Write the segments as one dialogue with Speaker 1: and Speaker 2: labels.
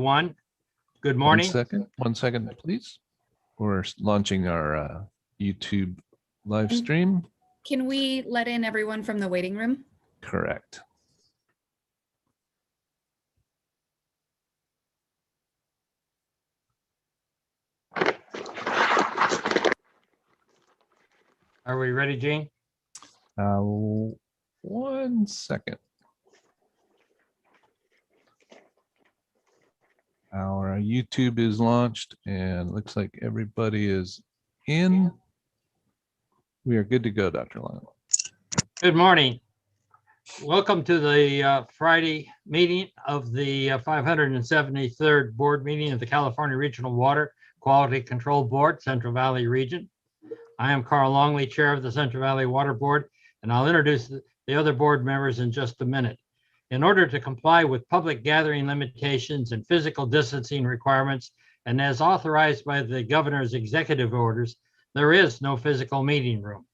Speaker 1: everyone. Good morning.
Speaker 2: One second, please. We're launching our YouTube live stream.
Speaker 3: Can we let in everyone from the waiting room?
Speaker 2: Correct.
Speaker 1: Are we ready, Gene?
Speaker 2: 1 second. Our YouTube is launched and looks like everybody is in. We are good to go, Dr. Long.
Speaker 1: Good morning. Welcome to the Friday meeting of the 573rd board meeting of the California Regional Water Quality Control Board, Central Valley Region. I am Carl Longley, Chair of the Central Valley Water Board, and I'll introduce the other board members in just a minute. In order to comply with public gathering limitations and physical distancing requirements, and as authorized by the governor's executive orders, there is no physical meeting room.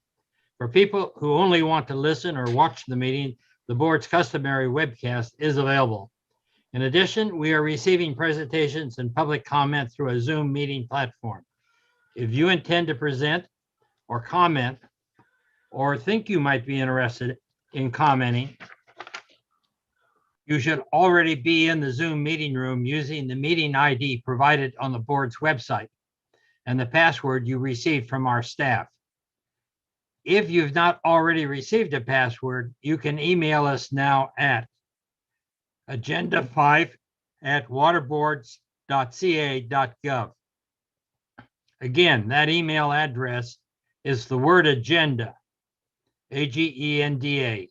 Speaker 1: For people who only want to listen or watch the meeting, the board's customary webcast is available. In addition, we are receiving presentations and public comment through a Zoom meeting platform. If you intend to present or comment, or think you might be interested in commenting, you should already be in the Zoom meeting room using the meeting ID provided on the board's website and the password you received from our staff. If you've not already received a password, you can email us now at agenda5@waterboards.ca.gov. Again, that email address is the word agenda, AGENDA,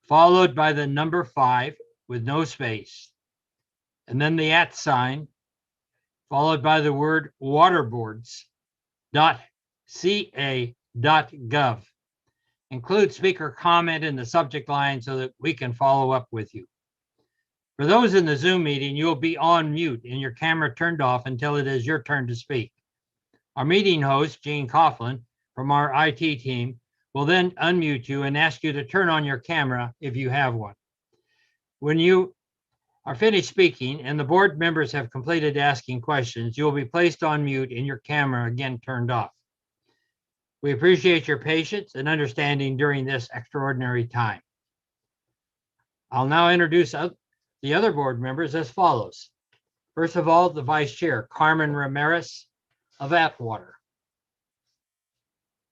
Speaker 1: followed by the number 5 with no space, and then the @ sign, followed by the word waterboards.ca.gov. Include speaker comment in the subject line so that we can follow up with you. For those in the Zoom meeting, you'll be on mute and your camera turned off until it is your turn to speak. Our meeting host, Gene Coughlin, from our IT team, will then unmute you and ask you to turn on your camera if you have one. When you are finished speaking and the board members have completed asking questions, you will be placed on mute and your camera again turned off. We appreciate your patience and understanding during this extraordinary time. I'll now introduce the other board members as follows. First of all, the Vice Chair, Carmen Ramirez of Atwater.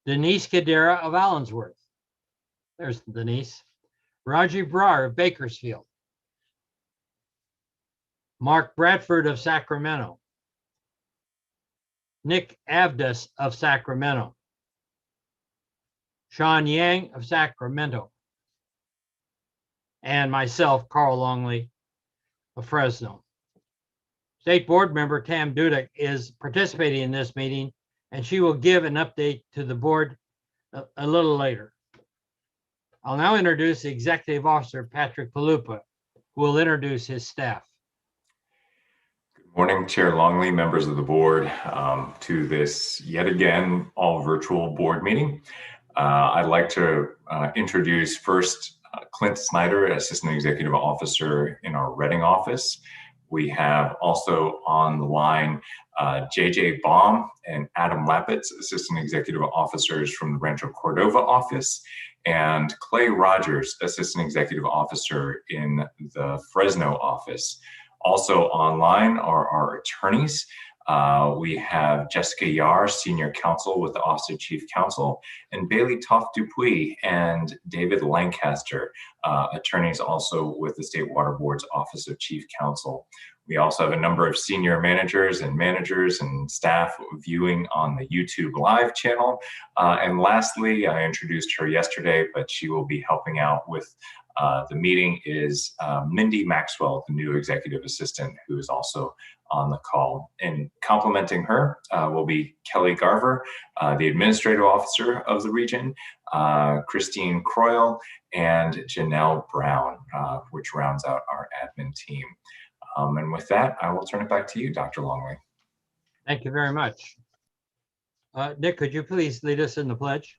Speaker 1: Denise Cadera of Allensworth. There's Denise. Raji Brar of Bakersfield. Mark Bradford of Sacramento. Nick Avdas of Sacramento. Sean Yang of Sacramento. And myself, Carl Longley of Fresno. State Board Member Tam Dudek is participating in this meeting, and she will give an update to the board a little later. I'll now introduce the Executive Officer, Patrick Palupa, who will introduce his staff.
Speaker 4: Good morning, Chair Longley, members of the board, to this yet again all virtual board meeting. I'd like to introduce first Clint Snyder, Assistant Executive Officer in our Reading office. We have also on the line JJ Baum and Adam Lapitz, Assistant Executive Officers from the Rancho Cordova office, and Clay Rogers, Assistant Executive Officer in the Fresno office. Also online are our attorneys. We have Jessica Yar, Senior Counsel with the Office of Chief Counsel, and Bailey Toft Dupuis and David Lancaster, attorneys also with the State Water Board's Office of Chief Counsel. We also have a number of senior managers and staff viewing on the YouTube live channel. And lastly, I introduced her yesterday, but she will be helping out with the meeting is Mindy Maxwell, the new executive assistant, who is also on the call. And complementing her will be Kelly Garver, the administrative officer of the region, Christine Croyle, and Janelle Brown, which rounds out our admin team. And with that, I will turn it back to you, Dr. Longley.
Speaker 1: Thank you very much. Nick, could you please lead us in the pledge?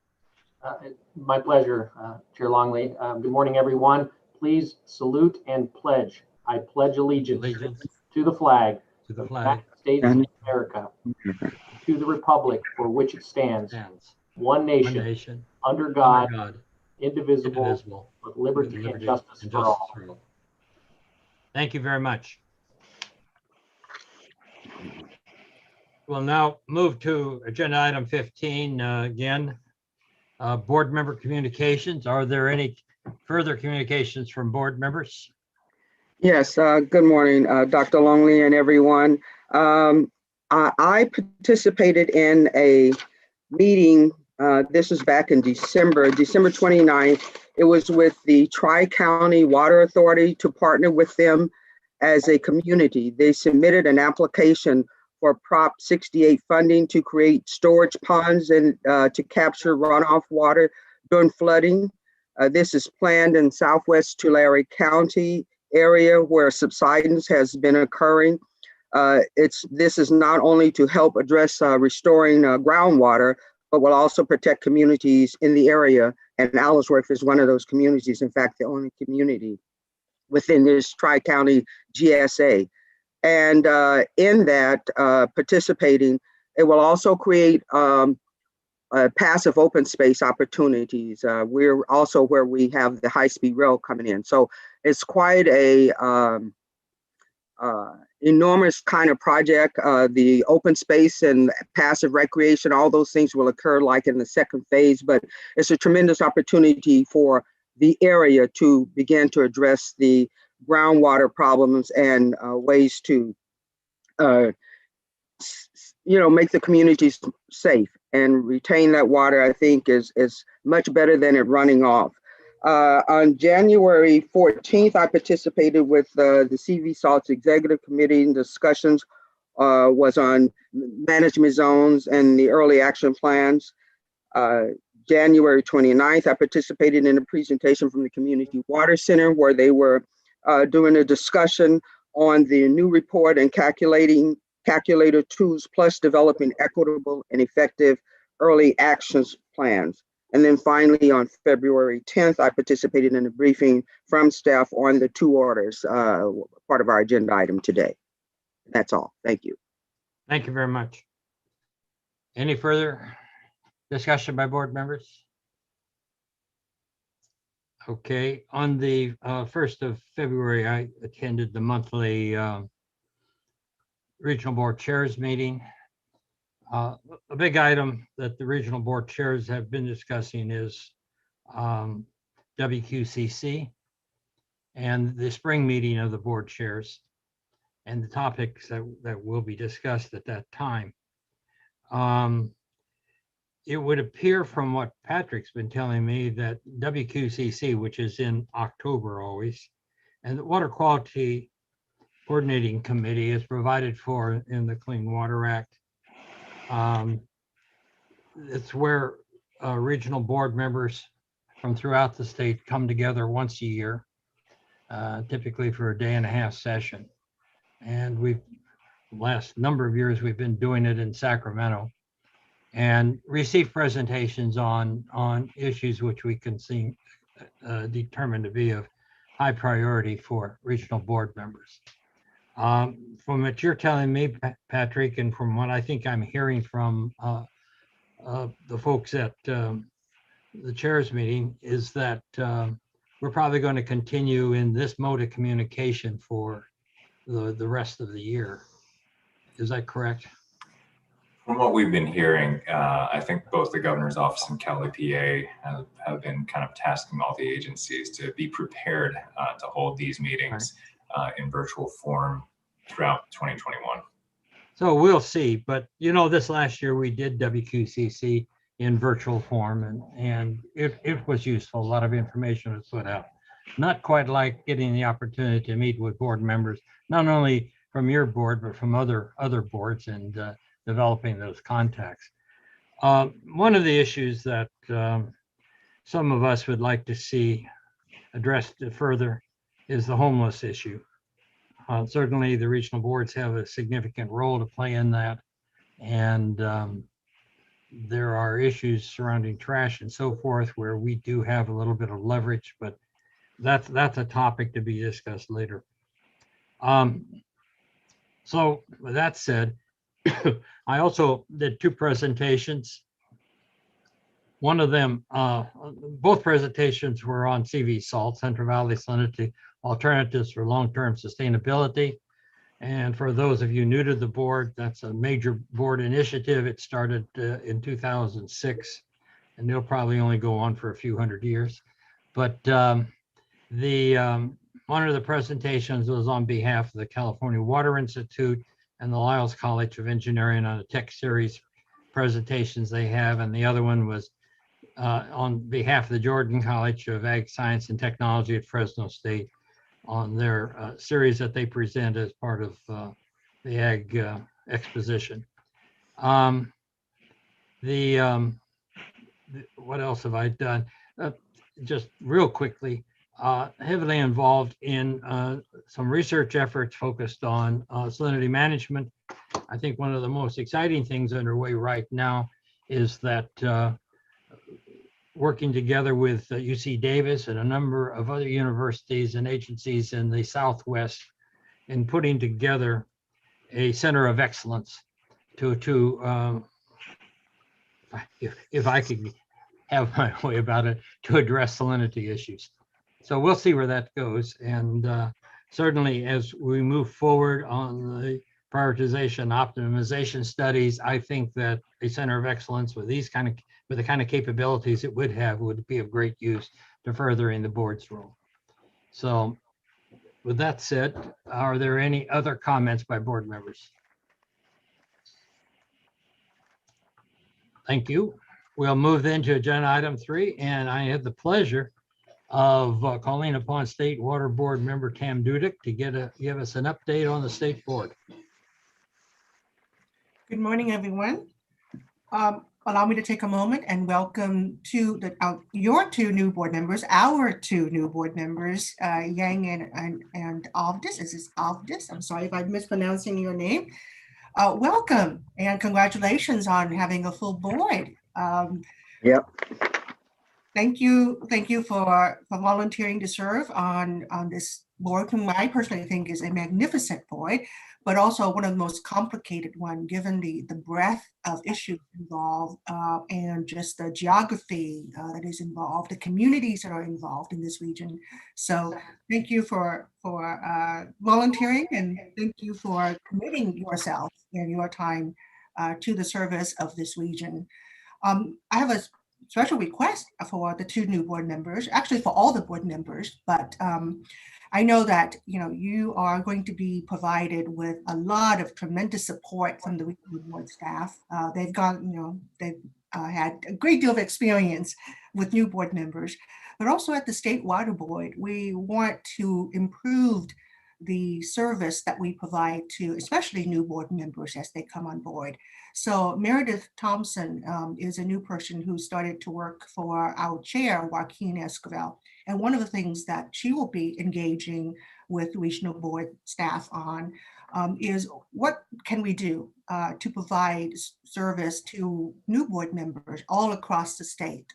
Speaker 5: My pleasure, Chair Longley. Good morning, everyone. Please salute and pledge. I pledge allegiance to the flag
Speaker 1: to the
Speaker 5: of the
Speaker 1: flag
Speaker 5: United States of America, to the republic for which it stands,
Speaker 1: stands
Speaker 5: one
Speaker 1: one
Speaker 5: nation,
Speaker 1: nation,
Speaker 5: under
Speaker 1: under
Speaker 5: God,
Speaker 1: God,
Speaker 5: indivisible,
Speaker 1: indivisible,
Speaker 5: with
Speaker 1: with
Speaker 5: liberty and justice
Speaker 1: and
Speaker 5: for
Speaker 1: justice
Speaker 5: all.
Speaker 1: for all. Thank you very much. We'll now move to agenda item 15 again. Board member communications. Are there any further communications from board members?
Speaker 6: Yes, good morning, Dr. Longley and everyone. I participated in a meeting, this was back in December 29th. It was with the Tri-County Water Authority to partner with them as a community. They submitted an application for Prop 68 funding to create storage ponds and to capture runoff water during flooding. This is planned in Southwest Tulare County area where subsidence has been occurring. This is not only to help address restoring groundwater, but will also protect communities in the area. And Allersworth is one of those communities, in fact, the only community within this Tri-County GSA. And in that, participating, it will also create passive open space opportunities. We're also where we have the high-speed rail coming in. So it's quite a enormous kind of project. The open space and passive recreation, all those things will occur like in the second phase, but it's a tremendous opportunity for the area to begin to address the groundwater problems and ways to make the communities safe and retain that water. I think is much better than it running off. On January 14th, I participated with the CV Salt's Executive Committee, and discussions was on management zones and the early action plans. January 29th, I participated in a presentation from the Community Water Center where they were doing a discussion on the new report and calculator tools, plus developing equitable and effective early actions plans. And then finally, on February 10th, I participated in a briefing from staff on the two orders, part of our agenda item today. That's all. Thank you.
Speaker 1: Thank you very much. Any further discussion by board members? Okay, on the 1st of February, I attended the monthly Regional Board Chairs meeting. A big item that the Regional Board Chairs have been discussing is WQCC and the spring meeting of the board chairs and the topics that will be discussed at that time. It would appear from what Patrick's been telling me that WQCC, which is in October always, and the Water Quality Coordinating Committee is provided for in the Clean Water Act. It's where regional board members from throughout the state come together once a year, typically for a day-and-a-half session. And last number of years, we've been doing it in Sacramento and receive presentations on issues which we can see determined to be of high priority for regional board members. From what you're telling me, Patrick, and from what I think I'm hearing from the folks at the chairs meeting, is that we're probably going to continue in this mode of communication for the rest of the year. Is that correct?
Speaker 4: From what we've been hearing, I think both the governor's office and Cali PA have been kind of tasking all the agencies to be prepared to hold these meetings in virtual form throughout 2021.
Speaker 1: So we'll see, but this last year we did WQCC in virtual form and it was useful. A lot of information was put out. Not quite like getting the opportunity to meet with board members, not only from your board, but from other boards and developing those contacts. One of the issues that some of us would like to see addressed further is the homeless issue. Certainly the regional boards have a significant role to play in that. And there are issues surrounding trash and so forth where we do have a little bit of leverage, but that's a topic to be discussed later. So with that said, I also did two presentations. One of them, both presentations were on CV salt, Central Valley Salinity Alternatives for Long-Term Sustainability. And for those of you new to the board, that's a major board initiative. It started in 2006, and it'll probably only go on for a few hundred years. But one of the presentations was on behalf of the California Water Institute and the Lyles College of Engineering on a tech series presentations they have. And the other one was on behalf of the Jordan College of Ag Science and Technology at Fresno State on their series that they present as part of the Ag exposition. What else have I done? Just real quickly, heavily involved in some research efforts focused on salinity management. I think one of the most exciting things underway right now is that working together with UC Davis and a number of other universities and agencies in the Southwest in putting together a center of excellence to if I could have my way about it, to address salinity issues. So we'll see where that goes. And certainly as we move forward on the prioritization, optimization studies, I think that a center of excellence with the kind of capabilities it would have would be of great use to furthering the board's role. So with that said, are there any other comments by board members? Thank you. We'll move then to agenda item 3, and I have the pleasure of calling upon State Water Board member Tam Dudek to give us an update on the state board.
Speaker 7: Good morning, everyone. Allow me to take a moment and welcome to your two new board members, our two new board members, Yang and Avdis. Is this Avdis? I'm sorry if I'm mispronouncing your name. Welcome and congratulations on having a full board.
Speaker 6: Yep.
Speaker 7: Thank you for volunteering to serve on this board, whom I personally think is a magnificent board, but also one of the most complicated one, given the breadth of issues involved and just the geography that is involved, the communities that are involved in this region. So thank you for volunteering, and thank you for committing yourself and your time to the service of this region. I have a special request for the two new board members, actually for all the board members, but I know that you are going to be provided with a lot of tremendous support from the regional board staff. They've had a great deal of experience with new board members, but also at the State Water Board, we want to improve the service that we provide to especially new board members as they come on board. So Meredith Thompson is a new person who started to work for our chair, Joaquin Esquivel. And one of the things that she will be engaging with regional board staff on is what can we do to provide service to new board members all across the state,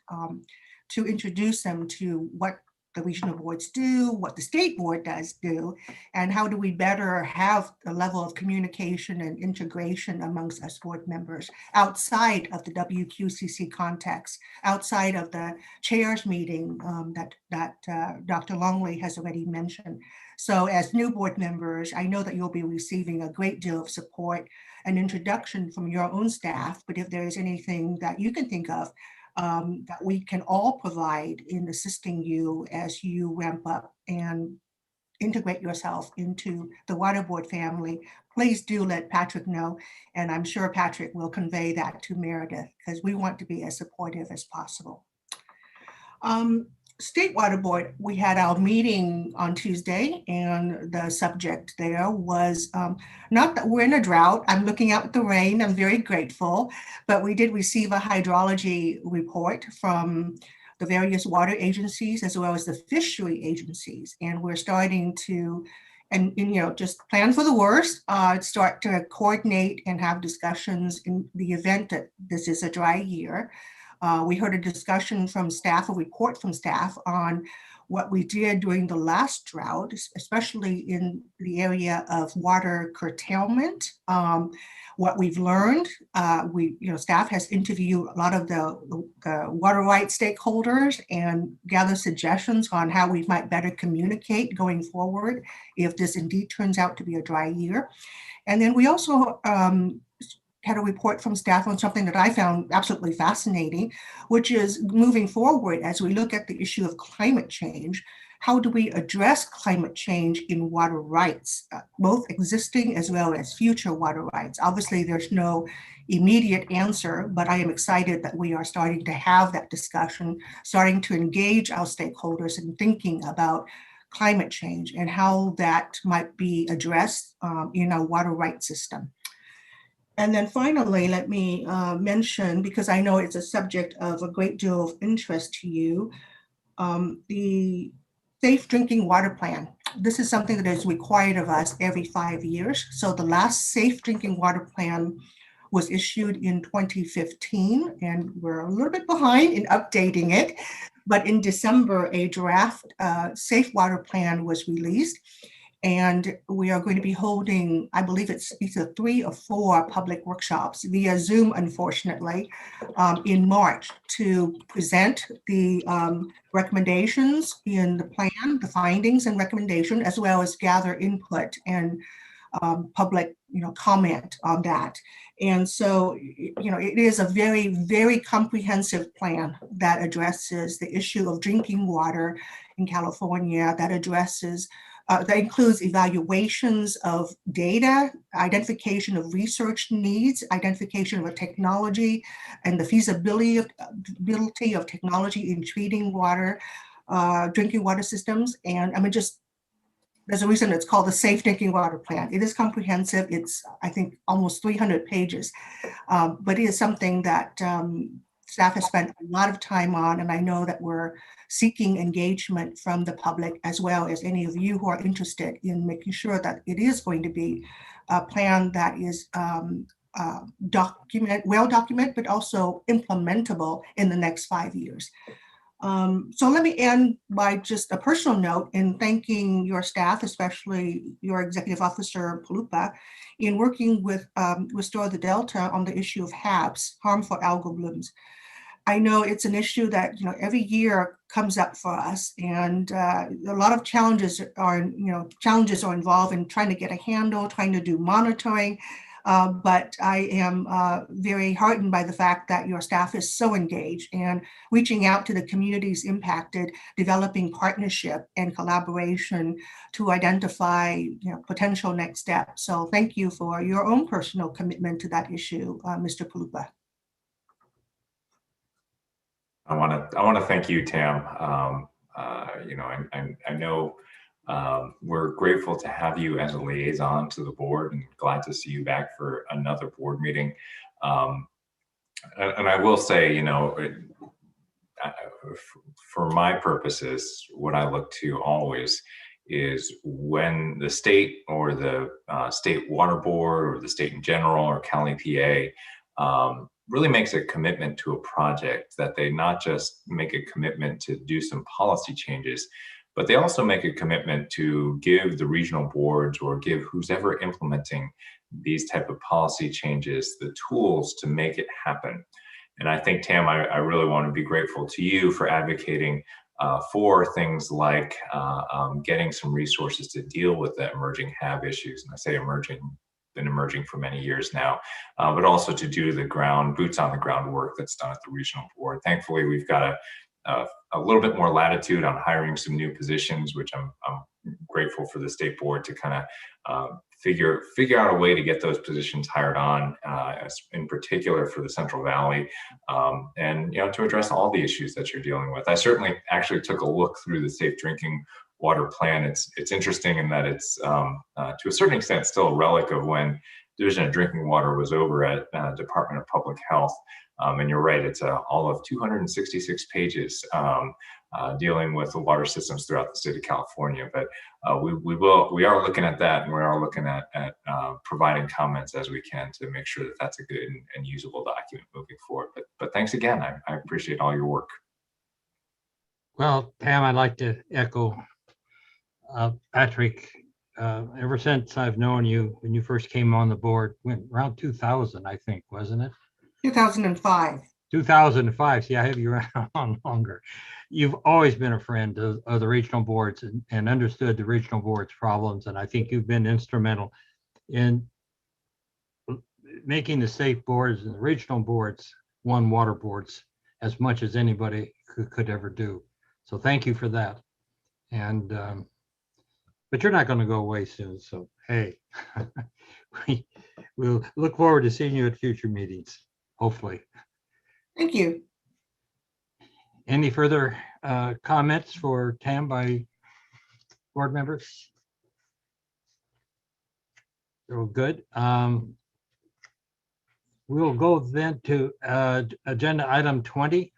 Speaker 7: to introduce them to what the regional boards do, what the state board does do, and how do we better have a level of communication and integration amongst us board members outside of the WQCC context, outside of the chairs meeting that Dr. Longley has already mentioned. So as new board members, I know that you'll be receiving a great deal of support and introduction from your own staff, but if there is anything that you can think of that we can all provide in assisting you as you ramp up and integrate yourself into the water board family, please do let Patrick know. And I'm sure Patrick will convey that to Meredith, because we want to be as supportive as possible. State Water Board, we had our meeting on Tuesday, and the subject there was not that we're in a drought. I'm looking out at the rain. I'm very grateful, but we did receive a hydrology report from the various water agencies as well as the fishery agencies, and we're starting to, and just plan for the worst, start to coordinate and have discussions in the event that this is a dry year. We heard a discussion from staff, a report from staff on what we did during the last drought, especially in the area of water curtailment. What we've learned, staff has interviewed a lot of the water rights stakeholders and gathered suggestions on how we might better communicate going forward if this indeed turns out to be a dry year. And then we also had a report from staff on something that I found absolutely fascinating, which is moving forward as we look at the issue of climate change. How do we address climate change in water rights, both existing as well as future water rights? Obviously, there's no immediate answer, but I am excited that we are starting to have that discussion, starting to engage our stakeholders in thinking about climate change and how that might be addressed in our water rights system. And then finally, let me mention, because I know it's a subject of a great deal of interest to you, the Safe Drinking Water Plan. This is something that is required of us every 5 years. So the last Safe Drinking Water Plan was issued in 2015, and we're a little bit behind in updating it. But in December, a draft Safe Water Plan was released. And we are going to be holding, I believe it's either 3 or 4 public workshops via Zoom, unfortunately, in March to present the recommendations in the plan, the findings and recommendation, as well as gather input and public comment on that. And so, it is a very, very comprehensive plan that addresses the issue of drinking water in California, that includes evaluations of data, identification of research needs, identification of a technology, and the feasibility of technology in treating water, drinking water systems. And there's a reason it's called the Safe Drinking Water Plan. It is comprehensive. It's, I think, almost 300 pages, but it is something that staff has spent a lot of time on, and I know that we're seeking engagement from the public as well as any of you who are interested in making sure that it is going to be a plan that is well documented, but also implementable in the next 5 years. So let me end by just a personal note in thanking your staff, especially your executive officer, Palupa, in working with Restore the Delta on the issue of HABs, harmful algal blooms. I know it's an issue that every year comes up for us, and a lot of challenges are involved in trying to get a handle, trying to do monitoring. But I am very heartened by the fact that your staff is so engaged and reaching out to the communities impacted, developing partnership and collaboration to identify potential next steps. So thank you for your own personal commitment to that issue, Mr. Palupa.
Speaker 4: I want to thank you, Tam. I know we're grateful to have you as a liaison to the board, and glad to see you back for another board meeting. And I will say, for my purposes, what I look to always is when the state or the state water board or the state in general or Cali PA really makes a commitment to a project, that they not just make a commitment to do some policy changes, but they also make a commitment to give the regional boards or give who's ever implementing these type of policy changes the tools to make it happen. And I think, Tam, I really want to be grateful to you for advocating for things like getting some resources to deal with the emerging HAB issues. And I say emerging, been emerging for many years now, but also to do the boots on the ground work that's done at the regional board. Thankfully, we've got a little bit more latitude on hiring some new positions, which I'm grateful for the state board to kind of figure out a way to get those positions hired on, in particular for the Central Valley, and to address all the issues that you're dealing with. I certainly actually took a look through the Safe Drinking Water Plan. It's interesting in that it's to a certain extent still a relic of when Division of Drinking Water was over at Department of Public Health. And you're right, it's all of 266 pages dealing with the water systems throughout the state of California. But we are looking at that, and we are looking at providing comments as we can to make sure that that's a good and usable document moving forward. But thanks again. I appreciate all your work.
Speaker 1: Well, Pam, I'd like to echo Patrick. Ever since I've known you, when you first came on the board, went around 2000, I think, wasn't it?
Speaker 7: 2005.
Speaker 1: 2005. See, I have you around longer. You've always been a friend of the regional boards and understood the regional boards' problems. And I think you've been instrumental in making the state boards and the regional boards one water boards as much as anybody could ever do. So thank you for that. And but you're not going to go away soon. So hey, we'll look forward to seeing you at future meetings, hopefully.
Speaker 7: Thank you.
Speaker 1: Any further comments for Tam by board members? They're all good. We'll go then to agenda item 20.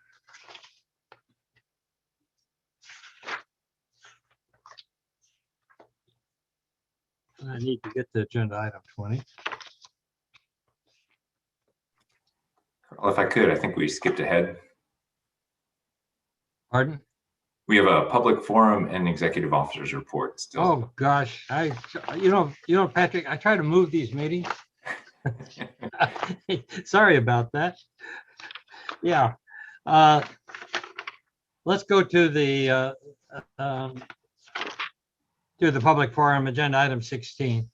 Speaker 1: I need to get to agenda item 20.
Speaker 4: Well, if I could, I think we skipped ahead.
Speaker 1: Pardon?
Speaker 4: We have a public forum and executive officers report still.
Speaker 1: Oh gosh, you know, Patrick, I try to move these meetings. Sorry about that. Yeah. Let's go to the public forum, agenda item 16.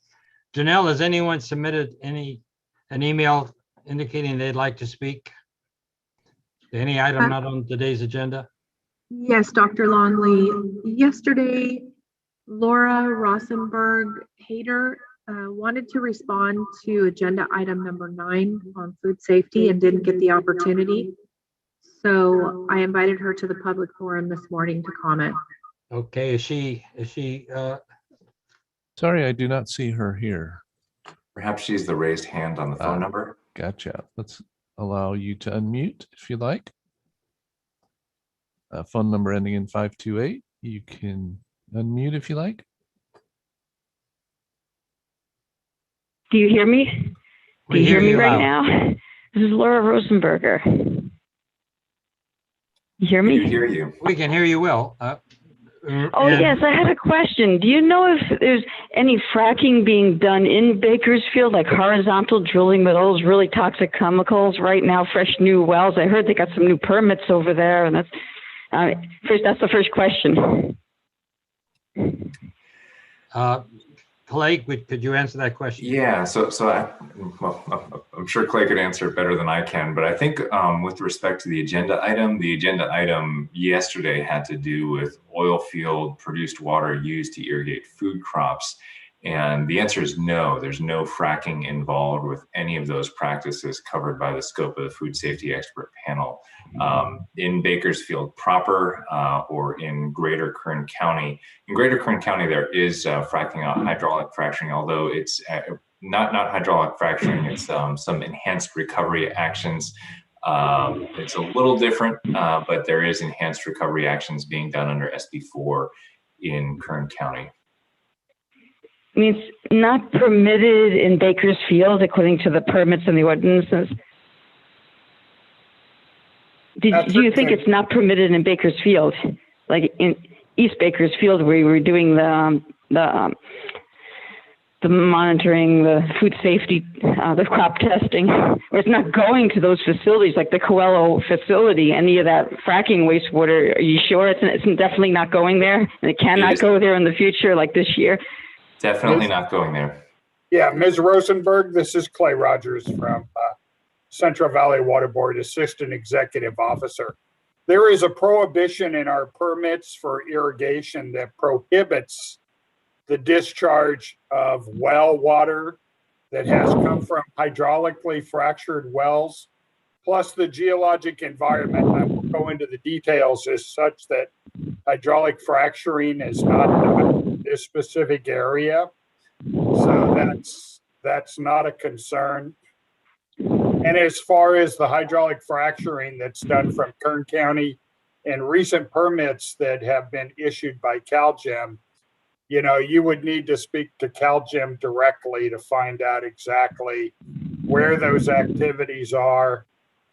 Speaker 1: Janelle, has anyone submitted an email indicating they'd like to speak to any item not on today's agenda?
Speaker 8: Yes, Dr. Longley. Yesterday, Laura Rosenberg Hayter wanted to respond to agenda item number 9 on food safety and didn't get the opportunity. So I invited her to the public forum this morning to comment.
Speaker 1: Okay, is she
Speaker 2: Sorry, I do not see her here.
Speaker 4: Perhaps she's the raised hand on the phone number.
Speaker 2: Gotcha. Let's allow you to unmute if you like. Phone number ending in 528. You can unmute if you like.
Speaker 9: Do you hear me? Do you hear me right now? This is Laura Rosenberger. You hear me?
Speaker 4: We hear you.
Speaker 1: We can hear you well.
Speaker 9: Oh, yes, I had a question. Do you know if there's any fracking being done in Bakersfield, like horizontal drilling with all those really toxic chemicals right now, fresh new wells? I heard they got some new permits over there, and that's the first question.
Speaker 1: Clay, could you answer that question?
Speaker 4: Yeah, I'm sure Clay could answer it better than I can, but I think with respect to the agenda item yesterday had to do with oil field produced water used to irrigate food crops. And the answer is no, there's no fracking involved with any of those practices covered by the scope of the food safety expert panel. In Bakersfield proper or in Greater Kern County. In Greater Kern County, there is fracking, hydraulic fracturing, although it's not hydraulic fracturing, it's some enhanced recovery actions. It's a little different, but there is enhanced recovery actions being done under SB4 in Kern County.
Speaker 9: I mean, it's not permitted in Bakersfield according to the permits and the ordinances. Do you think it's not permitted in Bakersfield, like in East Bakersfield, where we were doing the monitoring, the food safety, the crop testing, where it's not going to those facilities like the Coelho facility, any of that fracking wastewater? Are you sure it's definitely not going there, and it cannot go there in the future, like this year?
Speaker 4: Definitely not going there.
Speaker 10: Yeah, Ms. Rosenberg, this is Clay Rogers from Central Valley Water Board, Assistant Executive Officer. There is a prohibition in our permits for irrigation that prohibits the discharge of well water that has come from hydraulically fractured wells, plus the geologic environment. I won't go into the details, is such that hydraulic fracturing is not in this specific area. So that's not a concern. And as far as the hydraulic fracturing that's done from Kern County and recent permits that have been issued by CalGEM, you would need to speak to CalGEM directly to find out exactly where those activities are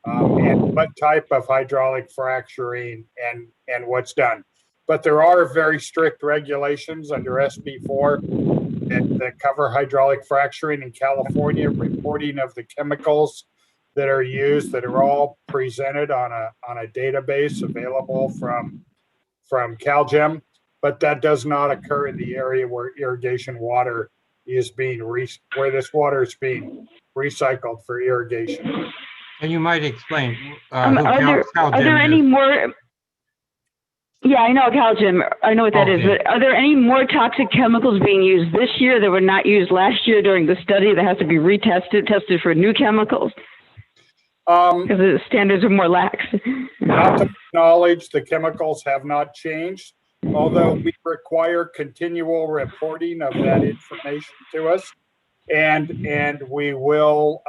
Speaker 10: and what type of hydraulic fracturing and what's done. But there are very strict regulations under SB4 that cover hydraulic fracturing in California, reporting of the chemicals that are used, that are all presented on a database available from CalGEM, but that does not occur in the area where irrigation water is being where this water is being recycled for irrigation.
Speaker 1: And you might explain.
Speaker 9: Are there any more? Yeah, I know CalGEM. I know what that is. But are there any more toxic chemicals being used this year that were not used last year during the study that has to be tested for new chemicals? Because the standards are more lax.
Speaker 10: Not to my knowledge, the chemicals have not changed, although we require continual reporting of that information to us, and we will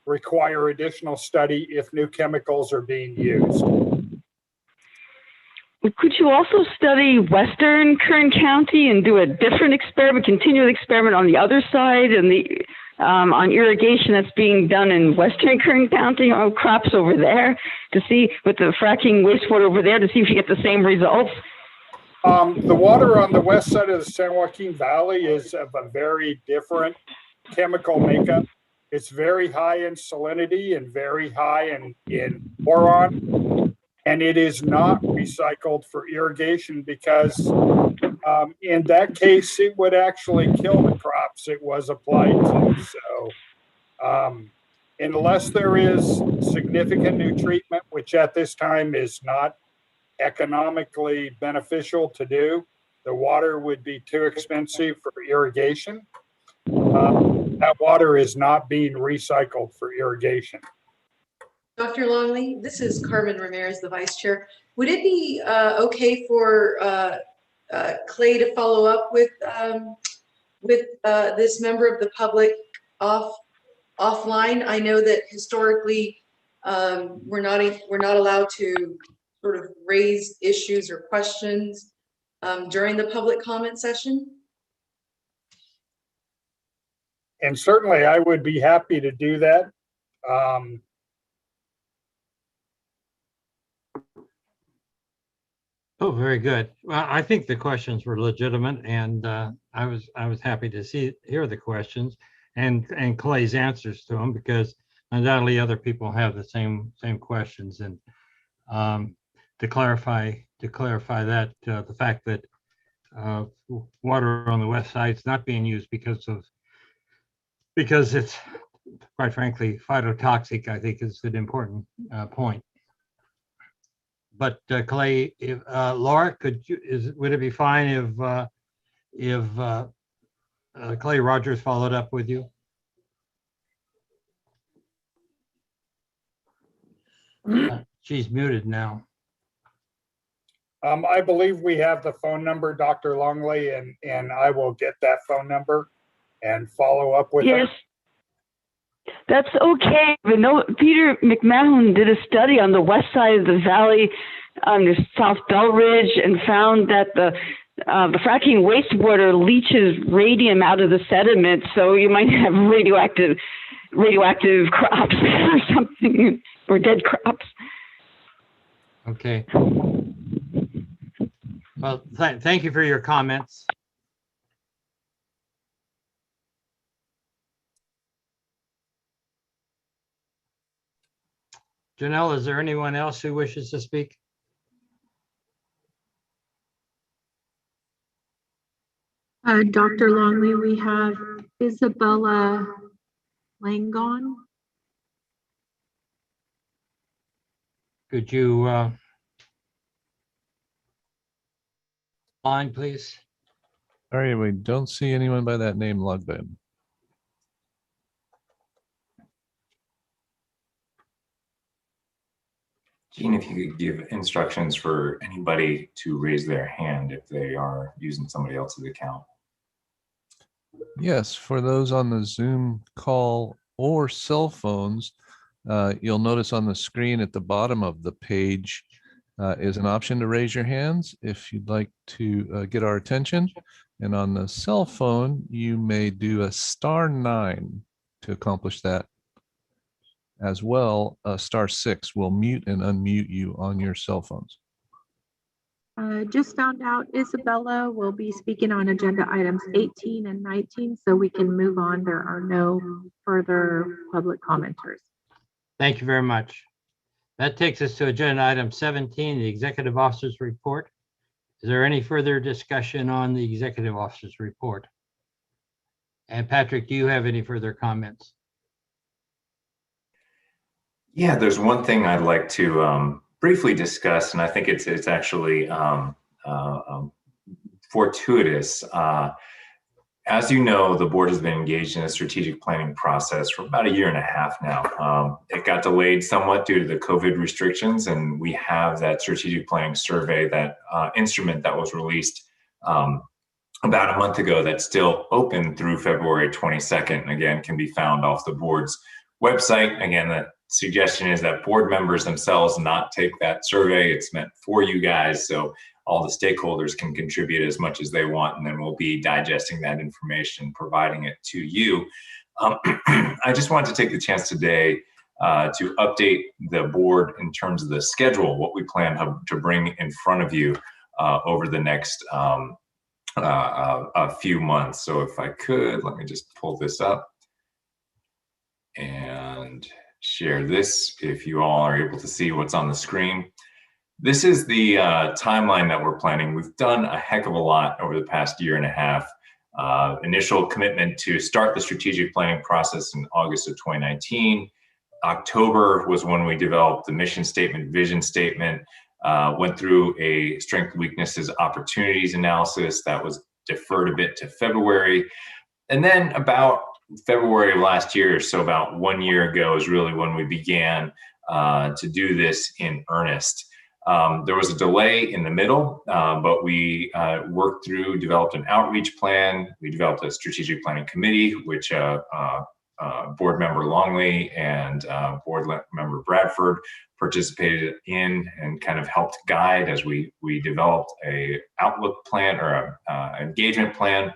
Speaker 10: require additional study if new chemicals are being used.
Speaker 9: Could you also study Western Kern County and do a different experiment, continual experiment on the other side, and on irrigation that's being done in Western Kern County on crops over there, to see with the fracking wastewater over there, to see if you get the same results?
Speaker 10: The water on the west side of the San Joaquin Valley is of a very different chemical makeup. It's very high in salinity and very high in boron, and it is not recycled for irrigation because in that case, it would actually kill the crops it was applied to. So unless there is significant new treatment, which at this time is not economically beneficial to do, the water would be too expensive for irrigation. That water is not being recycled for irrigation.
Speaker 11: Dr. Longley, this is Carmen Ramirez, the vice chair. Would it be okay for Clay to follow up with this member of the public offline? I know that historically we're not allowed to sort of raise issues or questions during the public comment session.
Speaker 10: And certainly I would be happy to do that.
Speaker 1: Oh, very good. Well, I think the questions were legitimate, and I was happy to hear the questions and Clay's answers to them, because undoubtedly other people have the same questions. And to clarify that the fact that water on the west side is not being used because it's, quite frankly, phytotoxic, I think is an important point. But Clay, if Laura, would it be fine if Clay Rogers followed up with you? She's muted now.
Speaker 10: I believe we have the phone number, Dr. Longley, and I will get that phone number and follow up with her.
Speaker 9: Yes, that's okay. But no, Peter McMahon did a study on the west side of the valley, on the South Bell Ridge, and found that the fracking wastewater leaches radium out of the sediment, so you might have radioactive crops or something, or dead crops.
Speaker 1: Okay. Well, thank you for your comments. Janelle, is there anyone else who wishes to speak?
Speaker 8: Dr. Longley, we have Isabella Langon.
Speaker 1: Could you line, please?
Speaker 2: Sorry, we don't see anyone by that name logged in.
Speaker 4: Gene, if you could give instructions for anybody to raise their hand if they are using somebody else's account.
Speaker 2: Yes, for those on the Zoom call or cell phones, you'll notice on the screen at the bottom of the page is an option to raise your hands if you'd like to get our attention. And on the cell phone, you may do a *9 to accomplish that. as well, *6 will mute and unmute you on your cell phones.
Speaker 8: Just found out Isabella will be speaking on agenda items 18 and 19, so we can move on. There are no further public commenters.
Speaker 1: Thank you very much. That takes us to agenda item 17, the executive officer's report. Is there any further discussion on the executive officer's report? And Patrick, do you have any further comments?
Speaker 4: Yeah, there's one thing I'd like to briefly discuss, and I think it's actually fortuitous. As you know, the board has been engaged in a strategic planning process for about 1.5 years now. It got delayed somewhat due to the COVID restrictions, and we have that strategic planning survey, that instrument that was released about a month ago, that's still open through February 22nd, and again, can be found off the board's website. Again, the suggestion is that board members themselves not take that survey. It's meant for you guys, so all the stakeholders can contribute as much as they want, and then we'll be digesting that information, providing it to you. I just wanted to take the chance today to update the board in terms of the schedule, what we plan to bring in front of you over the next a few months. So if I could, let me just pull this up and share this if you all are able to see what's on the screen. This is the timeline that we're planning. We've done a heck of a lot over the past 1.5 years. Initial commitment to start the strategic planning process in August of 2019. October was when we developed the mission statement, vision statement, went through a strength, weaknesses, opportunities analysis that was deferred a bit to February. And then about February of last year, so about 1 year ago, is really when we began to do this in earnest. There was a delay in the middle, but we worked through, developed an outreach plan. We developed a strategic planning committee, which board member Longley and board member Bradford participated in and kind of helped guide as we developed a outlook plan or a engagement plan.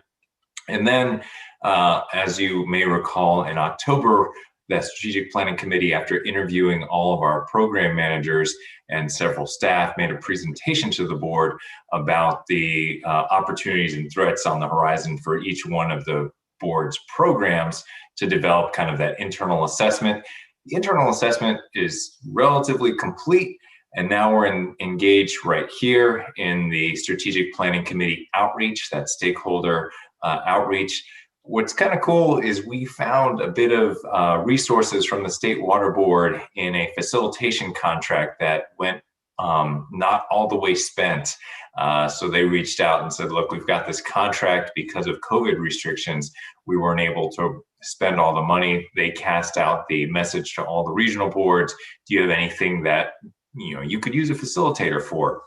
Speaker 4: And then, as you may recall, in October, the strategic planning committee, after interviewing all of our program managers and several staff, made a presentation to the board about the opportunities and threats on the horizon for each one of the board's programs to develop kind of that internal assessment. The internal assessment is relatively complete, and now we're engaged right here in the strategic planning committee outreach, that stakeholder outreach. What's kind of cool is we found a bit of resources from the State Water Board in a facilitation contract that went not all the way spent. So they reached out and said, look, we've got this contract because of COVID restrictions. We weren't able to spend all the money. They cast out the message to all the regional boards. Do you have anything that you could use a facilitator for?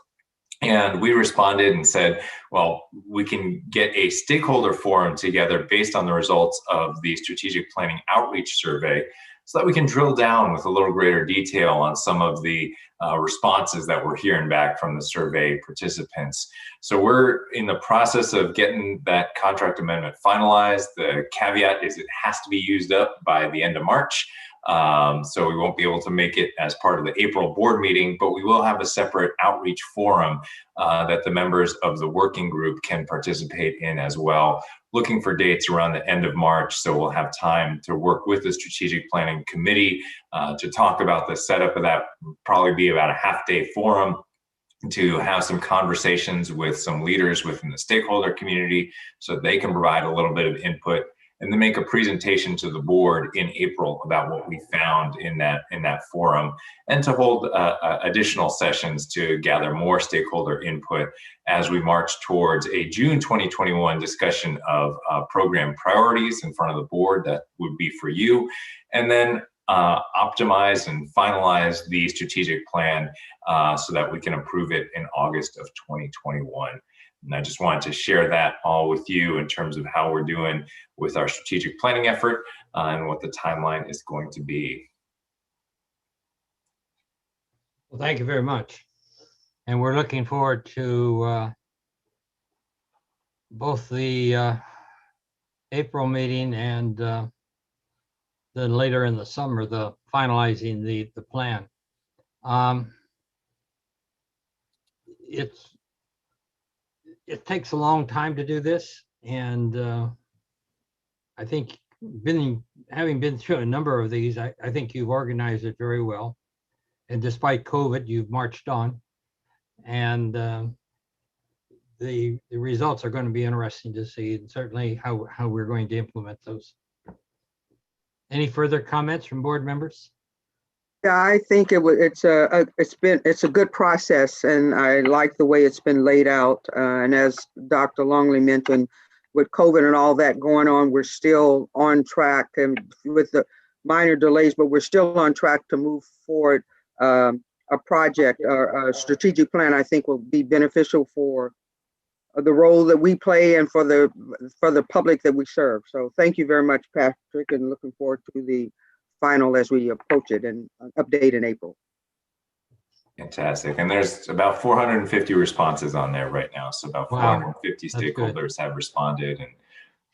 Speaker 4: And we responded and said, well, we can get a stakeholder forum together based on the results of the strategic planning outreach survey so that we can drill down with a little greater detail on some of the responses that we're hearing back from the survey participants. So we're in the process of getting that contract amendment finalized. The caveat is it has to be used up by the end of March. So we won't be able to make it as part of the April board meeting, but we will have a separate outreach forum that the members of the working group can participate in as well. Looking for dates around the end of March, so we'll have time to work with the strategic planning committee to talk about the setup of that. Probably be about a half-day forum to have some conversations with some leaders within the stakeholder community so they can provide a little bit of input, and then make a presentation to the board in April about what we found in that forum, and to hold additional sessions to gather more stakeholder input as we march towards a June 2021 discussion of program priorities in front of the board that would be for you, and then optimize and finalize the strategic plan so that we can approve it in August of 2021. And I just wanted to share that all with you in terms of how we're doing with our strategic planning effort and what the timeline is going to be.
Speaker 1: Well, thank you very much. And we're looking forward to both the April meeting and then later in the summer, the finalizing the plan. It takes a long time to do this, and I think having been through a number of these, I think you've organized it very well. And despite COVID, you've marched on, and the results are going to be interesting to see, and certainly how we're going to implement those. Any further comments from board members?
Speaker 6: Yeah, I think it's a good process, and I like the way it's been laid out. And as Dr. Longley mentioned, with COVID and all that going on, we're still on track, and with the minor delays, but we're still on track to move forward. A project or a strategic plan, I think, will be beneficial for the role that we play and for the public that we serve. So thank you very much, Patrick, and looking forward to the final as we approach it and update in April.
Speaker 4: Fantastic. And there's about 450 responses on there right now. So about 450 stakeholders have responded, and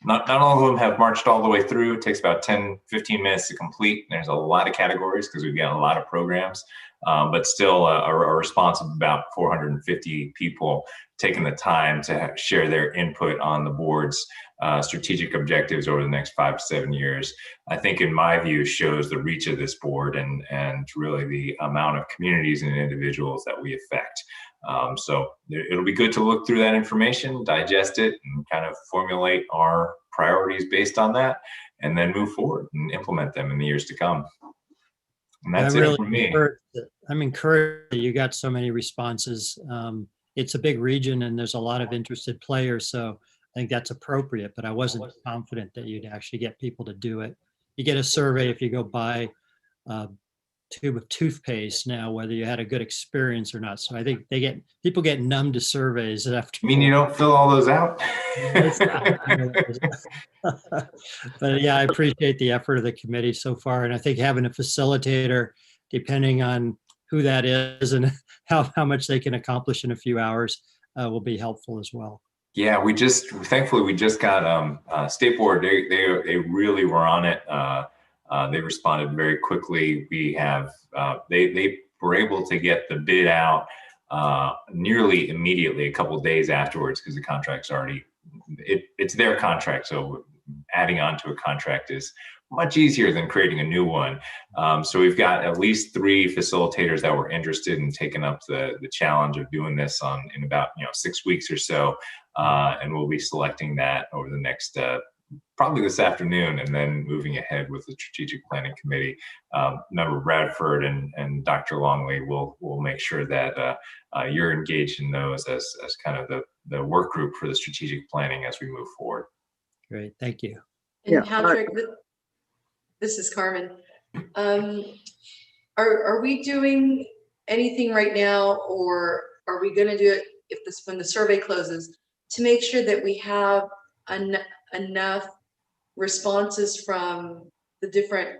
Speaker 4: not all of them have marched all the way through. It takes about 10, 15 minutes to complete. There's a lot of categories because we've got a lot of programs, but still a response of about 450 people taking the time to share their input on the board's strategic objectives over the next 5 to 7 years. I think, in my view, shows the reach of this board and really the amount of communities and individuals that we affect. So it'll be good to look through that information, digest it, and kind of formulate our priorities based on that, and then move forward and implement them in the years to come. And that's it for me.
Speaker 12: I'm encouraged that you got so many responses. It's a big region and there's a lot of interested players, so I think that's appropriate, but I wasn't confident that you'd actually get people to do it. You get a survey if you go buy a tube of toothpaste now, whether you had a good experience or not. So I think people get numb to surveys after.
Speaker 4: You mean you don't fill all those out?
Speaker 12: But yeah, I appreciate the effort of the committee so far. And I think having a facilitator, depending on who that is and how much they can accomplish in a few hours, will be helpful as well.
Speaker 4: Yeah, thankfully we just got State Board. They really were on it. They responded very quickly. We have they were able to get the bid out nearly immediately, a couple of days afterwards, because the contract's already it's their contract. So adding on to a contract is much easier than creating a new one. So we've got at least 3 facilitators that were interested in taking up the challenge of doing this in about 6 weeks or so, and we'll be selecting that over the next probably this afternoon, and then moving ahead with the strategic planning committee. Member Bradford and Dr. Longley will make sure that you're engaged in those as kind of the work group for the strategic planning as we move forward.
Speaker 12: Great, thank you.
Speaker 11: And Patrick, this is Carmen. Are we doing anything right now, or are we going to do it when the survey closes, to make sure that we have enough responses from the different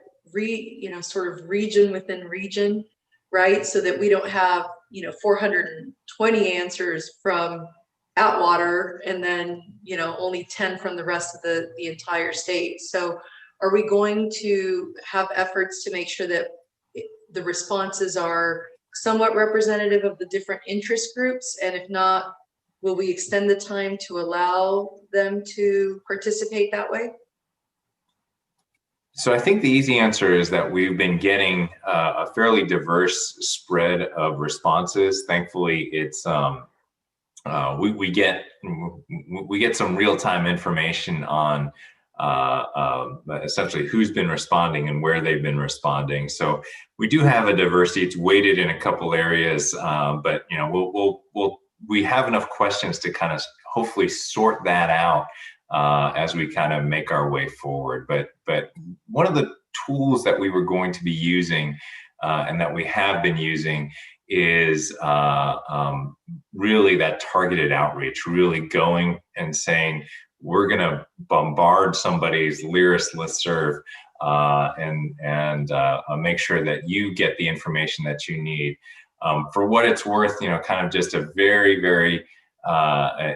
Speaker 11: sort of region within region, right? So that we don't have 420 answers from Atwater and then only 10 from the rest of the entire state. So are we going to have efforts to make sure that the responses are somewhat representative of the different interest groups? And if not, will we extend the time to allow them to participate that way?
Speaker 4: So I think the easy answer is that we've been getting a fairly diverse spread of responses. Thankfully, it's we get some real-time information on essentially who's been responding and where they've been responding. So we do have a diversity. It's weighted in a couple areas, but we have enough questions to kind of hopefully sort that out as we kind of make our way forward. But one of the tools that we were going to be using and that we have been using is really that targeted outreach, really going and saying, we're going to bombard somebody's Lyris listserv and make sure that you get the information that you need. For what it's worth, kind of just a very, very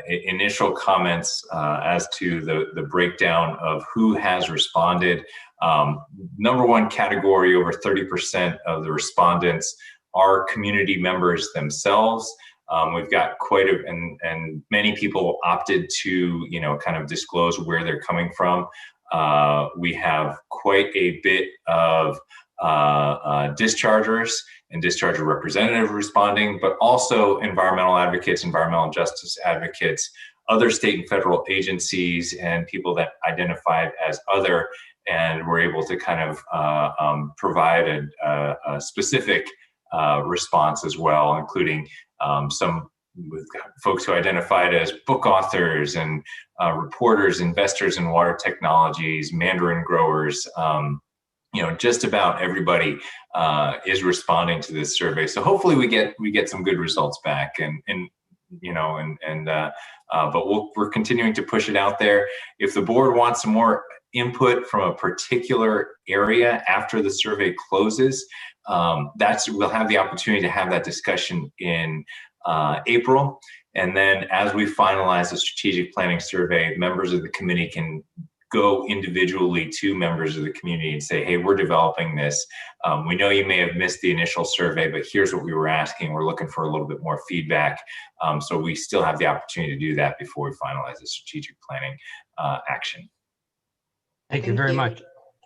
Speaker 4: initial comments as to the breakdown of who has responded. Number one category, over 30% of the respondents are community members themselves. We've got quite a, and many people opted to, kind of disclose where they're coming from. We have quite a bit of dischargers and discharger representative responding, but also environmental advocates, environmental justice advocates, other state and federal agencies, and people that identified as other, and were able to kind of provide a specific response as well, including some with folks who identified as book authors and reporters, investors in water technologies, mandarin growers. Just about everybody is responding to this survey. So hopefully we get some good results back, but we're continuing to push it out there. If the board wants some more input from a particular area after the survey closes, we'll have the opportunity to have that discussion in April. And then as we finalize the strategic planning survey, members of the committee can go individually to members of the community and say, hey, we're developing this. We know you may have missed the initial survey, but here's what we were asking. We're looking for a little bit more feedback. So we still have the opportunity to do that before we finalize the strategic planning action.
Speaker 1: Thank you very much.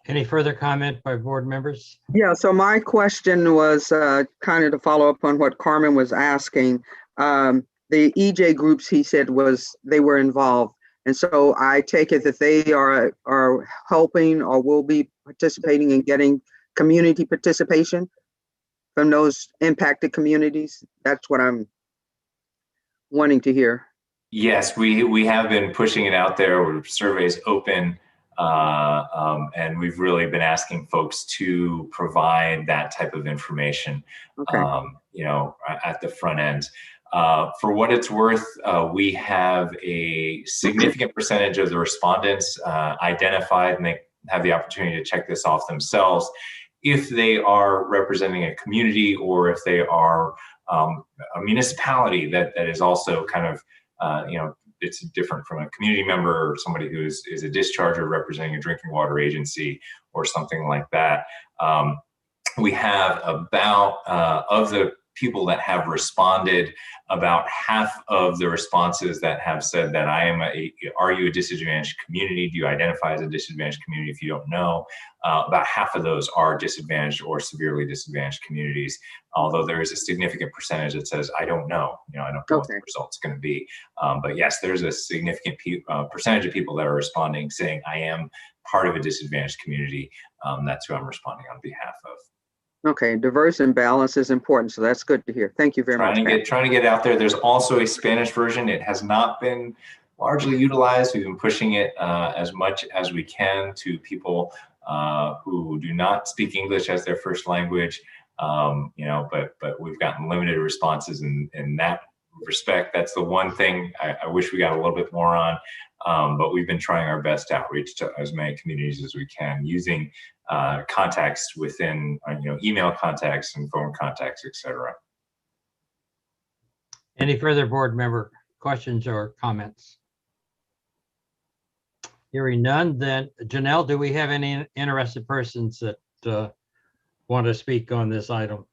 Speaker 1: Any further comment by board members?
Speaker 6: Yeah, so my question was kind of to follow up on what Carmen was asking. The EJ groups, he said, they were involved. And so I take it that they are helping or will be participating in getting community participation from those impacted communities. That's what I'm wanting to hear.
Speaker 4: Yes, we have been pushing it out there. Surveys open, and we've really been asking folks to provide that type of information,
Speaker 6: okay.
Speaker 4: At the front end. For what it's worth, we have a significant percentage of the respondents identified, and they have the opportunity to check this off themselves if they are representing a community or if they are a municipality that is also kind of, it's different from a community member or somebody who is a discharger representing a drinking water agency or something like that. We have about, of the people that have responded, about half of the responses that have said that are you a disadvantaged community? Do you identify as a disadvantaged community if you don't know? About half of those are disadvantaged or severely disadvantaged communities, although there is a significant percentage that says, I don't know, I don't know what the result's going to be. But yes, there's a significant percentage of people that are responding saying, I am part of a disadvantaged community. That's who I'm responding on behalf of.
Speaker 6: Okay, diverse and balance is important, so that's good to hear. Thank you very much.
Speaker 4: Trying to get out there. There's also a Spanish version. It has not been largely utilized. We've been pushing it as much as we can to people who do not speak English as their first language. But we've gotten limited responses in that respect. That's the one thing I wish we got a little bit more on. But we've been trying our best to outreach to as many communities as we can using contacts within, email contacts and phone contacts, etc.
Speaker 1: Any further board member questions or comments? Hearing none, then Janelle, do we have any interested persons that want to speak on this item?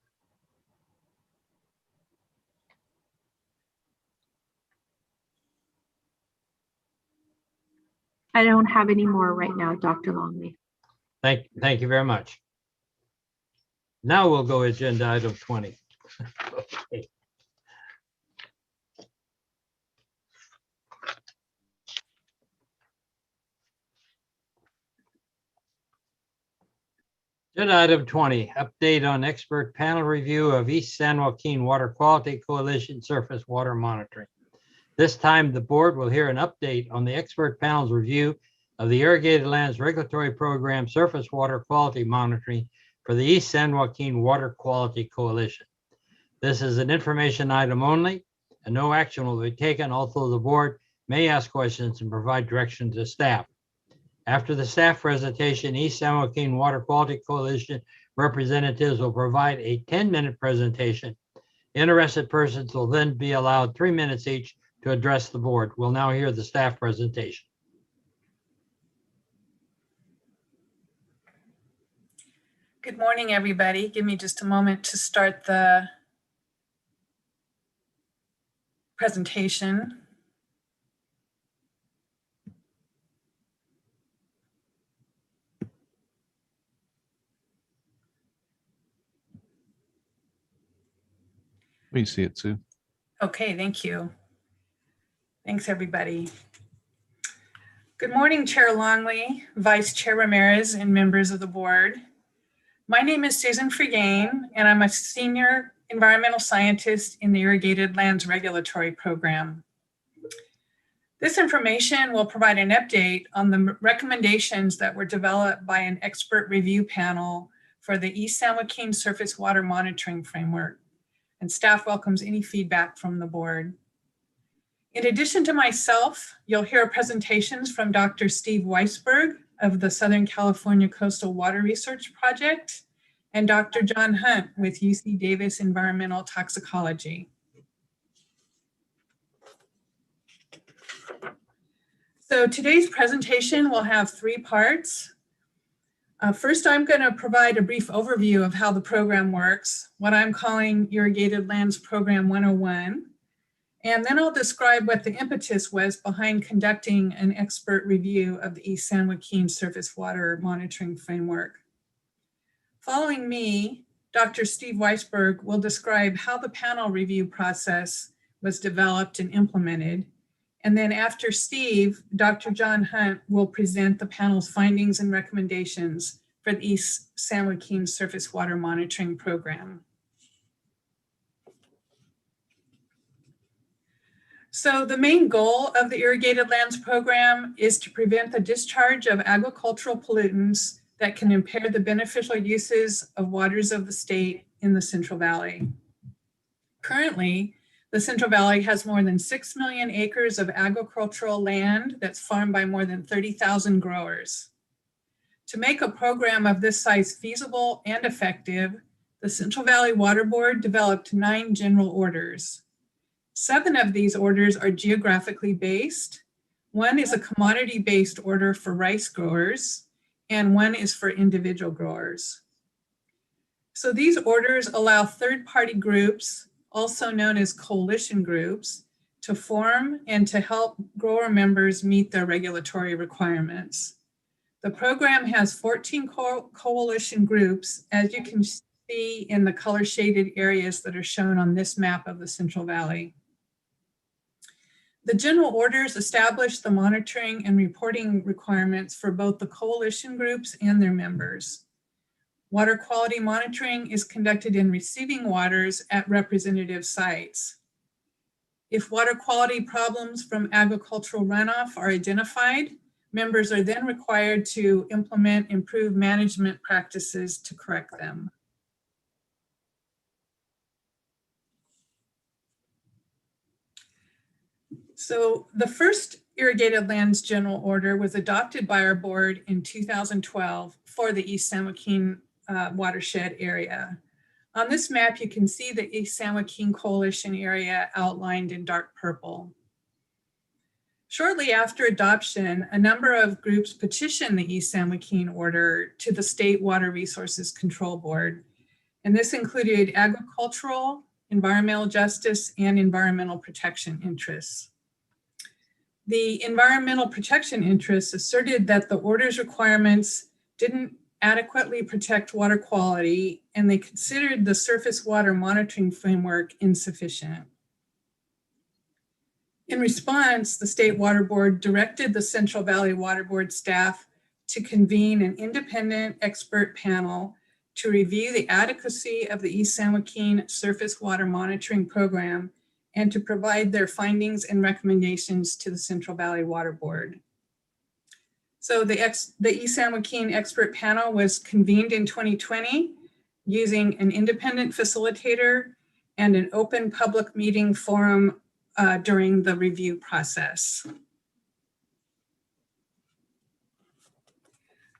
Speaker 8: I don't have any more right now, Dr. Longley.
Speaker 1: Thank you very much. Now we'll go agenda item 20. Okay. Agenda item 20, update on expert panel review of East San Joaquin Water Quality Coalition surface water monitoring. This time, the board will hear an update on the expert panel's review of the Irrigated Lands Regulatory Program surface water quality monitoring for the East San Joaquin Water Quality Coalition. This is an information item only, and no action will be taken, although the board may ask questions and provide direction to staff. After the staff presentation, East San Joaquin Water Quality Coalition representatives will provide a 10-minute presentation. Interested persons will then be allowed 3 minutes each to address the board. We'll now hear the staff presentation.
Speaker 13: Good morning, everybody. Give me just a moment to start the presentation.
Speaker 2: We see it, Sue.
Speaker 13: Okay, thank you. Thanks, everybody. Good morning, Chair Longley, Vice Chair Ramirez, and members of the board. My name is Susan Fregain, and I'm a senior environmental scientist in the Irrigated Lands Regulatory Program. This information will provide an update on the recommendations that were developed by an expert review panel for the East San Joaquin Surface Water Monitoring Framework, and staff welcomes any feedback from the board. In addition to myself, you'll hear presentations from Dr. Steve Weisberg of the Southern California Coastal Water Research Project and Dr. John Hunt with UC Davis Environmental Toxicology. So today's presentation will have three parts. First, I'm going to provide a brief overview of how the program works, what I'm calling Irrigated Lands Program 101. And then I'll describe what the impetus was behind conducting an expert review of the East San Joaquin Surface Water Monitoring Framework. Following me, Dr. Steve Weisberg will describe how the panel review process was developed and implemented. And then after Steve, Dr. John Hunt will present the panel's findings and recommendations for the East San Joaquin Surface Water Monitoring Program. So the main goal of the Irrigated Lands Program is to prevent the discharge of agricultural pollutants that can impair the beneficial uses of waters of the state in the Central Valley. Currently, the Central Valley has more than 6 million acres of agricultural land that's farmed by more than 30,000 growers. To make a program of this size feasible and effective, the Central Valley Water Board developed 9 general orders. 7 of these orders are geographically based. 1 is a commodity-based order for rice growers, and 1 is for individual growers. So these orders allow third-party groups, also known as coalition groups, to form and to help grower members meet their regulatory requirements. The program has 14 coalition groups, as you can see in the color-shaded areas that are shown on this map of the Central Valley. The general orders establish the monitoring and reporting requirements for both the coalition groups and their members. Water quality monitoring is conducted in receiving waters at representative sites. If water quality problems from agricultural runoff are identified, members are then required to implement improved management practices to correct them. So the first Irrigated Lands General Order was adopted by our board in 2012 for the East San Joaquin watershed area. On this map, you can see the East San Joaquin Coalition area outlined in dark purple. Shortly after adoption, a number of groups petitioned the East San Joaquin Order to the State Water Resources Control Board, and this included agricultural, environmental justice, and environmental protection interests. The environmental protection interests asserted that the order's requirements didn't adequately protect water quality, and they considered the surface water monitoring framework insufficient. In response, the State Water Board directed the Central Valley Water Board staff to convene an independent expert panel to review the adequacy of the East San Joaquin Surface Water Monitoring Program and to provide their findings and recommendations to the Central Valley Water Board. So the East San Joaquin expert panel was convened in 2020 using an independent facilitator and an open public meeting forum during the review process.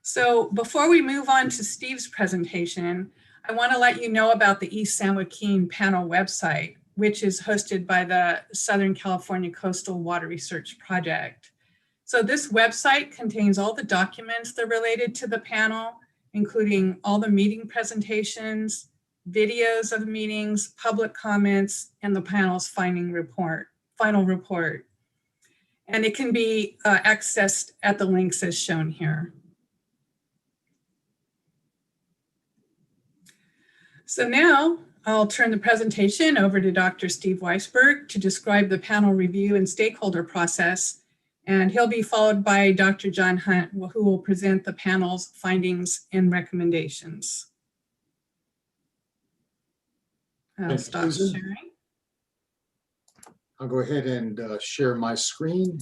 Speaker 13: So before we move on to Steve's presentation, I want to let you know about the East San Joaquin panel website. which is hosted by the Southern California Coastal Water Research Project. So this website contains all the documents that are related to the panel, including all the meeting presentations, videos of the meetings, public comments, and the panel's final report. And it can be accessed at the links as shown here. So now I'll turn the presentation over to Dr. Steve Weisberg to describe the panel review and stakeholder process. And he'll be followed by Dr. John Hunt, who will present the panel's findings and recommendations. I'll stop sharing.
Speaker 14: I'll go ahead and share my screen.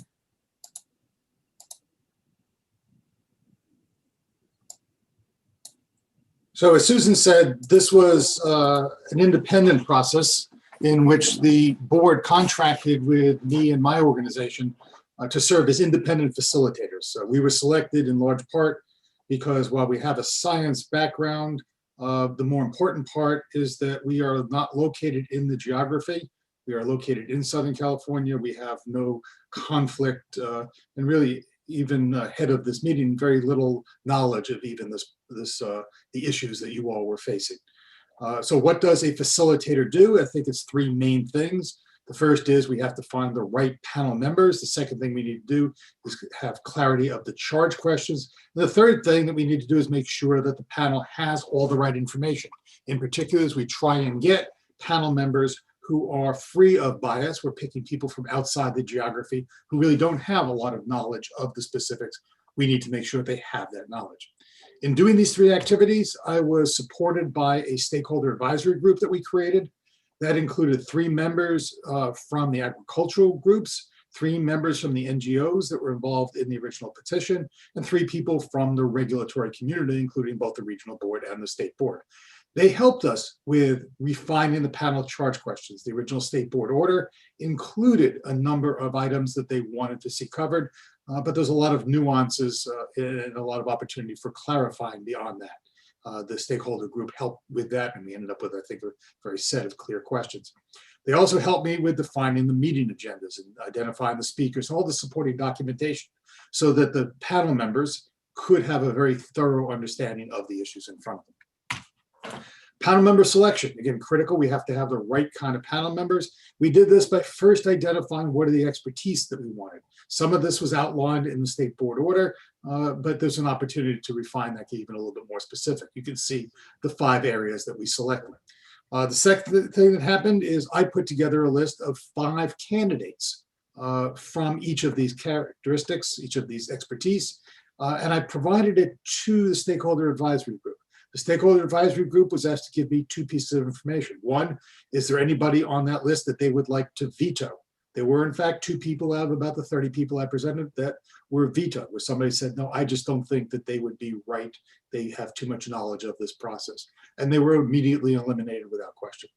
Speaker 14: So as Susan said, this was an independent process in which the board contracted with me and my organization to serve as independent facilitators. So we were selected in large part because while we have a science background, the more important part is that we are not located in the geography. We are located in Southern California. We have no conflict, and really even ahead of this meeting, very little knowledge of even the issues that you all were facing. So what does a facilitator do? I think it's three main things. The first is we have to find the right panel members. The second thing we need to do is have clarity of the charge questions. The third thing that we need to do is make sure that the panel has all the right information. In particular, as we try and get panel members who are free of bias. We're picking people from outside the geography who really don't have a lot of knowledge of the specifics. We need to make sure they have that knowledge. In doing these three activities, I was supported by a stakeholder advisory group that we created. That included 3 members from the agricultural groups, 3 members from the NGOs that were involved in the original petition, and 3 people from the regulatory community, including both the regional board and the state board. They helped us with refining the panel charge questions. The original state board order included a number of items that they wanted to see covered, but there's a lot of nuances and a lot of opportunity for clarifying beyond that. The stakeholder group helped with that, and we ended up with, I think, a very set of clear questions. They also helped me with defining the meeting agendas and identifying the speakers, all the supporting documentation, so that the panel members could have a very thorough understanding of the issues in front of them. Panel member selection, again, critical. We have to have the right kind of panel members. We did this by first identifying what are the expertise that we wanted. Some of this was outlined in the state board order, but there's an opportunity to refine that to even a little bit more specific. You can see the 5 areas that we selected. The second thing that happened is I put together a list of 5 candidates from each of these characteristics, each of these expertise, and I provided it to the stakeholder advisory group. The stakeholder advisory group was asked to give me 2 pieces of information. One, is there anybody on that list that they would like to veto? There were, in fact, 2 people out of about the 30 people I presented that were vetoed, where somebody said, no, I just don't think that they would be right. They have too much knowledge of this process. And they were immediately eliminated without question.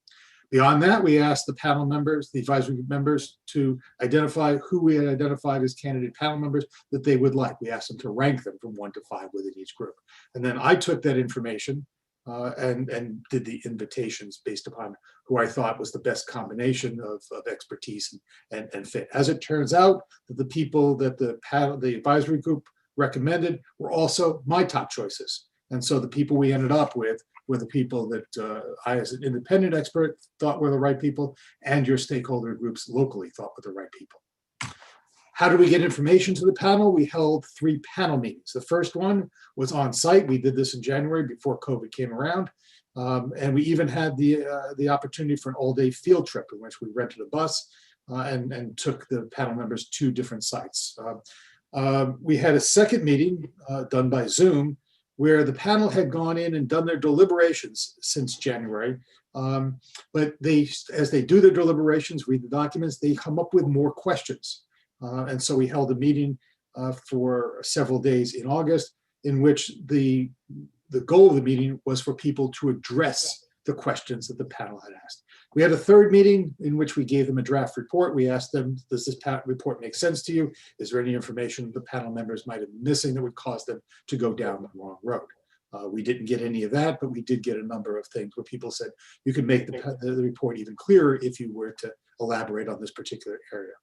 Speaker 14: Beyond that, we asked the panel members, the advisory members, to identify who we had identified as candidate panel members that they would like. We asked them to rank them from 1 to 5 within each group. And then I took that information and did the invitations based upon who I thought was the best combination of expertise and fit. As it turns out, that the people that the advisory group recommended were also my top choices. And so the people we ended up with were the people that I, as an independent expert, thought were the right people, and your stakeholder groups locally thought were the right people. How did we get information to the panel? We held 3 panel meetings. The first one was on site. We did this in January before COVID came around. And we even had the opportunity for an all-day field trip in which we rented a bus and took the panel members to different sites. We had a second meeting done by Zoom, where the panel had gone in and done their deliberations since January. But as they do their deliberations, read the documents, they come up with more questions. And so we held a meeting for several days in August, in which the goal of the meeting was for people to address the questions that the panel had asked. We had a third meeting in which we gave them a draft report. We asked them, does this report make sense to you? Is there any information the panel members might have been missing that would cause them to go down the wrong road? We didn't get any of that, but we did get a number of things where people said you could make the report even clearer if you were to elaborate on this particular area.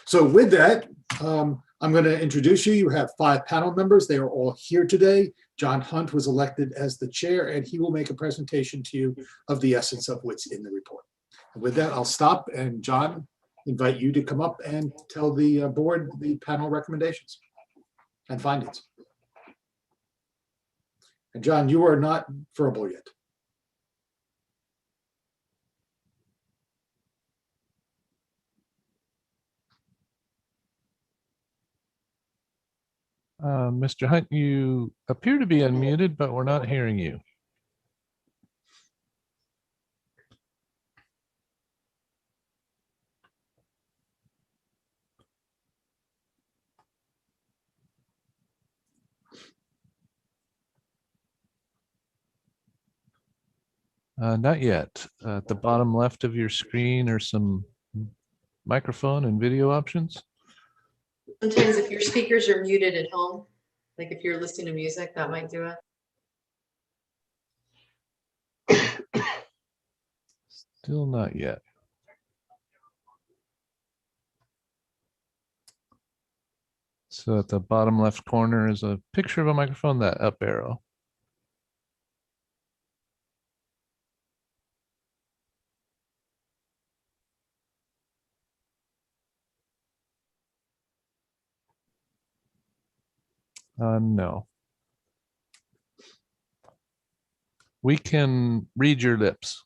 Speaker 14: So with that, I'm going to introduce you. You have 5 panel members. They are all here today. John Hunt was elected as the chair, and he will make a presentation to you of the essence of what's in the report. And with that, I'll stop, and John, invite you to come up and tell the board the panel recommendations and findings. And John, you are not verbal yet.
Speaker 2: Mr. Hunt, you appear to be unmuted, but we're not hearing you. Not yet. At the bottom left of your screen are some microphone and video options.
Speaker 11: Sometimes if your speakers are muted at home, like if you're listening to music, that might do it.
Speaker 2: Still not yet. So at the bottom left corner is a picture of a microphone, that up arrow. No. We can read your lips.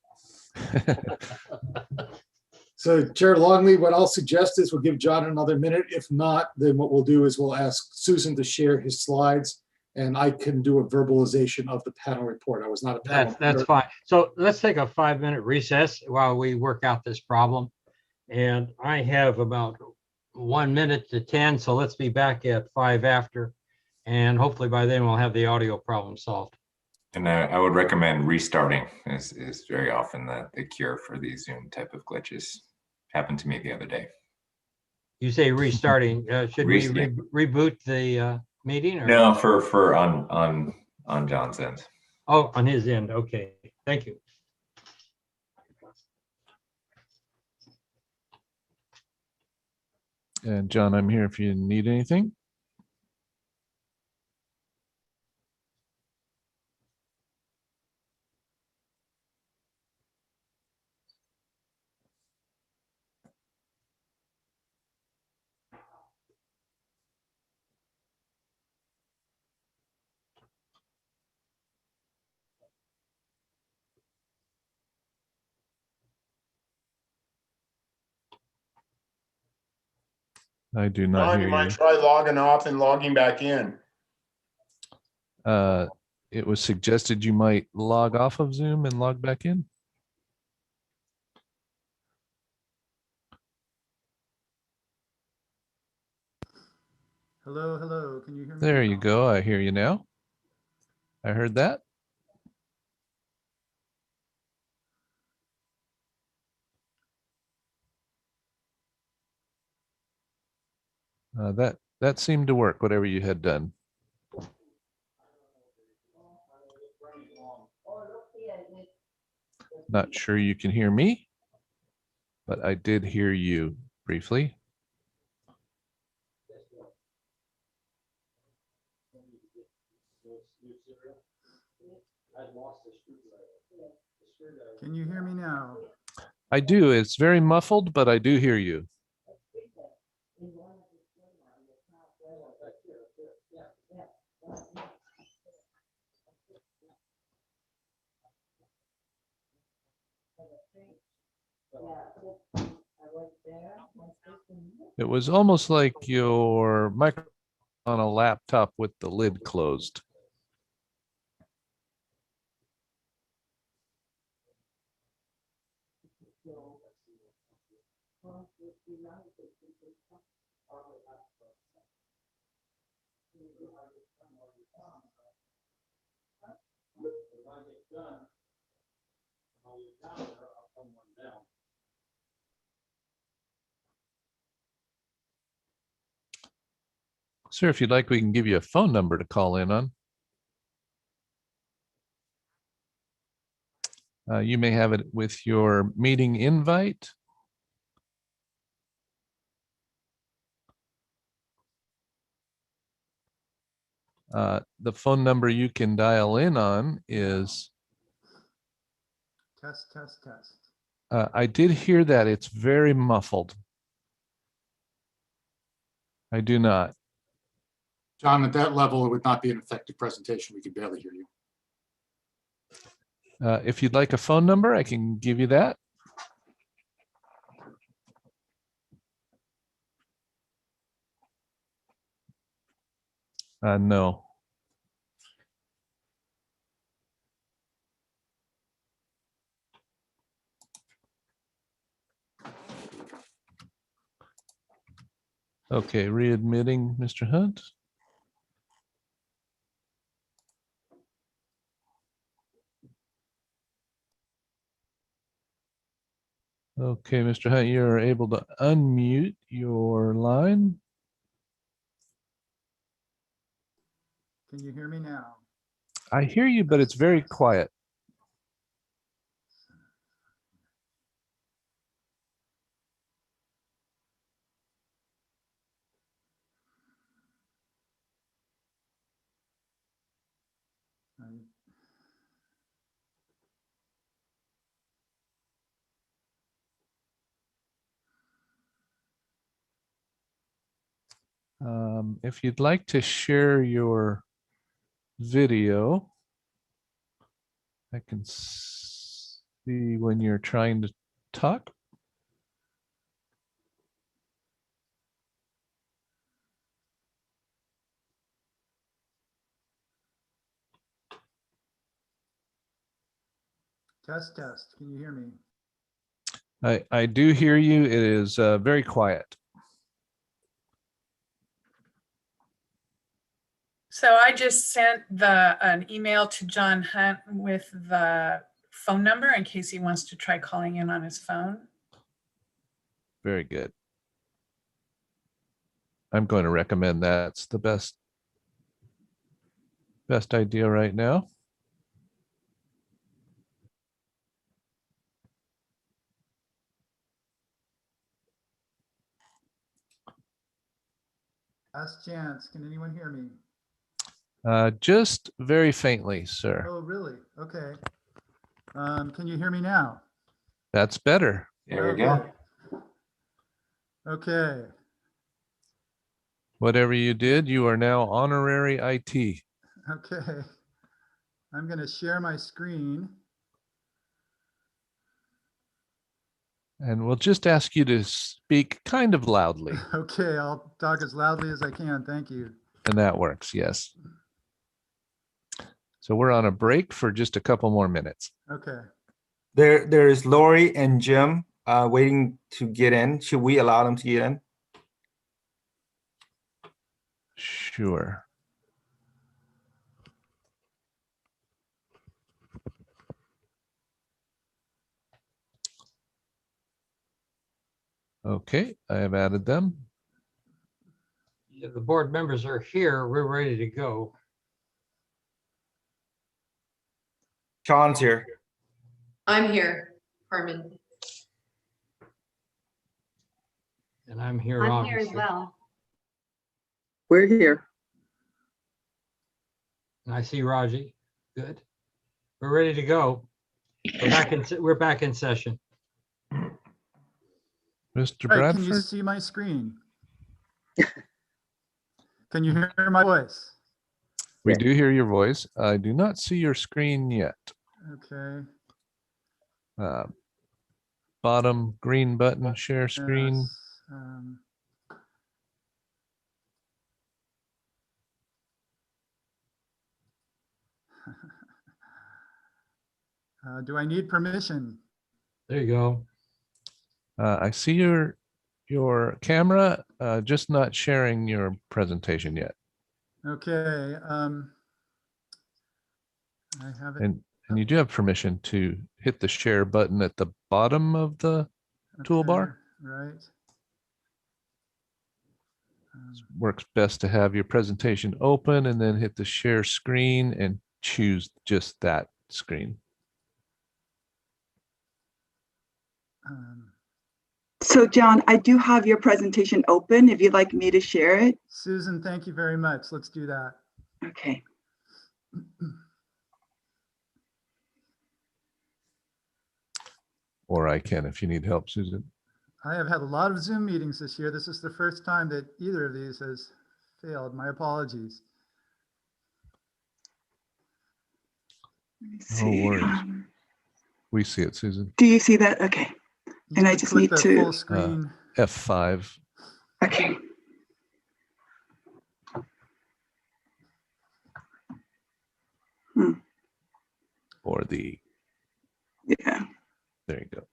Speaker 14: So Chair Longley, what I'll suggest is we'll give John another minute. If not, then what we'll do is we'll ask Susan to share his slides, and I can do a verbalization of the panel report. I was not a panel.
Speaker 1: That's fine. So let's take a 5-minute recess while we work out this problem. And I have about 1 minute to 10, so let's be back at 5 after. And hopefully by then we'll have the audio problem solved.
Speaker 4: And I would recommend restarting is very often the cure for these Zoom type of glitches. Happened to me the other day.
Speaker 1: You say restarting, should we reboot the meeting? Or?
Speaker 4: No, for on John's end.
Speaker 1: Oh, on his end, okay, thank you.
Speaker 2: And John, I'm here if you need anything. I do not hear
Speaker 15: you. Might try logging off and logging back in.
Speaker 2: It was suggested you might log off of Zoom and log back in.
Speaker 16: Hello, hello. Can you hear me?
Speaker 2: There you go. I hear you now. I heard that. That seemed to work, whatever you had done. Not sure you can hear me, but I did hear you briefly.
Speaker 16: Can you hear me now?
Speaker 2: I do. It's very muffled, but I do hear you. It was almost like your microphone on a laptop with the lid closed. Sir, if you'd like, we can give you a phone number to call in on. You may have it with your meeting invite. The phone number you can dial in on is,
Speaker 16: Test, test, test.
Speaker 2: I did hear that. It's very muffled. I do not.
Speaker 14: John, at that level, it would not be an effective presentation. We could barely hear you.
Speaker 2: If you'd like a phone number, I can give you that. No. Okay, readmitting Mr. Hunt. Okay, Mr. Hunt, you're able to unmute your line.
Speaker 16: Can you hear me now?
Speaker 2: I hear you, but it's very quiet. If you'd like to share your video, I can see when you're trying to talk.
Speaker 16: Test, test. Can you hear me?
Speaker 2: I do hear you. It is very quiet.
Speaker 13: So I just sent an email to John Hunt with the phone number in case he wants to try calling in on his phone.
Speaker 2: Very good. I'm going to recommend that's the best idea right now.
Speaker 16: Last chance. Can anyone hear me?
Speaker 2: Just very faintly, sir.
Speaker 16: Oh, really? Okay. Can you hear me now?
Speaker 2: That's better.
Speaker 4: There we go.
Speaker 16: Okay.
Speaker 2: Whatever you did, you are now honorary IT.
Speaker 16: Okay. I'm going to share my screen.
Speaker 2: And we'll just ask you to speak kind of loudly.
Speaker 16: Okay, I'll talk as loudly as I can. Thank you.
Speaker 2: And that works, yes. So we're on a break for just a couple more minutes.
Speaker 16: Okay.
Speaker 17: There's Lori and Jim waiting to get in. Should we allow them to get in?
Speaker 2: Sure. Okay, I have added them.
Speaker 1: Yeah, the board members are here. We're ready to go.
Speaker 17: Sean's here.
Speaker 11: I'm here, Carmen.
Speaker 1: And I'm here.
Speaker 18: I'm here as
Speaker 1: obviously.
Speaker 18: well.
Speaker 6: We're here.
Speaker 1: And I see Raji. Good. We're ready to go. We're back in session.
Speaker 2: Mr.
Speaker 16: Right,
Speaker 2: Bradford?
Speaker 16: can you see my screen? Can you hear my voice?
Speaker 2: We do hear your voice. I do not see your screen yet.
Speaker 16: Okay.
Speaker 2: Bottom green button, share screen.
Speaker 16: Yes, do I need permission?
Speaker 1: There you go.
Speaker 2: I see your camera, just not sharing your presentation yet.
Speaker 16: Okay. I have it.
Speaker 2: And you do have permission to hit the share button at the bottom of the toolbar.
Speaker 16: Right.
Speaker 2: Works best to have your presentation open and then hit the share screen and choose just that screen.
Speaker 18: So John, I do have your presentation open if you'd like me to share it.
Speaker 16: Susan, thank you very much. Let's do that.
Speaker 18: Okay.
Speaker 2: Or I can if you need help, Susan.
Speaker 16: I have had a lot of Zoom meetings this year. This is the first time that either of these has failed. My apologies.
Speaker 18: Let me
Speaker 2: No
Speaker 18: see.
Speaker 2: worries. We see it, Susan.
Speaker 18: Do you see that? Okay. And I just need
Speaker 16: the
Speaker 18: to
Speaker 16: full screen.
Speaker 2: F5.
Speaker 18: Okay.
Speaker 2: Or the.
Speaker 18: Yeah.
Speaker 2: There you go.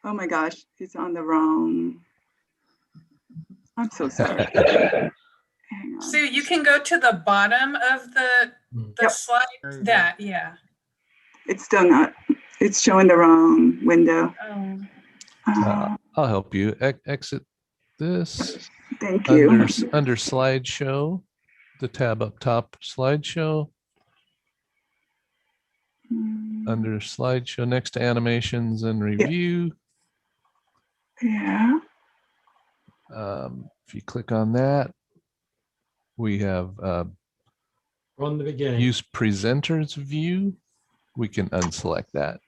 Speaker 18: Oh my gosh, it's on the wrong. I'm so sorry. Hang on.
Speaker 13: So you can go to the bottom of the slide. That, yeah.
Speaker 18: It's still not. It's showing the wrong window.
Speaker 2: I'll help you. Exit this.
Speaker 18: Thank you.
Speaker 2: Under slideshow, the tab up top, slideshow. Under slideshow, next animations and review.
Speaker 18: Yeah.
Speaker 2: If you click on that, we have
Speaker 1: from the beginning.
Speaker 2: Use presenters view. We can unselect that.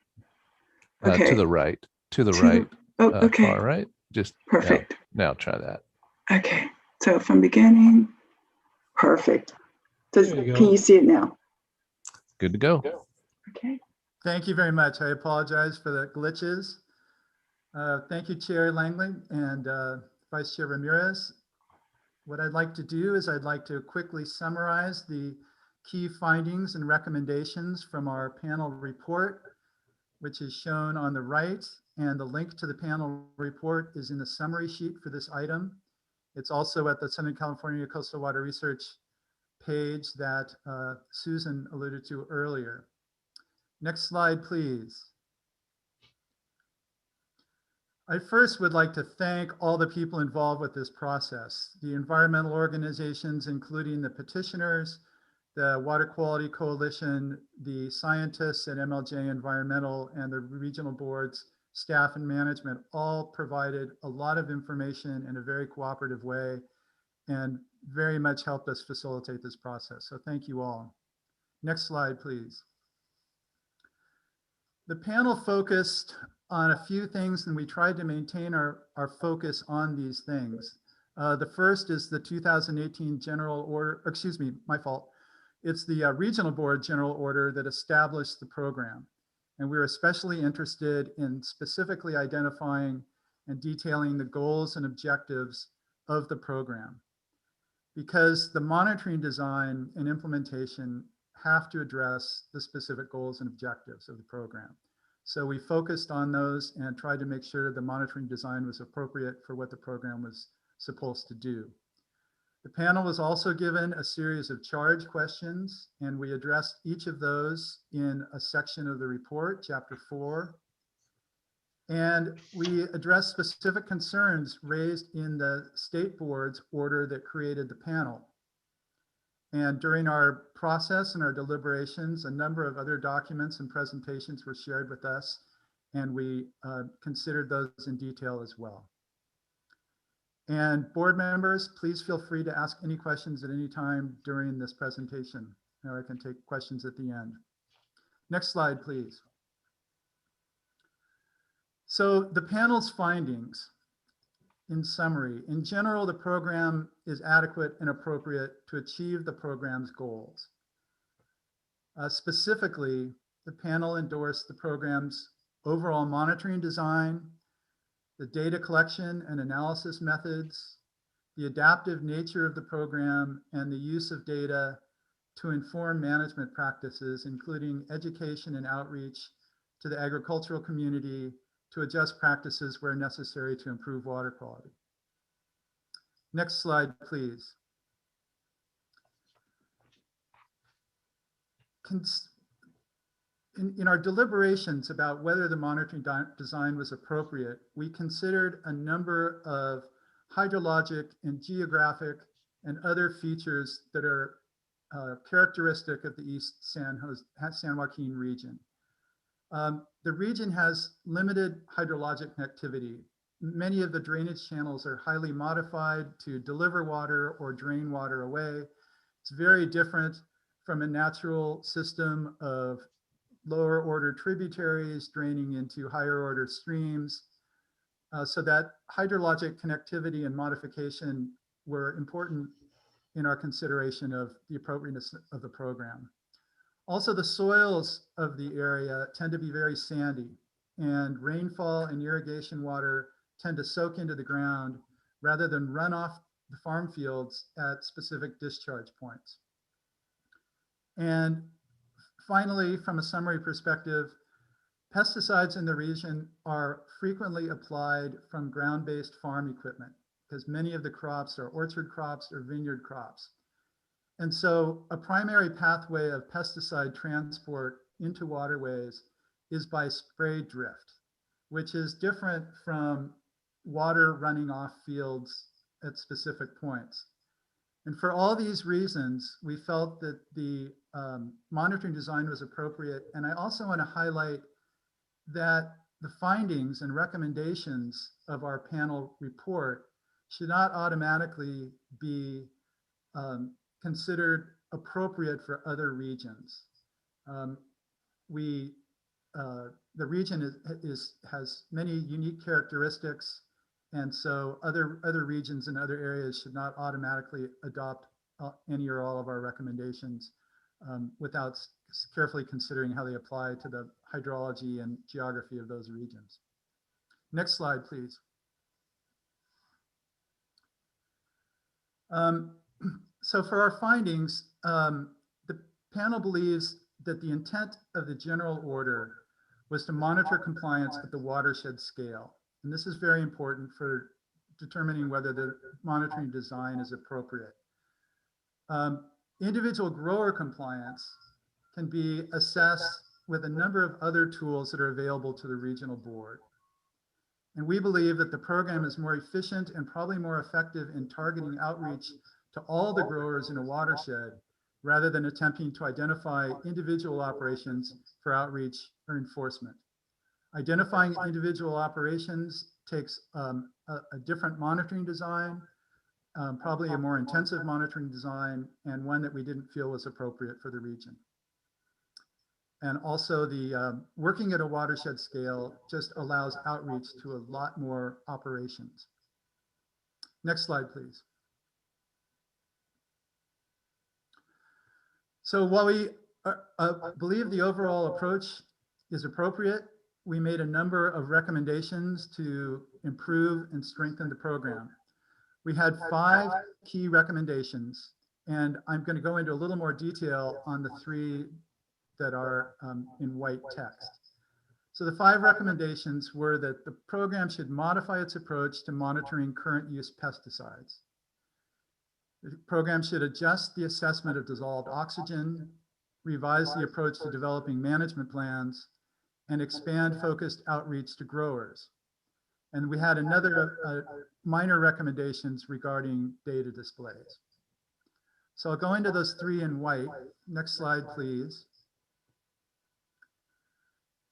Speaker 18: Okay.
Speaker 2: To the right. To the right.
Speaker 18: Oh, okay.
Speaker 2: Far right. Just
Speaker 18: perfect.
Speaker 2: Now try that.
Speaker 18: Okay. So from beginning. Perfect. Can you see it now?
Speaker 2: Good to go.
Speaker 18: Okay.
Speaker 16: Thank you very much. I apologize for the glitches. Thank you, Chair Langley and Vice Chair Ramirez. What I'd like to do is I'd like to quickly summarize the key findings and recommendations from our panel report, which is shown on the right, and the link to the panel report is in the summary sheet for this item. It's also at the Southern California Coastal Water Research page that Susan alluded to earlier. Next slide, please. I first would like to thank all the people involved with this process, the environmental organizations, including the petitioners, the Water Quality Coalition, the scientists at MLJ Environmental, and the regional boards, staff and management all provided a lot of information in a very cooperative way and very much helped us facilitate this process. So thank you all. Next slide, please. The panel focused on a few things and we tried to maintain our focus on these things. The first is the 2018 general order, excuse me, my fault. It's the regional board general order that established the program. And we're especially interested in specifically identifying and detailing the goals and objectives of the program. Because the monitoring design and implementation have to address the specific goals and objectives of the program. So we focused on those and tried to make sure the monitoring design was appropriate for what the program was supposed to do. The panel was also given a series of charge questions, and we addressed each of those in a section of the report, chapter 4. And we addressed specific concerns raised in the state board's order that created the panel. And during our process and our deliberations, a number of other documents and presentations were shared with us, and we considered those in detail as well. And board members, please feel free to ask any questions at any time during this presentation, or I can take questions at the end. Next slide, please. So the panel's findings, in summary, in general, the program is adequate and appropriate to achieve the program's goals. Specifically, the panel endorsed the program's overall monitoring design, the data collection and analysis methods, the adaptive nature of the program, and the use of data to inform management practices, including education and outreach to the agricultural community to adjust practices where necessary to improve water quality. Next slide, please. In our deliberations about whether the monitoring design was appropriate, we considered a number of hydrologic and geographic and other features that are characteristic of the East San Joaquin region. The region has limited hydrologic connectivity. Many of the drainage channels are highly modified to deliver water or drain water away. It's very different from a natural system of lower order tributaries draining into higher order streams. So that hydrologic connectivity and modification were important in our consideration of the appropriateness of the program. Also, the soils of the area tend to be very sandy, and rainfall and irrigation water tend to soak into the ground rather than run off the farm fields at specific discharge points. And finally, from a summary perspective, pesticides in the region are frequently applied from ground-based farm equipment because many of the crops are orchard crops or vineyard crops. And so a primary pathway of pesticide transport into waterways is by spray drift, which is different from water running off fields at specific points. And for all these reasons, we felt that the monitoring design was appropriate. And I also want to highlight that the findings and recommendations of our panel report should not automatically be considered appropriate for other regions. The region has many unique characteristics, and so other regions and other areas should not automatically adopt any or all of our recommendations without carefully considering how they apply to the hydrology and geography of those regions. Next slide, please. So for our findings, the panel believes that the intent of the general order was to monitor compliance at the watershed scale. And this is very important for determining whether the monitoring design is appropriate. Individual grower compliance can be assessed with a number of other tools that are available to the regional board. And we believe that the program is more efficient and probably more effective in targeting outreach to all the growers in a watershed rather than attempting to identify individual operations for outreach or enforcement. Identifying individual operations takes a different monitoring design, probably a more intensive monitoring design, and one that we didn't feel was appropriate for the region. And also the working at a watershed scale just allows outreach to a lot more operations. Next slide, please. So while we believe the overall approach is appropriate, we made a number of recommendations to improve and strengthen the program. We had 5 key recommendations, and I'm going to go into a little more detail on the 3 that are in white text. So the 5 recommendations were that the program should modify its approach to monitoring current use pesticides. The program should adjust the assessment of dissolved oxygen, revise the approach to developing management plans, and expand focused outreach to growers. And we had another minor recommendations regarding data displays. So I'll go into those 3 in white. Next slide, please.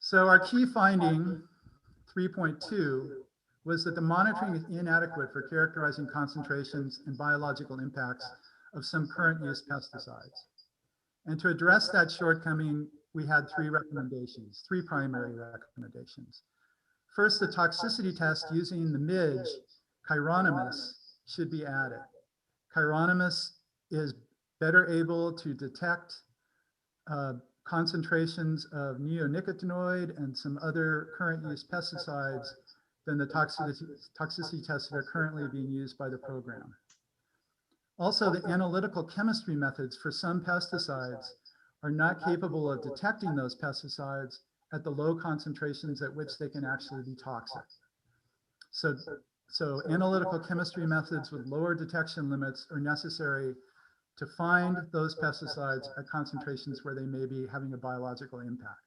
Speaker 16: So our key finding, 3.2, was that the monitoring is inadequate for characterizing concentrations and biological impacts of some current use pesticides. And to address that shortcoming, we had 3 recommendations, 3 primary recommendations. First, the toxicity test using the midge, Chironomus, should be added. Chironomus is better able to detect concentrations of neonicotinoid and some other current use pesticides than the toxicity tests that are currently being used by the program. Also, the analytical chemistry methods for some pesticides are not capable of detecting those pesticides at the low concentrations at which they can actually be toxic. So analytical chemistry methods with lower detection limits are necessary to find those pesticides at concentrations where they may be having a biological impact.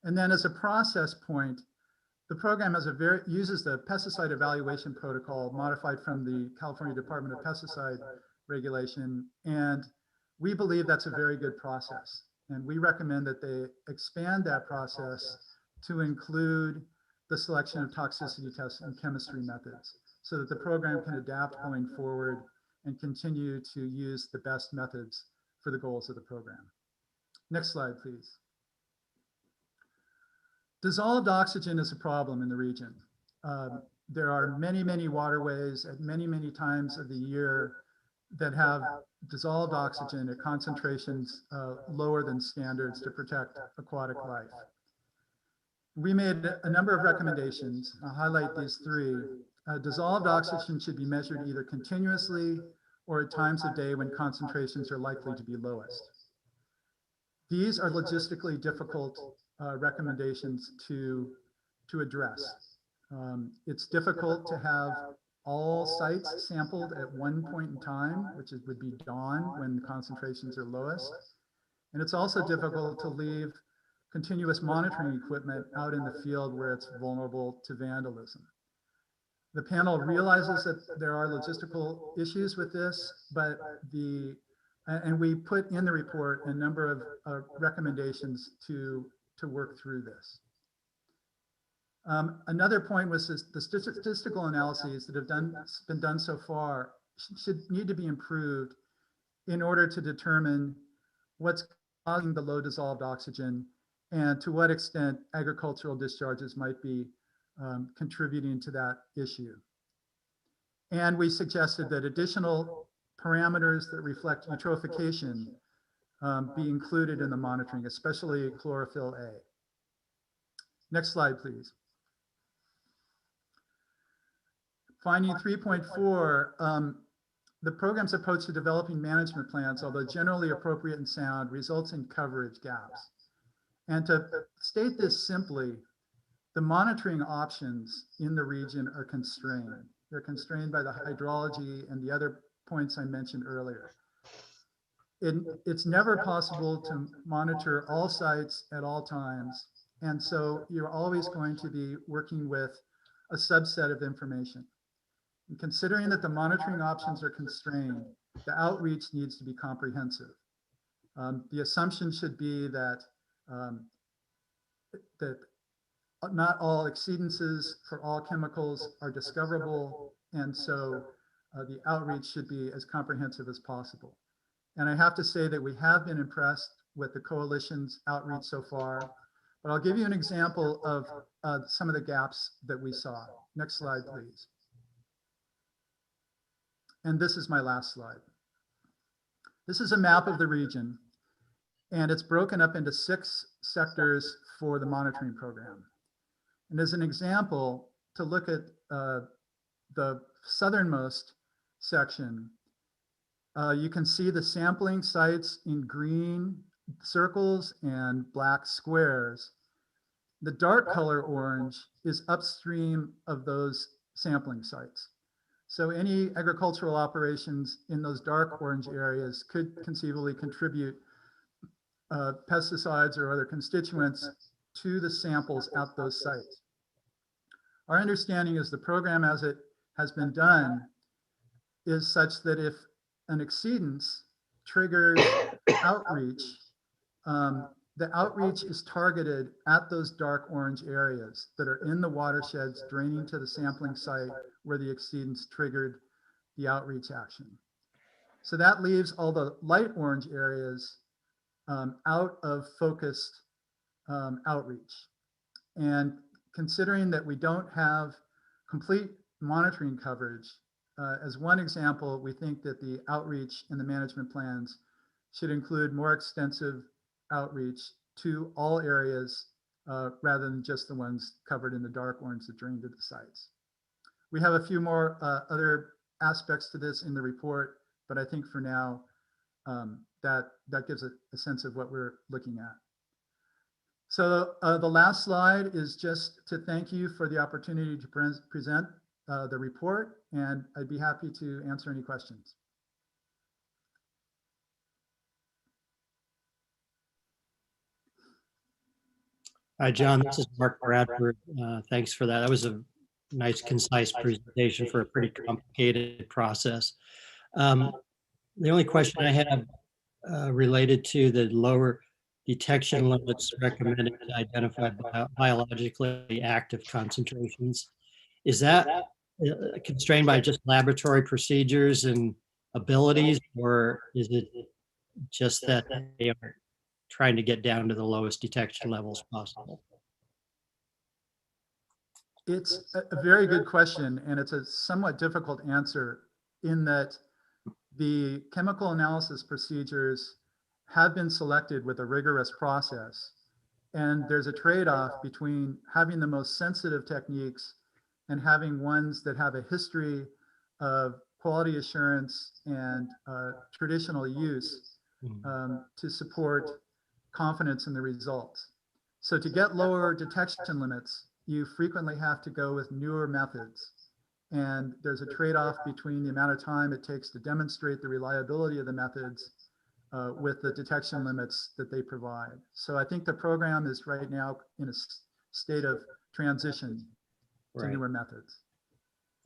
Speaker 16: And then as a process point, the program uses the pesticide evaluation protocol modified from the California Department of Pesticide Regulation, and we believe that's a very good process. And we recommend that they expand that process to include the selection of toxicity tests and chemistry methods so that the program can adapt going forward and continue to use the best methods for the goals of the program. Next slide, please. Dissolved oxygen is a problem in the region. There are many, many waterways at many, many times of the year that have dissolved oxygen at concentrations lower than standards to protect aquatic life. We made a number of recommendations. I'll highlight these three. Dissolved oxygen should be measured either continuously or at times of day when concentrations are likely to be lowest. These are logistically difficult recommendations to address. It's difficult to have all sites sampled at one point in time, which would be dawn when the concentrations are lowest. And it's also difficult to leave continuous monitoring equipment out in the field where it's vulnerable to vandalism. The panel realizes that there are logistical issues with this, but and we put in the report a number of recommendations to work through this. Another point was the statistical analyses that have been done so far should need to be improved in order to determine what's causing the low dissolved oxygen and to what extent agricultural discharges might be contributing to that issue. And we suggested that additional parameters that reflect eutrophication be included in the monitoring, especially chlorophyll A. Next slide, please. Finding 3.4, the program's approach to developing management plans, although generally appropriate and sound, results in coverage gaps. And to state this simply, the monitoring options in the region are constrained. They're constrained by the hydrology and the other points I mentioned earlier. It's never possible to monitor all sites at all times. And so you're always going to be working with a subset of information. And considering that the monitoring options are constrained, the outreach needs to be comprehensive. The assumption should be that not all exceedances for all chemicals are discoverable, and so the outreach should be as comprehensive as possible. And I have to say that we have been impressed with the coalition's outreach so far, but I'll give you an example of some of the gaps that we saw. Next slide, please. And this is my last slide. This is a map of the region, and it's broken up into 6 sectors for the monitoring program. And as an example, to look at the southernmost section, you can see the sampling sites in green circles and black squares. The dark color orange is upstream of those sampling sites. So any agricultural operations in those dark orange areas could conceivably contribute pesticides or other constituents to the samples at those sites. Our understanding is the program as it has been done is such that if an exceedance triggers outreach, the outreach is targeted at those dark orange areas that are in the watersheds draining to the sampling site where the exceedance triggered the outreach action. So that leaves all the light orange areas out of focused outreach. And considering that we don't have complete monitoring coverage, as one example, we think that the outreach in the management plans should include more extensive outreach to all areas rather than just the ones covered in the dark orange that drain to the sites. We have a few more other aspects to this in the report, but I think for now, that gives a sense of what we're looking at. So the last slide is just to thank you for the opportunity to present the report, and I'd be happy to answer any questions.
Speaker 12: Hi, John, this is Mark Bradford. Thanks for that. That was a nice, concise presentation for a pretty complicated process. The only question I have related to the detection limits recommended to identify biologically active concentrations. Is that constrained by just laboratory procedures and abilities, or is it just that they are trying to get down to the lowest detection levels possible?
Speaker 16: It's a very good question, and it's a somewhat difficult answer in that the chemical analysis procedures have been selected with a rigorous process. And there's a trade-off between having the most sensitive techniques and having ones that have a history of quality assurance and traditional use to support confidence in the results. So to get lower detection limits, you frequently have to go with newer methods. And there's a trade-off between the amount of time it takes to demonstrate the reliability of the methods with the detection limits that they provide. So I think the program is right now in a state of transition to newer methods.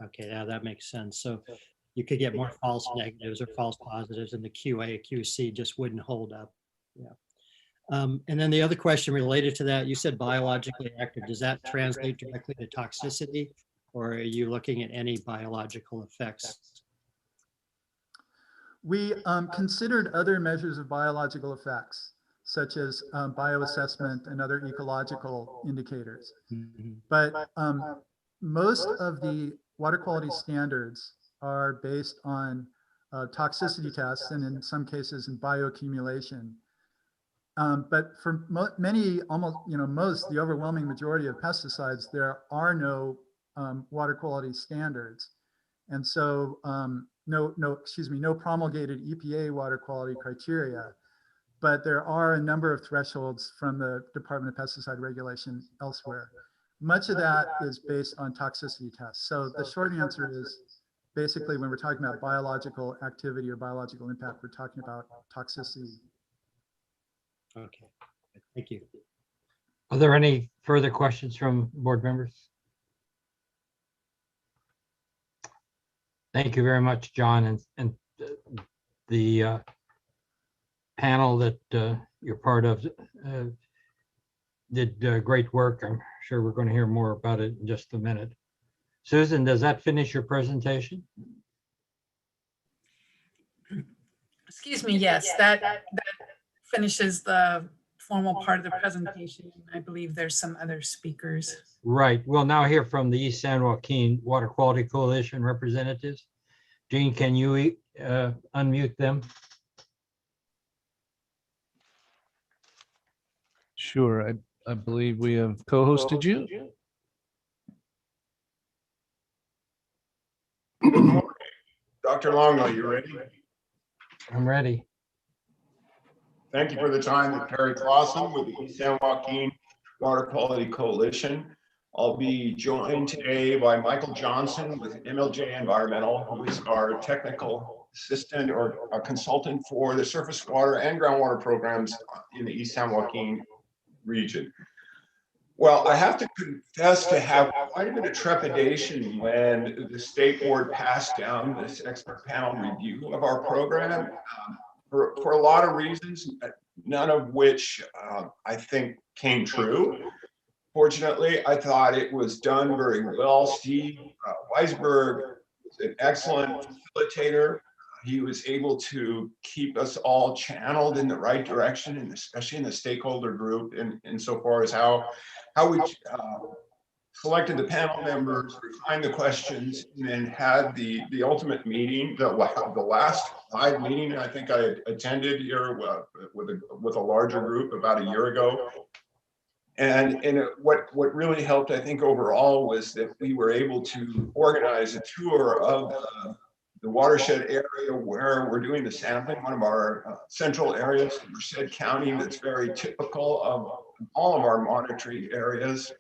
Speaker 12: Okay, now that makes sense. So you could get more false negatives or false positives, and the QA, QC just wouldn't hold up. Yeah. And then the other question related to that, you said biologically active. Does that translate directly to toxicity, or are you looking at any biological effects?
Speaker 16: We considered other measures of biological effects, such as bioassessment and other ecological indicators. But most of the water quality standards are based on toxicity tests, and in some cases in bioaccumulation. But for many, most, the overwhelming majority of pesticides, there are no water quality standards. And so no promulgated EPA water quality criteria, but there are a number of thresholds from the Department of Pesticide Regulation elsewhere. Much of that is based on toxicity tests. So the short answer is basically when we're talking about biological activity or biological impact, we're talking about toxicity.
Speaker 12: Okay, thank you.
Speaker 1: Are there any further questions from board members? Thank you very much, John, and the panel that you're part of did great work. I'm sure we're going to hear more about it in just a minute. Susan, does that finish your presentation?
Speaker 13: Excuse me, yes, that finishes the formal part of the presentation. I believe there's some other speakers.
Speaker 1: Right. We'll now hear from the East San Joaquin Water Quality Coalition representatives. Jean, can you unmute them?
Speaker 2: Sure. I believe we have co-hosted you.
Speaker 15: Good morning. Dr. Longley, you ready?
Speaker 1: I'm ready.
Speaker 15: Thank you for the time. Perry Clausen with the East San Joaquin Water Quality Coalition. I'll be joined today by Michael Johnson with MLJ Environmental, who is our technical assistant or a consultant for the surface water and groundwater programs in the East San Joaquin region. Well, I have to confess to have quite a bit of trepidation when the state board passed down this expert panel review of our program for a lot of reasons, none of which I think came true. Fortunately, I thought it was done very well. Steve Weisberg was an excellent facilitator. He was able to keep us all channeled in the right direction, and especially in the stakeholder group, insofar as how we selected the panel members, refined the questions, and then had the ultimate meeting, the last live meeting I think I attended here with a larger group about a year ago. And what really helped, I think, overall was that we were able to organize a tour of the watershed area where we're doing the sampling, one of our central areas in Merced County that's very typical of all of our monitoring areas.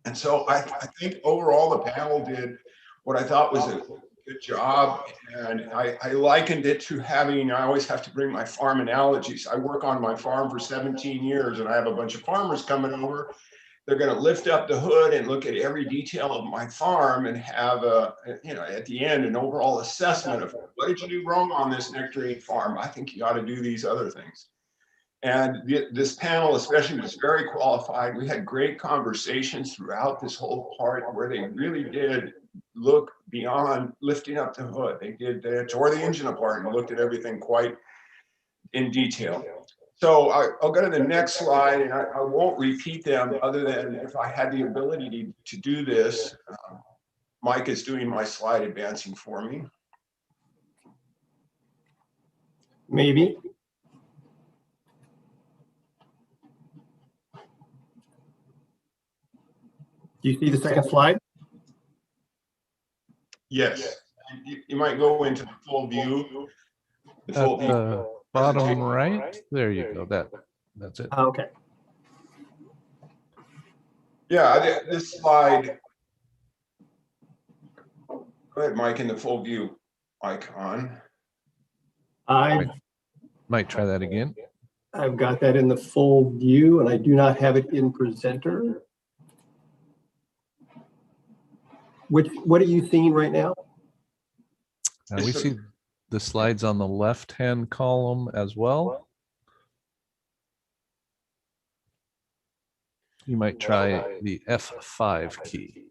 Speaker 15: And so I think overall the panel did what I thought was a good job. And I likened it to having, I always have to bring my farm analogies. I work on my farm for 17 years and I have a bunch of farmers coming over. They're going to lift up the hood and look at every detail of my farm and have at the end, an overall assessment of what did you do wrong on this nectarine farm? I think you ought to do these other things. And this panel especially was very qualified. We had great conversations throughout this whole part where they really did look beyond lifting up the hood. They tore the engine apart and looked at everything quite in detail. So I'll go to the next slide, and I won't repeat them other than if I had the ability to do this. Mike is doing my slide advancing for me.
Speaker 19: Maybe. Do you see the second slide?
Speaker 15: Yes. You might go into the full view. The full
Speaker 2: At the bottom right, there you go. That's it.
Speaker 19: Okay.
Speaker 15: Yeah, this slide. Go ahead, Mike, in the full view icon.
Speaker 2: Might try that again.
Speaker 19: I've got that in the full view, and I do not have it in presenter. What are you seeing right now?
Speaker 2: We see the slides on the left-hand column as well. You might try the F5 key.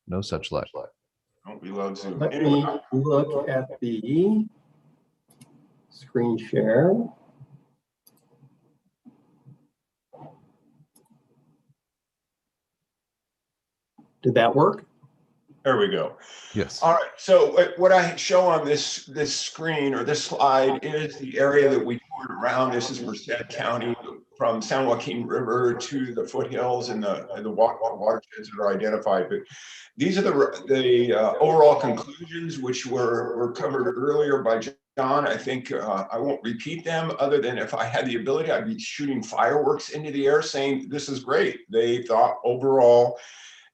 Speaker 2: No such luck.
Speaker 15: Oh, we love Zoom.
Speaker 19: Let me look at the screen share. Did that work?
Speaker 15: There we go.
Speaker 2: Yes.
Speaker 15: All right. So what I show on this screen or this slide is the area that we toured around. This is Merced County, from San Joaquin River to the foothills and the watersheds that are identified. But these are the overall conclusions, which were covered earlier by John. I think I won't repeat them, other than if I had the ability, I'd be shooting fireworks into the air saying this is great. They thought overall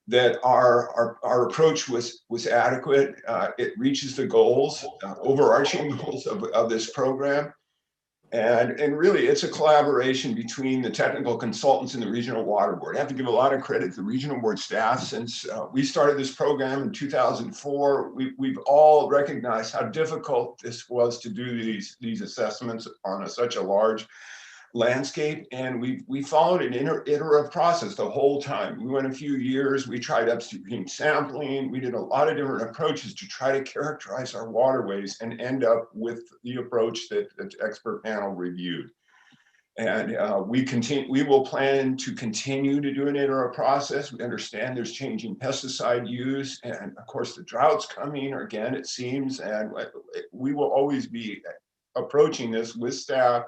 Speaker 15: that our approach was adequate. It reaches the goals, overarching goals of this program. And really, it's a collaboration between the technical consultants and the Regional Water Board. I have to give a lot of credit to the Regional Board staff. Since we started this program in 2004, we've all recognized how difficult this was to do these assessments on such a large landscape, and we followed an iterative process the whole time. We went a few years, we tried upstream sampling, we did a lot of different approaches to try to characterize our waterways and end up with the approach that the expert panel reviewed. And we will plan to continue to do an iterative process. We understand there's changing pesticide use, and of course the drought's coming again, it seems, and we will always be approaching this with staff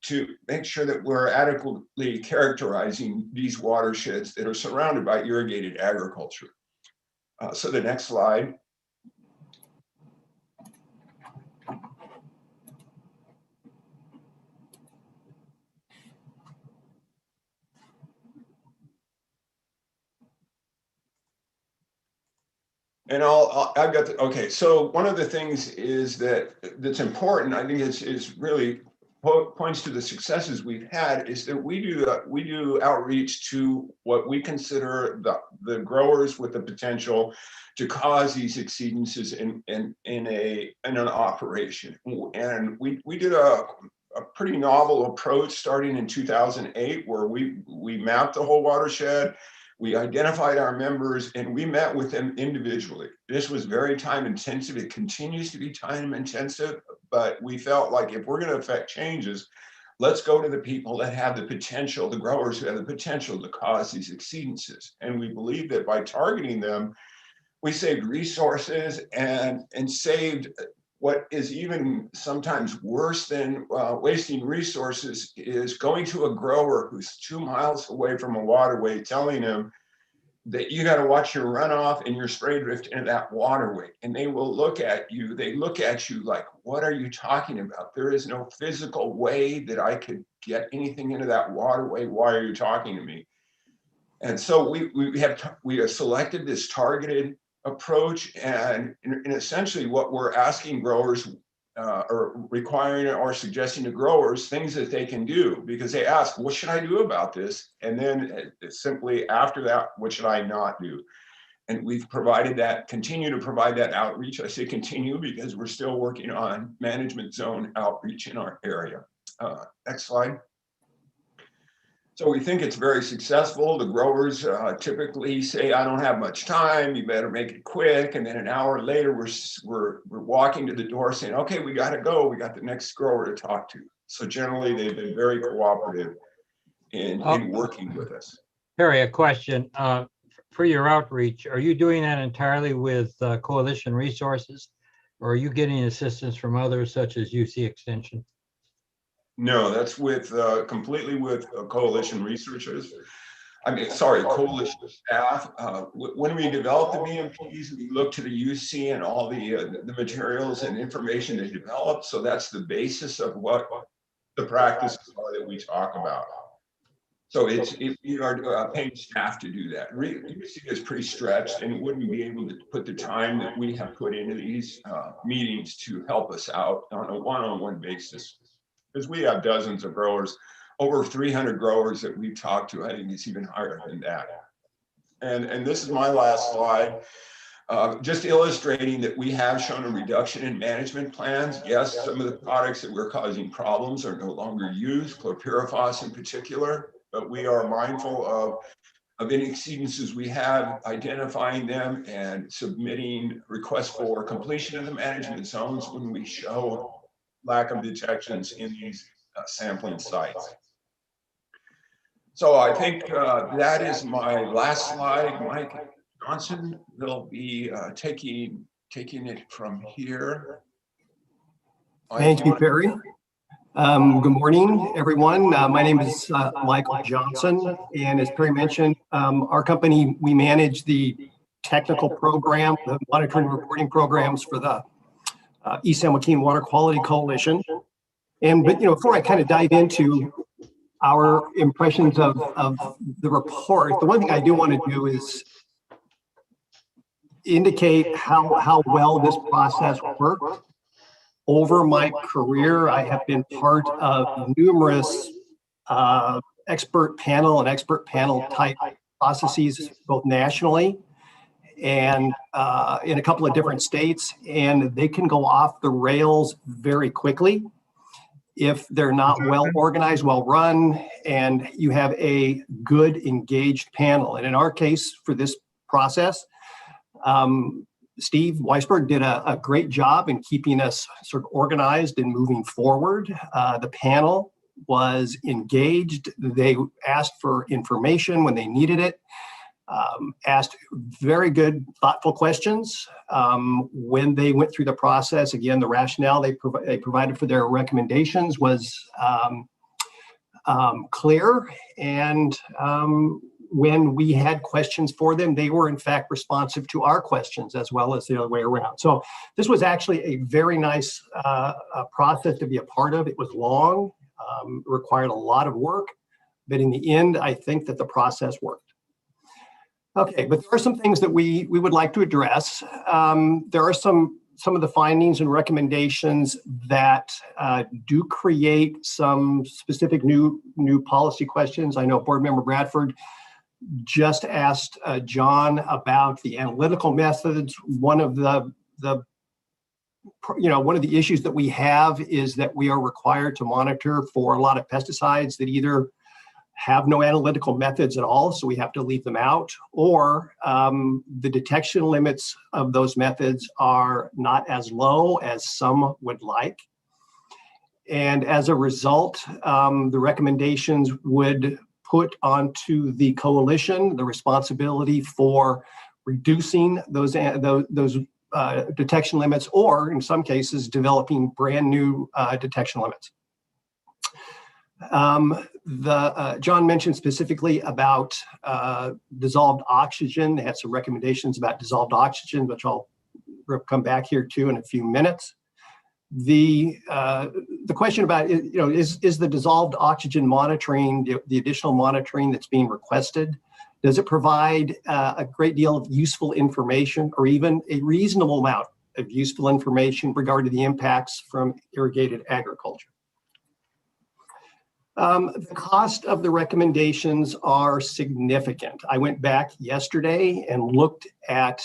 Speaker 15: to make sure that we're adequately characterizing these watersheds that are surrounded by irrigated agriculture. So the next slide. And I've got okay. So one of the things that's important, I think is really points to the successes we've had, is that we do outreach to what we consider the growers with the potential to cause these exceedances in an operation. And we did a pretty novel approach starting in 2008, where we mapped the whole watershed. We identified our members and we met with them individually. This was very time intensive. It continues to be time intensive, but we felt like if we're going to affect changes, let's go to the people that have the potential, the growers who have the potential to cause these exceedances. And we believe that by targeting them, we saved resources and saved what is even sometimes worse than wasting resources is going to a grower who's 2 miles away from a waterway, telling him that you got to watch your runoff and your spray drift into that waterway. And they will look at you, they look at you like, what are you talking about? There is no physical way that I could get anything into that waterway. Why are you talking to me? And so we have selected this targeted approach, and essentially what we're asking growers or requiring or suggesting to growers things that they can do, because they ask, what should I do about this? And then simply after that, what should I not do? And we've provided that, continue to provide that outreach. I say continue because we're still working on management zone outreach in our area. Next slide. So we think it's very successful. The growers typically say, I don't have much time, you better make it quick. And then an hour later, we're walking to the door saying, okay, we got to go. We got the next grower to talk to. So generally, they've been very cooperative in working with us.
Speaker 1: Harry, a question. For your outreach, are you doing that entirely with coalition resources, or are you getting assistance from others such as UC Extension?
Speaker 15: No, that's with completely with coalition researchers. Coalition staff. When we develop the BMPs, we look to the UC and all the materials and information they develop. So that's the basis of what the practices are that we talk about. So we are paying staff to do that. UC is pretty stretched and wouldn't be able to put the time that we have put into these meetings to help us out on a one-on-one basis. Because we have dozens of growers, over 300 growers that we've talked to. I think it's even higher than that. And this is my last slide, just illustrating that we have shown a reduction in management plans. Yes, some of the products that were causing problems are no longer used, chlorpyrifos in particular, but we are mindful of any exceedances we have, identifying them and submitting requests for completion of the management zones when we show lack of detections in these sampling sites. So I think that is my last slide. Mike Johnson will be taking it from here.
Speaker 19: Thank you, Perry. Good morning, everyone. My name is Michael Johnson, and as Perry mentioned, our company, we manage the technical program, the monitoring and reporting programs for the East San Joaquin Water Quality Coalition. But before I kind of dive into our impressions of the report, the one thing I do want to do is indicate how well this process worked. Over my career, I have been part of numerous expert panel type processes, both nationally and in a couple of different states, and they can go off the rails very quickly if they're not well organized, well run, and you have a good engaged panel. And in our case, for this process, Steve Weisberg did a great job in keeping us sort of organized and moving forward. The panel was engaged. They asked for information when they needed it, asked very good, thoughtful questions. When they went through the process, again, the rationale they provided for their recommendations was clear, and when we had questions for them, they were in fact responsive to our questions as well as the other way around. So this was actually a very nice process to be a part of. It was long, required a lot of work, but in the end, I think that the process worked. Okay, but there are some things that we would like to address. There are some of the findings and recommendations that do create some specific new policy questions. I know Board Member Bradford just asked John about the analytical methods. One of the issues that we have is that we are required to monitor for a lot of pesticides that either have no analytical methods at all, so we have to leave them out, or the detection limits of those methods are not as low as some would like. And as a result, the recommendations would put onto the coalition the responsibility for reducing those detection limits, or in some cases, developing brand new detection limits. John mentioned specifically about dissolved oxygen. They had some recommendations about dissolved oxygen, which I'll come back here to in a few minutes. The question about, is the dissolved oxygen monitoring, the additional monitoring that's being requested, does it provide a great deal of useful information, or even a reasonable amount of useful information regarding the impacts from irrigated agriculture? The cost of the recommendations are significant. I went back yesterday and looked at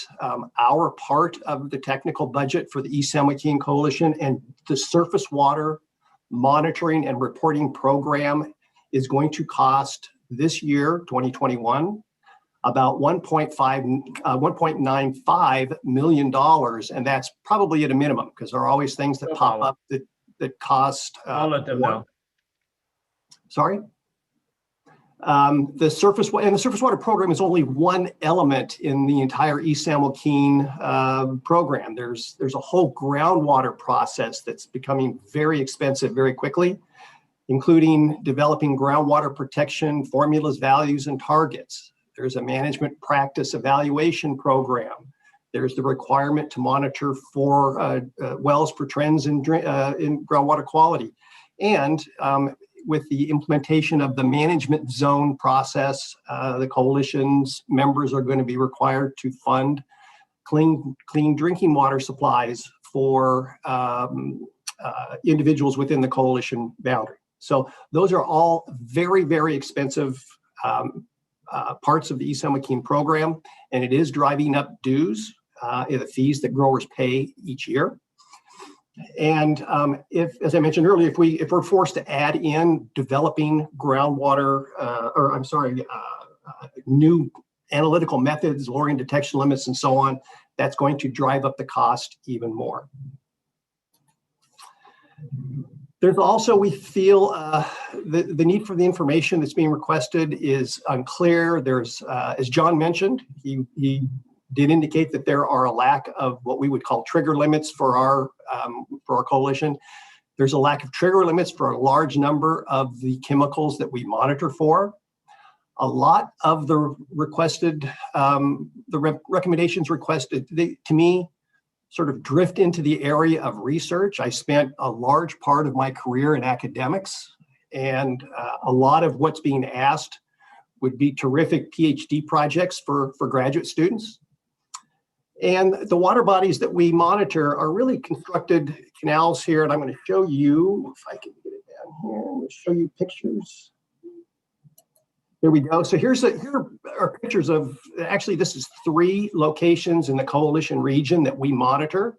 Speaker 19: our part of the technical budget for the East San Joaquin Coalition, and the surface water monitoring and reporting program is going to cost this year, 2021, about $1.95 million. And that's probably at a minimum, because there are always things that pop up that cost
Speaker 1: I'll let them
Speaker 19: more.
Speaker 1: know.
Speaker 19: Sorry? The surface water program is only one element in the entire East San Joaquin program. There's a whole groundwater process that's becoming very expensive very quickly, including developing groundwater protection formulas, values, and targets. There's a management practice evaluation program. There's the requirement to monitor for wells for trends in groundwater quality. And with the implementation of the management zone process, the coalition's members are going to be required to fund clean drinking water supplies for individuals within the coalition boundary. So those are all very, very expensive parts of the East San Joaquin program, and it is driving up dues, the fees that growers pay each year. And if, as I mentioned earlier, if we're forced to add in developing groundwater, new analytical methods, lowering detection limits, and so on, that's going to drive up the cost even more. There's also, we feel, the need for the information that's being requested is unclear. There's, as John mentioned, he did indicate that there are a lack of what we would call trigger limits for our coalition. There's a lack of trigger limits for a large number of the chemicals that we monitor for. A lot of the requested, recommendations requested, to me, sort of drift into the area of research. I spent a large part of my career in academics, and a lot of what's being asked would be terrific PhD projects for graduate students. And the water bodies that we monitor are really constructed canals here, and I'm going to show you, if I can get it down here, I'm going to show you pictures. There we go. So here are pictures of, actually this is 3 locations in the coalition region that we monitor.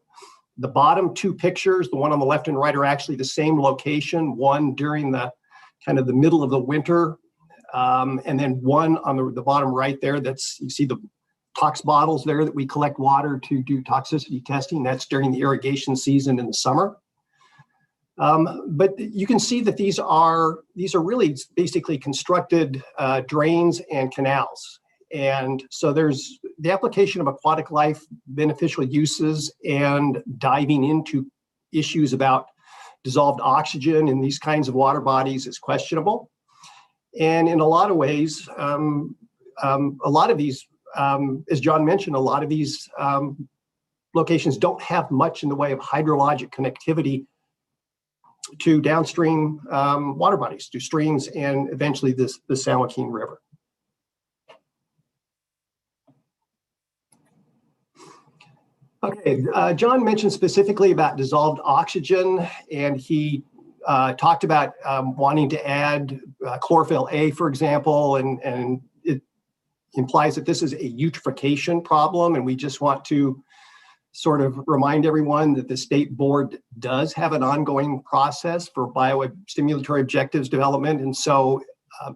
Speaker 19: The bottom 2 pictures, the one on the left and right, are actually the same location, one during the kind of the middle of the winter, and then one on the bottom right there, that's, you see the tox bottles there that we collect water to do toxicity testing. That's during the irrigation season in the summer. But you can see that these are really basically constructed drains and canals. And so there's the application of aquatic life beneficial uses and diving into issues about dissolved oxygen in these kinds of water bodies is questionable. And in a lot of ways, a lot of these, as John mentioned, a lot of these locations don't have much in the way of hydrologic connectivity to downstream water bodies, to streams, and eventually the San Joaquin River. Okay, John mentioned specifically about dissolved oxygen, and he talked about wanting to add chlorophyll A, for example, and it implies that this is a eutrophication problem, and we just want to sort of remind everyone that the state board does have an ongoing process for biostimulatory objectives development. And so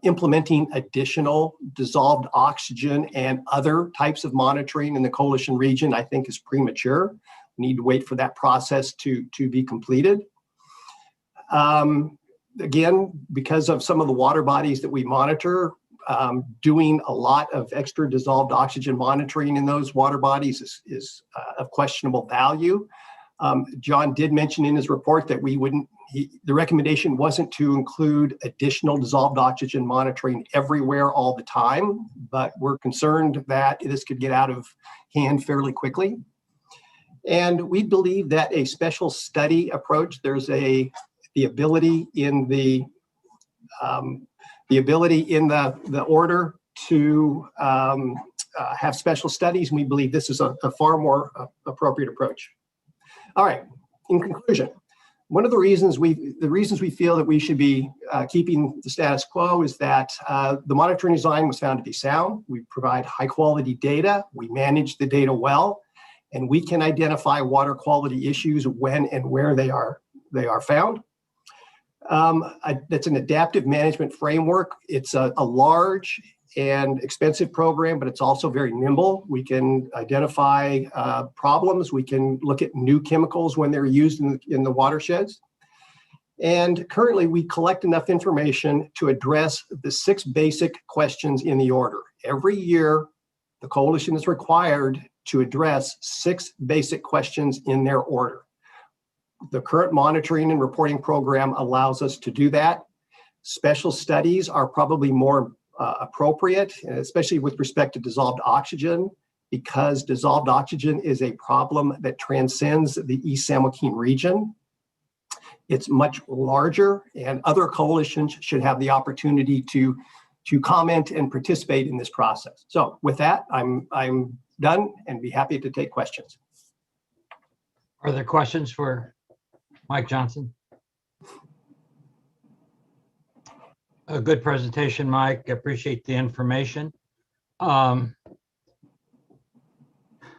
Speaker 19: implementing additional dissolved oxygen and other types of monitoring in the coalition region, I think, is premature. We need to wait for that process to be completed. Again, because of some of the water bodies that we monitor, doing a lot of extra dissolved oxygen monitoring in those water bodies is of questionable value. John did mention in his report that the recommendation wasn't to include additional dissolved oxygen monitoring everywhere all the time, but we're concerned that this could get out of hand fairly quickly. And we believe that a special study approach, there's the ability in the order to have special studies, and we believe this is a far more appropriate approach. All right, in conclusion, One of the reasons we feel that we should be keeping the status quo is that the monitoring design was found to be sound. We provide high quality data. We manage the data well, and we can identify water quality issues when and where they are found. That's an adaptive management framework. It's a large and expensive program, but it's also very nimble. We can identify problems. We can look at new chemicals when they're used in the watersheds. And currently we collect enough information to address the 6 basic questions in the order. Every year, the coalition is required to address 6 basic questions in their order. The current monitoring and reporting program allows us to do that. Special studies are probably more appropriate, especially with respect to dissolved oxygen, because dissolved oxygen is a problem that transcends the East San Joaquin region. It's much larger, and other coalitions should have the opportunity to comment and participate in this process. So with that, I'm done and be happy to take questions.
Speaker 1: Are there questions for Mike Johnson? A good presentation, Mike. Appreciate the information. I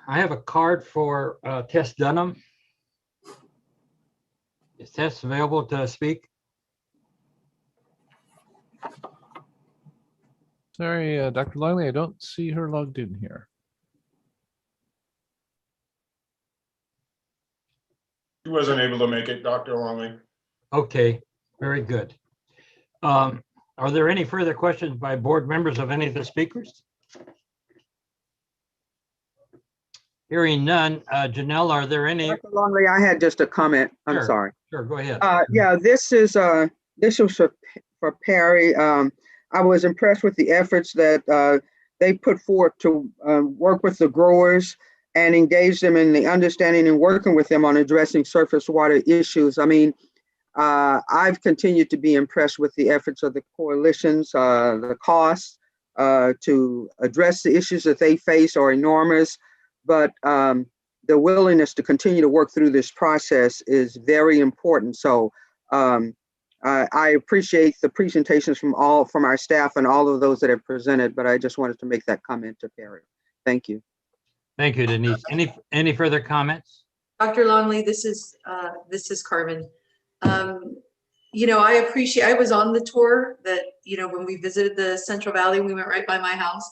Speaker 1: have a card for Tess Dunham. Is Tess available to speak?
Speaker 2: Sorry, Dr. Longley, I don't see her logged in here.
Speaker 15: He wasn't able to make it, Dr. Longley.
Speaker 1: Okay, very good. Are there any further questions by board members of any of the speakers? Hearing none, Janelle, are there any?
Speaker 6: Dr. Longley, I had just a comment. I'm
Speaker 1: Sure,
Speaker 6: sorry.
Speaker 1: Sure, go ahead.
Speaker 6: Yeah, this was for Perry. I was impressed with the efforts that they put forth to work with the growers and engage them in the understanding and working with them on addressing surface water issues. I mean, I've continued to be impressed with the efforts of the coalitions. The costs to address the issues that they face are enormous, but the willingness to continue to work through this process is very important. So I appreciate the presentations from our staff and all of those that have presented, but I just wanted to make that comment to Perry. Thank you.
Speaker 1: Thank you, Denise. Any further comments?
Speaker 11: Dr. Longley, this is Carmen. You know, I was on the tour that, you know, when we visited the Central Valley, we went right by my house.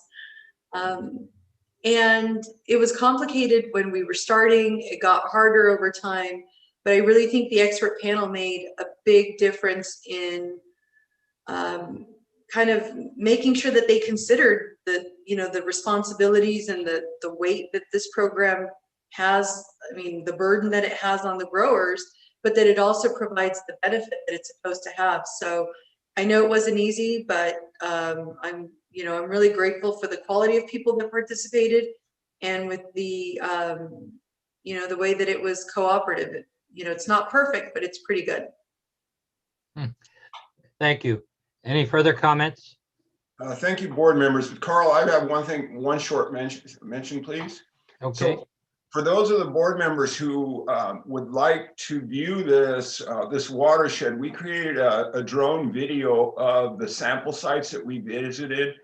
Speaker 11: And it was complicated when we were starting. It got harder over time, but I really think the expert panel made a big difference in kind of making sure that they considered the, you know, the responsibilities and the weight that this program has. I mean, the burden that it has on the growers, but that it also provides the benefit that it's supposed to have. So I know it wasn't easy, but I'm really grateful for the quality of people that participated, and with the, the way that it was cooperative. You know, it's not perfect, but it's pretty good.
Speaker 1: Thank you. Any further comments?
Speaker 15: Thank you, board members. Carl, I have one short mention, please.
Speaker 1: Okay.
Speaker 15: So, for those of the board members who would like to view this watershed, we created a drone video of the sample sites that we visited,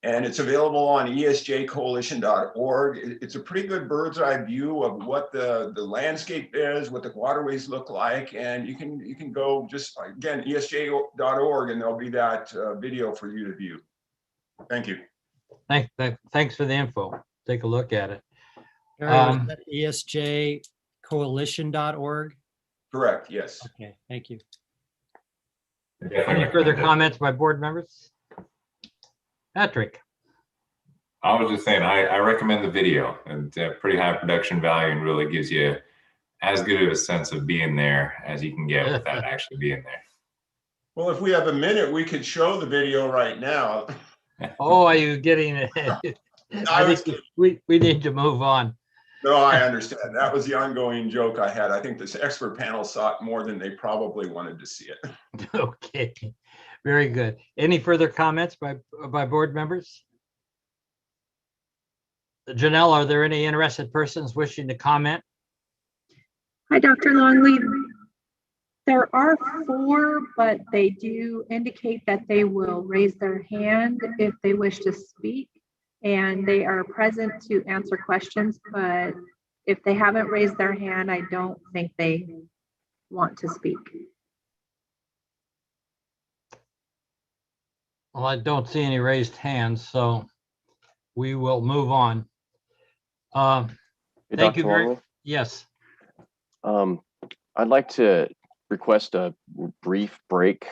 Speaker 15: and it's available on esjcoalition.org. It's a pretty good bird's eye view of what the landscape is, what the waterways look like, and you can go just, again, esj.org, and there'll be that video for you to view. Thank you.
Speaker 1: Thanks for the info. Take a look at it.
Speaker 12: Was that esjcoalition.org?
Speaker 15: Correct, yes.
Speaker 12: Okay, thank you.
Speaker 1: Any further comments by board members? Patrick.
Speaker 4: I was just saying, I recommend the video. It's a pretty high production value and really gives you as good of a sense of being there as you can get without actually being there.
Speaker 15: Well, if we have a minute, we could show the video right now.
Speaker 1: Oh, are you getting it? I think we need to move on.
Speaker 15: No, I understand. That was the ongoing joke I had. I think this expert panel saw it more than they probably wanted to see it.
Speaker 1: Okay, very good. Any further comments by board members? Janelle, are there any interested persons wishing to comment?
Speaker 8: Hi, Dr. Longley. There are 4, but they do indicate that they will raise their hand if they wish to speak, and they are present to answer questions, but if they haven't raised their hand, I don't think they want to speak.
Speaker 1: Well, I don't see any raised hands, so we will move on.
Speaker 20: Hey,
Speaker 1: Thank you
Speaker 20: Dr.
Speaker 1: very,
Speaker 20: Longley.
Speaker 1: yes.
Speaker 20: I'd like to request a brief break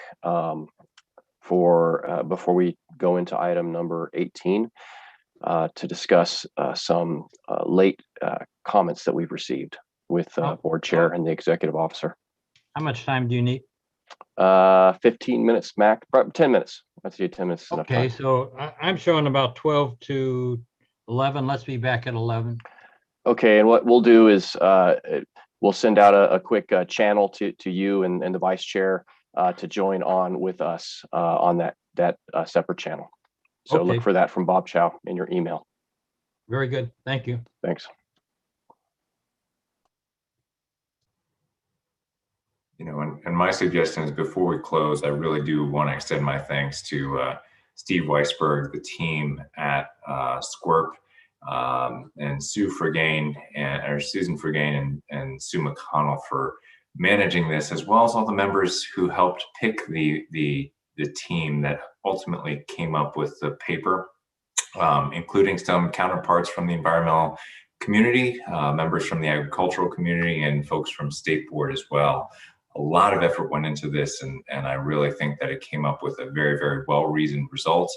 Speaker 20: before we go into item number 18 to discuss some late comments that we've received with board chair and the executive officer.
Speaker 1: How much time do you need?
Speaker 20: 15 minutes max, 10 minutes. I'd say 10 minutes is enough
Speaker 1: Okay,
Speaker 20: time.
Speaker 1: so I'm showing about 12 to 11. Let's be back at 11.
Speaker 20: Okay, and what we'll do is we'll send out a quick channel to you and the vice chair to join on with us on that separate channel. So
Speaker 1: Okay.
Speaker 20: look for that from Bob Chow in your email.
Speaker 1: Very good. Thank you.
Speaker 20: Thanks.
Speaker 4: You know, and my suggestion is before we close, I really do want to extend my thanks to Steve Weisberg, the team at Squirp, and Susan Fergain and Sue McConnell for managing this, as well as all the members who helped pick the team that ultimately came up with the paper, including some counterparts from the environmental community, members from the agricultural community, and folks from State Board as well. A lot of effort went into this, and I really think that it came up with a very, very well-reasoned result.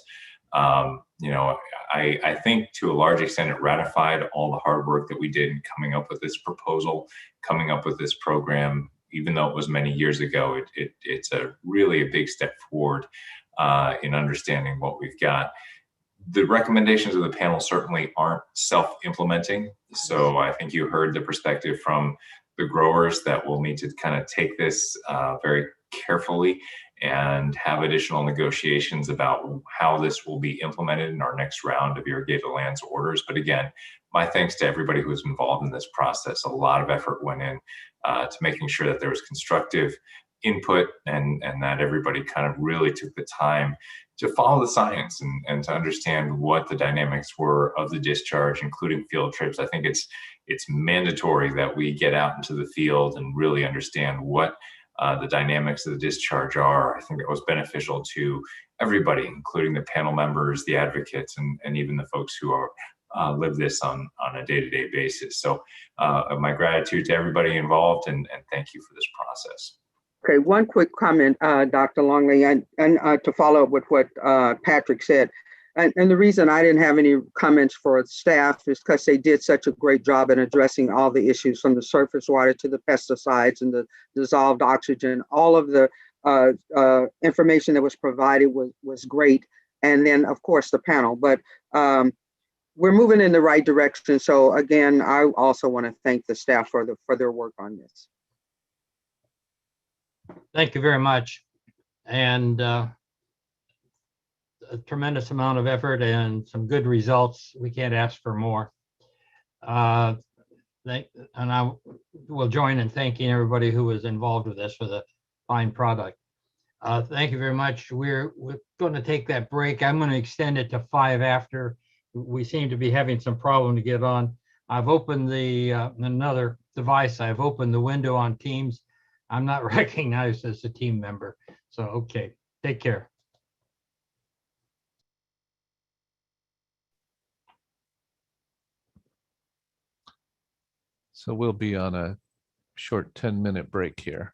Speaker 4: You know, I think to a large extent it ratified all the hard work that we did in coming up with this proposal, coming up with this program. Even though it was many years ago, it's really a big step forward in understanding what we've got. The recommendations of the panel certainly aren't self-implementing. So I think you heard the perspective from the growers that we'll need to kind of take this very carefully and have additional negotiations about how this will be implemented in our next round of irrigated lands orders. But again, my thanks to everybody who was involved in this process. A lot of effort went in to making sure that there was constructive input and that everybody kind of really took the time to follow the science and to understand what the dynamics were of the discharge, including field trips. I think it's mandatory that we get out into the field and really understand what the dynamics of the discharge are. I think that was beneficial to everybody, including the panel members, the advocates, and even the folks who are live this on a day-to-day basis. So my gratitude to everybody involved, and thank you for this process.
Speaker 6: Okay, one quick comment, Dr. Longley, and to follow up with what Patrick said. And the reason I didn't have any comments for staff is because they did such a great job in addressing all the issues, from the surface water to the pesticides and the dissolved oxygen. All of the information that was provided was great. And then, of course, the panel. But we're moving in the right direction. So again, I also want to thank the staff for their work on this.
Speaker 1: Thank you very much. And a tremendous amount of effort and some good results. We can't ask for more. And I will join in thanking everybody who was involved with this for the fine product. Thank you very much. We're going to take that break. I'm going to extend it to 5 after. We seem to be having some problem to get on. I've opened the another device. I've opened the window on Teams. I'm not recognized as a team member. So, okay, take care.
Speaker 2: So we'll be on a short 10-minute break here.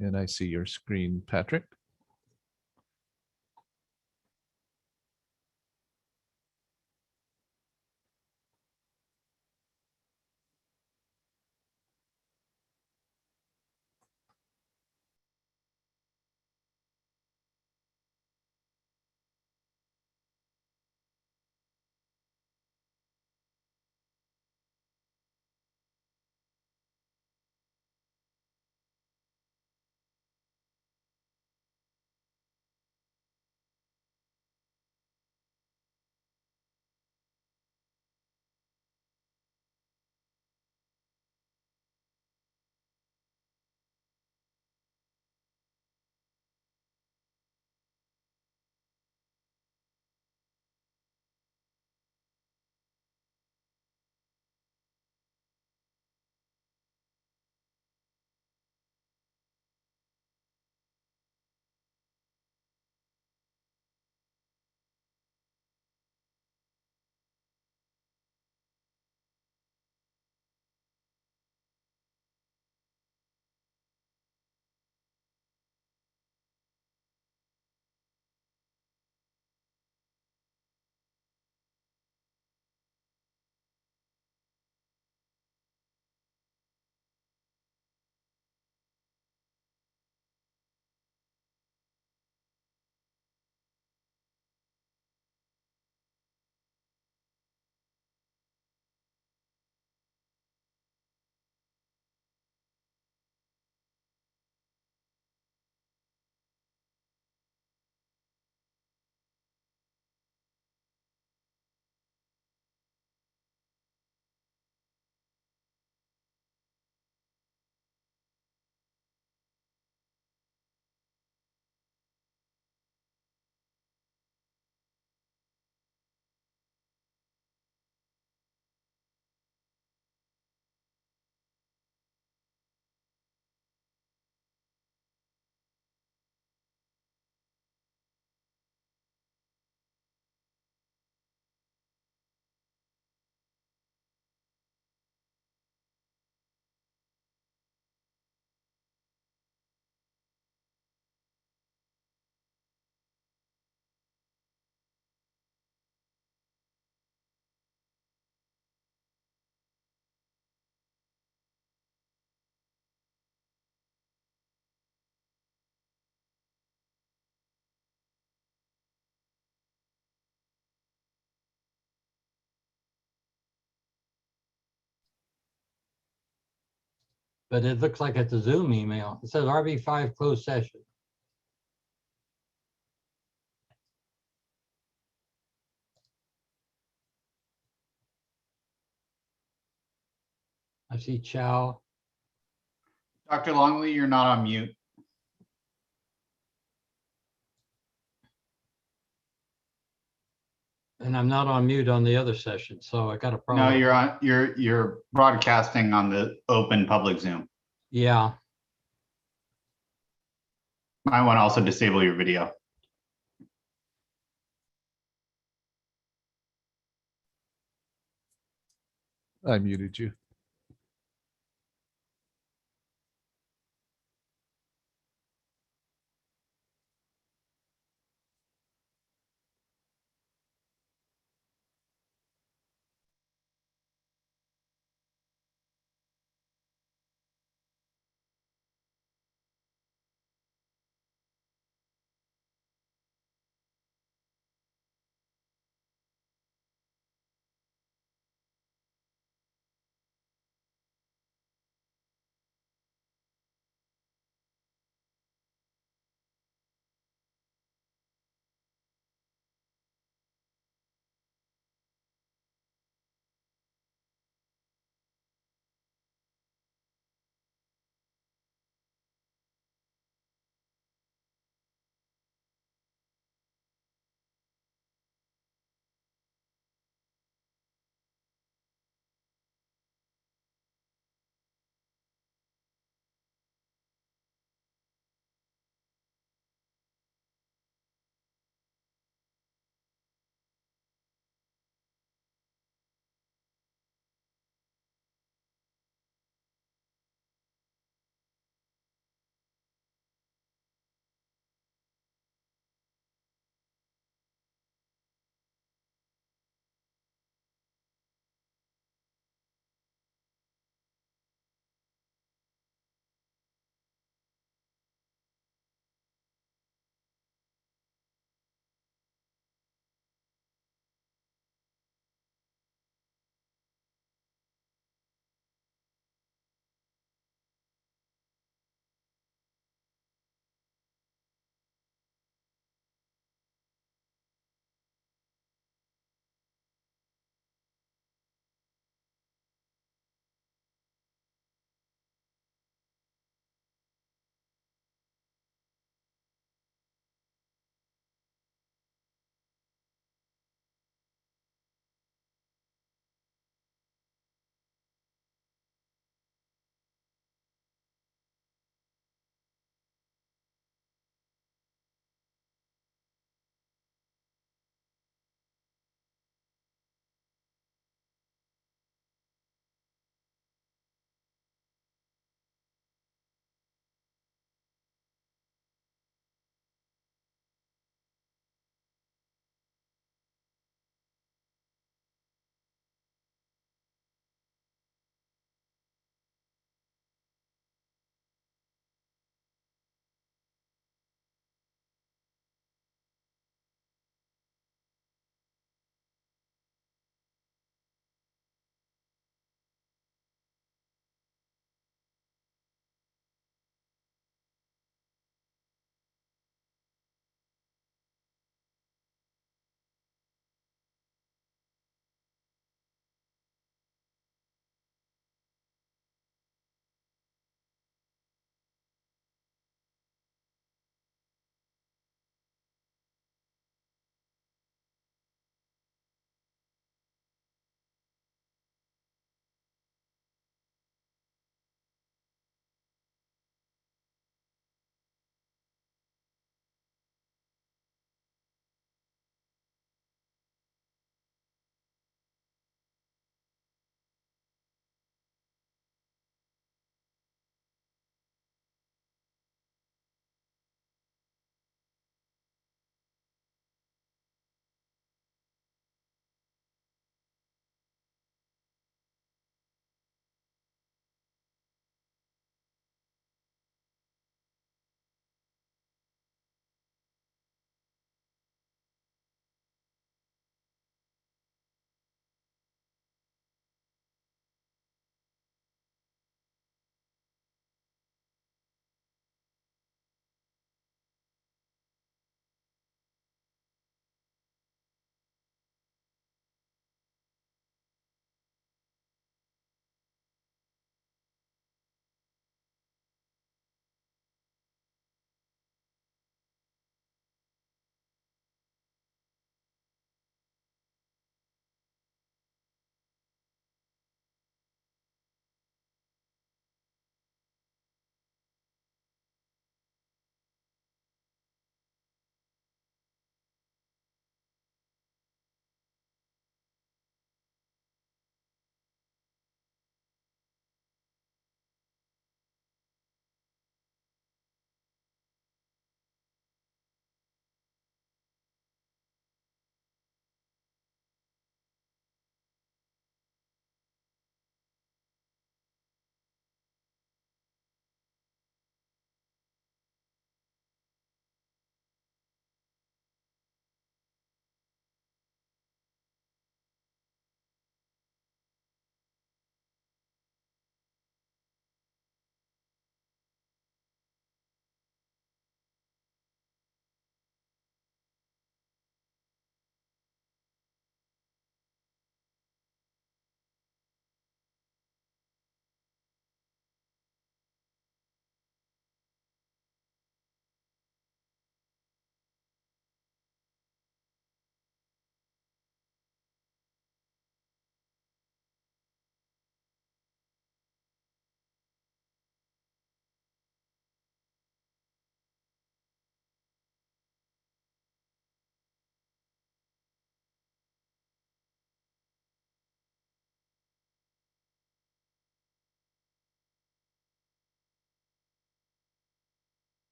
Speaker 2: And I see your screen, Patrick.
Speaker 1: but it looks like it's a Zoom email. It says RB5 closed session. I see Chow.
Speaker 21: Dr. Longley, you're not on mute.
Speaker 1: And I'm not on mute on the other session, so I got a problem.
Speaker 21: No, you're on. You're broadcasting on the open public Zoom.
Speaker 1: Yeah.
Speaker 21: Might want to also disable your video.
Speaker 2: I muted you.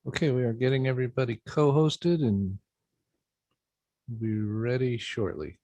Speaker 2: Okay, we are getting everybody co-hosted and be ready shortly.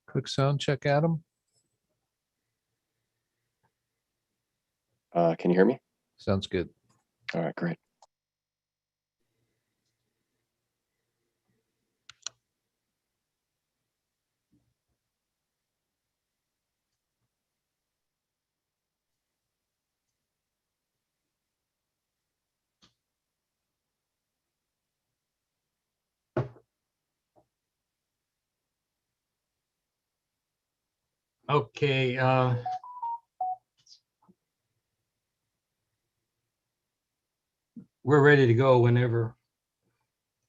Speaker 2: Quick sound check, Adam.
Speaker 20: Can you hear me?
Speaker 2: Sounds good.
Speaker 20: All right, great.
Speaker 1: Okay, we're ready to go whenever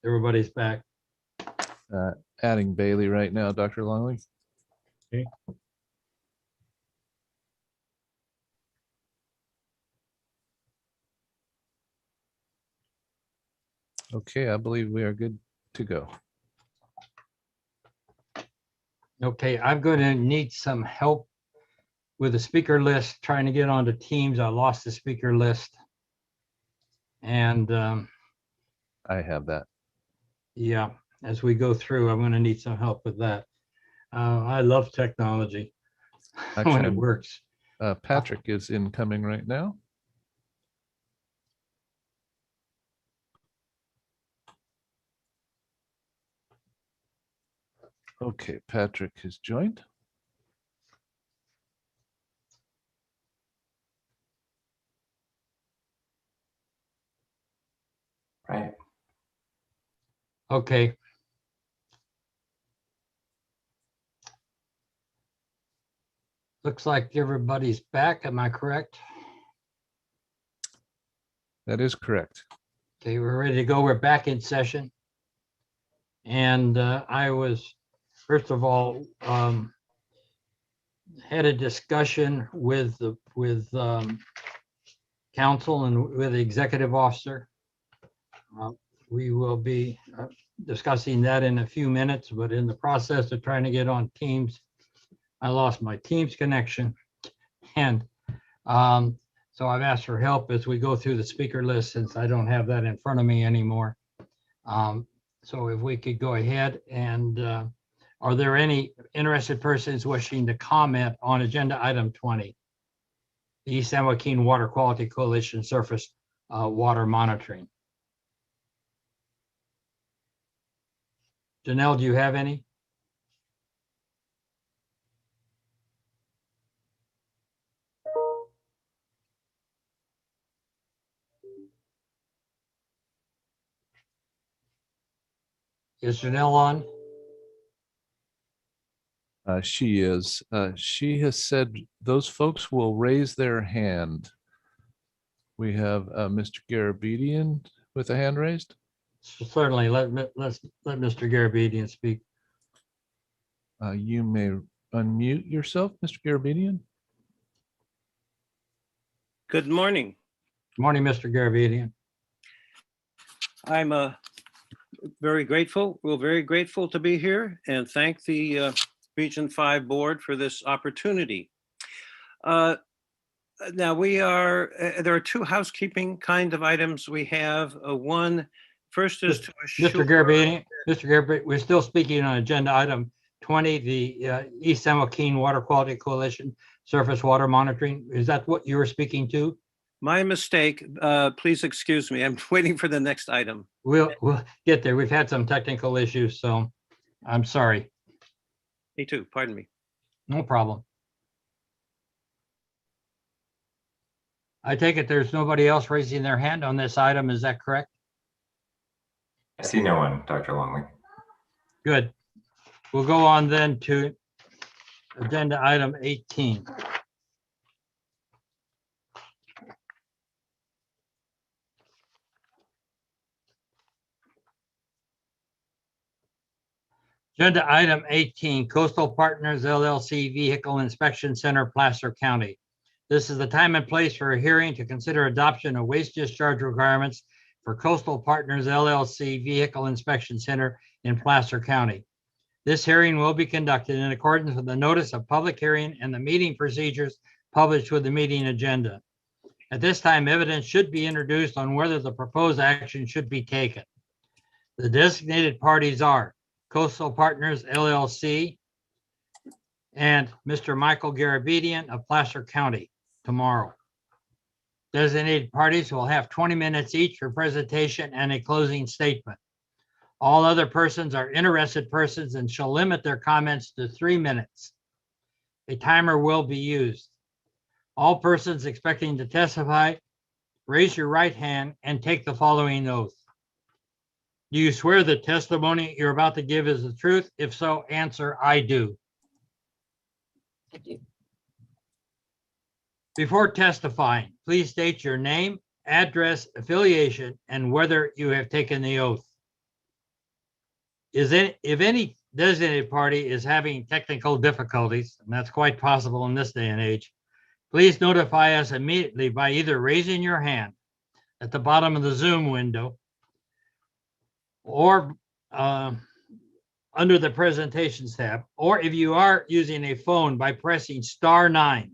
Speaker 1: everybody's back.
Speaker 2: Adding Bailey right now, Dr. Longley.
Speaker 1: Okay.
Speaker 2: Okay, I believe we are good to go.
Speaker 1: Okay, I'm going to need some help with the speaker list, trying to get onto Teams. I lost the speaker list. And
Speaker 2: I have that.
Speaker 1: yeah, as we go through, I'm going to need some help with that. I love technology when it works.
Speaker 2: Patrick is incoming right now. Okay, Patrick has joined.
Speaker 4: Right.
Speaker 1: Okay. Looks like everybody's back. Am I correct?
Speaker 2: That is correct.
Speaker 1: Okay, we're ready to go. We're back in session. And I was, first of all, had a discussion with counsel and with the executive officer. We will be discussing that in a few minutes, but in the process of trying to get on Teams, I lost my Teams connection. And so I've asked for help as we go through the speaker list, since I don't have that in front of me anymore. So if we could go ahead and are there any interested persons wishing to comment on agenda item 20? The East San Joaquin Water Quality Coalition surface water monitoring. Janelle, do you have any? Is Janelle on?
Speaker 2: She is. She has said those folks will raise their hand We have Mr. Garabedian with a hand raised.
Speaker 1: Certainly, let Mr. Garabedian speak.
Speaker 2: You may unmute yourself, Mr. Garabedian.
Speaker 3: Good morning.
Speaker 1: Good morning, Mr. Garabedian.
Speaker 3: I'm very grateful. We're very grateful to be here and thank the Region 5 board for this opportunity. Now there are two housekeeping kind of items we have. One, first is to assure.
Speaker 1: Mr. Garabedian, we're still speaking on agenda item 20, the East San Joaquin Water Quality Coalition surface water monitoring. Is that what you were speaking to?
Speaker 3: My mistake. Please excuse me. I'm waiting for the next item.
Speaker 1: We'll get there. We've had some technical issues, so I'm sorry.
Speaker 3: Me too. Pardon me.
Speaker 1: No problem. I take it there's nobody else raising their hand on this item. Is that correct?
Speaker 4: I see no one, Dr. Longley.
Speaker 1: Good. We'll go on then to agenda item 18. Agenda item 18, Coastal Partners LLC Vehicle Inspection Center, Placer County. This is the time and place for a hearing to consider adoption of waste discharge requirements for Coastal Partners LLC Vehicle Inspection Center in Placer County. This hearing will be conducted in accordance with the notice of public hearing and the meeting procedures published with the meeting agenda. At this time, evidence should be introduced on whether the proposed action should be taken. The designated parties are Coastal Partners LLC and Mr. Michael Garabedian of Placer County tomorrow. Designated parties will have 20 minutes each for presentation and a closing statement. All other persons are interested persons and shall limit their comments to 3 minutes. A timer will be used. All persons expecting to testify, raise your right hand and take the following oath. Do you swear the testimony you're about to give is the truth? If so, answer, I do.
Speaker 11: I do.
Speaker 1: Before testifying, please state your name, address, affiliation, and whether you have taken the oath. If any designated party is having technical difficulties, and that's quite possible in this day and age, please notify us immediately by either raising your hand at the bottom of the Zoom window or under the presentations tab, or if you are using a phone by pressing *9.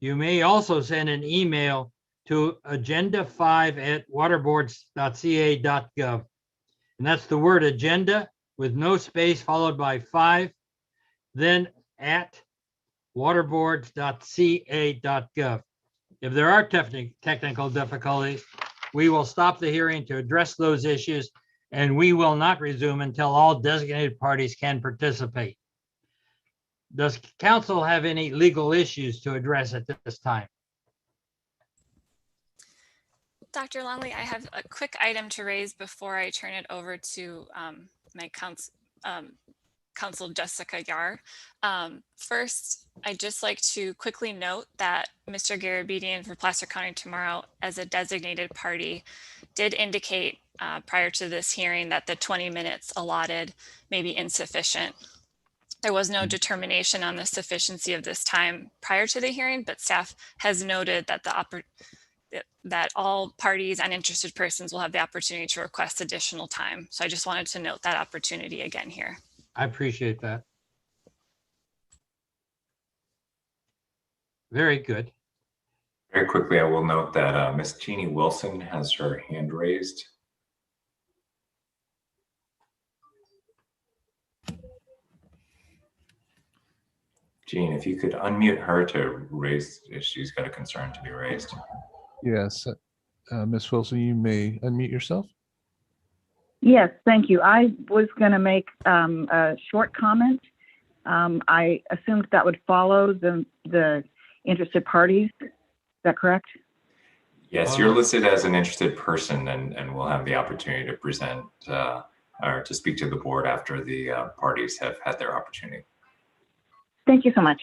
Speaker 1: You may also send an email to agenda5@waterboards.ca.gov. And that's the word agenda with no space followed by 5, then at waterboards.ca.gov. If there are technical difficulties, we will stop the hearing to address those issues, and we will not resume until all designated parties can participate. Does council have any legal issues to address at this time?
Speaker 22: Dr. Longley, I have a quick item to raise before I turn it over to my counsel Jessica Yar. First, I'd just like to quickly note that Mr. Garabedian for Placer County tomorrow as a designated party did indicate prior to this hearing that the 20 minutes allotted may be insufficient. There was no determination on the sufficiency of this time prior to the hearing, but staff has noted that that all parties and interested persons will have the opportunity to request additional time. So I just wanted to note that opportunity again here.
Speaker 1: I appreciate that. Very good.
Speaker 4: Very quickly, I will note that Miss Jeannie Wilson has her hand raised. Jean, if you could unmute her to raise if she's got a concern to be raised.
Speaker 2: Yes, Ms. Wilson, you may unmute yourself.
Speaker 23: Yes, thank you. I was going to make a short comment. I assumed that would follow the interested parties. Is that correct?
Speaker 4: Yes, you're listed as an interested person, and we'll have the opportunity to present or to speak to the board after the parties have had their opportunity.
Speaker 23: Thank you so much.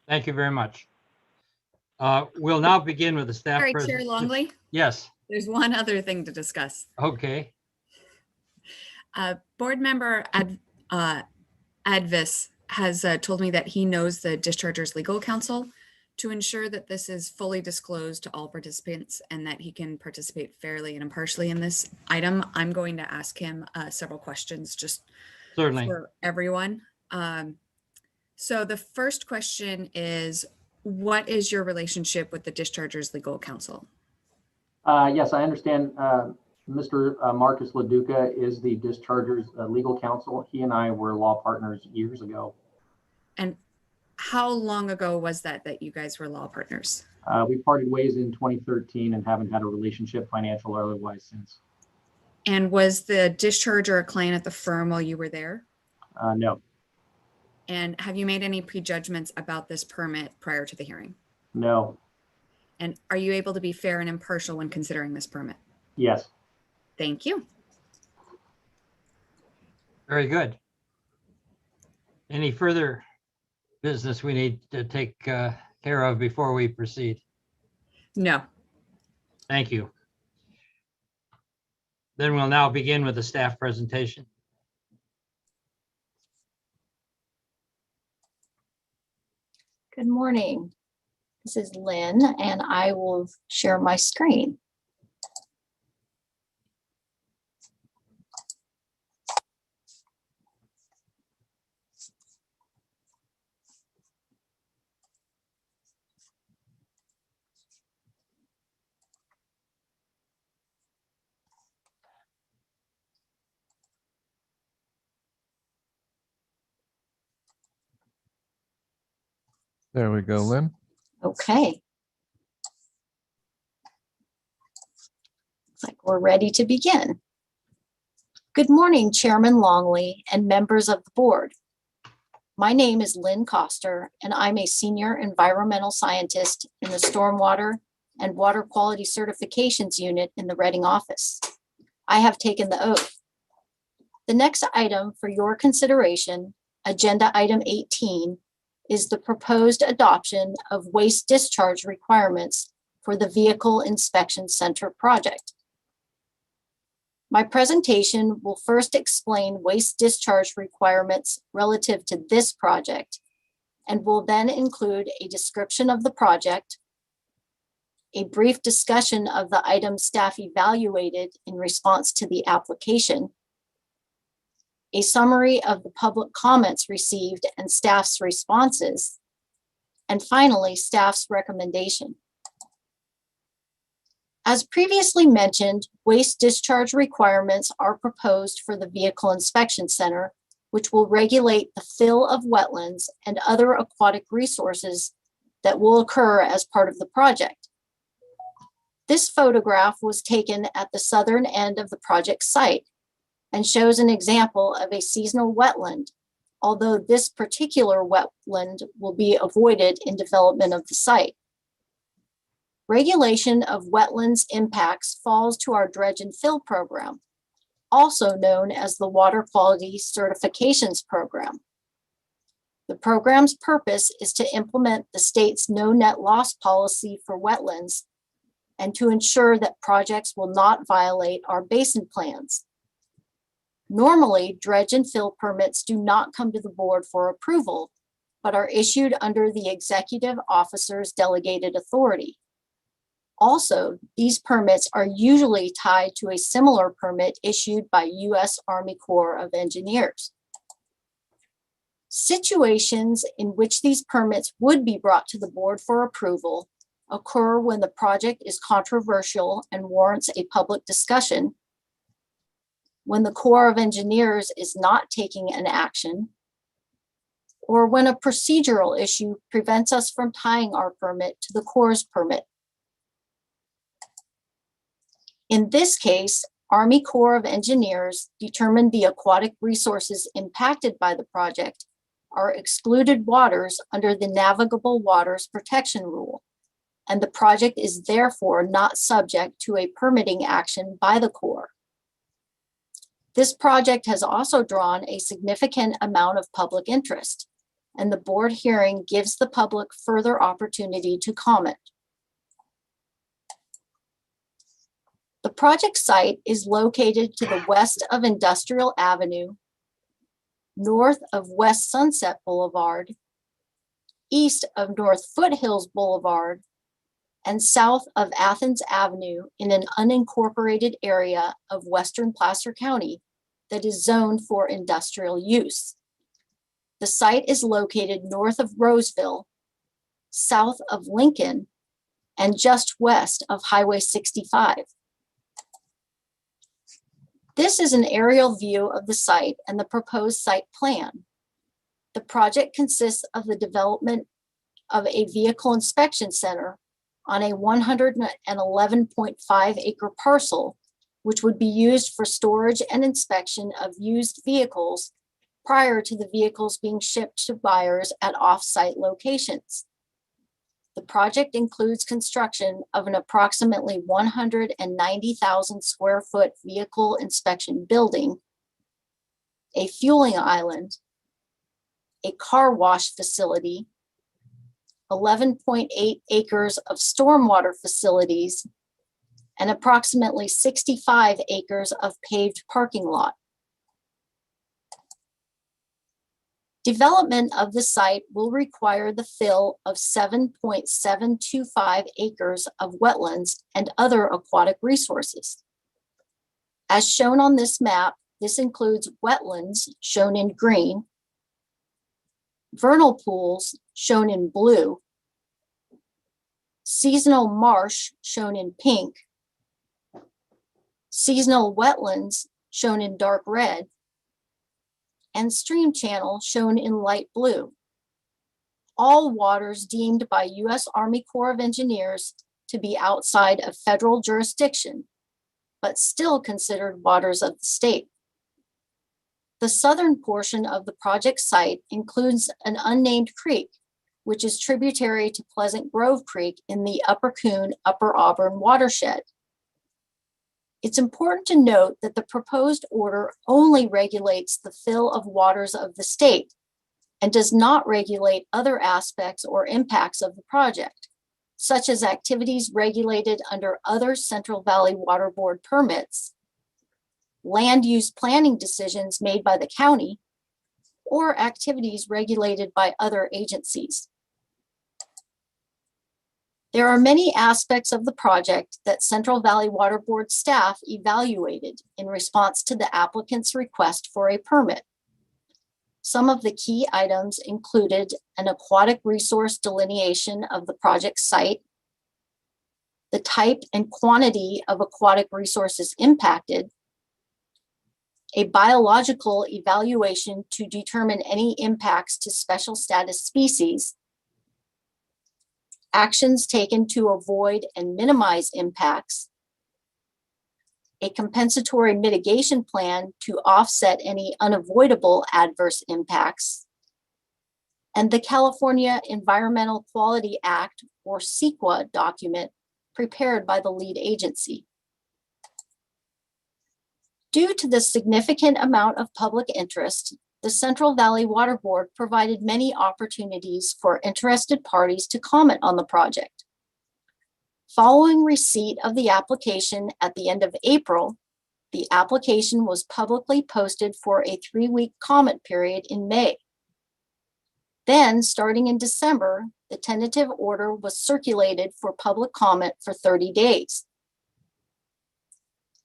Speaker 1: Thank you very much. We'll now begin with the staff.
Speaker 5: Sorry, Chair
Speaker 1: presentation.
Speaker 5: Longley,
Speaker 1: Yes,
Speaker 5: there's one other thing to discuss.
Speaker 1: okay.
Speaker 5: Board member Advis has told me that he knows the Dischargers legal counsel to ensure that this is fully disclosed to all participants and that he can participate fairly and impartially in this item. I'm going to ask him several questions just
Speaker 1: Certainly.
Speaker 5: for everyone. So the first question is, what is your relationship with the Dischargers legal counsel?
Speaker 7: Yes, I understand Mr. Marcus LaDuca is the Dischargers legal counsel. He and I were law partners years ago.
Speaker 5: And how long ago was that you guys were law partners?
Speaker 7: We parted ways in 2013 and haven't had a relationship, financial or otherwise, since.
Speaker 5: And was the discharger a client at the firm while you were there?
Speaker 7: No.
Speaker 5: And have you made any prejudgments about this permit prior to the hearing?
Speaker 7: No.
Speaker 5: And are you able to be fair and impartial when considering this permit?
Speaker 7: Yes.
Speaker 5: Thank you.
Speaker 1: Very good. Any further business we need to take care of before we proceed?
Speaker 5: No.
Speaker 1: Thank you. Then we'll now begin with the staff presentation.
Speaker 10: Good morning. This is Lynn, and I will share my screen.
Speaker 2: There we go, Lynn.
Speaker 10: Okay. Looks like we're ready to begin. Good morning, Chairman Longley and members of the board. My name is Lynn Coster, and I'm a senior environmental scientist in the Stormwater and Water Quality Certifications Unit in the Reading office. I have taken the oath. The next item for your consideration, Agenda Item 18, is the proposed adoption of waste discharge requirements for the Vehicle Inspection Center project. My presentation will first explain waste discharge requirements relative to this project and will then include a description of the project, a brief discussion of the items staff evaluated in response to the application, a summary of the public comments received and staff's responses, and finally, staff's recommendation. As previously mentioned, waste discharge requirements are proposed for the Vehicle Inspection Center, which will regulate the fill of wetlands and other aquatic resources that will occur as part of the project. This photograph was taken at the southern end of the project site and shows an example of a seasonal wetland, although this particular wetland will be avoided in development of the site. Regulation of wetlands impacts falls to our dredge and fill program, also known as the Water Quality Certifications Program. The program's purpose is to implement the state's no net loss policy for wetlands and to ensure that projects will not violate our basin plans. Normally, dredge and fill permits do not come to the board for approval, but are issued under the executive officer's delegated authority. Also, these permits are usually tied to a similar permit issued by U.S. Army Corps of Engineers. Situations in which these permits would be brought to the board for approval occur when the project is controversial and warrants a public discussion, when the Corps of Engineers is not taking an action, or when a procedural issue prevents us from tying our permit to the Corps' permit. In this case, Army Corps of Engineers determined the aquatic resources impacted by the project are excluded waters under the Navigable Waters Protection Rule, and the project is therefore not subject to a permitting action by the Corps. This project has also drawn a significant amount of public interest, and the board hearing gives the public further opportunity to comment. The project site is located to the west of Industrial Avenue, north of West Sunset Boulevard, east of North Foothills Boulevard, and south of Athens Avenue in an unincorporated area of western Placer County that is zoned for industrial use. The site is located north of Roseville, south of Lincoln, and just west of Highway 65. This is an aerial view of the site and the proposed site plan. The project consists of the development of a vehicle inspection center on a 111.5 acre parcel, which would be used for storage and inspection of used vehicles prior to the vehicles being shipped to buyers at off-site locations. The project includes construction of an approximately 190,000 square foot vehicle inspection building, a fueling island, a car wash facility, 11.8 acres of stormwater facilities, and approximately 65 acres of paved parking lot. Development of the site will require the fill of 7.725 acres of wetlands and other aquatic resources. As shown on this map, this includes wetlands, shown in green, vernal pools, shown in blue, seasonal marsh, shown in pink, seasonal wetlands, shown in dark red, and stream channel, shown in light blue. All waters deemed by U.S. Army Corps of Engineers to be outside of federal jurisdiction, but still considered waters of the state. The southern portion of the project site includes an unnamed creek, which is tributary to Pleasant Grove Creek in the Upper Coon, Upper Auburn watershed. It's important to note that the proposed order only regulates the fill of waters of the state and does not regulate other aspects or impacts of the project, such as activities regulated under other Central Valley Water Board permits, land use planning decisions made by the county, or activities regulated by other agencies. There are many aspects of the project that Central Valley Water Board staff evaluated in response to the applicant's request for a permit. Some of the key items included an aquatic resource delineation of the project site, the type and quantity of aquatic resources impacted, a biological evaluation to determine any impacts to special status species, actions taken to avoid and minimize impacts, a compensatory mitigation plan to offset any unavoidable adverse impacts, and the California Environmental Quality Act, or CEQA, document prepared by the lead agency. Due to the significant amount of public interest, the Central Valley Water Board provided many opportunities for interested parties to comment on the project. Following receipt of the application at the end of April, the application was publicly posted for a 3-week comment period in May. Then, starting in December, the tentative order was circulated for public comment for 30 days.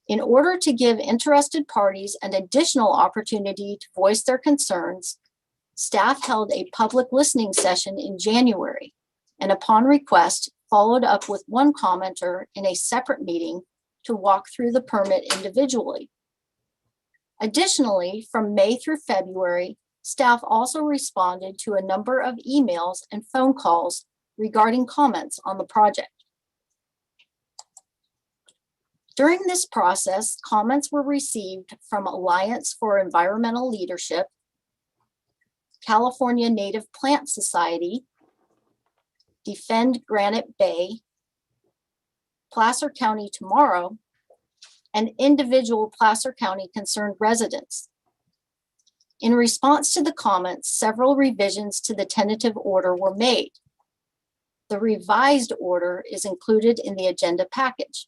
Speaker 10: In order to give interested parties an additional opportunity to voice their concerns, staff held a public listening session in January, and upon request, followed up with one commenter in a separate meeting to walk through the permit individually. Additionally, from May through February, staff also responded to a number of emails and phone calls regarding comments on the project. During this process, comments were received from Alliance for Environmental Leadership, California Native Plant Society, Defend Granite Bay, Placer County Tomorrow, and individual Placer County concerned residents. In response to the comments, several revisions to the tentative order were made. The revised order is included in the agenda package.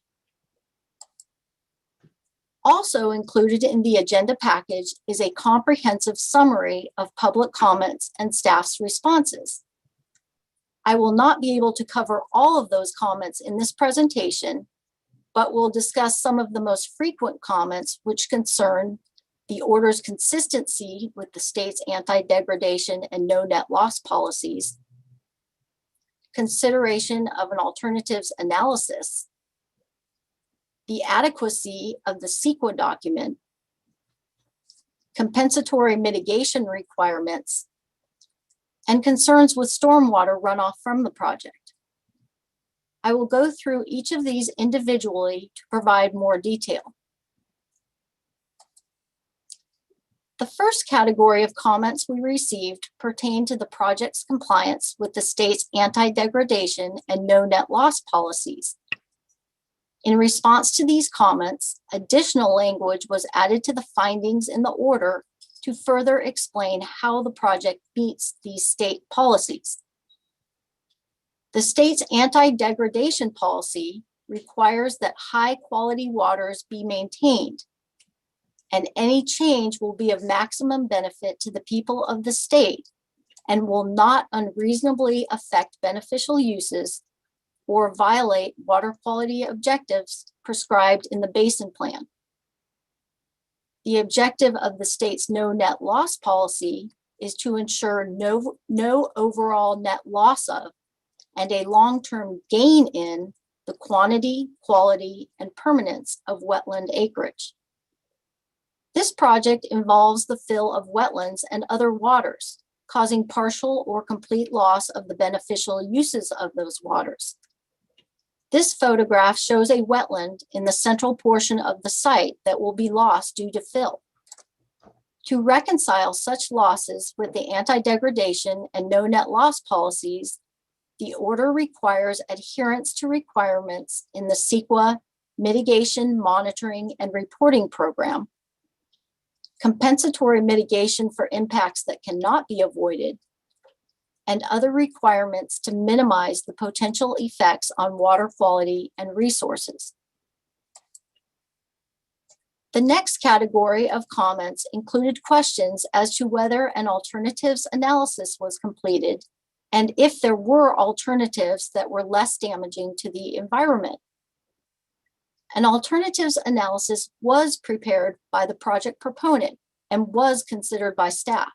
Speaker 10: Also included in the agenda package is a comprehensive summary of public comments and staff's responses. I will not be able to cover all of those comments in this presentation, but we'll discuss some of the most frequent comments which concern the order's consistency with the state's anti-degradation and no net loss policies, consideration of an alternatives analysis, the adequacy of the CEQA document, compensatory mitigation requirements, and concerns with stormwater runoff from the project. I will go through each of these individually to provide more detail. The first category of comments we received pertain to the project's compliance with the state's anti-degradation and no net loss policies. In response to these comments, additional language was added to the findings in the order to further explain how the project meets these state policies. The state's anti-degradation policy requires that high-quality waters be maintained, and any change will be of maximum benefit to the people of the state and will not unreasonably affect beneficial uses or violate water quality objectives prescribed in the Basin Plan. The objective of the state's no net loss policy is to ensure no overall net loss of and a long-term gain in the quantity, quality, and permanence of wetland acreage. This project involves the fill of wetlands and other waters, causing partial or complete loss of the beneficial uses of those waters. This photograph shows a wetland in the central portion of the site that will be lost due to fill. To reconcile such losses with the anti-degradation and no net loss policies, the order requires adherence to requirements in the CEQA Mitigation, Monitoring, and Reporting Program, compensatory mitigation for impacts that cannot be avoided, and other requirements to minimize the potential effects on water quality and resources. The next category of comments included questions as to whether an alternatives analysis was completed and if there were alternatives that were less damaging to the environment. An alternatives analysis was prepared by the project proponent and was considered by staff.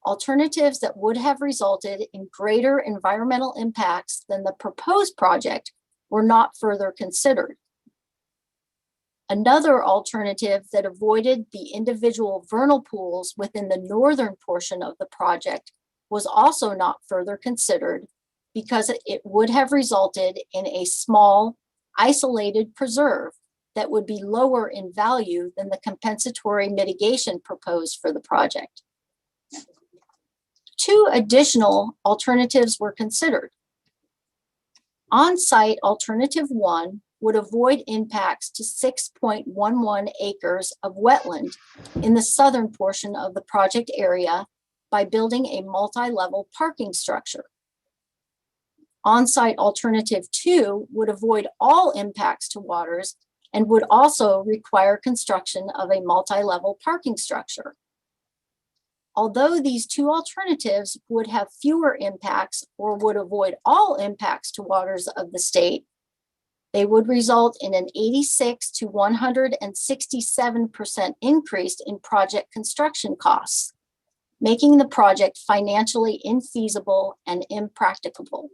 Speaker 10: Alternatives that would have resulted in greater environmental impacts than the proposed project were not further considered. Another alternative that avoided the individual vernal pools within the northern portion of the project was also not further considered because it would have resulted in a small, isolated preserve that would be lower in value than the compensatory mitigation proposed for the project. Two additional alternatives were considered. On-site alternative 1 would avoid impacts to 6.11 acres of wetland in the southern portion of the project area by building a multi-level parking structure. On-site alternative 2 would avoid all impacts to waters and would also require construction of a multi-level parking structure. Although these two alternatives would have fewer impacts or would avoid all impacts to waters of the state, they would result in an 86 to 167% increase in project construction costs, making the project financially infeasible and impracticable.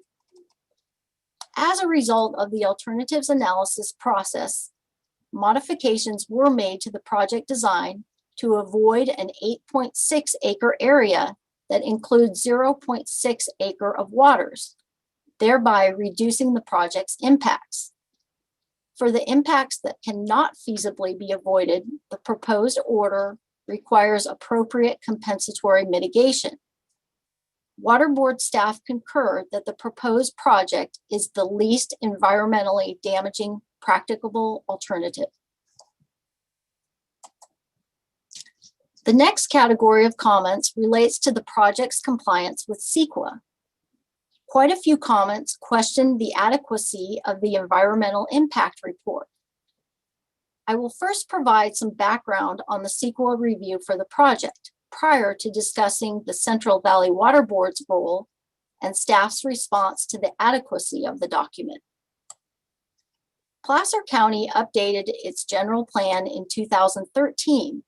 Speaker 10: As a result of the alternatives analysis process, modifications were made to the project design to avoid an 8.6 acre area that includes 0.6 acre of waters, thereby reducing the project's impacts. For the impacts that cannot feasibly be avoided, the proposed order requires appropriate compensatory mitigation. Water Board staff concur that the proposed project is the least environmentally damaging practicable alternative. The next category of comments relates to the project's compliance with CEQA. Quite a few comments questioned the adequacy of the environmental impact report. I will first provide some background on the CEQA review for the project prior to discussing the Central Valley Water Board's role and staff's response to the adequacy of the document. Placer County updated its general plan in 2013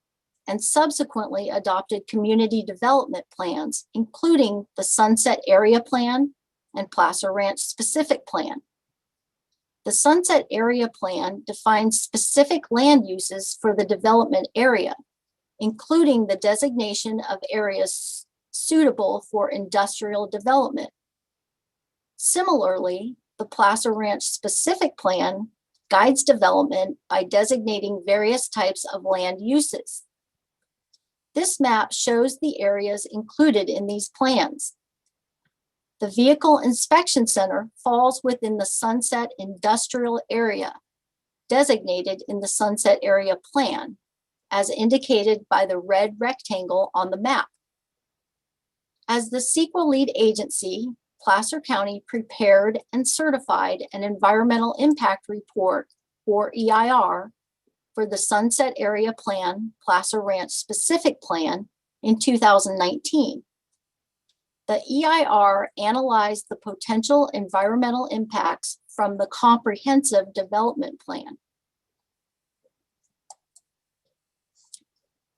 Speaker 10: and subsequently adopted community development plans, including the Sunset Area Plan and Placer Ranch Specific Plan. The Sunset Area Plan defines specific land uses for the development area, including the designation of areas suitable for industrial development. Similarly, the Placer Ranch Specific Plan guides development by designating various types of land uses. This map shows the areas included in these plans. The Vehicle Inspection Center falls within the Sunset Industrial Area, designated in the Sunset Area Plan, as indicated by the red rectangle on the map. As the CEQA lead agency, Placer County prepared and certified an environmental impact report, or EIR, for the Sunset Area Plan, Placer Ranch Specific Plan in 2019. The EIR analyzed the potential environmental impacts from the comprehensive development plan.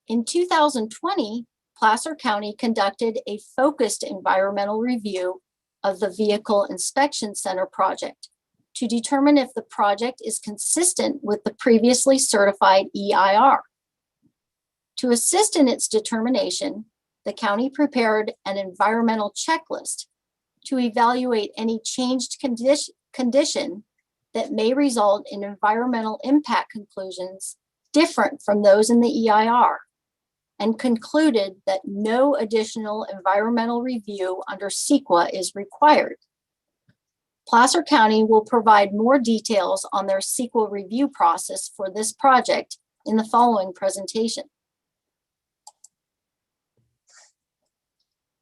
Speaker 10: In 2020, Placer County conducted a focused environmental review of the Vehicle Inspection Center project to determine if the project is consistent with the previously certified EIR. To assist in its determination, the county prepared an environmental checklist to evaluate any changed condition that may result in environmental impact conclusions different from those in the EIR, and concluded that no additional environmental review under CEQA is required. Placer County will provide more details on their CEQA review process for this project in the following presentation.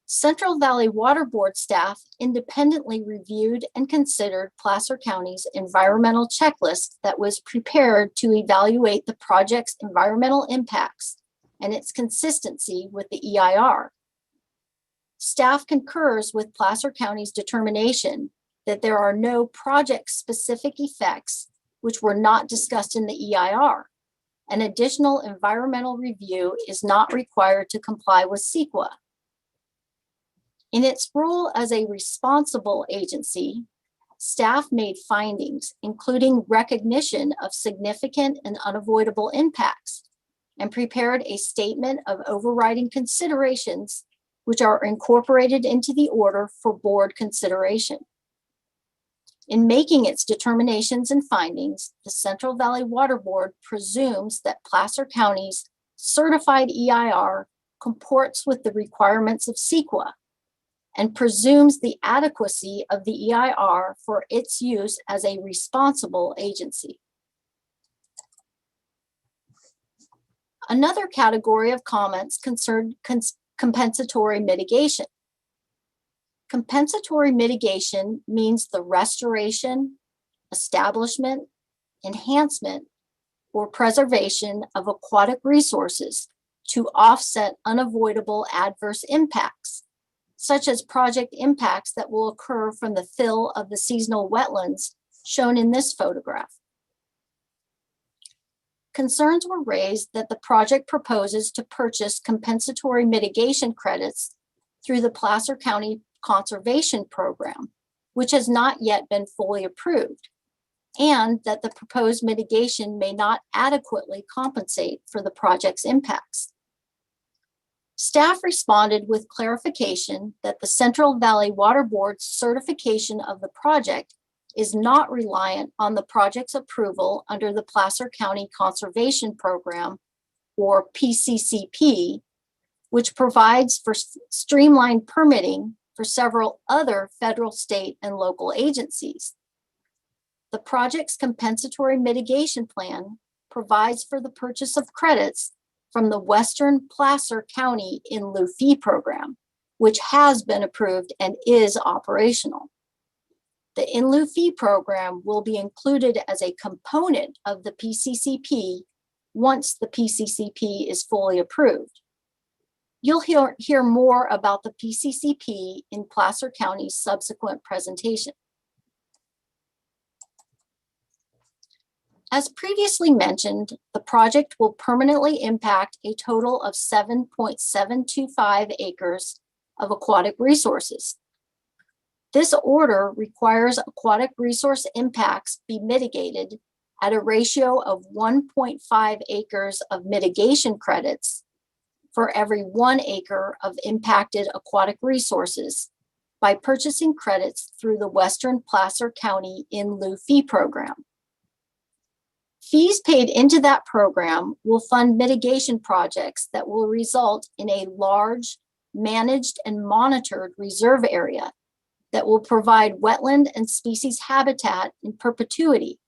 Speaker 10: Central Valley Water Board staff independently reviewed and considered Placer County's environmental checklist that was prepared to evaluate the project's environmental impacts and its consistency with the EIR. Staff concurs with Placer County's determination that there are no project-specific effects which were not discussed in the EIR. An additional environmental review is not required to comply with CEQA. In its role as a responsible agency, staff made findings, including recognition of significant and unavoidable impacts, and prepared a statement of overriding considerations, which are incorporated into the order for board consideration. In making its determinations and findings, the Central Valley Water Board presumes that Placer County's certified EIR comports with the requirements of CEQA and presumes the adequacy of the EIR for its use as a responsible agency. Another category of comments concerned compensatory mitigation. Compensatory mitigation means the restoration, establishment, enhancement, or preservation of aquatic resources to offset unavoidable adverse impacts, such as project impacts that will occur from the fill of the seasonal wetlands shown in this photograph. Concerns were raised that the project proposes to purchase compensatory mitigation credits through the Placer County Conservation Program, which has not yet been fully approved, and that the proposed mitigation may not adequately compensate for the project's impacts. Staff responded with clarification that the Central Valley Water Board's certification of the project is not reliant on the project's approval under the Placer County Conservation Program, or PCCP, which provides for streamlined permitting for several other federal, state, and local agencies. The project's compensatory mitigation plan provides for the purchase of credits from the Western Placer County in lieu fee program, which has been approved and is operational. The in lieu fee program will be included as a component of the PCCP once the PCCP is fully approved. You'll hear more about the PCCP in Placer County's subsequent presentation. As previously mentioned, the project will permanently impact a total of 7.725 acres of aquatic resources. This order requires aquatic resource impacts be mitigated at a ratio of 1.5 acres of mitigation credits for every 1 acre of impacted aquatic resources by purchasing credits through the Western Placer County in lieu fee program. Fees paid into that program will fund mitigation projects that will result in a large, managed and monitored reserve area that will provide wetland and species habitat in perpetuity,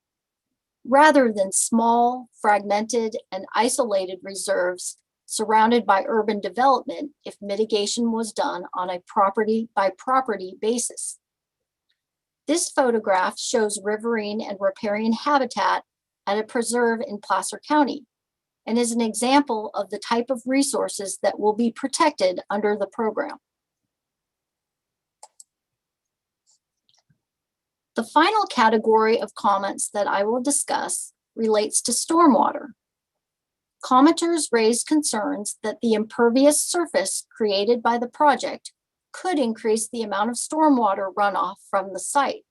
Speaker 10: rather than small, fragmented, and isolated reserves surrounded by urban development if mitigation was done on a property-by-property basis. This photograph shows riverine and riparian habitat at a preserve in Placer County and is an example of the type of resources that will be protected under the program. The final category of comments that I will discuss relates to stormwater. Commenters raised concerns that the impervious surface created by the project could increase the amount of stormwater runoff from the site.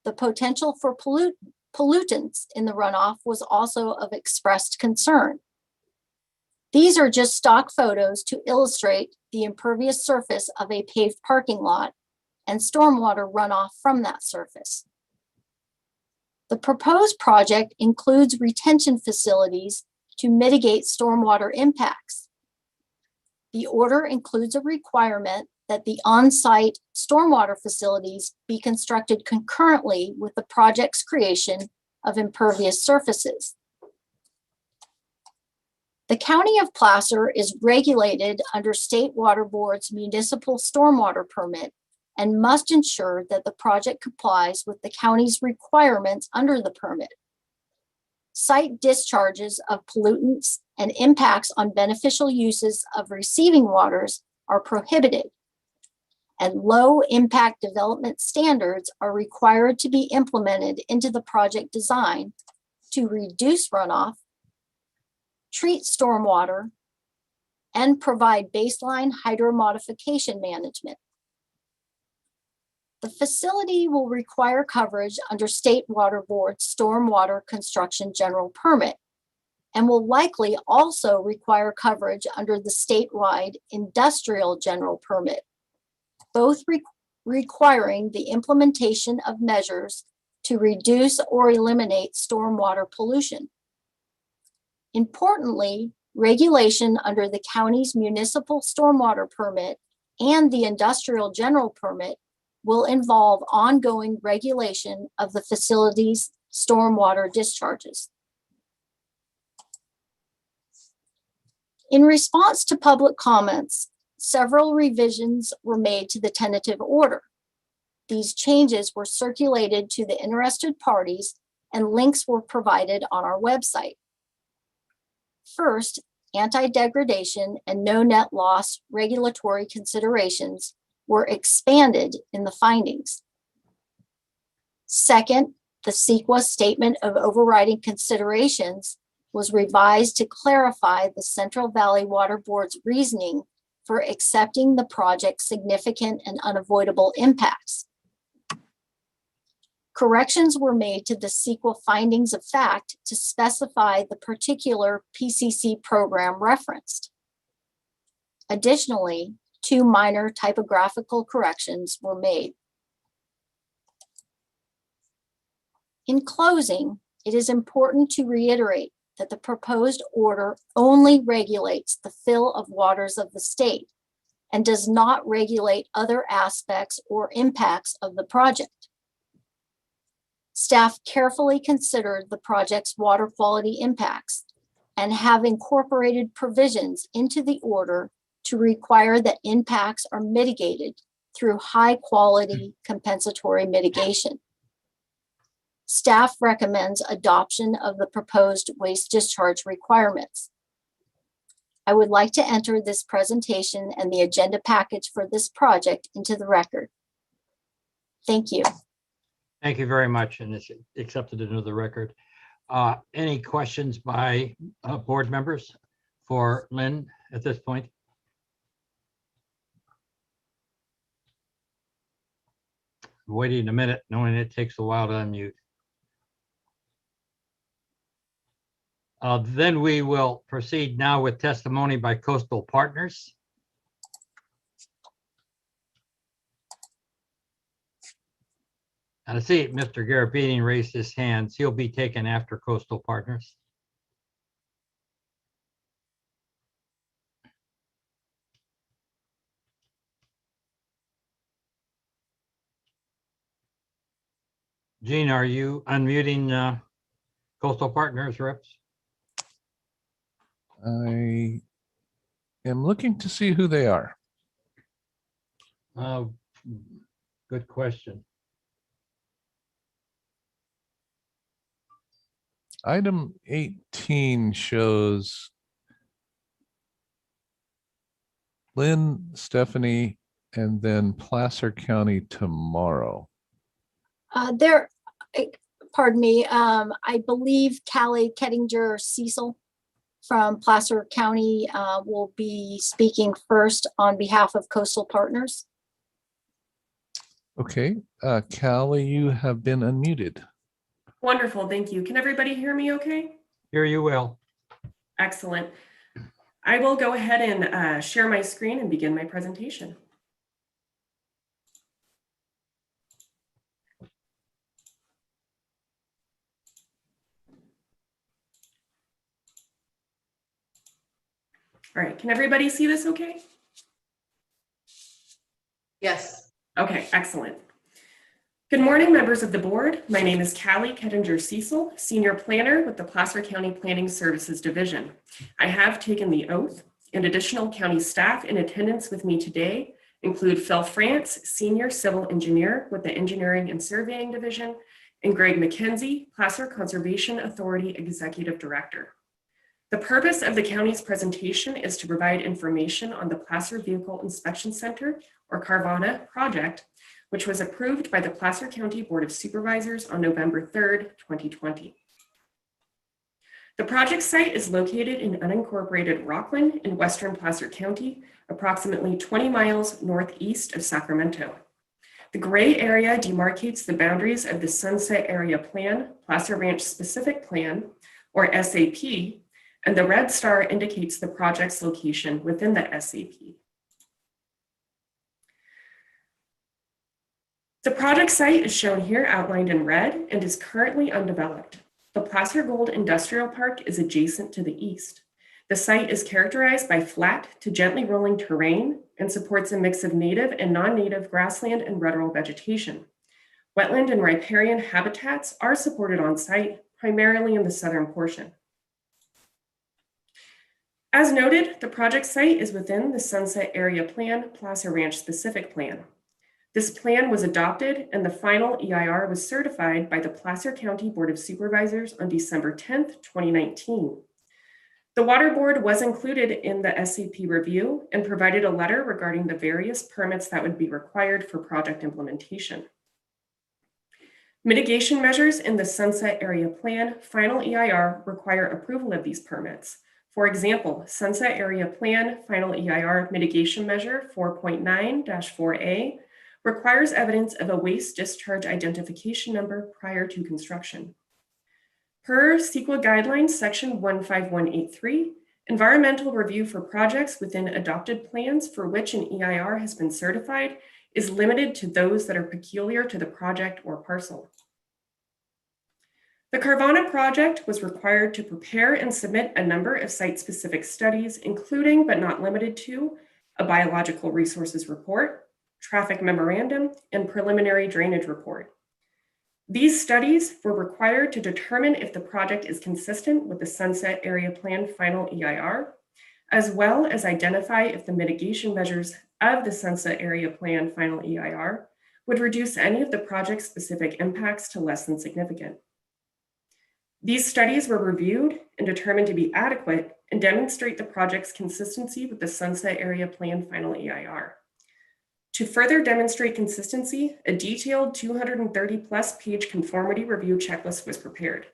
Speaker 10: The potential for pollutants in the runoff was also of expressed concern. These are just stock photos to illustrate the impervious surface of a paved parking lot and stormwater runoff from that surface. The proposed project includes retention facilities to mitigate stormwater impacts. The order includes a requirement that the on-site stormwater facilities be constructed concurrently with the project's creation of impervious surfaces. The County of Placer is regulated under State Water Board's municipal stormwater permit and must ensure that the project complies with the county's requirements under the permit. Site discharges of pollutants and impacts on beneficial uses of receiving waters are prohibited, and low impact development standards are required to be implemented into the project design to reduce runoff, treat stormwater, and provide baseline hydromodification management. The facility will require coverage under State Water Board's Stormwater Construction General Permit and will likely also require coverage under the statewide Industrial General Permit, both requiring the implementation of measures to reduce or eliminate stormwater pollution. Importantly, regulation under the county's municipal stormwater permit and the Industrial General Permit will involve ongoing regulation of the facility's stormwater discharges. In response to public comments, several revisions were made to the tentative order. These changes were circulated to the interested parties and links were provided on our website. First, anti-degradation and no net loss regulatory considerations were expanded in the findings. Second, the CEQA Statement of Overriding Considerations was revised to clarify the Central Valley Water Board's reasoning for accepting the project's significant and unavoidable impacts. Corrections were made to the CEQA findings of fact to specify the particular PCC program referenced. Additionally, 2 minor typographical corrections were made. In closing, it is important to reiterate that the proposed order only regulates the fill of waters of the state and does not regulate other aspects or impacts of the project. Staff carefully considered the project's water quality impacts and have incorporated provisions into the order to require that impacts are mitigated through high-quality compensatory mitigation. Staff recommends adoption of the proposed waste discharge requirements. I would like to enter this presentation and the agenda package for this project into the record. Thank you.
Speaker 1: Thank you very much, and it's accepted into the record. Any questions by board members for Lynn at this point? Waiting a minute, knowing it takes a while to unmute. Then we will proceed now with testimony by Coastal Partners. And I see Mr. Garabedian raised his hands. He'll be taken after Coastal Partners. Gene, are you unmuting Coastal Partners reps?
Speaker 2: I am looking to see who they are.
Speaker 1: Good question.
Speaker 2: Item 18 shows Lynn, Stephanie, and then Placer County tomorrow.
Speaker 10: Pardon me, I believe Callie Kettinger Cecil from Placer County will be speaking first on behalf of Coastal Partners.
Speaker 2: Okay, Callie, you have been unmuted.
Speaker 9: Wonderful, thank you. Can everybody hear me okay?
Speaker 1: Here you will.
Speaker 9: Excellent. I will go ahead and share my screen and begin my presentation. All right, can everybody see this okay?
Speaker 11: Yes.
Speaker 9: Okay, excellent. Good morning, members of the board. My name is Callie Kettinger Cecil, Senior Planner with the Placer County Planning Services Division. I have taken the oath, and additional county staff in attendance with me today include Phil France, Senior Civil Engineer with the Engineering and Surveying Division, and Greg McKenzie, Placer Conservation Authority Executive Director. The purpose of the county's presentation is to provide information on the Placer Vehicle Inspection Center, or Carvana, project, which was approved by the Placer County Board of Supervisors on November 3rd, 2020. The project site is located in unincorporated Rockland in western Placer County, approximately 20 miles northeast of Sacramento. The gray area demarcates the boundaries of the Sunset Area Plan, Placer Ranch Specific Plan, or SAP, and the red star indicates the project's location within the SAP. The project site is shown here outlined in red and is currently undeveloped. The Placer Gold Industrial Park is adjacent to the east. The site is characterized by flat to gently rolling terrain and supports a mix of native and non-native grassland and ruderal vegetation. Wetland and riparian habitats are supported on site, primarily in the southern portion. As noted, the project site is within the Sunset Area Plan, Placer Ranch Specific Plan. This plan was adopted and the final EIR was certified by the Placer County Board of Supervisors on December 10th, 2019. The Water Board was included in the SAP review and provided a letter regarding the various permits that would be required for project implementation. Mitigation measures in the Sunset Area Plan final EIR require approval of these permits. For example, Sunset Area Plan Final EIR Mitigation Measure 4.9-4A requires evidence of a waste discharge identification number prior to construction. Per CEQA Guidelines Section 15183, environmental review for projects within adopted plans for which an EIR has been certified is limited to those that are peculiar to the project or parcel. The Carvana project was required to prepare and submit a number of site-specific studies, including but not limited to a biological resources report, traffic memorandum, and preliminary drainage report. These studies were required to determine if the project is consistent with the Sunset Area Plan Final EIR, as well as identify if the mitigation measures of the Sunset Area Plan Final EIR would reduce any of the project's specific impacts to less than significant. These studies were reviewed and determined to be adequate and demonstrate the project's consistency with the Sunset Area Plan Final EIR. To further demonstrate consistency, a detailed 230+ page conformity review checklist was prepared.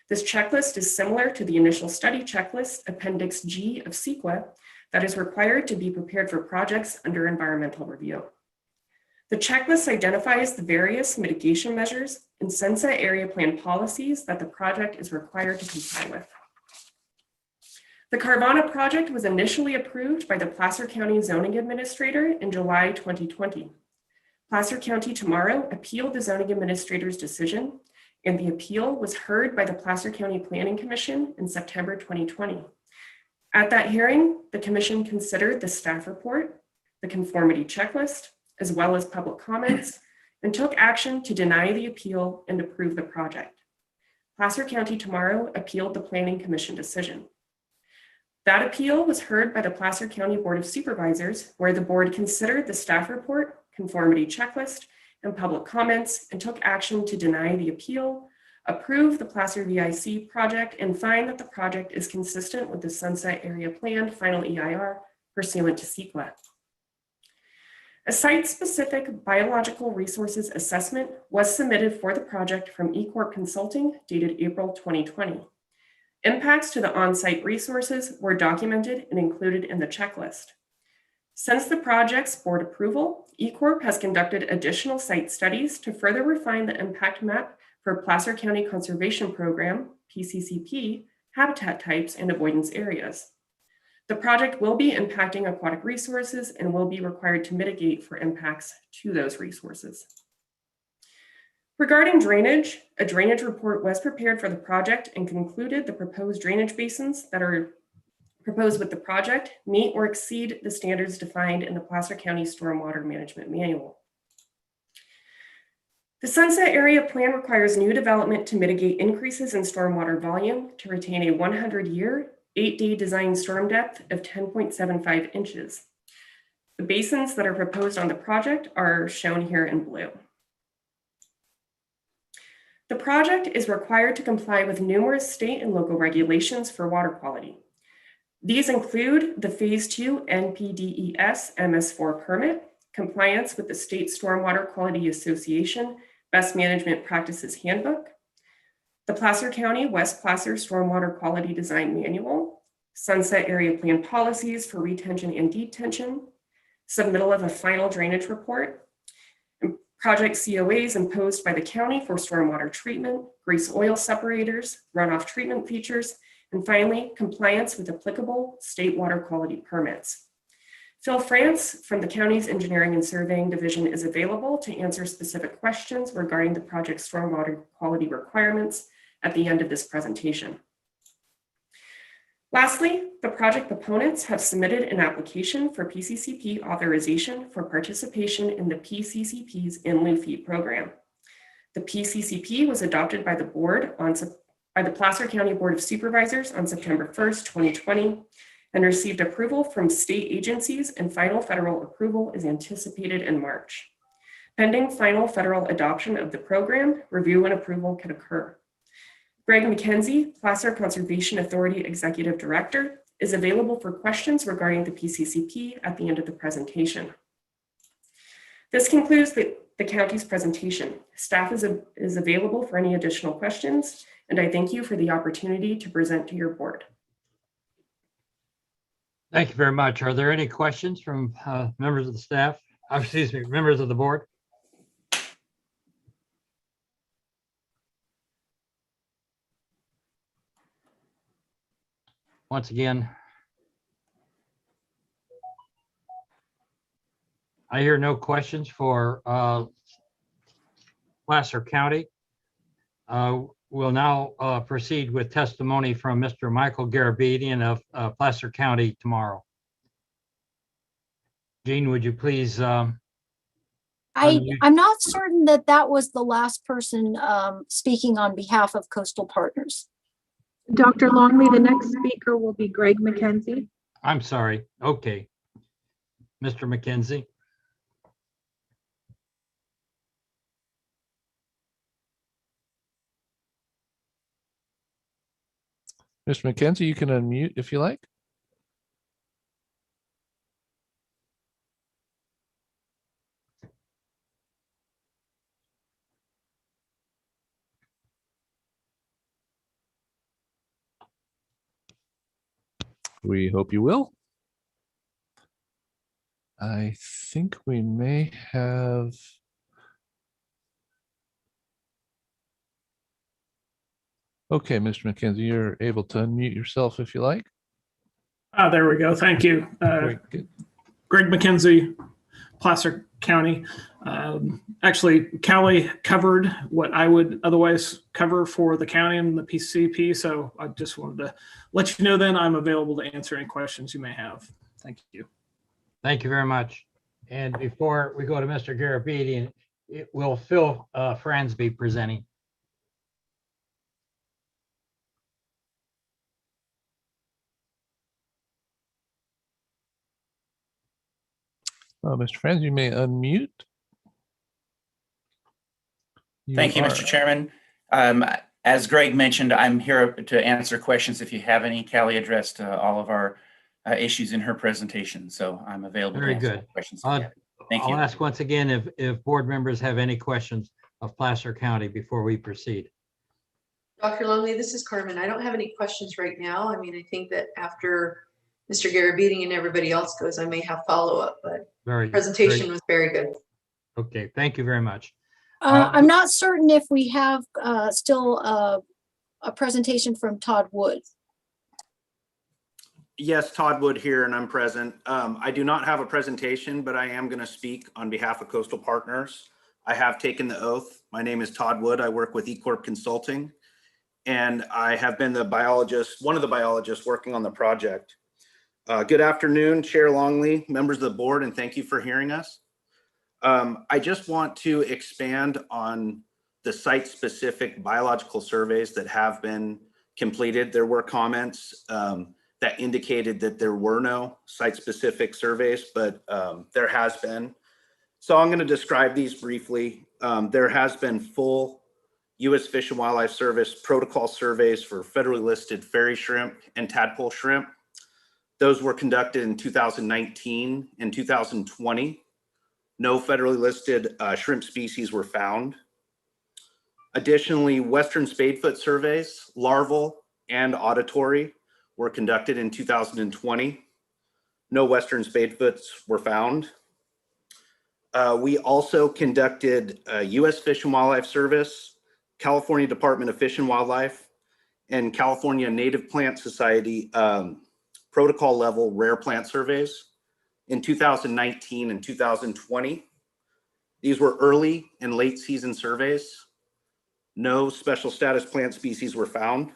Speaker 9: This checklist is similar to the initial study checklist, Appendix G of CEQA, that is required to be prepared for projects under environmental review. The checklist identifies the various mitigation measures and Sunset Area Plan policies that the project is required to comply with. The Carvana project was initially approved by the Placer County Zoning Administrator in July 2020. Placer County tomorrow appealed the zoning administrator's decision, and the appeal was heard by the Placer County Planning Commission in September 2020. At that hearing, the commission considered the staff report, the conformity checklist, as well as public comments, and took action to deny the appeal and approve the project. Placer County tomorrow appealed the Planning Commission decision. That appeal was heard by the Placer County Board of Supervisors, where the board considered the staff report, conformity checklist, and public comments and took action to deny the appeal, approve the Placer VIC project, and find that the project is consistent with the Sunset Area Plan Final EIR pursuant to CEQA. A site-specific biological resources assessment was submitted for the project from eCorp Consulting dated April 2020. Impacts to the on-site resources were documented and included in the checklist. Since the project's board approval, eCorp has conducted additional site studies to further refine the impact map for Placer County Conservation Program, PCCP, habitat types and avoidance areas. The project will be impacting aquatic resources and will be required to mitigate for impacts to those resources. Regarding drainage, a drainage report was prepared for the project and concluded the proposed drainage basins that are proposed with the project meet or exceed the standards defined in the Placer County Stormwater Management Manual. The Sunset Area Plan requires new development to mitigate increases in stormwater volume to retain a 100-year, 8-day design storm depth of 10.75 inches. The basins that are proposed on the project are shown here in blue. The project is required to comply with numerous state and local regulations for water quality. These include the Phase 2 NPDES MS4 permit, compliance with the State Stormwater Quality Association Best Management Practices Handbook, the Placer County West Placer Stormwater Quality Design Manual, Sunset Area Plan policies for retention and detention, submittal of a final drainage report, and project COAs imposed by the county for stormwater treatment, grease oil separators, runoff treatment features, and finally, compliance with applicable state water quality permits. Phil France from the county's Engineering and Surveying Division is available to answer specific questions regarding the project's stormwater quality requirements at the end of this presentation. Lastly, the project proponents have submitted an application for PCCP authorization for participation in the PCCP's in lieu fee program. The PCCP was adopted by the board by the Placer County Board of Supervisors on September 1st, 2020, and received approval from state agencies, and final federal approval is anticipated in March. Pending final federal adoption of the program, review and approval could occur. Greg McKenzie, Placer Conservation Authority Executive Director, is available for questions regarding the PCCP at the end of the presentation. This concludes the county's presentation. Staff is available for any additional questions, and I thank you for the opportunity to present to your board.
Speaker 1: Thank you very much. Are there any questions from members of the staff? Excuse me, members of the board? Once again, I hear no questions for Placer County. We'll now proceed with testimony from Mr. Michael Garabedian of Placer County tomorrow. Gene, would you please
Speaker 10: I'm not certain that that was the last person speaking on behalf of Coastal Partners.
Speaker 8: Dr. Longley, the next speaker will be Greg McKenzie.
Speaker 1: I'm sorry. Okay. Mr. McKenzie.
Speaker 2: Mr. McKenzie, you can unmute if you like. We hope you will. I think we may have. Okay, Mr. McKenzie, you're able to unmute yourself if you like.
Speaker 14: There we go. Thank you.
Speaker 2: Very good.
Speaker 14: Greg McKenzie, Placer County. Actually, Callie covered what I would otherwise cover for the county and the PCP. So I just wanted to let you know then I'm available to answer any questions you may have. Thank you.
Speaker 1: Thank you very much. And before we go to Mr. Garabedian, it will Phil Franz be presenting.
Speaker 2: Mr. Franz, you may unmute.
Speaker 17: Thank you, Mr. Chairman. As Greg mentioned, I'm here to answer questions if you have any. Callie addressed all of our issues in her presentation, so I'm available
Speaker 1: Very
Speaker 17: to answer
Speaker 1: good.
Speaker 17: questions.
Speaker 1: I'll ask once again if board members have any questions of Placer County before we proceed.
Speaker 11: Dr. Longley, this is Carmen. I don't have any questions right now. I mean, I think that after Mr. Garabedian and everybody else goes, I may have follow-up, but the presentation was very good.
Speaker 1: Okay, thank you very much.
Speaker 10: I'm not certain if we have still a presentation from Todd Wood.
Speaker 18: Yes, Todd Wood here, and I'm present. I do not have a presentation, but I am going to speak on behalf of Coastal Partners. I have taken the oath. My name is Todd Wood. I work with eCorp Consulting, and I have been the biologist, one of the biologists working on the project. Good afternoon, Chair Longley, members of the board, and thank you for hearing us. I just want to expand on the site-specific biological surveys that have been completed. There were comments that indicated that there were no site-specific surveys, but there has been. So I'm going to describe these briefly. There has been full U.S. Fish and Wildlife Service protocol surveys for federally listed fairy shrimp and tadpole shrimp. Those were conducted in 2019 and 2020. No federally listed shrimp species were found. Additionally, Western spadefoot surveys, larval and auditory, were conducted in 2020. No Western spadefoots were found. We also conducted U.S. Fish and Wildlife Service, California Department of Fish and Wildlife, and California Native Plant Society protocol level rare plant surveys in 2019 and 2020. These were early and late season surveys. No special status plant species were found.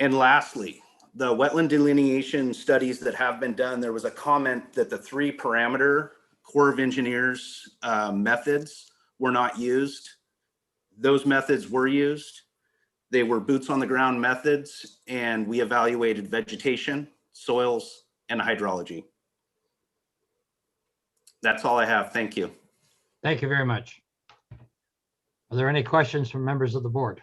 Speaker 18: And lastly, the wetland delineation studies that have been done, there was a comment that the 3-parameter Corps of Engineers methods were not used. Those methods were used. They were boots on the ground methods, and we evaluated vegetation, soils, and hydrology. That's all I have. Thank you.
Speaker 1: Thank you very much. Are there any questions from members of the board?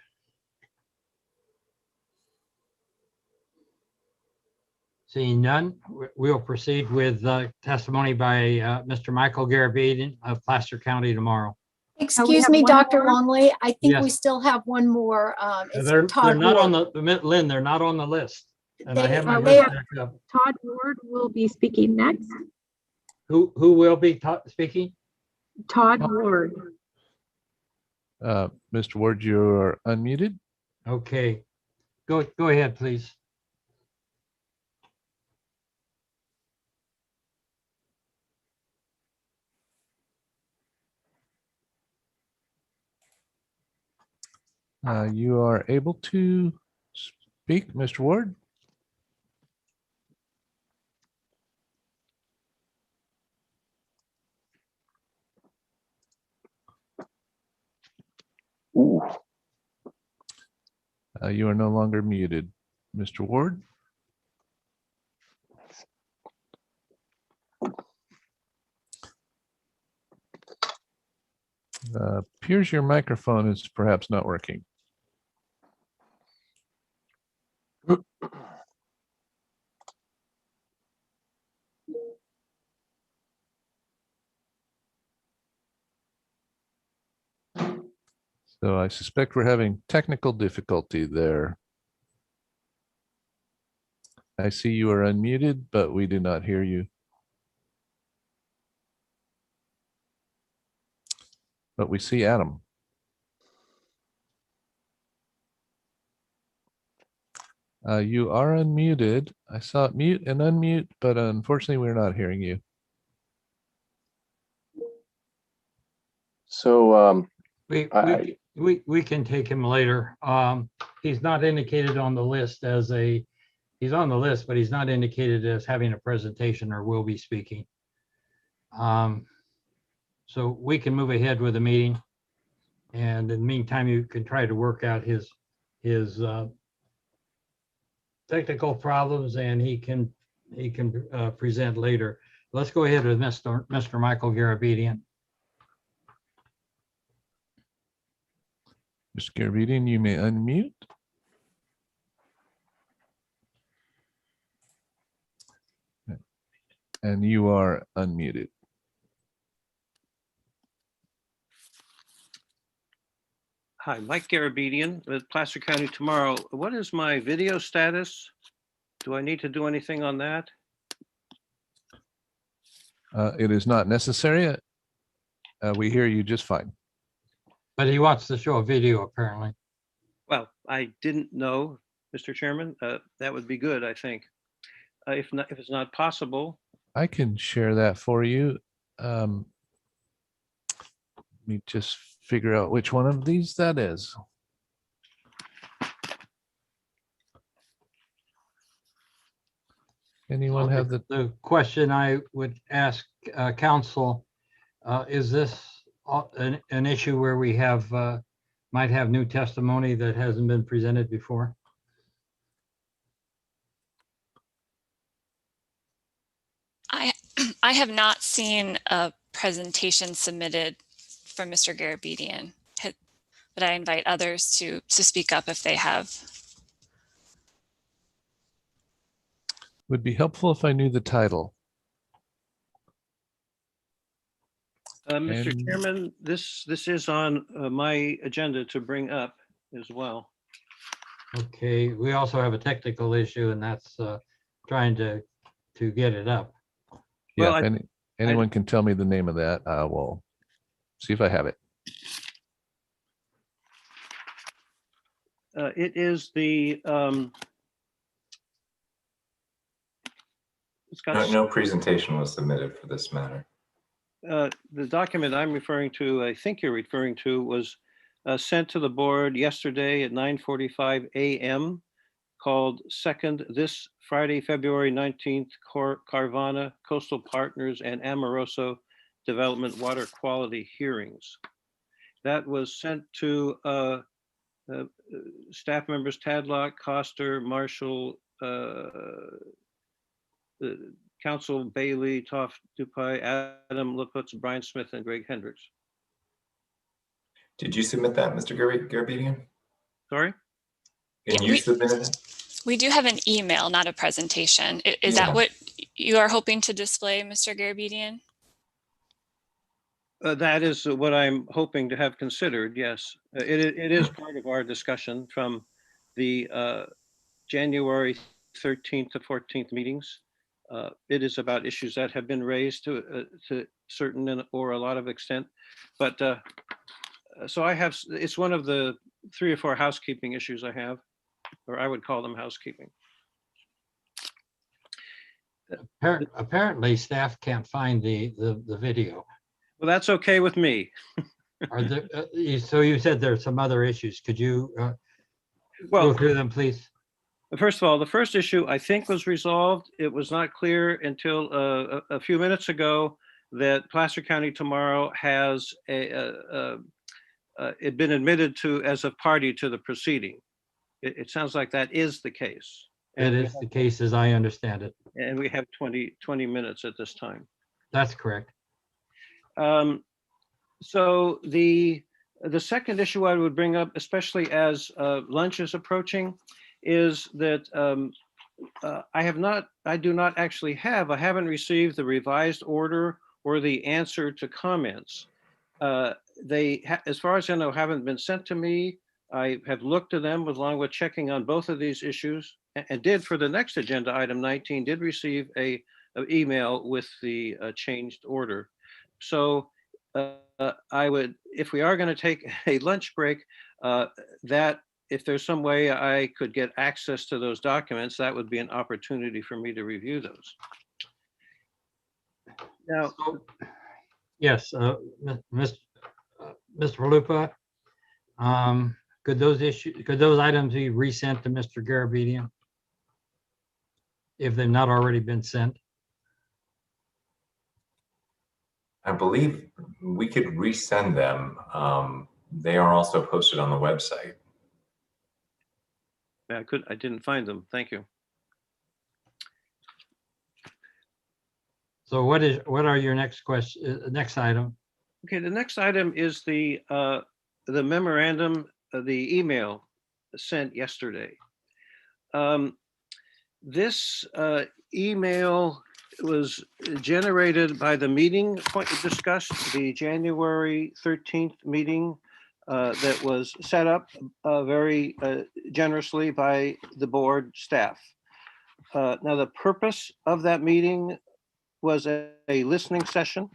Speaker 1: Seeing none, we'll proceed with testimony by Mr. Michael Garabedian of Placer County tomorrow.
Speaker 10: Excuse me, Dr. Longley. I think we still have one more.
Speaker 1: They're not on the Lynn. They're not on the list. And I have my
Speaker 8: Todd
Speaker 1: list back up.
Speaker 8: Ward will be speaking next.
Speaker 1: Who will be speaking?
Speaker 8: Todd Ward.
Speaker 2: Mr. Ward, you're unmuted.
Speaker 1: Okay, go ahead, please.
Speaker 2: You are able to speak, Mr. Ward.
Speaker 20: Ooh.
Speaker 2: You are no longer muted. Mr. Ward? Appears your microphone is perhaps not working. So I suspect we're having technical difficulty there. I see you are unmuted, but we do not hear you. But we see Adam. You are unmuted. I saw it mute and unmute, but unfortunately we're not hearing you.
Speaker 20: So
Speaker 1: we can take him later. He's not indicated on the list as he's on the list, but he's not indicated as having a presentation or will be speaking. So we can move ahead with the meeting. And in the meantime, you can try to work out his technical problems, and he can present later. Let's go ahead with Mr. Michael Garabedian.
Speaker 2: Mr. Garabedian, you may unmute. And you are unmuted.
Speaker 3: Hi, Mike Garabedian with Placer County Tomorrow. What is my video status? Do I need to do anything on that?
Speaker 2: It is not necessary. We hear you just fine.
Speaker 1: But he wants to show a video, apparently.
Speaker 3: Well, I didn't know, Mr. Chairman. That would be good, I think. If it's not possible.
Speaker 2: I can share that for you. Let me just figure out which one of these that is. Anyone have
Speaker 1: the question I would ask counsel, is this an issue where we have might have new testimony that hasn't been presented before?
Speaker 22: I have not seen a presentation submitted from Mr. Garabedian, but I invite others to speak up if they have.
Speaker 2: Would be helpful if I knew the title.
Speaker 3: Mr. Chairman, this is on my agenda to bring up as well.
Speaker 1: Okay, we also have a technical issue, and that's trying to get it up.
Speaker 2: Yeah, well, if anyone can tell me the name of that, I will see if I have it.
Speaker 3: It is the it's got
Speaker 4: no presentation was submitted for this matter.
Speaker 3: The document I'm referring to, I think you're referring to, was sent to the board yesterday at 9:45 a.m. called this Friday, February 19th, Carvana, Coastal Partners, and Amoroso Development Water Quality Hearings. That was sent to staff members Tadlock, Coster, Marshall, Counsel Bailey, Toff Dupai, Adam Liputz, Brian Smith, and Greg Hendricks.
Speaker 4: Did you submit that, Mr. Garabedian?
Speaker 3: Sorry?
Speaker 4: And you submitted it?
Speaker 22: We do have an email, not a presentation. Is that what you are hoping to display, Mr. Garabedian?
Speaker 3: That is what I'm hoping to have considered, yes. It is part of our discussion from the January 13th to 14th meetings. It is about issues that have been raised to certain or a lot of extent. But so it's one of the 3 or 4 housekeeping issues I have, or I would call them housekeeping.
Speaker 1: Apparently staff can't find the video.
Speaker 3: Well, that's okay with me.
Speaker 1: Are there, so you said there are some other issues. Could you go through them, please?
Speaker 3: First of all, the first issue I think was resolved. It was not clear until a few minutes ago that Placer County Tomorrow has a had been admitted to as a party to the proceeding. It sounds like that is the case.
Speaker 1: That is the case as I understand it.
Speaker 3: And we have 20 minutes at this time.
Speaker 1: That's correct.
Speaker 3: So the second issue I would bring up, especially as lunch is approaching, is that I haven't received the revised order or the answer to comments. They, as far as I know, haven't been sent to me. I have looked at them along with checking on both of these issues, and did for the next agenda item 19, did receive an email with the changed order. So I would, if we are going to take a lunch break, that if there's some way I could get access to those documents, that would be an opportunity for me to review those. Now,
Speaker 1: yes, Mr. Valupa, could those items be resent to Mr. Garabedian if they've not already been sent?
Speaker 4: I believe we could resend them. They are also posted on the website.
Speaker 3: I didn't find them. Thank you.
Speaker 1: So what are your next item?
Speaker 3: Okay, the next item is the memorandum, the email sent yesterday. This email was generated by the meeting discussed, the January 13th meeting that was set up very generously by the board staff. Now, the purpose of that meeting was a listening session,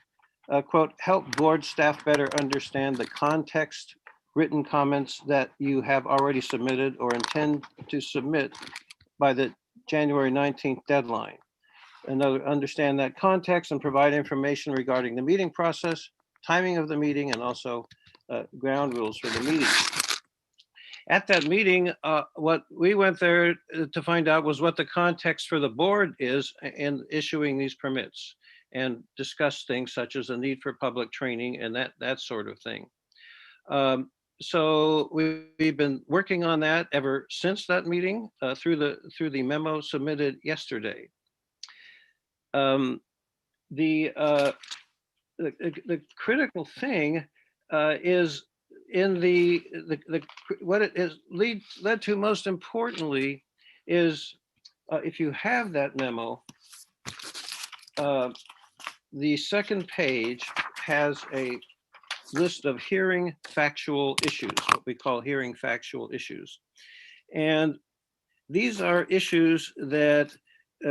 Speaker 3: quote, help board staff better understand the context, written comments that you have already submitted or intend to submit by the January 19th deadline. Understand that context and provide information regarding the meeting process, timing of the meeting, and also ground rules for the meeting. At that meeting, what we went there to find out was what the context for the board is in issuing these permits, and discuss things such as the need for public training and that sort of thing. So we've been working on that ever since that meeting through the memo submitted yesterday. The critical thing is in what it is led to most importantly is if you have that memo, the second page has a list of hearing factual issues, what we call hearing factual issues. And these are issues that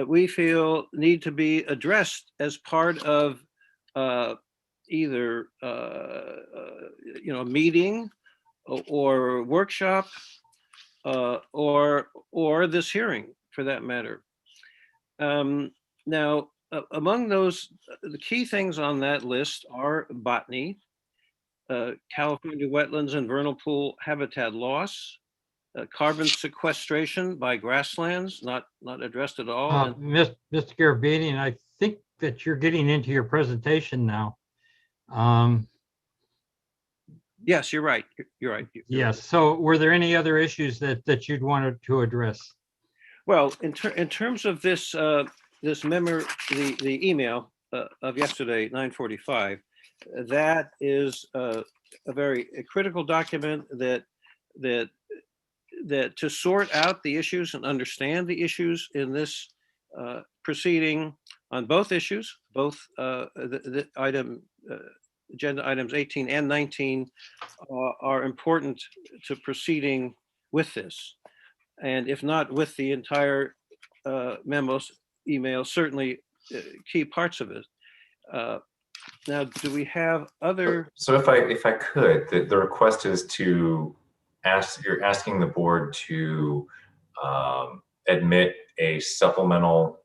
Speaker 3: we feel need to be addressed as part of either a meeting or workshop or this hearing for that matter. Now, among those, the key things on that list are botany, California wetlands and vernal pool habitat loss, carbon sequestration by grasslands, not addressed at all.
Speaker 1: Mr. Garabedian, I think that you're getting into your presentation now.
Speaker 3: Yes, you're right. You're right.
Speaker 1: Yes. So were there any other issues that you'd wanted to address?
Speaker 3: Well, in terms of this the email of yesterday, 9:45, that is a very critical document that to sort out the issues and understand the issues in this proceeding on both issues, both the agenda items 18 and 19 are important to proceeding with this. And if not with the entire email, certainly key parts of it. Now, do we have other?
Speaker 4: So if I could, the request is to you're asking the board to admit a supplemental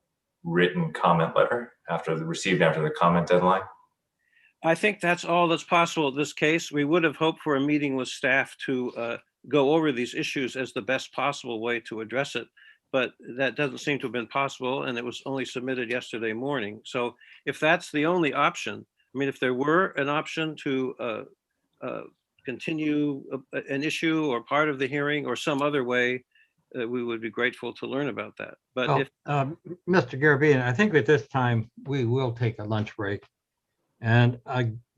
Speaker 4: written comment letter received after the comment deadline.
Speaker 3: I think that's all that's possible in this case. We would have hoped for a meeting with staff to go over these issues as the best possible way to address it, but that doesn't seem to have been possible, and it was only submitted yesterday morning. So if that's the only option, I mean, if there were an option to continue an issue or part of the hearing or some other way, we would be grateful to learn about that. But
Speaker 1: Well,
Speaker 3: if,
Speaker 1: Mr. Garabedian, I think at this time we will take a lunch break and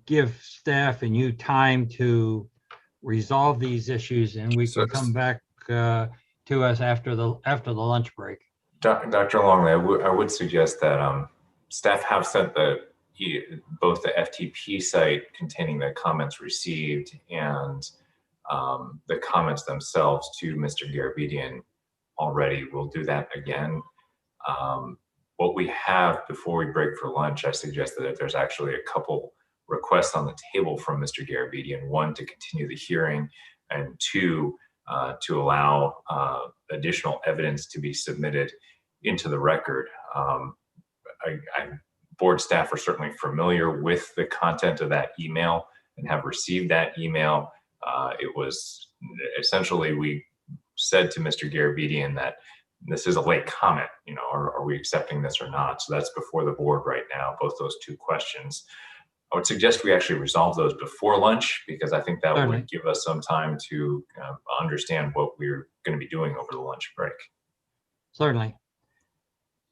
Speaker 1: give staff and you time to resolve these issues, and we can come back to us after the lunch break.
Speaker 4: Dr. Longley, I would suggest that staff have sent both the FTP site containing the comments received and the comments themselves to Mr. Garabedian already. We'll do that again. What we have before we break for lunch, I suggest that if there's actually a couple requests on the table from Mr. Garabedian, one, to continue the hearing, and two, to allow additional evidence to be submitted into the record. Board staff are certainly familiar with the content of that email and have received that email. It was essentially, we said to Mr. Garabedian that this is a late comment, are we accepting this or not? So that's before the board right now, both those two questions. I would suggest we actually resolve those before lunch, because I think that would give us some time to understand what we're going to be doing over the lunch break.
Speaker 1: Certainly.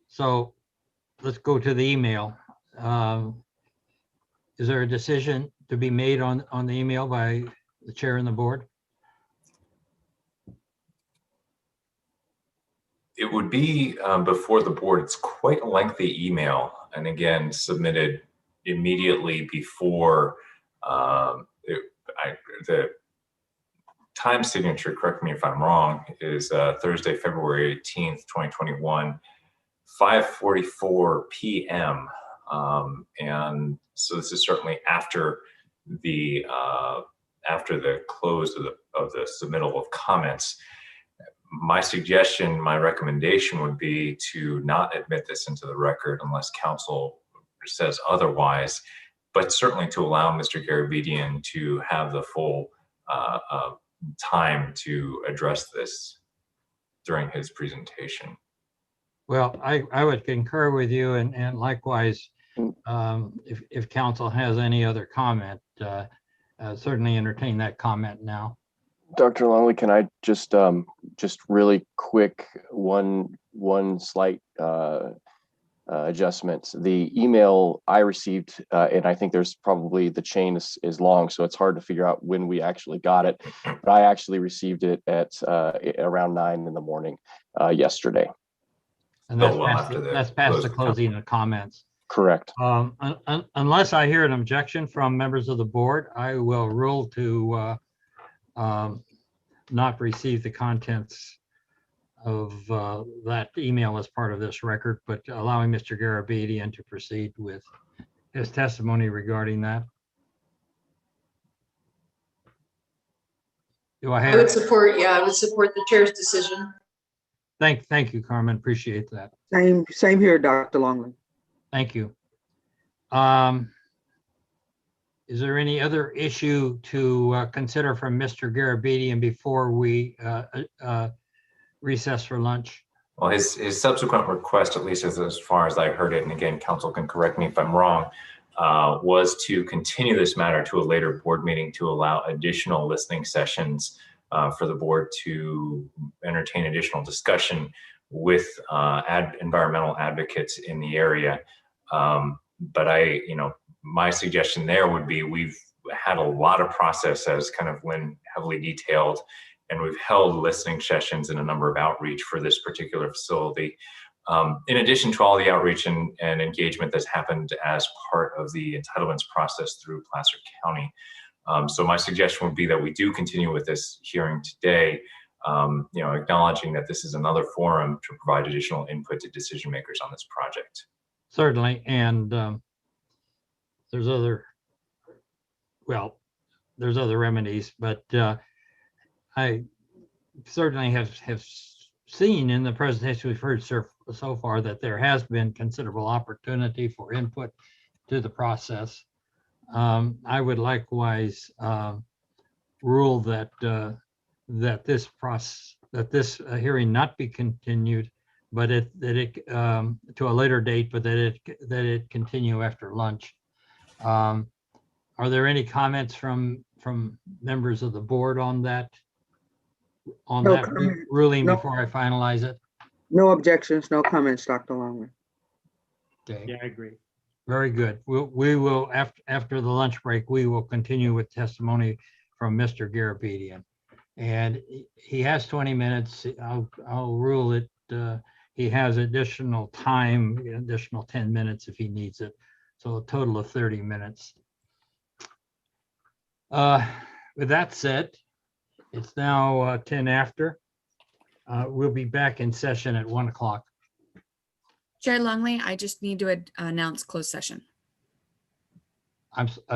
Speaker 1: So let's go to the email. Is there a decision to be made on the email by the chair and the board?
Speaker 4: It would be before the board. It's quite a lengthy email, and again, submitted immediately before the time signature, correct me if I'm wrong, is Thursday, February 18th, 2021, 5:44 p.m. And so this is certainly after the close of the submittal of comments. My suggestion, my recommendation would be to not admit this into the record unless counsel says otherwise, but certainly to allow Mr. Garabedian to have the full time to address this during his presentation.
Speaker 1: Well, I would concur with you, and likewise, if council has any other comment, certainly entertain that comment now.
Speaker 20: Dr. Longley, can I just really quick one slight adjustment? The email I received, and I think there's probably the chain is long, so it's hard to figure out when we actually got it. But I actually received it at around 9 in the morning yesterday.
Speaker 1: And that's past the closing of comments.
Speaker 20: Correct.
Speaker 1: Unless I hear an objection from members of the board, I will rule to not receive the contents of that email as part of this record, but allowing Mr. Garabedian to proceed with his testimony regarding that. Do I have?
Speaker 11: I would support the chair's decision.
Speaker 1: Thank you, Carmen. Appreciate that.
Speaker 6: Same here, Dr. Longley.
Speaker 1: Thank you. Is there any other issue to consider from Mr. Garabedian before we recess for lunch?
Speaker 4: Well, his subsequent request, at least as far as I heard it, and again, counsel can correct me if I'm wrong, was to continue this matter to a later board meeting to allow additional listening sessions for the board to entertain additional discussion with environmental advocates in the area. But my suggestion there would be, we've had a lot of process, as kind of Lynn heavily detailed, and we've held listening sessions and a number of outreach for this particular facility. In addition to all the outreach and engagement that's happened as part of the entitlements process through Placer County. So my suggestion would be that we do continue with this hearing today, acknowledging that this is another forum to provide additional input to decision makers on this project.
Speaker 1: Certainly, and there's other remedies, but I certainly have seen in the presentation we've heard so far that there has been considerable opportunity for input to the process. I would likewise rule that this hearing not be continued, but that to a later date, but that it continue after lunch. Are there any comments from from members of the board on that? On
Speaker 6: No
Speaker 1: that
Speaker 6: comment.
Speaker 1: ruling
Speaker 6: No.
Speaker 1: before I finalize it?
Speaker 6: No objections, no comments, Dr. Longley.
Speaker 1: Okay.
Speaker 12: Yeah, I agree.
Speaker 1: Very good. We will, after the lunch break, we will continue with testimony from Mr. Garabedian. And he has 20 minutes. I'll rule it. He has additional time, additional 10 minutes if he needs it. So a total of 30 minutes. With that said, it's now 10 after. We'll be back in session at 1 o'clock.
Speaker 5: Chair Longley, I just need to announce closed session.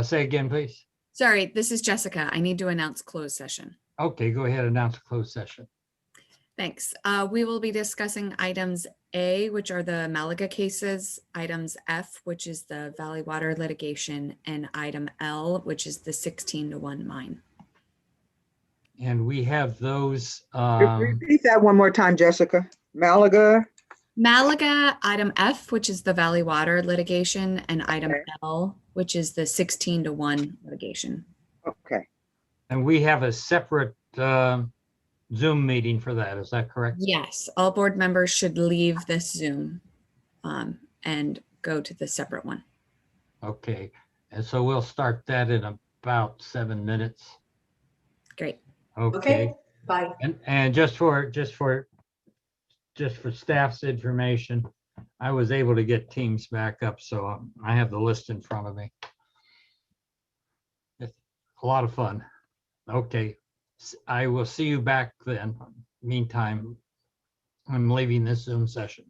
Speaker 1: Say again, please.
Speaker 5: Sorry, this is Jessica. I need to announce closed session.
Speaker 1: Okay, go ahead, announce a closed session.
Speaker 5: Thanks. We will be discussing items A, which are the Malaga cases, items F, which is the Valley Water litigation, and item L, which is the 16-1 mine.
Speaker 1: And we have those.
Speaker 6: Repeat that one more time, Jessica. Malaga.
Speaker 5: Malaga, item F, which is the Valley Water litigation, and item L, which is the 16-1 litigation.
Speaker 6: Okay.
Speaker 1: And we have a separate Zoom meeting for that. Is that correct?
Speaker 5: Yes, all board members should leave this Zoom and go to the separate one.
Speaker 1: Okay. And so we'll start that in about 7 minutes.
Speaker 5: Great.
Speaker 1: Okay.
Speaker 11: Bye.
Speaker 1: And just for staff's information, I was able to get Teams back up, so I have the list in front of me. It's a lot of fun. Okay, I will see you back then. Meantime, I'm leaving this Zoom session.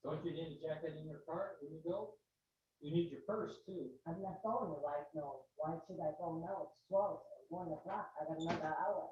Speaker 1: Don't you need a jacket in your car when you go? You need your purse too.
Speaker 13: I'm not going to like, no, why should I go now? It's 12, 1 o'clock, I got another hour.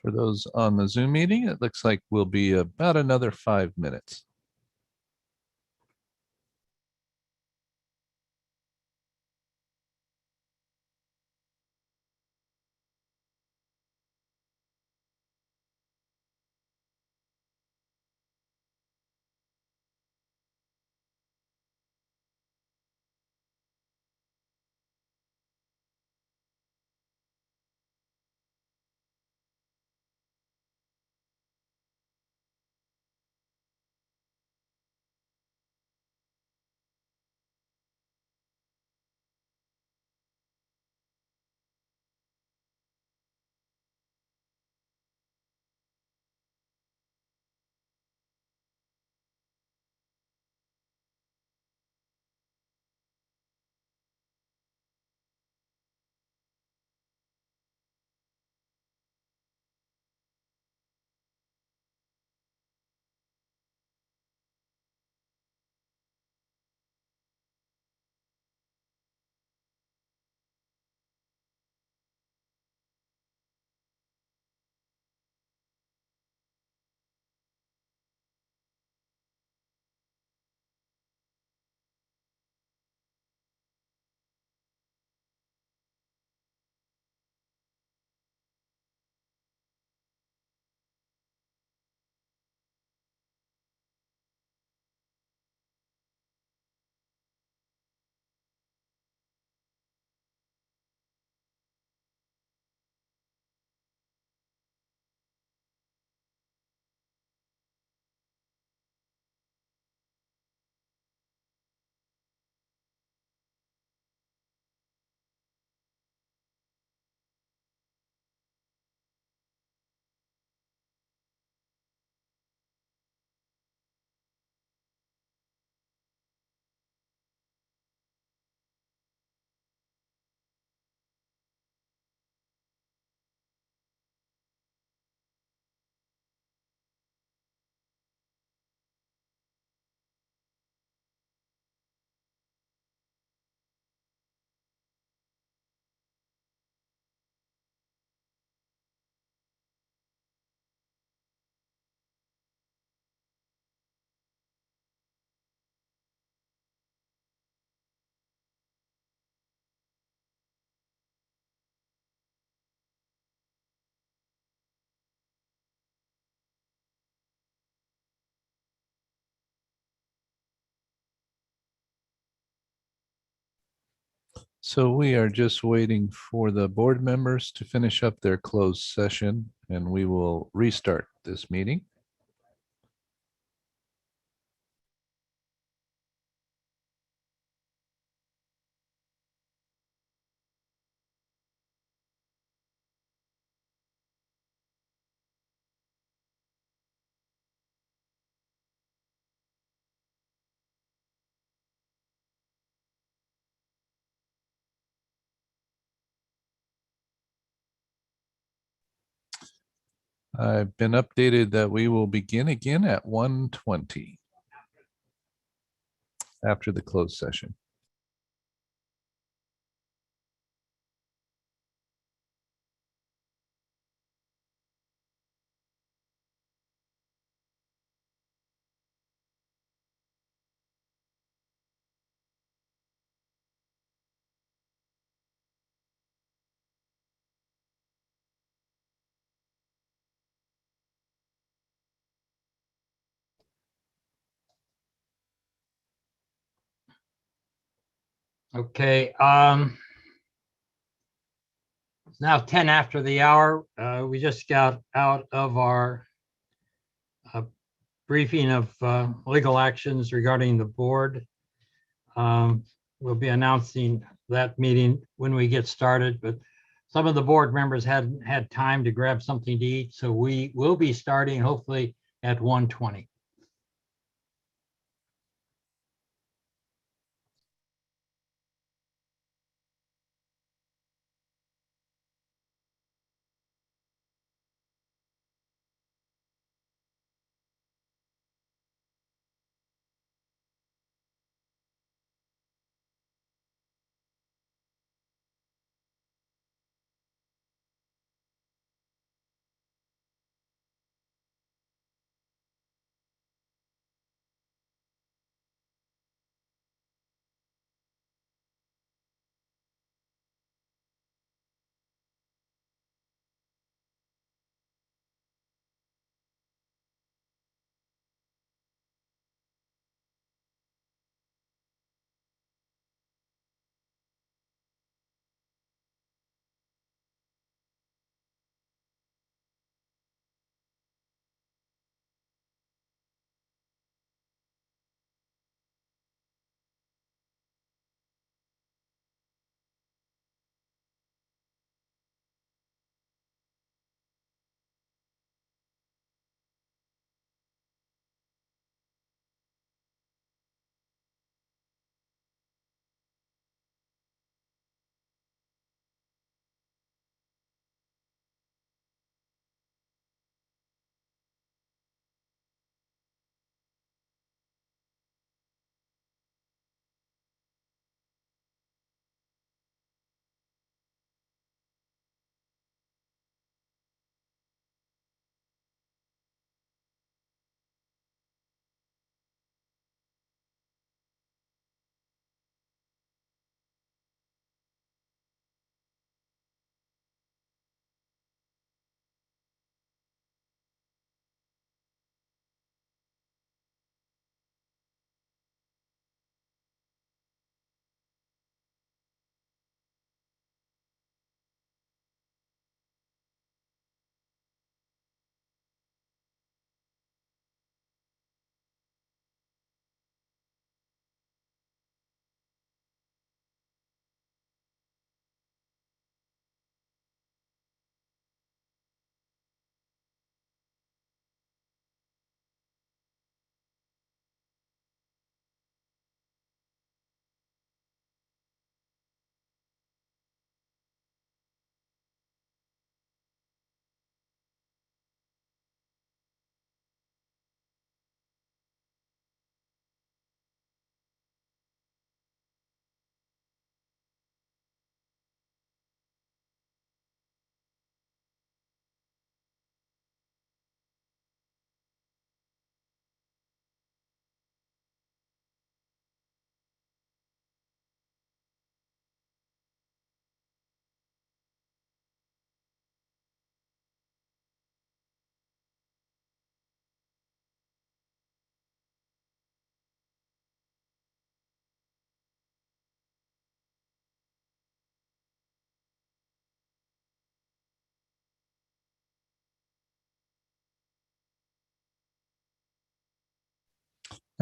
Speaker 2: For those on the Zoom meeting, it looks like we'll be about another 5 minutes. So we are just waiting for the board members to finish up their closed session, and we will restart this meeting. I've been updated that we will begin again at 1:20 after the closed session.
Speaker 1: Okay, it's now 10 after the hour. We just got out of our briefing of legal actions regarding the board. We'll be announcing that meeting when we get started, but some of the board members hadn't had time to grab something to eat, so we will be starting hopefully at 1:20.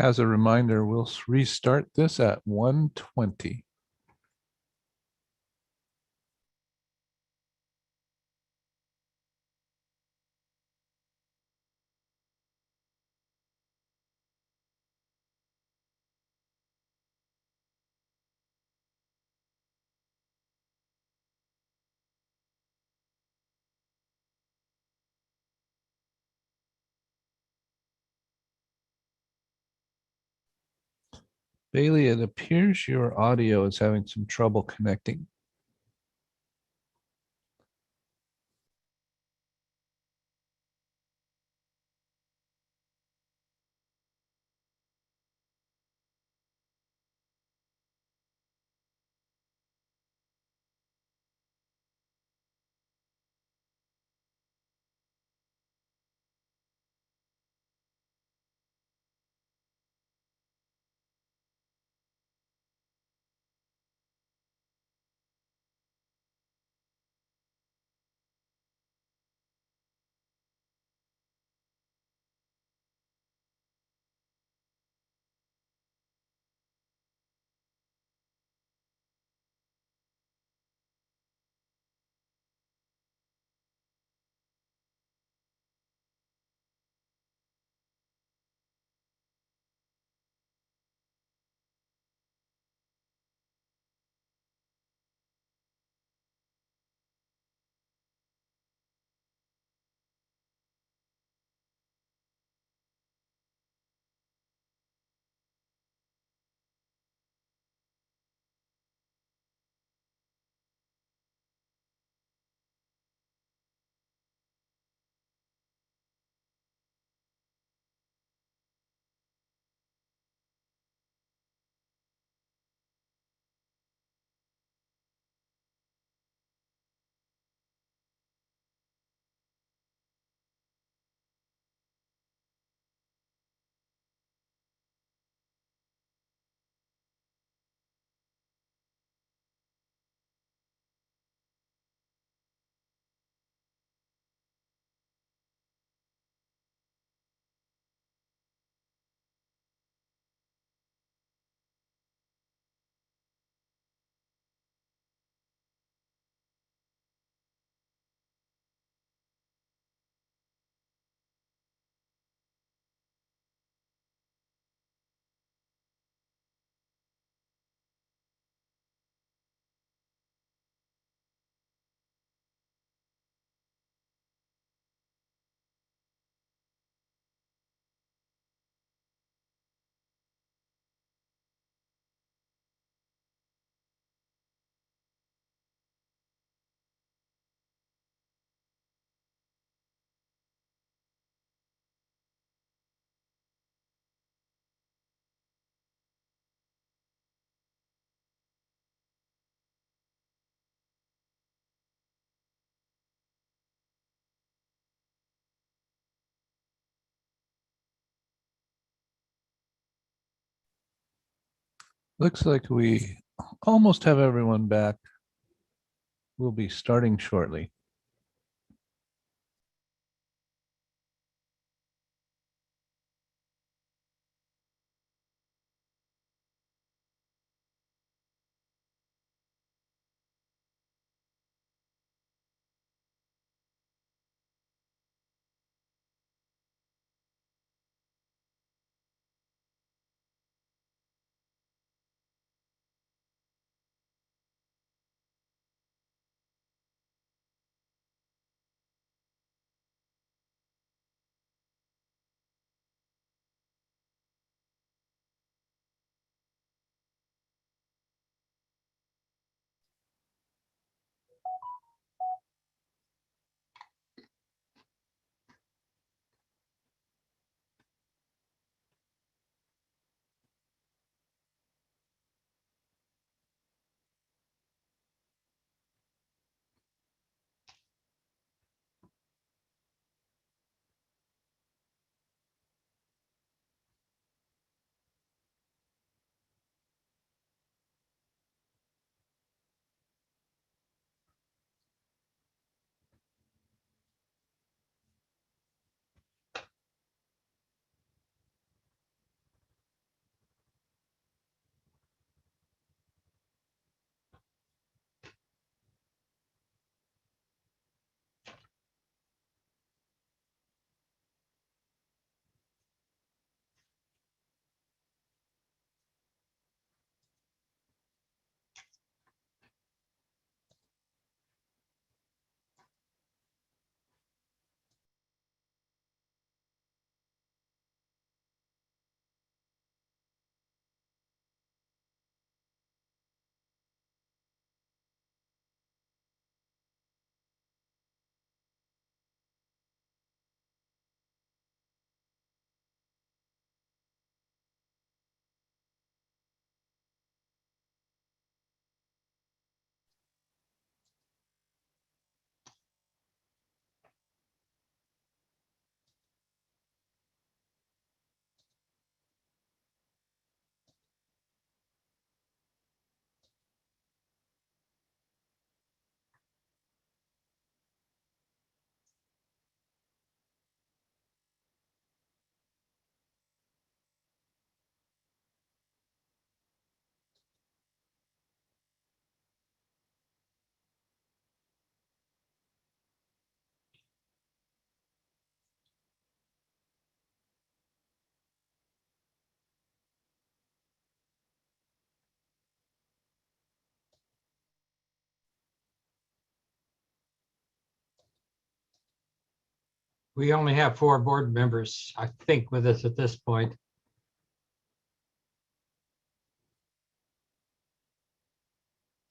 Speaker 2: As a reminder, we'll restart this at 1:20. Bailey, it appears your audio is having some trouble connecting. Looks like we almost have everyone back. We'll be starting shortly.
Speaker 1: We only have 4 board members, I think, with us at this point.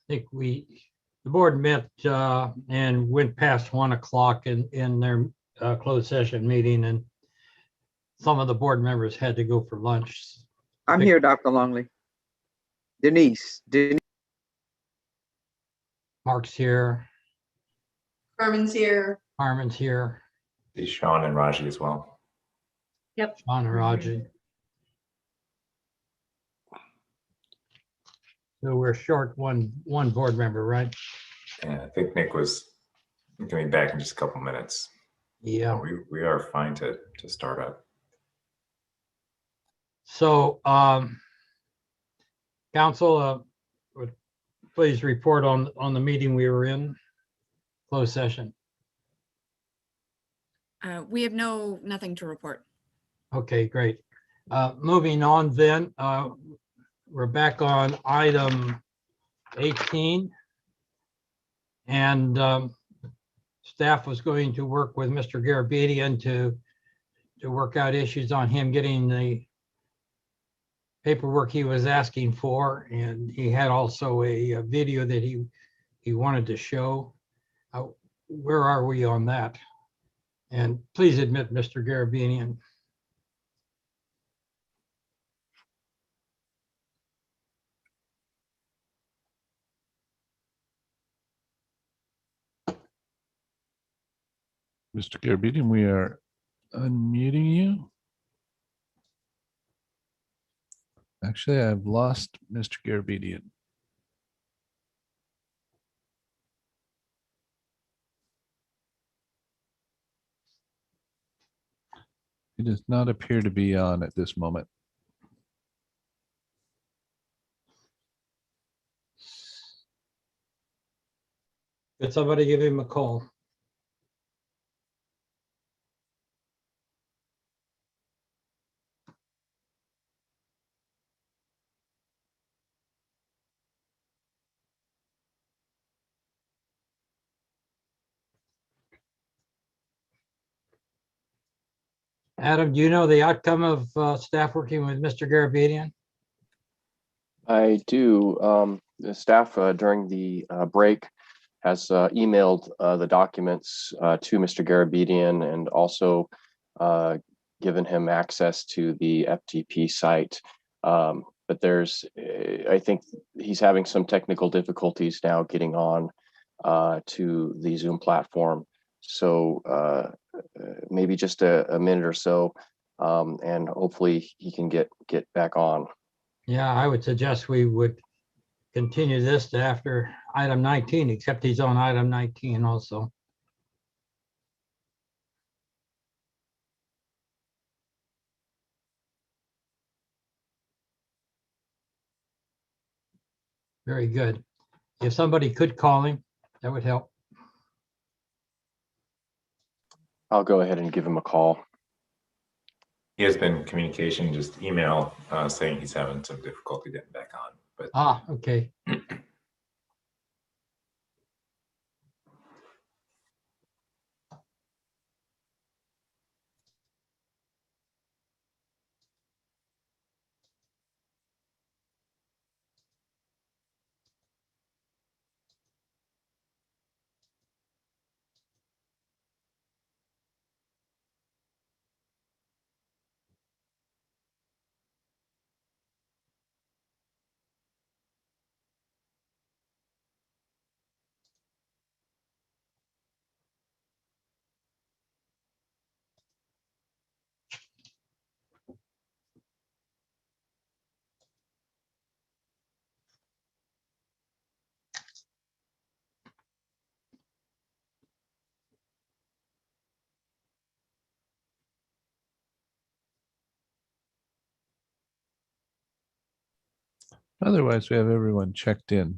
Speaker 1: I think the board met and went past 1 o'clock in their closed session meeting, and some of the board members had to go for lunch.
Speaker 6: I'm here, Dr. Longley. Denise.
Speaker 1: Mark's here.
Speaker 11: Carmen's here.
Speaker 1: Harmon's here.
Speaker 4: Sean and Raji as well.
Speaker 11: Yep.
Speaker 1: Sean and Raji. So we're short one board member, right?
Speaker 4: And I think Nick was coming back in just a couple minutes.
Speaker 1: Yeah.
Speaker 4: So we are fine to start up.
Speaker 1: So, council, would please report on the meeting we were in, closed session.
Speaker 5: We have nothing to report.
Speaker 1: Okay, great. Moving on then, we're back on item 18. And staff was going to work with Mr. Garabedian to work out issues on him getting the paperwork he was asking for. And he had also a video that he wanted to show. Where are we on that? And please admit, Mr. Garabedian.
Speaker 2: Mr. Garabedian, we are unmuting you. Actually, I've lost Mr. Garabedian. He does not appear to be on at this moment.
Speaker 1: Could somebody give him a call? Adam, do you know the outcome of staff working with Mr. Garabedian?
Speaker 20: I do. The staff during the break has emailed the documents to Mr. Garabedian and also given him access to the FTP site. But I think he's having some technical difficulties now getting on to the Zoom platform. So maybe just a minute or so, and hopefully he can get back on.
Speaker 1: Yeah, I would suggest we would continue this to after item 19, except he's on item 19 also. Very good. If somebody could call him, that would help.
Speaker 20: I'll go ahead and give him a call.
Speaker 4: He has been in communication, just email saying he's having some difficulty getting back on. But
Speaker 1: okay.
Speaker 2: Otherwise, we have everyone checked in.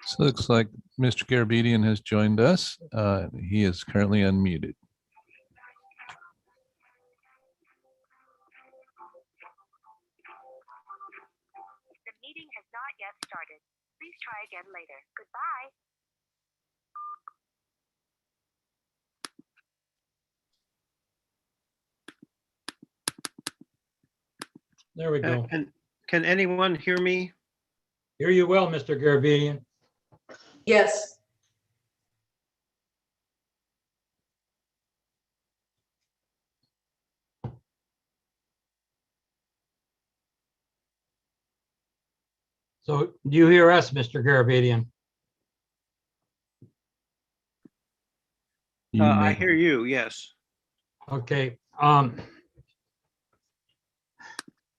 Speaker 2: So it looks like Mr. Garabedian has joined us. He is currently unmuted.
Speaker 15: The meeting has not yet started. Please try again later. Goodbye.
Speaker 1: There we go.
Speaker 3: Can anyone hear me?
Speaker 1: Hear you well, Mr. Garabedian.
Speaker 11: Yes.
Speaker 1: So do you hear us, Mr. Garabedian?
Speaker 3: I hear you, yes.
Speaker 1: Okay.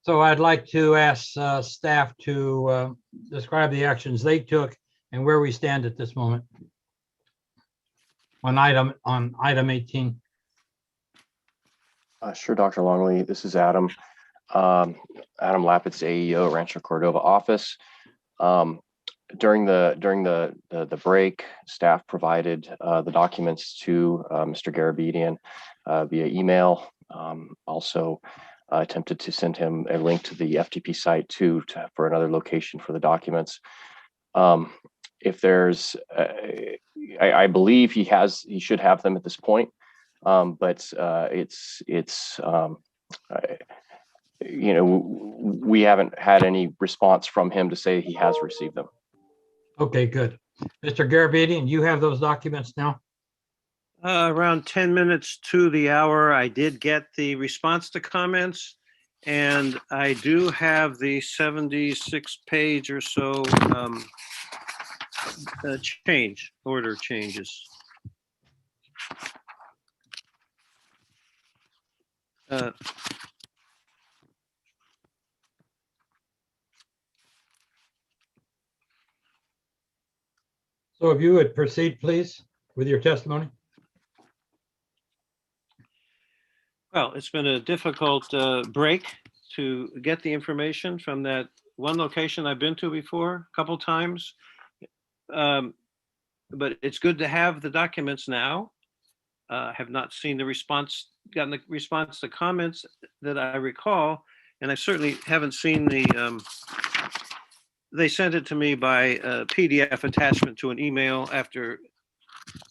Speaker 1: So I'd like to ask staff to describe the actions they took and where we stand at this moment on item 18.
Speaker 20: Sure, Dr. Longley. This is Adam. Adam Lapid's AEO, Rancho Cordova office. During the break, staff provided the documents to Mr. Garabedian via email. Also attempted to send him a link to the FTP site for another location for the documents. If there's, I believe he should have them at this point, but we haven't had any response from him to say he has received them.
Speaker 1: Okay, good. Mr. Garabedian, you have those documents now?
Speaker 3: Around 10 minutes to the hour, I did get the response to comments, and I do have the 76-page or so order changes.
Speaker 1: So if you would proceed, please, with your testimony.
Speaker 3: Well, it's been a difficult break to get the information from that one location I've been to before a couple times. But it's good to have the documents now. Have not seen the response, gotten the response to comments that I recall, and I certainly haven't seen they sent it to me by a PDF attachment to an email after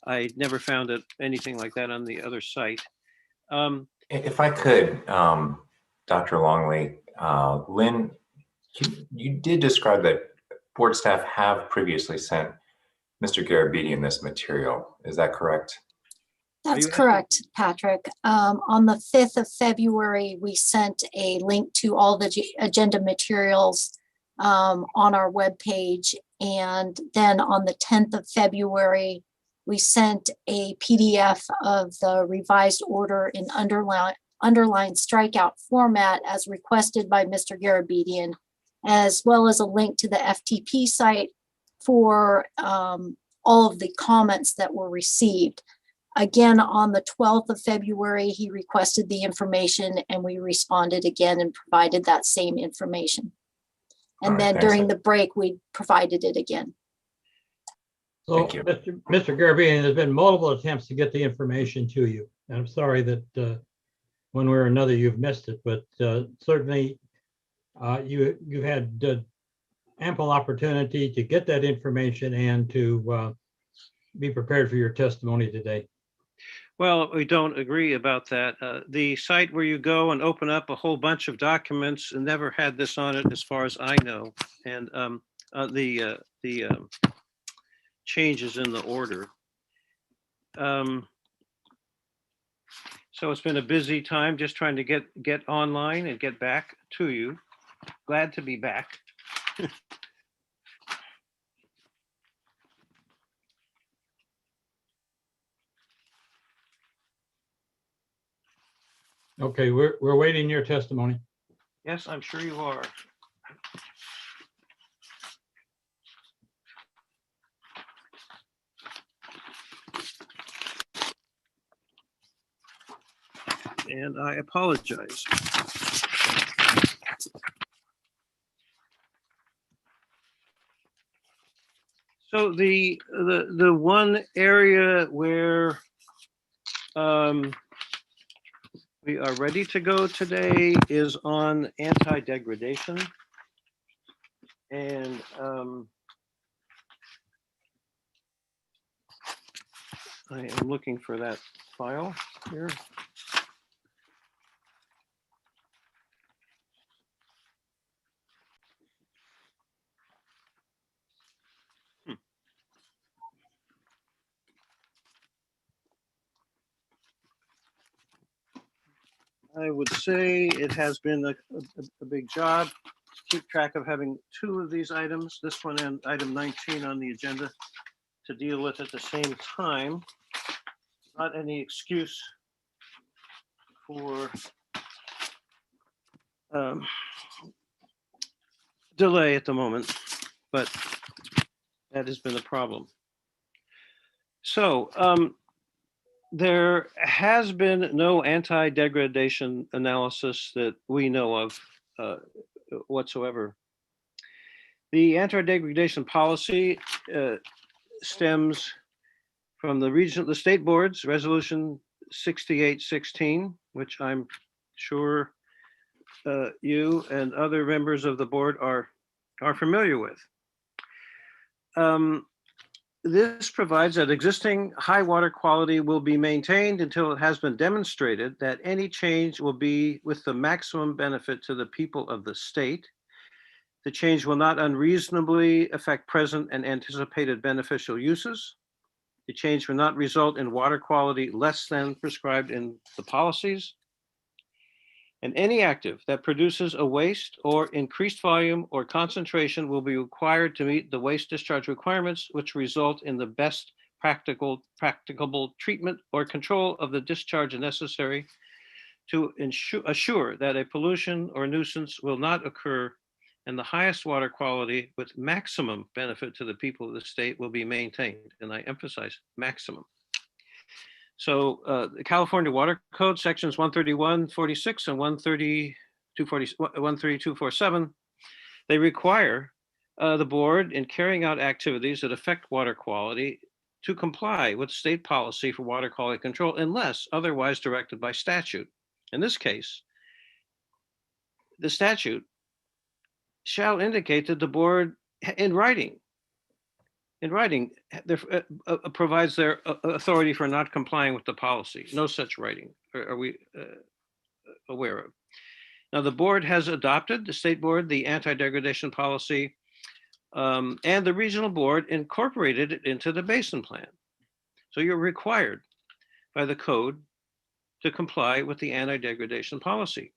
Speaker 3: I never found anything like that on the other site.
Speaker 4: If I could, Dr. Longley, Lynn, you did describe that board staff have previously sent Mr. Garabedian this material. Is that correct?
Speaker 10: That's correct, Patrick. On the 5th of February, we sent a link to all the agenda materials on our webpage. And then on the 10th of February, we sent a PDF of the revised order in underlined strikeout format as requested by Mr. Garabedian, as well as a link to the FTP site for all of the comments that were received. Again, on the 12th of February, he requested the information and we responded again and provided that same information. And then during the break, we provided it again.
Speaker 1: So, Mr. Garabedian, there's been multiple attempts to get the information to you. And I'm sorry that one way or another you've missed it, but certainly you've had ample opportunity to get that information and to be prepared for your testimony today.
Speaker 3: Well, we don't agree about that. The site where you go and open up a whole bunch of documents and never had this on it as far as I know. And the changes in the order. So it's been a busy time just trying to get online and get back to you. Glad to be back.
Speaker 1: Okay, we're waiting your testimony.
Speaker 3: Yes, I'm sure you are. And I apologize. So the one area where we are ready to go today is on anti-degradation. And I am looking for that file here. I would say it has been a big job to keep track of having two of these items, this one and item 19 on the agenda, to deal with at the same time. Not any excuse for delay at the moment, but that has been a problem. So there has been no anti-degradation analysis that we know of whatsoever. The anti-degradation policy stems from the state board's resolution 6816, which I'm sure you and other members of the board are familiar with. This provides that existing high water quality will be maintained until it has been demonstrated that any change will be with the maximum benefit to the people of the state. The change will not unreasonably affect present and anticipated beneficial uses. The change will not result in water quality less than prescribed in the policies. And any active that produces a waste or increased volume or concentration will be required to meet the waste discharge requirements, which result in the best practicable treatment or control of the discharge necessary to assure that a pollution or nuisance will not occur, and the highest water quality with maximum benefit to the people of the state will be maintained. And I emphasize maximum. So the California Water Code sections 131.46 and 132.47, they require the board in carrying out activities that affect water quality to comply with state policy for water quality control unless otherwise directed by statute. In this case, the statute shall indicate that the board in writing provides their authority for not complying with the policy. No such writing are we aware of. Now, the board has adopted, the state board, the anti-degradation policy, and the regional board incorporated it into the Basin plan. So you're required by the code to comply with the anti-degradation policy.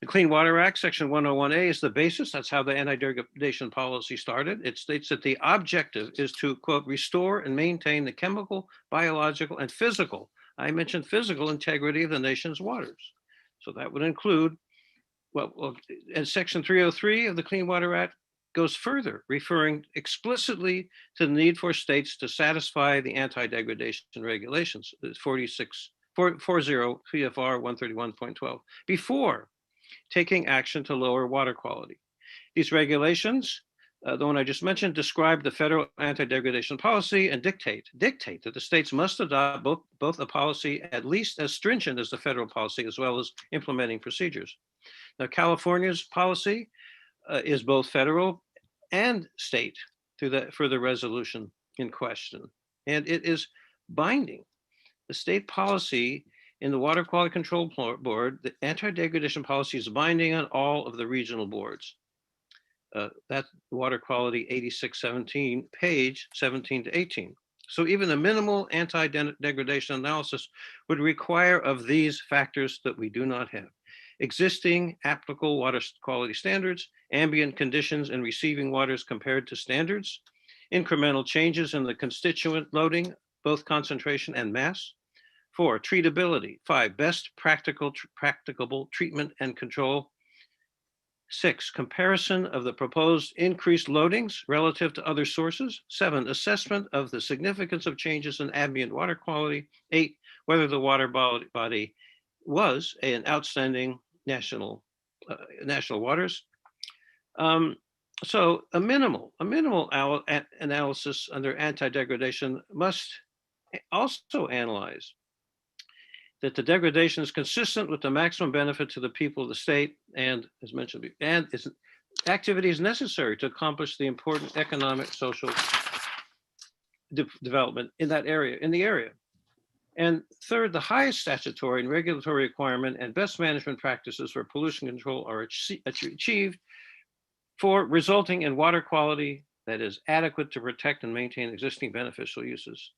Speaker 3: The Clean Water Act, Section 101A is the basis. That's how the anti-degradation policy started. It states that the objective is to, quote, restore and maintain the chemical, biological, and physical, I mentioned physical integrity of the nation's waters. So that would include, and Section 303 of the Clean Water Act goes further, referring explicitly to the need for states to satisfy the anti-degradation regulations, 40 CFR 131.12, before taking action to lower water quality. These regulations, the one I just mentioned, describe the federal anti-degradation policy and dictate that the states must adopt both a policy at least as stringent as the federal policy, as well as implementing procedures. Now, California's policy is both federal and state for the resolution in question, and it is binding. The state policy in the Water Quality Control Board, the anti-degradation policy is binding on all of the regional boards. That's Water Quality 8617, page 17 to 18. So even a minimal anti-degradation analysis would require of these factors that we do not have: existing applicable water quality standards, ambient conditions in receiving waters compared to standards, incremental changes in the constituent loading, both concentration and mass. 4, treatability. 5, best practicable treatment and control. 6, comparison of the proposed increased loadings relative to other sources. 7, assessment of the significance of changes in ambient water quality. 8, whether the water body was an outstanding national waters. So a minimal analysis under anti-degradation must also analyze that the degradation is consistent with the maximum benefit to the people of the state and, as mentioned, and its activity is necessary to accomplish the important economic, social development in that area, in the area. And third, the highest statutory and regulatory requirement and best management practices for pollution control are achieved for resulting in water quality that is adequate to protect and maintain existing beneficial uses.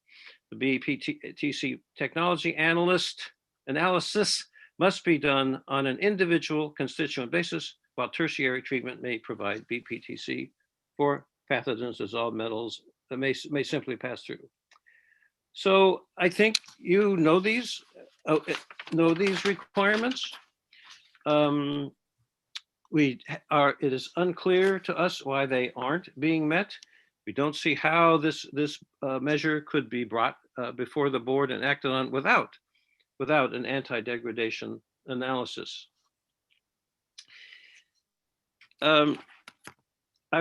Speaker 3: The BPTC technology analysis must be done on an individual constituent basis, while tertiary treatment may provide BPTC for pathogens, dissolved metals that may simply pass through. So I think you know these requirements. It is unclear to us why they aren't being met. We don't see how this measure could be brought before the board and acted on without an anti-degradation analysis. I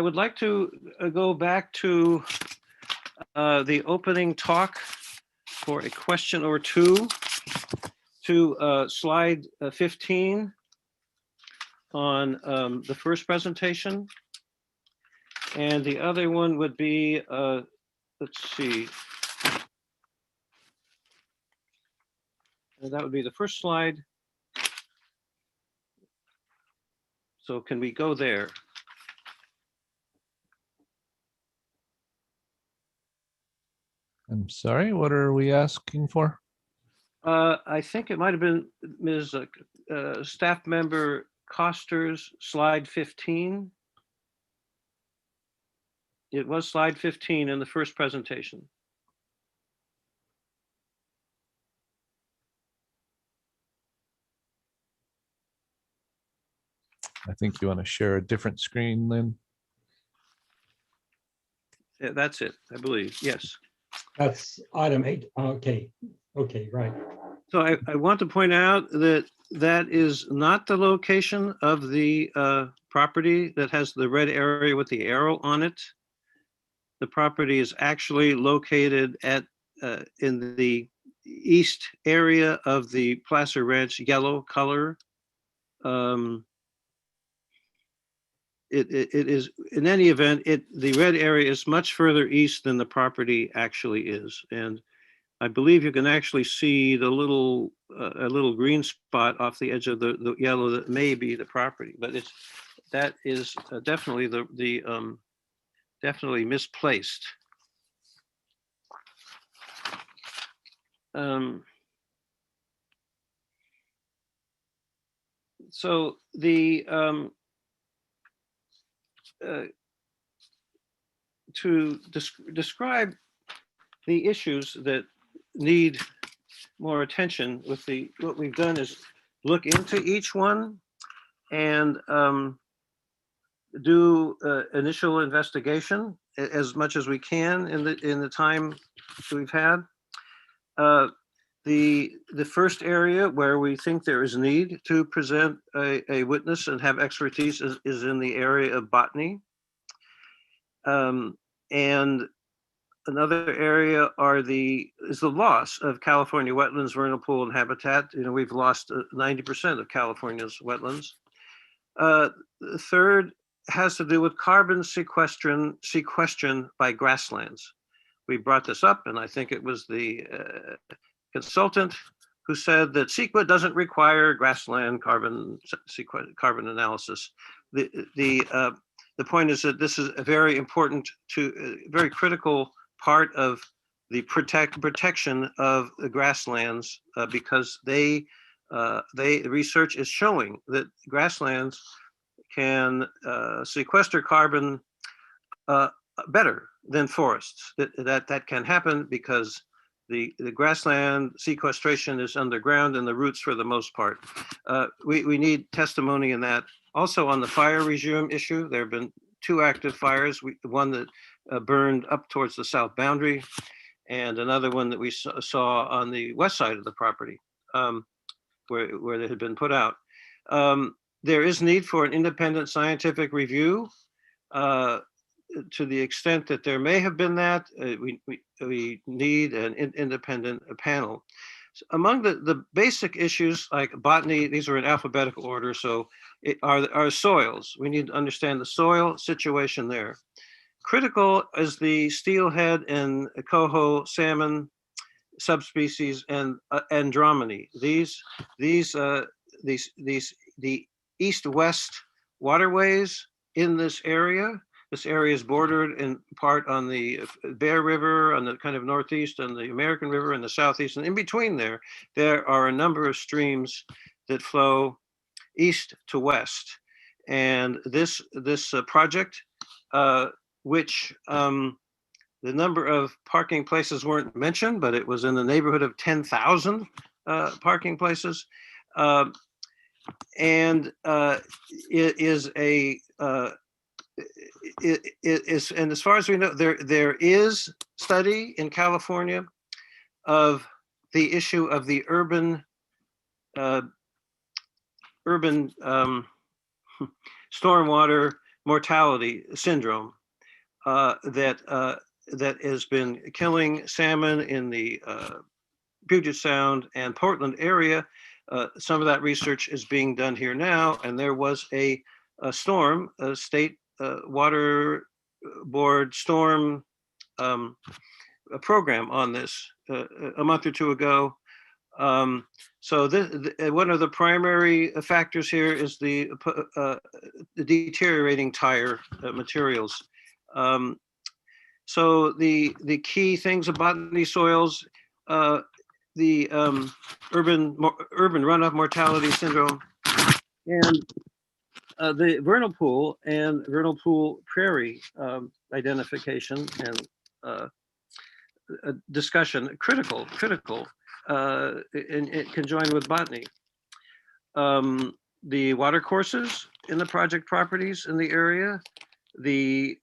Speaker 3: would like to go back to the opening talk for a question or two to slide 15 on the first presentation. And the other one would be, let's see. And that would be the first slide. So can we go there?
Speaker 2: I'm sorry, what are we asking for?
Speaker 3: I think it might have been Ms. Staff Member Coster's slide 15. It was slide 15 in the first presentation.
Speaker 2: I think you want to share a different screen, Lynn.
Speaker 3: Yeah, that's it, I believe, yes.
Speaker 1: That's item 8. Okay, right.
Speaker 3: So I want to point out that that is not the location of the property that has the red area with the arrow on it. The property is actually located at in the east area of the Placer Ranch yellow color. It is, in any event, the red area is much further east than the property actually is. And I believe you can actually see the little a little green spot off the edge of the yellow that may be the property, but that is definitely definitely misplaced. So to describe the issues that need more attention with what we've done is look into each one and do initial investigation as much as we can in the time we've had. The first area where we think there is need to present a witness and have expertise is in the area of botany. And another area is the loss of California wetlands, vernal pool, and habitat. We've lost 90% of California's wetlands. The third has to do with carbon sequestration by grasslands. We brought this up, and I think it was the consultant who said that CEQA doesn't require grassland carbon analysis. The point is that this is a very important very critical part of the protection of the grasslands because research is showing that grasslands can sequester carbon better than forests. That can happen because the grassland sequestration is underground and the roots for the most part. We need testimony in that. Also on the fire regime issue, there have been 2 active fires, one that burned up towards the south boundary and another one that we saw on the west side of the property where they had been put out. There is need for an independent scientific review To the extent that there may have been that, we need an independent panel. Among the basic issues like botany, these are in alphabetical order, so are soils. We need to understand the soil situation there. Critical is the steelhead and coho salmon subspecies and Andromedy. The east-west waterways in this area. This area is bordered in part on the Bear River, on the kind of northeast, and the American River in the southeast. And in between there are a number of streams that flow east to west. And this project, which the number of parking places weren't mentioned, but it was in the neighborhood of 10,000 parking places. And it is a and as far as we know, there is study in California of the issue of the urban stormwater mortality syndrome that has been killing salmon in the Puget Sound and Portland area. Some of that research is being done here now, and there was a storm, a state water board storm a program on this a month or two ago. So one of the primary factors here is the deteriorating tire materials. So the key things about these soils, the urban runoff mortality syndrome, and the vernal pool and vernal pool prairie identification and discussion, critical in conjoined with botany. The water courses in the project properties in the area, the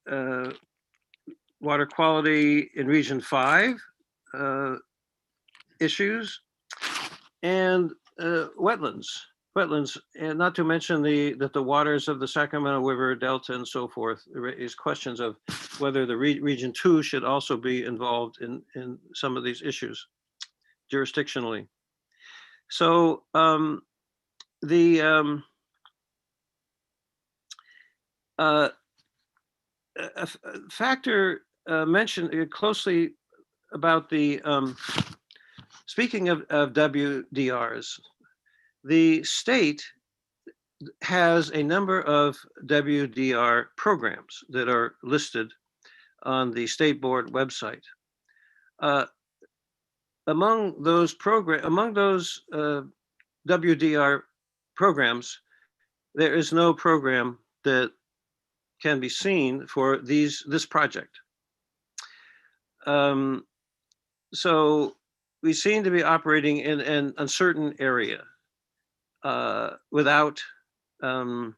Speaker 3: water quality in Region 5 issues, and wetlands, and not to mention that the waters of the Sacramento River Delta and so forth raise questions of whether the Region 2 should also be involved in some of these issues jurisdictionally. So a factor mentioned closely about the speaking of WDRs, the state has a number of WDR programs that are listed on the state board website. Among those WDR programs, there is no program that can be seen for this project. So we seem to be operating in an uncertain area without an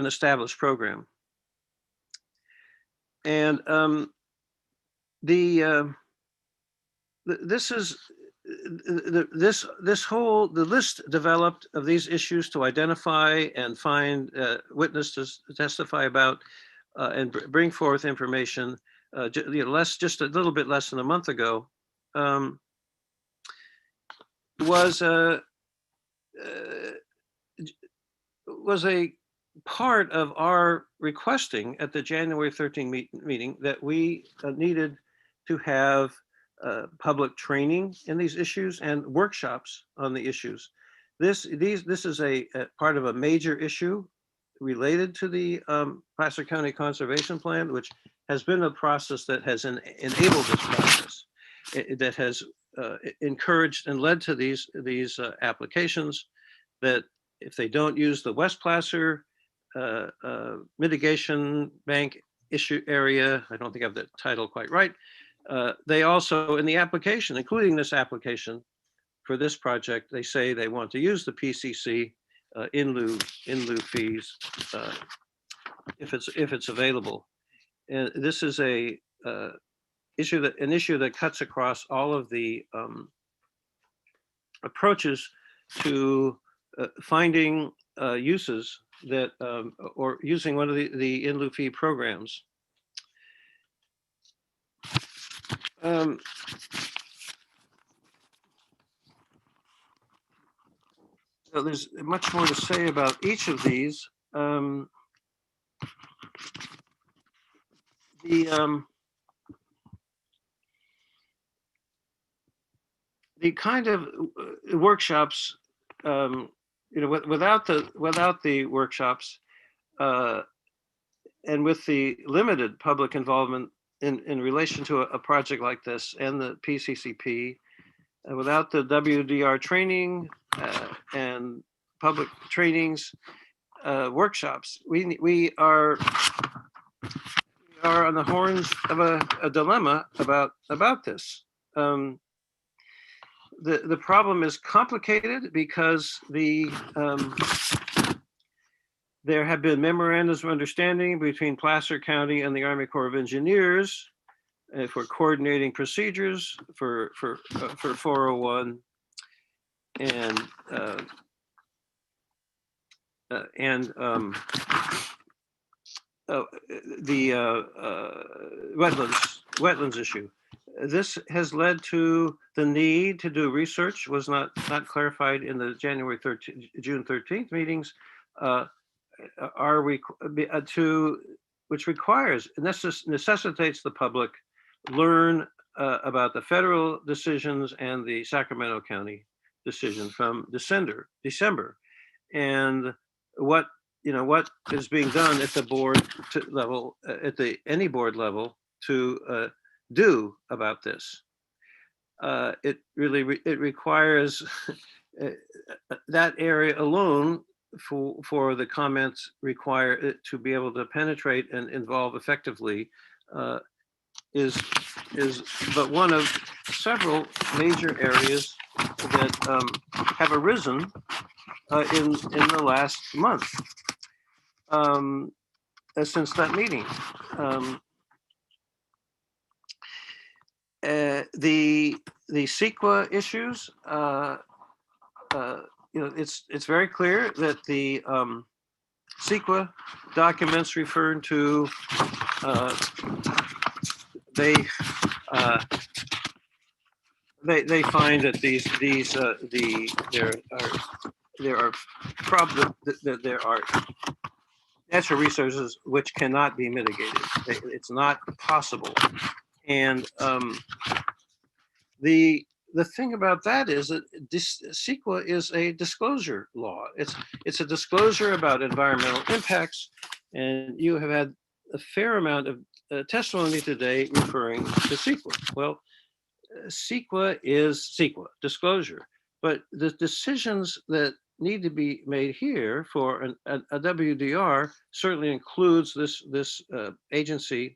Speaker 3: established program. And the list developed of these issues to identify and find witnesses to testify about and bring forth information just a little bit less than a month ago was a part of our requesting at the January 13th meeting that we needed to have public training in these issues and workshops on the issues. This is a part of a major issue related to the Placer County Conservation Plan, which has been a process that has enabled this process, that has encouraged and led to these applications that if they don't use the West Placer mitigation bank issue area, I don't think I have the title quite right, they also, in the application, including this application for this project, they say they want to use the PCC in lieu fees if it's available. And this is an issue that cuts across all of the approaches to finding uses that, or using one of the in lieu fee programs. So there's much more to say about each of these. The kind of workshops, without the workshops, and with the limited public involvement in relation to a project like this and the PCCP, without the WDR training and public trainings, workshops, we are on the horns of a dilemma about this. The problem is complicated because there have been memorandums of understanding between Placer County and the Army Corps of Engineers for coordinating procedures for 401 and the wetlands issue. This has led to the need to do research, was not clarified in the June 13th meetings, which necessitates the public learn about the federal decisions and the Sacramento County decision from December, and what is being done at the board level, at any board level, to do about this. It requires that area alone for the comments require it to be able to penetrate and involve effectively is but one of several major areas that have arisen in the last month since that meeting. The CEQA issues, it's very clear that the CEQA documents referring to they find that there are natural resources which cannot be mitigated. It's not possible. And the thing about that is that CEQA is a disclosure law. It's a disclosure about environmental impacts, and you have had a fair amount of testimony today referring to CEQA. Well, CEQA is CEQA, disclosure, but the decisions that need to be made here for a WDR certainly includes this agency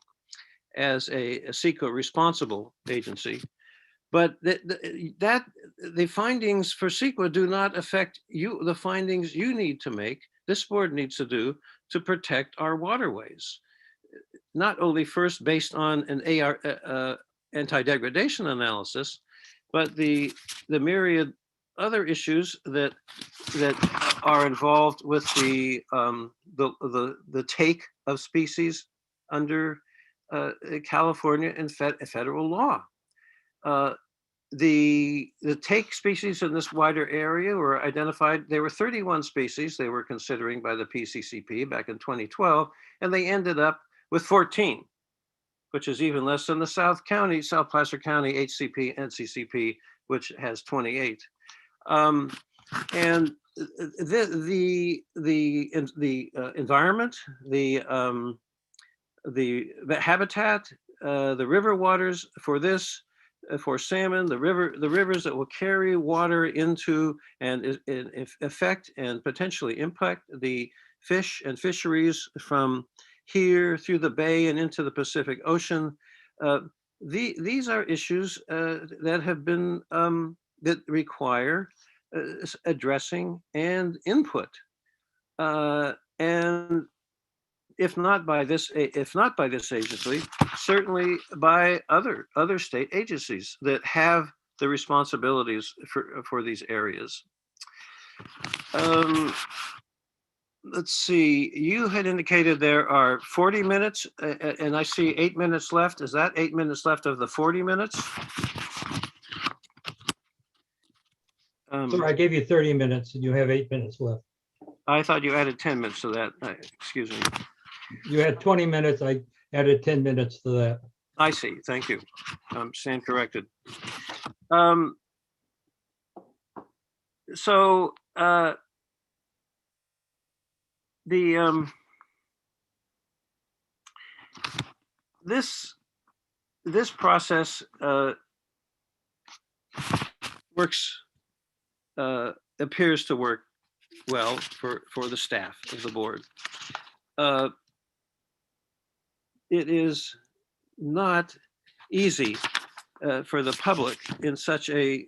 Speaker 3: as a CEQA responsible agency. But the findings for CEQA do not affect you, the findings you need to make, this board needs to do to protect our waterways. Not only first based on an anti-degradation analysis, but the myriad other issues that are involved with the take of species under California and federal law. The take species in this wider area were identified. There were 31 species they were considering by the PCCP back in 2012, and they ended up with 14, which is even less than the South Placer County HCP NCCP, which has 28. And the environment, the habitat, the river waters for this, for salmon, the rivers that will carry water into and affect and potentially impact the fish and fisheries from here through the bay and into the Pacific Ocean. These are issues that have been that require addressing and input, and if not by this agency, certainly by other state agencies that have the responsibilities for these areas. Let's see, you had indicated there are 40 minutes and I see 8 minutes left. Is that 8 minutes left of the 40 minutes?
Speaker 1: Sir, I gave you 30 minutes and you have 8 minutes left.
Speaker 3: I thought you added 10 minutes to that. Excuse me.
Speaker 1: You had 20 minutes. I added 10 minutes to that.
Speaker 3: I see. Thank you. Stand corrected. This process works, appears to work well for the staff of the board. It is not easy for the public in such a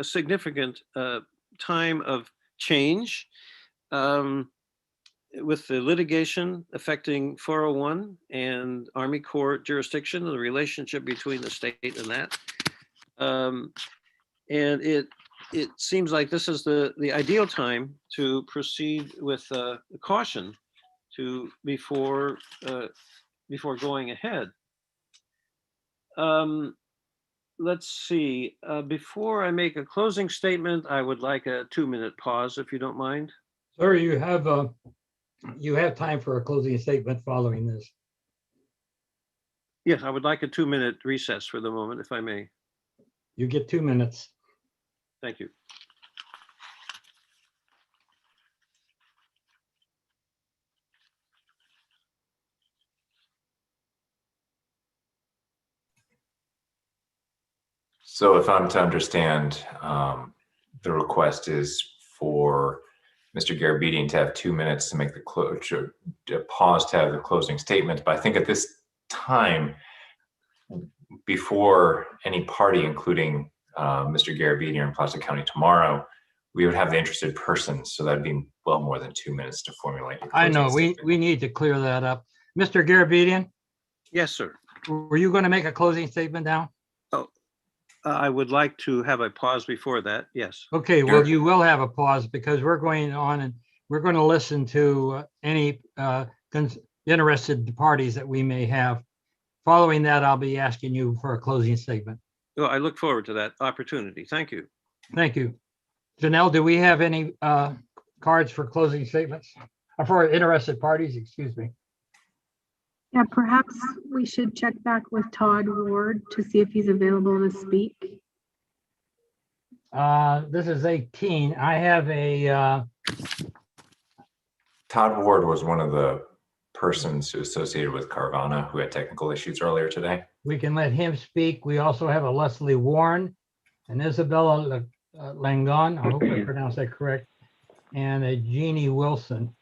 Speaker 3: significant time of change, with the litigation affecting 401 and Army Corps jurisdiction, the relationship between the state and that. And it seems like this is the ideal time to proceed with caution before going ahead. Let's see, before I make a closing statement, I would like a 2-minute pause, if you don't mind.
Speaker 1: Sir, you have time for a closing statement following this.
Speaker 3: Yes, I would like a 2-minute recess for the moment, if I may.
Speaker 1: You get 2 minutes.
Speaker 3: Thank you.
Speaker 4: So if I'm to understand, the request is for Mr. Garabedian to have 2 minutes to make the pause to have the closing statement. But I think at this time, before any party, including Mr. Garabedian in Placer County tomorrow, we would have the interested persons. So that'd be well more than 2 minutes to formulate.
Speaker 1: I know, we need to clear that up. Mr. Garabedian?
Speaker 3: Yes, sir.
Speaker 1: Were you going to make a closing statement now?
Speaker 3: Oh, I would like to have a pause before that, yes.
Speaker 1: Okay, well, you will have a pause because we're going on and we're going to listen to any interested parties that we may have. Following that, I'll be asking you for a closing statement.
Speaker 3: Well, I look forward to that opportunity. Thank you.
Speaker 1: Thank you. Janelle, do we have any cards for closing statements? For interested parties, excuse me.
Speaker 8: Yeah, perhaps we should check back with Todd Ward to see if he's available to speak.
Speaker 1: This is 18. I have a...
Speaker 4: Todd Ward was one of the persons associated with Carvana who had technical issues earlier today.
Speaker 1: We can let him speak. We also have a Leslie Warren, an Isabella Langon, I hope I pronounced that correct, and a Jeannie Wilson.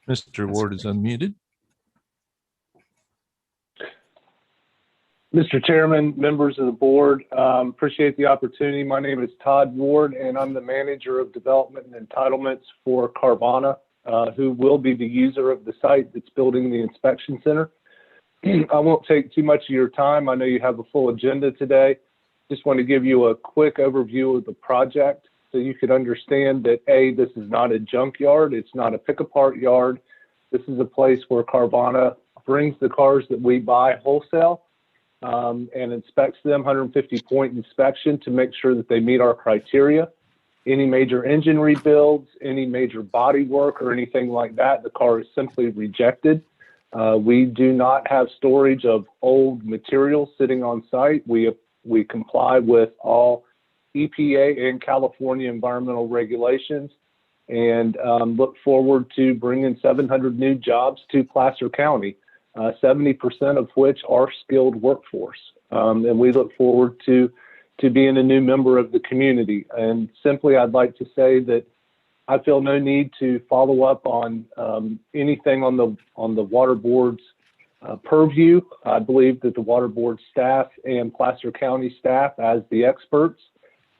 Speaker 2: Mr. Ward is unmuted.
Speaker 16: Mr. Chairman, members of the board, appreciate the opportunity. My name is Todd Ward, and I'm the manager of development and entitlements for Carvana, who will be the user of the site that's building the inspection center. I won't take too much of your time. I know you have a full agenda today. Just want to give you a quick overview of the project so you could understand that A, this is not a junkyard. It's not a pick-apart yard. This is a place where Carvana brings the cars that we buy wholesale and inspects them, 150-point inspection to make sure that they meet our criteria. Any major engine rebuilds, any major body work or anything like that, the car is simply rejected. We do not have storage of old materials sitting on site. We comply with all EPA and California environmental regulations and look forward to bringing 700 new jobs to Placer County, 70% of which are skilled workforce. And we look forward to being a new member of the community. And simply, I'd like to say that I feel no need to follow up on anything on the Water Board's purview. I believe that the Water Board staff and Placer County staff, as the experts,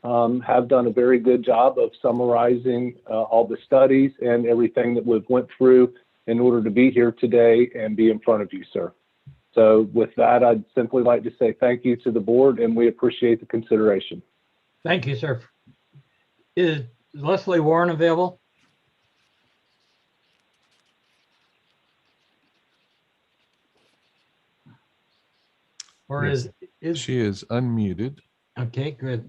Speaker 16: have done a very good job of summarizing all the studies and everything that we've went through in order to be here today and be in front of you, sir. So with that, I'd simply like to say thank you to the board and we appreciate the consideration.
Speaker 1: Thank you, sir. Leslie Warren available? Or
Speaker 2: Yes.
Speaker 1: is
Speaker 2: She is unmuted.
Speaker 1: okay, good.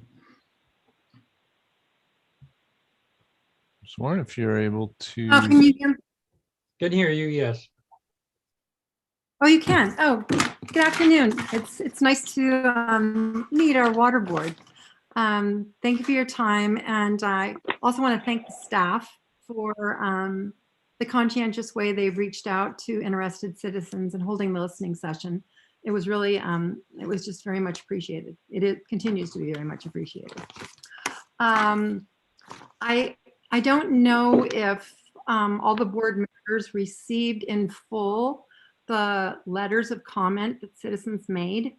Speaker 2: Ms. Warren, if you're able to.
Speaker 19: Oh, can you hear?
Speaker 1: Can hear you, yes.
Speaker 19: Oh, you can. Oh, good afternoon. It's nice to meet our water board. Thank you for your time, and I also want to thank the staff for the conscientious way they've reached out to interested citizens and holding the listening session. It was really, it was just very much appreciated. It continues to be very much appreciated. I don't know if all the board members received in full the letters of comment that citizens made.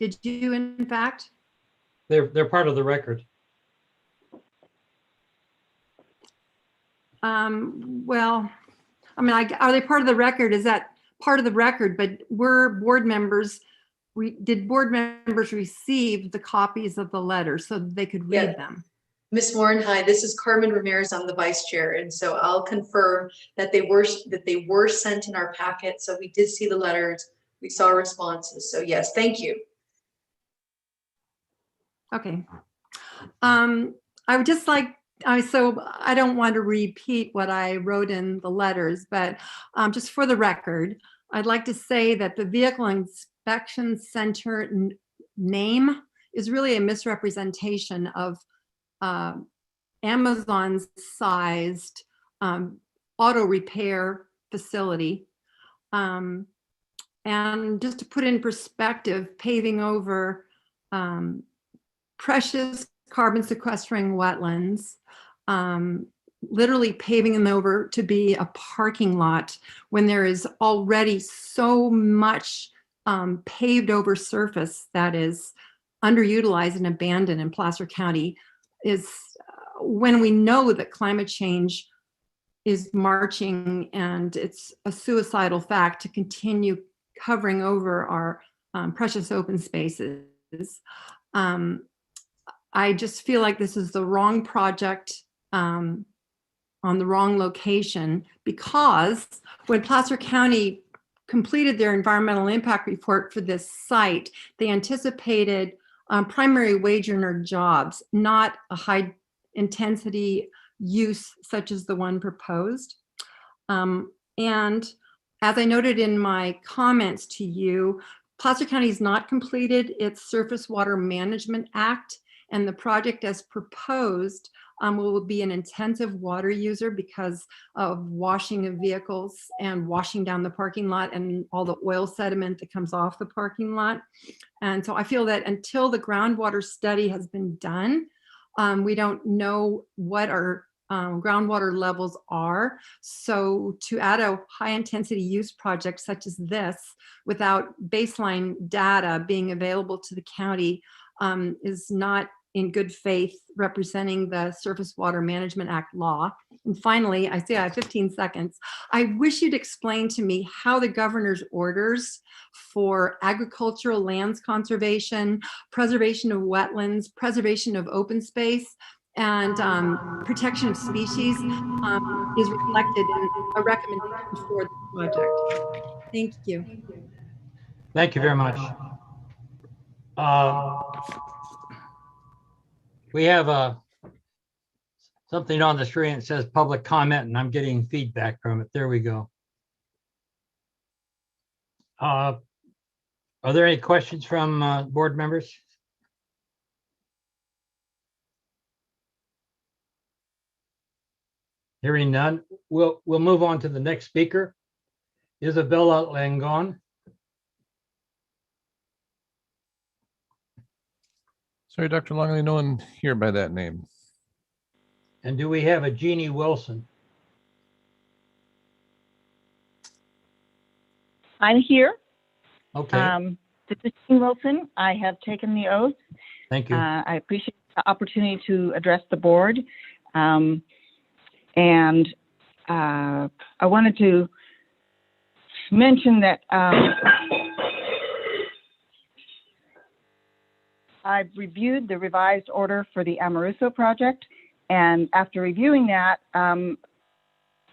Speaker 19: Did you, in fact?
Speaker 1: They're part of the record.
Speaker 19: Well, I mean, are they part of the record? Is that part of the record? But were board members, did board members receive the copies of the letters so that they could read them?
Speaker 11: Ms. Warren, hi, this is Carmen Ramirez. I'm the vice chair. And so I'll confirm that they were sent in our packet. So we did see the letters. We saw responses. So yes, thank you.
Speaker 19: Okay. I would just like, so I don't want to repeat what I wrote in the letters, but just for the record, I'd like to say that the Vehicle Inspection Center name is really a misrepresentation of Amazon's sized auto repair facility. And just to put in perspective, paving over precious carbon sequestering wetlands, literally paving them over to be a parking lot when there is already so much paved over surface that is underutilized and abandoned in Placer County, is when we know that climate change is marching and it's a suicidal fact to continue covering over our precious open spaces. I just feel like this is the wrong project on the wrong location, because when Placer County completed their environmental impact report for this site, they anticipated primary wage earner jobs, not a high intensity use such as the one proposed. And as I noted in my comments to you, Placer County has not completed its Surface Water Management Act, and the project as proposed will be an intensive water user because of washing of vehicles and washing down the parking lot and all the oil sediment that comes off the parking lot. And so I feel that until the groundwater study has been done, we don't know what our groundwater levels are. So to add a high intensity use project such as this without baseline data being available to the county is not in good faith representing the Surface Water Management Act law. And finally, I see I have 15 seconds. I wish you'd explain to me how the governor's orders for agricultural lands conservation, preservation of wetlands, preservation of open space, and protection of species is reflected in a recommendation for the project. Thank you.
Speaker 1: Thank you very much. We have something on the screen that says public comment, and I'm getting feedback from it. There we go. Are there any questions from board members? Hearing none, we'll move on to the next speaker, Isabella Langon.
Speaker 2: Sorry, Dr. Longley, no one here by that name.
Speaker 1: And do we have a Jeannie Wilson?
Speaker 21: I'm here.
Speaker 1: Okay.
Speaker 21: This is Jean Wilson. I have taken the oath.
Speaker 1: Thank you.
Speaker 21: I appreciate the opportunity to address the board. I wanted to mention that I've reviewed the revised order for the Amoruso project, And after reviewing that, I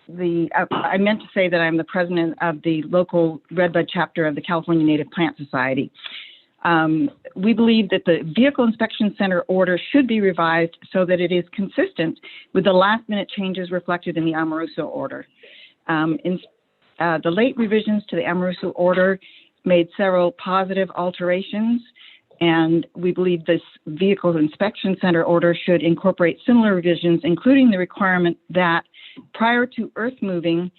Speaker 21: meant to say that I'm the president of the local Redbud chapter of the California Native Plant Society. We believe that the Vehicle Inspection Center order should be revised so that it is consistent with the last-minute changes reflected in the Amoruso order. The late revisions to the Amoruso order made several positive alterations, and we believe this Vehicle Inspection Center order should incorporate similar revisions, including the requirement that prior to earth moving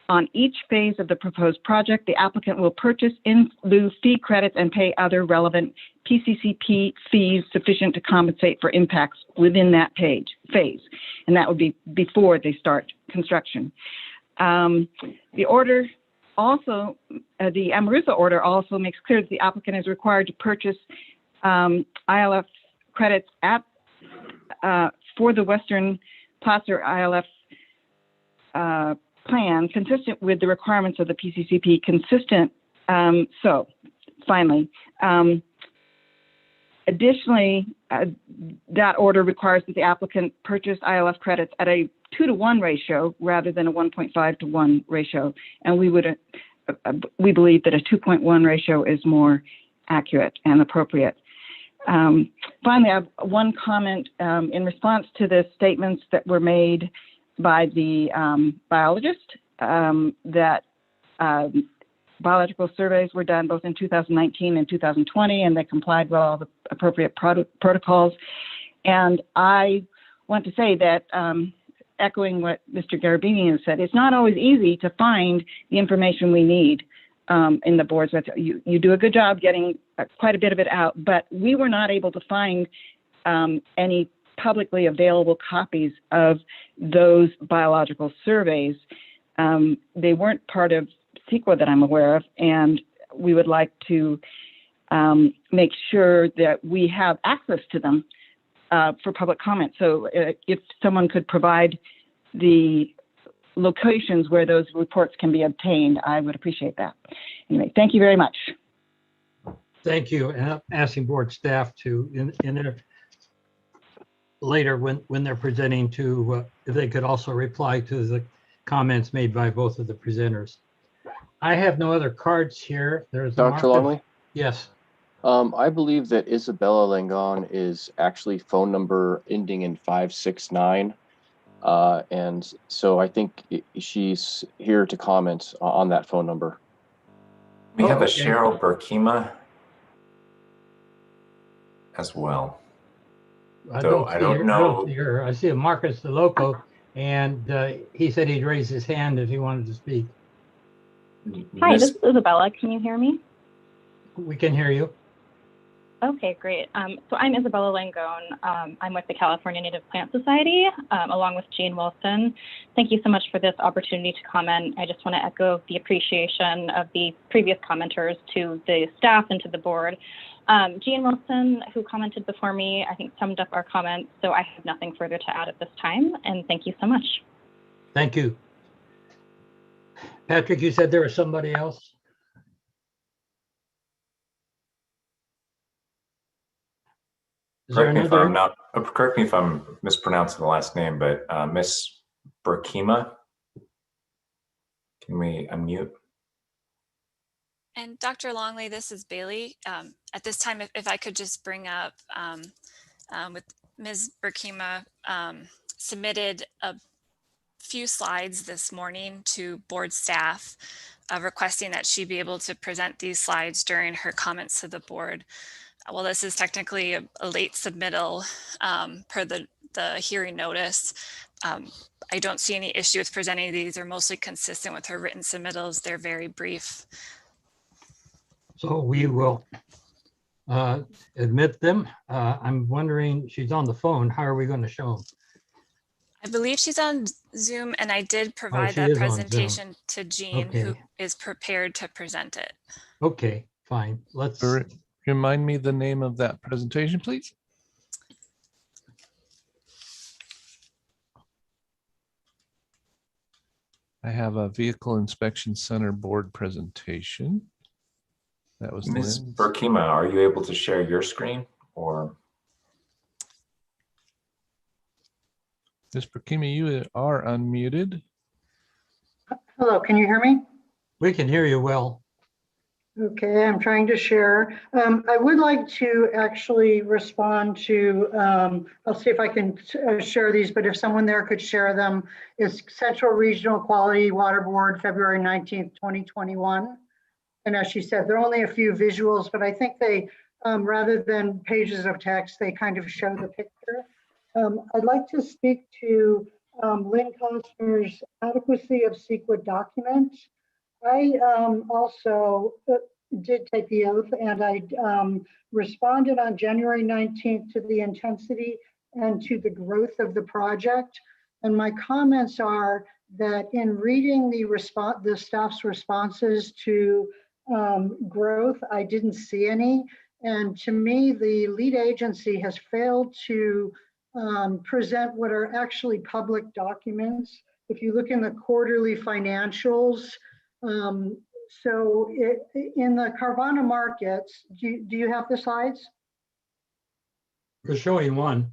Speaker 21: on each phase of the proposed project, the applicant will purchase in lieu fee credits and pay other relevant PCCP fees sufficient to compensate for impacts within that phase. And that would be before they start construction. The order also, the Amoruso order also makes clear that the applicant is required to purchase ILF credits for the Western Placer ILF plan consistent with the requirements of the PCCP So finally, additionally, that order requires that the applicant purchase ILF credits at a 2-to-1 ratio rather than a 1.5-to-1 ratio. And we believe that a 2.1 ratio is more accurate and appropriate. Finally, I have one comment in response to the statements that were made by the biologist that biological surveys were done both in 2019 and 2020, and they complied with all the appropriate protocols. And I want to say that, echoing what Mr. Garabini has said, it's not always easy to find the information we need in the boards. You do a good job getting quite a bit of it out, but we were not able to find any publicly available copies of those biological surveys. They weren't part of CEQA that I'm aware of, and we would like to make sure that we have access to them for public comment. So if someone could provide the locations where those reports can be obtained, I would appreciate that. Anyway, thank you very much.
Speaker 1: Thank you. And I'm asking board staff to, in their later when they're presenting to, if they could also reply to the comments made by both of the presenters. I have no other cards here. There's
Speaker 20: Dr. Longley?
Speaker 1: Yes.
Speaker 20: I believe that Isabella Langon is actually phone number ending in 569. And so I think she's here to comment on that phone number.
Speaker 4: We have a Cheryl Burkema as well.
Speaker 1: I don't know. I see a Marcus DeLoco, and he said he'd raise his hand if he wanted to speak.
Speaker 7: Hi, this is Isabella. Can you hear me?
Speaker 1: We can hear you.
Speaker 7: Okay, great. So I'm Isabella Langone. I'm with the California Native Plant Society, along with Jean Wilson. Thank you so much for this opportunity to comment. I just want to echo the appreciation of the previous commenters to the staff and to the board. Jean Wilson, who commented before me, I think summed up our comments, so I have nothing further to add at this time, and thank you so much.
Speaker 1: Thank you. Patrick, you said there was somebody else?
Speaker 4: Correct me if I'm mispronouncing the last name, but Miss Burkema, can we unmute?
Speaker 22: And Dr. Longley, this is Bailey. At this time, if I could just bring up with Ms. Burkema submitted a few slides this morning to board staff requesting that she be able to present these slides during her comments to the board. Well, this is technically a late submittal per the hearing notice. I don't see any issue with presenting these. They're mostly consistent with her written submittals. They're very brief.
Speaker 1: So we will admit them. I'm wondering, she's on the phone. How are we going to show them?
Speaker 22: I believe she's on Zoom, and I did provide that presentation to Jean, who is prepared to present it.
Speaker 1: Okay, fine. Let's
Speaker 2: remind me the name of that presentation, please. I have a Vehicle Inspection Center board presentation. That was
Speaker 4: Ms.
Speaker 2: Lynn's.
Speaker 4: Burkema, are you able to share your screen or?
Speaker 2: Ms. Burkimi, you are unmuted.
Speaker 9: Hello, can you hear me?
Speaker 1: We can hear you well.
Speaker 9: Okay, I'm trying to share. I would like to actually respond to, I'll see if I can share these, but if someone there could share them. It's Central Regional Quality Water Board, February 19th, 2021. And as she said, there are only a few visuals, but I think they, rather than pages of text, they kind of show the picture. I'd like to speak to Lynn Costner's adequacy of CEQA documents. I also did take the oath, and I responded on January 19th to the intensity and to the growth of the project. And my comments are that in reading the staff's responses to growth, I didn't see any. And to me, the lead agency has failed to present what are actually public documents. If you look in the quarterly financials, in the Carvana markets, do you have the slides?
Speaker 1: We're showing one.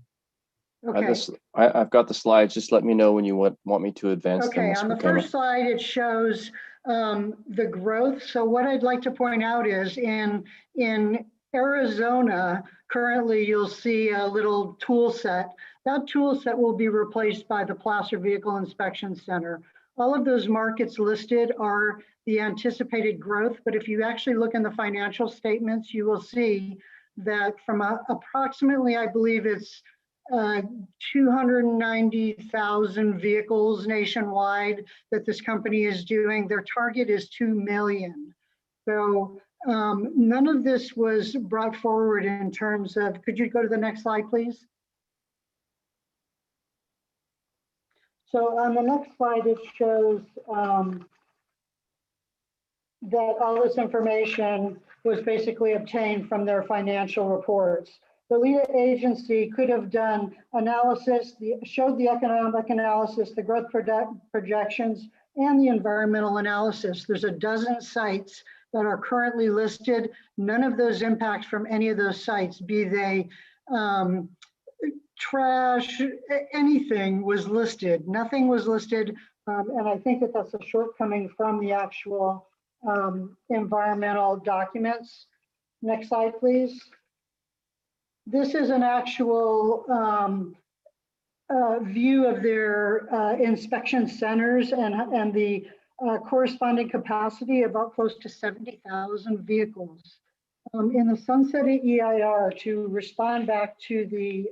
Speaker 9: Okay.
Speaker 20: I've got the slides. Just let me know when you want me to advance them.
Speaker 9: Okay, on the first slide, it shows the growth. So what I'd like to point out is in Arizona, currently you'll see a little tool set. That tool set will be replaced by the Placer Vehicle Inspection Center. All of those markets listed are the anticipated growth, but if you actually look in the financial statements, you will see that from approximately, I believe it's 290,000 vehicles nationwide that this company is doing, their target is 2 million. So none of this was brought forward in terms of, could you go to the next slide, please? So on the next slide, it shows that all this information was basically obtained from their financial reports. The lead agency could have done analysis, showed the economic analysis, the growth projections, and the environmental analysis. There's a dozen sites that are currently listed. None of those impacts from any of those sites, be they trash, anything was listed. Nothing was listed. And I think that that's a shortcoming from the actual environmental documents. Next slide, please. This is an actual view of their inspection centers and the corresponding capacity, about close to 70,000 vehicles. In the sunsetted EIR, to respond back to the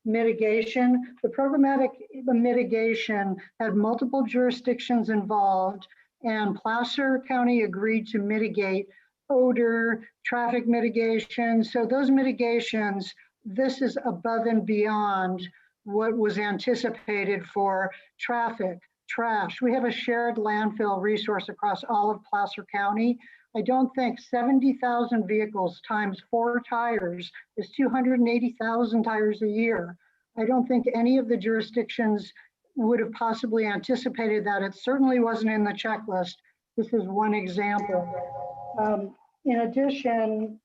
Speaker 9: mitigation, the programmatic mitigation had multiple jurisdictions involved, and Placer County agreed to mitigate odor, traffic mitigation. So those mitigations, this is above and beyond what was anticipated for traffic, trash. We have a shared landfill resource across all of Placer County. I don't think 70,000 vehicles times 4 tires is 280,000 tires a year. I don't think any of the jurisdictions would have possibly anticipated that. It certainly wasn't in the checklist. This is one example. In addition,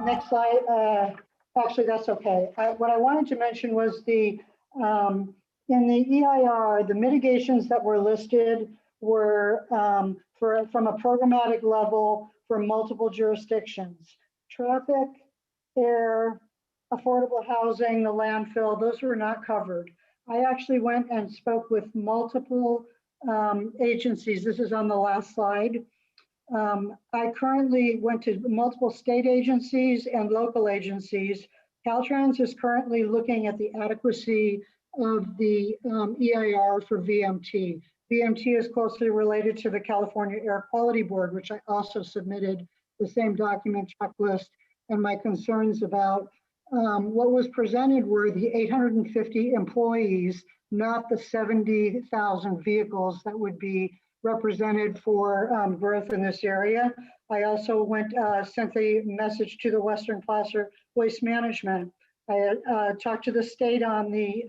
Speaker 9: next slide. Actually, that's okay. What I wanted to mention was in the EIR, the mitigations that were listed were from a programmatic level for multiple jurisdictions. Traffic, air, affordable housing, the landfill, those were not covered. I actually went and spoke with multiple agencies. This is on the last slide. I currently went to multiple state agencies and local agencies. Caltrans is currently looking at the adequacy of the EIR for VMT. VMT is closely related to the California Air Quality Board, which I also submitted the same document checklist, and my concerns about what was presented were the 850 employees, not the 70,000 vehicles that would be represented for growth in this area. I also sent a message to the Western Placer Waste Management. I talked to the state on the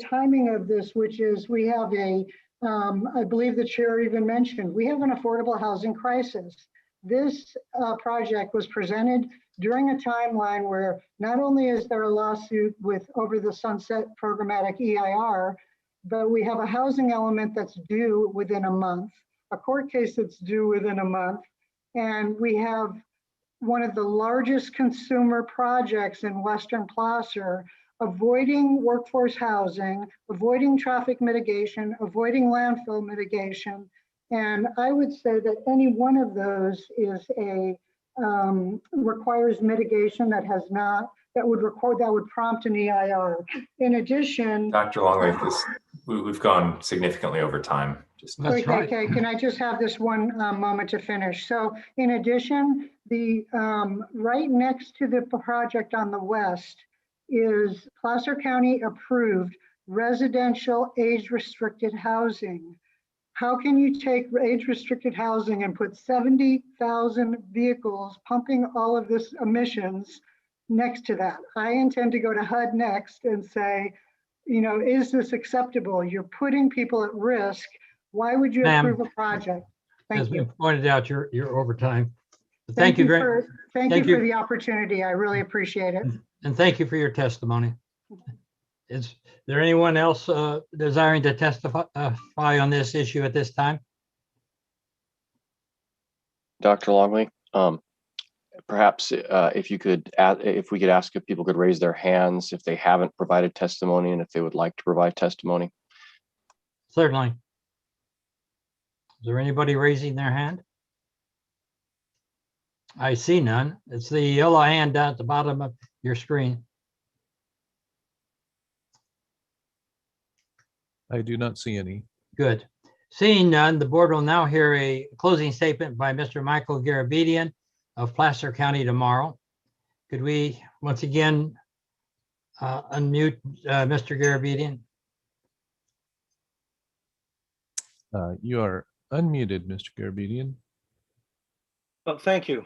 Speaker 9: timing of this, which is we have I believe the chair even mentioned, we have an affordable housing crisis. this project was presented during a timeline where not only is there a lawsuit with over the sunset programmatic EIR, but we have a housing element that's due within a month, a court case that's due within a month, and we have one of the largest consumer projects in Western Placer, avoiding workforce housing, avoiding traffic mitigation, avoiding landfill mitigation. And I would say that any one of those is requires mitigation that has not, that would prompt an EIR. In addition,
Speaker 4: Dr. Longley, we've gone significantly over time.
Speaker 9: Okay, can I just have this one moment to finish? So in addition, the right next to the project on the west is Placer County approved residential age-restricted housing. How can you take age-restricted housing and put 70,000 vehicles pumping all of this emissions next to that? I intend to go to HUD next and say, you know, is this acceptable? You're putting people at risk. Why would you approve a project? Thank you.
Speaker 1: As we pointed out, you're over time. Thank you
Speaker 9: for the opportunity. I really appreciate it.
Speaker 1: And thank you for your testimony. Is there anyone else desiring to testify on this issue at this time?
Speaker 20: Dr. Longley, perhaps if we could ask if people could raise their hands if they haven't provided testimony and if they would like to provide testimony.
Speaker 1: Certainly. Is there anybody raising their hand? I see none. It's the yellow hand down at the bottom of your screen.
Speaker 2: I do not see any.
Speaker 1: Good. Seeing none, the board will now hear a closing statement by Mr. Michael Garabedian of Placer County tomorrow. Could we once again unmute Mr. Garabedian?
Speaker 2: You are unmuted, Mr. Garabedian.
Speaker 3: Well, thank you.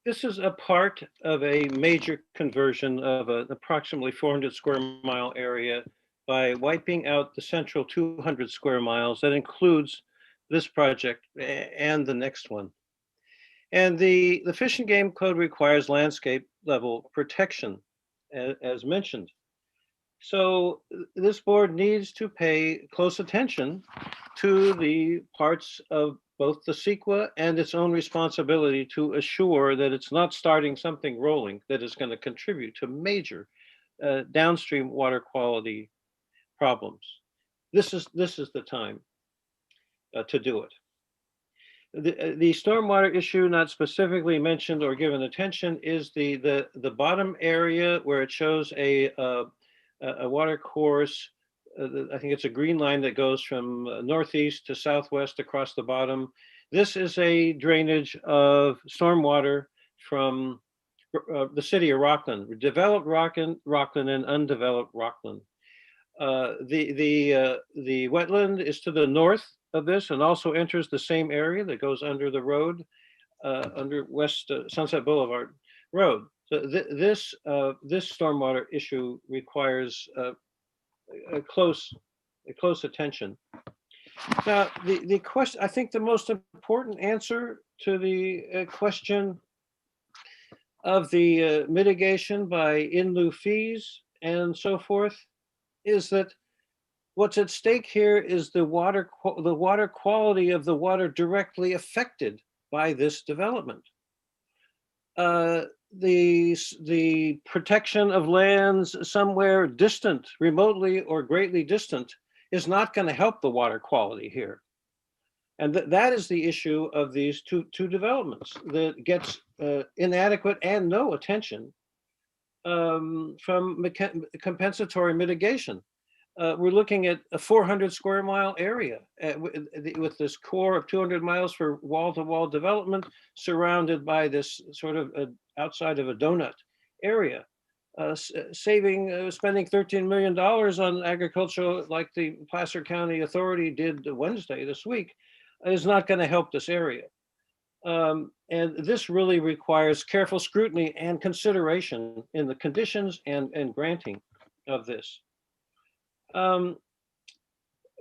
Speaker 3: This is a part of a major conversion of an approximately 400 square mile area by wiping out the central 200 square miles that includes this project and the next one. And the Fish and Game Code requires landscape level protection, as mentioned. So this board needs to pay close attention to the parts of both the CEQA and its own responsibility to assure that it's not starting something rolling that is going to contribute to major downstream water quality problems. This is the time to do it. The stormwater issue not specifically mentioned or given attention is the bottom area where it shows a water course. I think it's a green line that goes from northeast to southwest across the bottom. This is a drainage of stormwater from the city of Rockland, developed Rockland and undeveloped Rockland. The wetland is to the north of this and also enters the same area that goes under the road, under West Sunset Boulevard Road. So this stormwater issue requires a close attention. Now, the question, I think the most important answer to the question of the mitigation by in lieu fees and so forth is that what's at stake here is the water quality of the water directly affected by this development. The protection of lands somewhere distant, remotely or greatly distant, is not going to help the water quality here. And that is the issue of these two developments that gets inadequate and no attention from compensatory mitigation. We're looking at a 400 square mile area with this core of 200 miles for wall-to-wall development surrounded by this sort of outside of a donut area. Spending $13 million on agriculture like the Placer County Authority did Wednesday this week is not going to help this area. And this really requires careful scrutiny and consideration in the conditions and granting of this.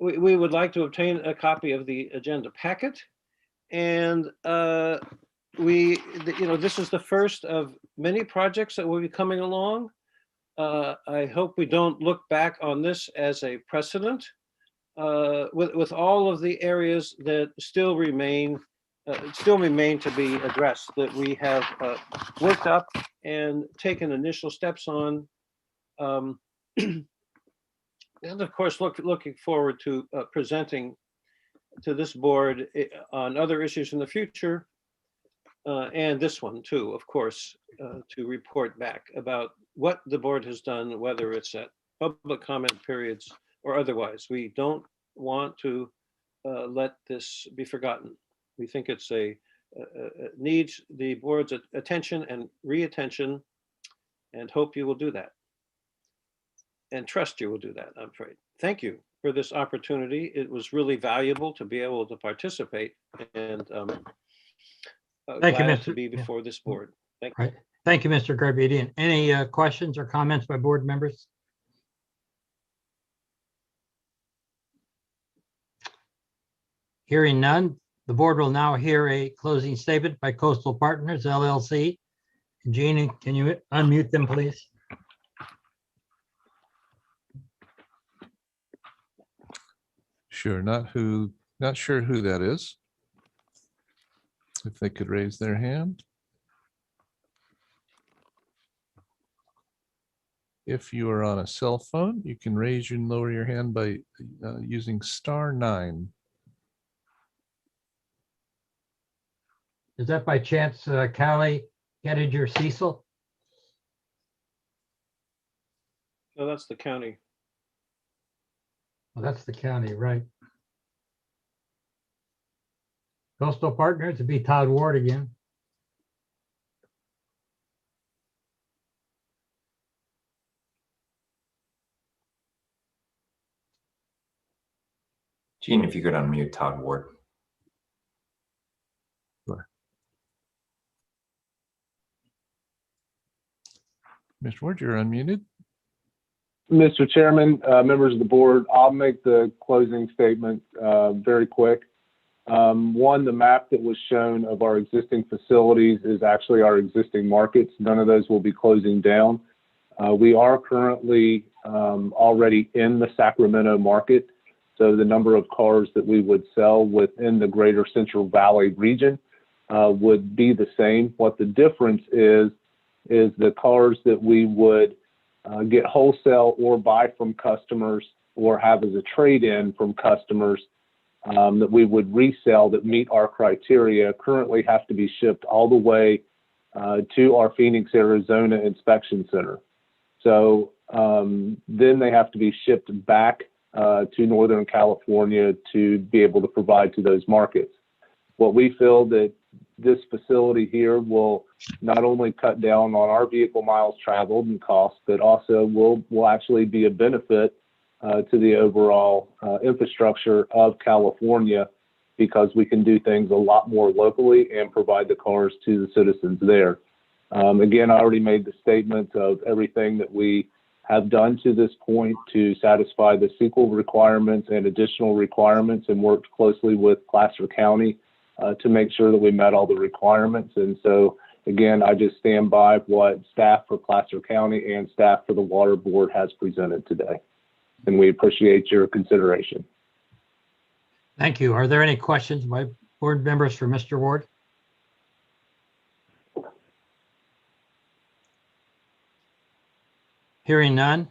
Speaker 3: we would like to obtain a copy of the agenda packet. And this is the first of many projects that will be coming along. I hope we don't look back on this as a precedent with all of the areas that still remain to be addressed, that we have worked up and taken initial steps on. And of course, looking forward to presenting to this board on other issues in the future, and this one too, of course, to report back about what the board has done, whether it's at public comment periods or otherwise. We don't want to let this be forgotten. We think it's needs the board's attention and re-attention, and hope you will do that. And trust you will do that, I'm afraid. Thank you for this opportunity. It was really valuable to be able to participate, and
Speaker 1: Thank you,
Speaker 3: glad
Speaker 1: Mr.
Speaker 3: to be before this board. Thank
Speaker 1: you. Thank you, Mr. Garbedian. Any questions or comments by board members? Hearing none, the board will now hear a closing statement by Coastal Partners, LLC. Jeannie, can you unmute them, please?
Speaker 2: Sure, not sure who that is. If they could raise their hand. If you are on a cell phone, you can raise and lower your hand by using *9.
Speaker 1: Is that by chance Callie Gettinger Cecil?
Speaker 3: No, that's the county.
Speaker 1: Well, that's the county, right? Coastal Partners, it'd be Todd Ward again.
Speaker 4: Gene, if you could unmute Todd Ward.
Speaker 2: Sure. Mr. Ward, you're unmuted.
Speaker 16: Mr. Chairman, members of the board, I'll make the closing statement very quick. One, the map that was shown of our existing facilities is actually our existing markets. None of those will be closing down. We are currently already in the Sacramento market, so the number of cars that we would sell within the greater Central Valley region would be the same. What the difference is the cars that we would get wholesale or buy from customers or have as a trade-in from customers that we would resell that meet our criteria currently have to be shipped all the way to our Phoenix, Arizona inspection center. So then they have to be shipped back to Northern California to be able to provide to those markets. What we feel that this facility here will not only cut down on our vehicle miles traveled and costs, but also will actually be a benefit to the overall infrastructure of California, because we can do things a lot more locally and provide the cars to the citizens there. Again, I already made the statement of everything that we have done to this point to satisfy the CEQA requirements and additional requirements, and worked closely with Placer County to make sure that we met all the requirements. And so, again, I just stand by what staff for Placer County and staff for the Water Board has presented today. And we appreciate your consideration.
Speaker 1: Thank you. Are there any questions by board members for Mr. Ward? Hearing none,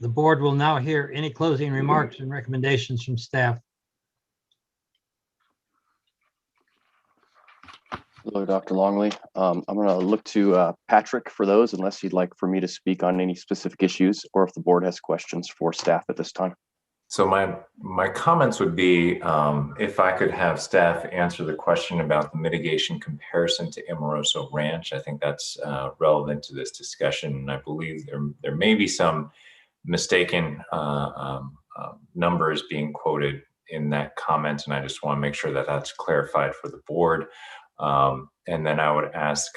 Speaker 1: the board will now hear any closing remarks and recommendations from staff.
Speaker 20: Hello, Dr. Longley. I'm going to look to Patrick for those, unless you'd like for me to speak on any specific issues, or if the board has questions for staff at this time.
Speaker 4: So my comments would be, if I could have staff answer the question about the mitigation comparison to Amoroso Ranch. I think that's relevant to this discussion, and I believe there may be some mistaken numbers being quoted in that comment, and I just want to make sure that that's clarified for the board. And then I would ask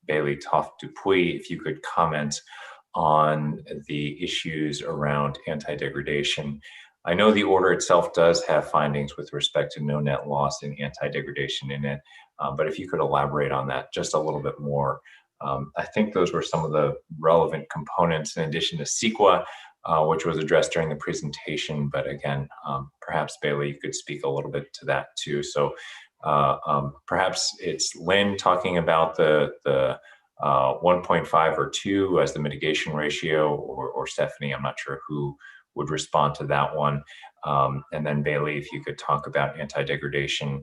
Speaker 4: Bailey Toft Dupuy if you could comment on the issues around anti-degradation. I know the order itself does have findings with respect to no net loss and anti-degradation in it, but if you could elaborate on that just a little bit more. I think those were some of the relevant components in addition to CEQA, which was addressed during the presentation. But again, perhaps Bailey, you could speak a little bit to that too. So perhaps it's Lynn talking about the 1.5 or 2 as the mitigation ratio, or Stephanie, I'm not sure who would respond to that one. And then Bailey, if you could talk about anti-degradation,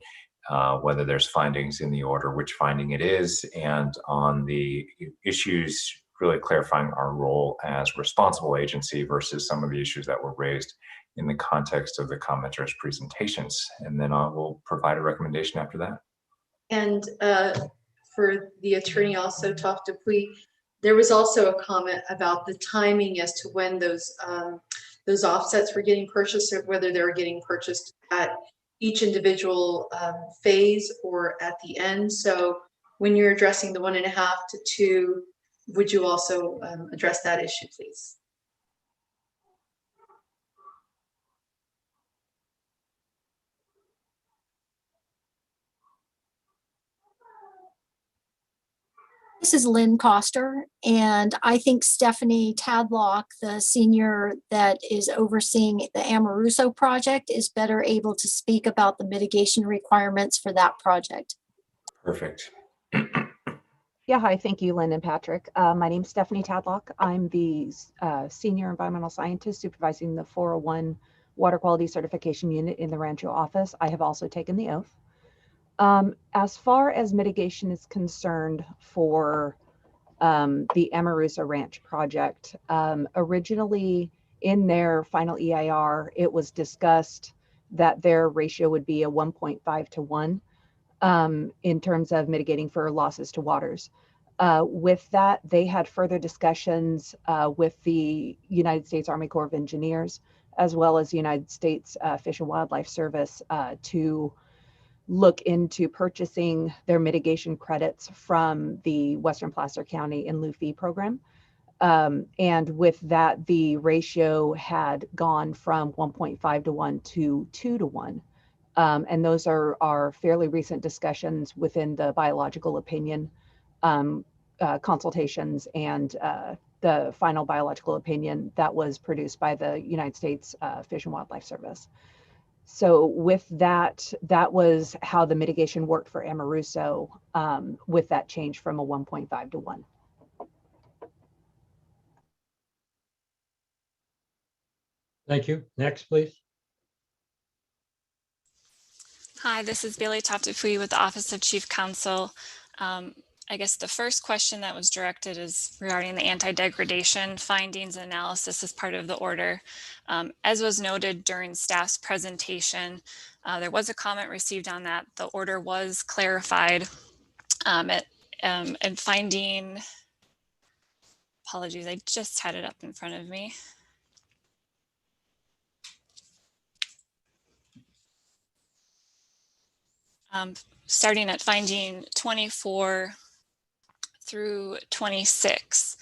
Speaker 4: whether there's findings in the order, which finding it is, and on the issues, really clarifying our role as responsible agency versus some of the issues that were raised in the context of the commenters' presentations. And then I will provide a recommendation after that.
Speaker 11: And for the attorney also talked to there was also a comment about the timing as to when those offsets were getting purchased, or whether they were getting purchased at each individual phase or at the end. So when you're addressing the 1.5 to 2, would you also address that issue, please?
Speaker 10: This is Lynn Coster, and I think Stephanie Tadlock, the senior that is overseeing the Amoruso project, is better able to speak about the mitigation requirements for that project.
Speaker 4: Perfect.
Speaker 14: Yeah, hi, thank you, Lynn and Patrick. My name's Stephanie Tadlock. I'm the Senior Environmental Scientist supervising the 401 Water Quality Certification Unit in the Rancho office. I have also taken the oath. As far as mitigation is concerned for the Amoruso Ranch project, originally in their final EIR, it was discussed that their ratio would be a 1.5 to 1 in terms of mitigating for losses to waters. With that, they had further discussions with the United States Army Corps of Engineers, as well as the United States Fish and Wildlife Service to look into purchasing their mitigation credits from the Western Placer County in lieu fee program. And with that, the ratio had gone from 1.5 to 1 to 2 to 1. And those are fairly recent discussions within the biological opinion consultations and the final biological opinion that was produced by the United States Fish and Wildlife Service. So with that, that was how the mitigation worked for Amoruso with that change from a 1.5 to 1.
Speaker 1: Thank you. Next, please.
Speaker 22: Hi, this is Bailey Toptipui with the Office of Chief Counsel. I guess the first question that was directed is regarding the anti-degradation findings and analysis as part of the order. As was noted during staff's presentation, there was a comment received on that. The order was clarified and finding, apologies, I just had it up in front of me. Starting at finding 24 through 26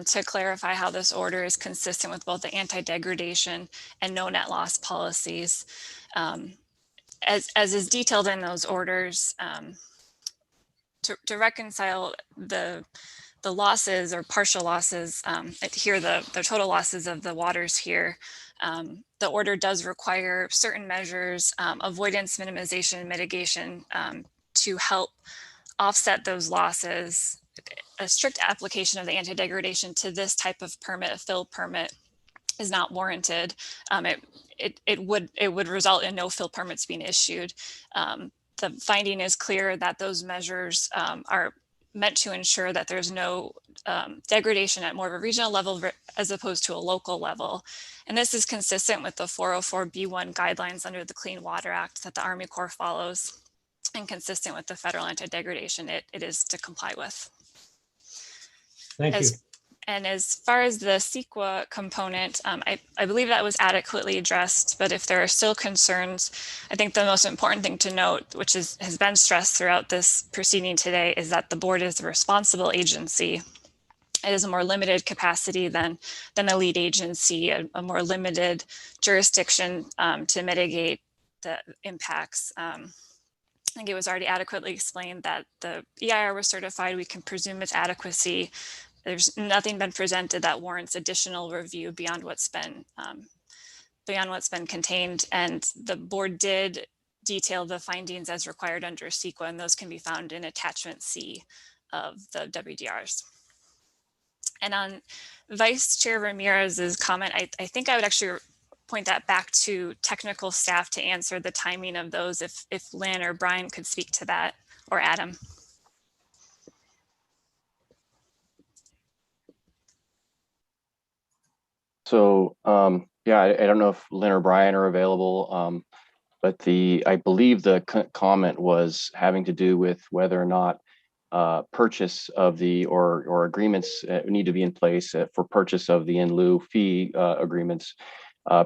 Speaker 22: to clarify how this order is consistent with both the anti-degradation and no net loss policies. As is detailed in those orders, to reconcile the losses or partial losses, here the total losses of the waters here, the order does require certain measures, avoidance, minimization, and mitigation to help offset those losses. A strict application of the anti-degradation to this type of permit, a fill permit, is not warranted. It would result in no fill permits being issued. The finding is clear that those measures are meant to ensure that there's no degradation at more of a regional level as opposed to a local level. And this is consistent with the 404B1 guidelines under the Clean Water Act that the Army Corps follows, and consistent with the federal anti-degradation it is to comply with.
Speaker 1: Thank you.
Speaker 22: And as far as the CEQA component, I believe that was adequately addressed, but if there are still concerns, I think the most important thing to note, which has been stressed throughout this proceeding today, is that the board is a responsible agency It is a more limited capacity than a lead agency, a more limited jurisdiction to mitigate the impacts. I think it was already adequately explained that the EIR was certified. We can presume its adequacy. There's nothing been presented that warrants additional review beyond what's been contained. And the board did detail the findings as required under CEQA, and those can be found in attachment C of the WDRs. And on Vice Chair Ramirez's comment, I think I would actually point that back to technical staff to answer the timing of those, if Lynn or Brian could speak to that, or Adam.
Speaker 20: So yeah, I don't know if Lynn or Brian are available, but I believe the comment was having to do with whether or not purchase of the or agreements need to be in place for purchase of the in lieu fee agreements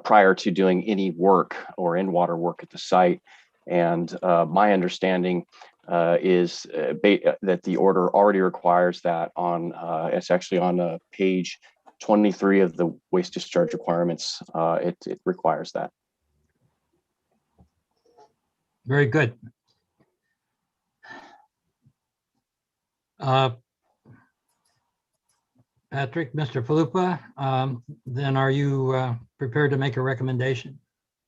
Speaker 20: prior to doing any work or in water work at the site. And my understanding is that the order already requires that on it's actually on page 23 of the waste discharge requirements. It requires that.
Speaker 1: Very good. Patrick, Mr. Falupa, then are you prepared to make a recommendation?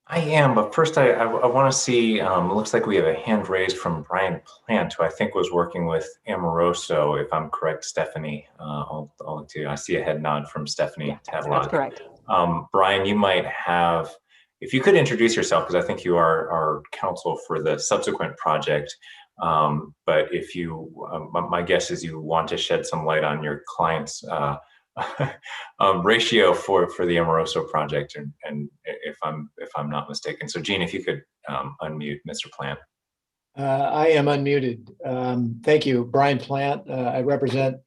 Speaker 4: I am, but first I want to see, it looks like we have a hand raised from Brian Plant, who I think was working with Amoroso, if I'm correct, Stephanie. I'll look to you. I see a head nod from Stephanie Tadlock.
Speaker 14: That's correct.
Speaker 4: Brian, you might have, if you could introduce yourself, because I think you are our counsel for the subsequent project. But if you, my guess is you want to shed some light on your client's ratio for the Amoroso project, and if I'm not mistaken. So Gene, if you could unmute Mr. Plant.
Speaker 17: I am unmuted. Thank you, Brian Plant. I represent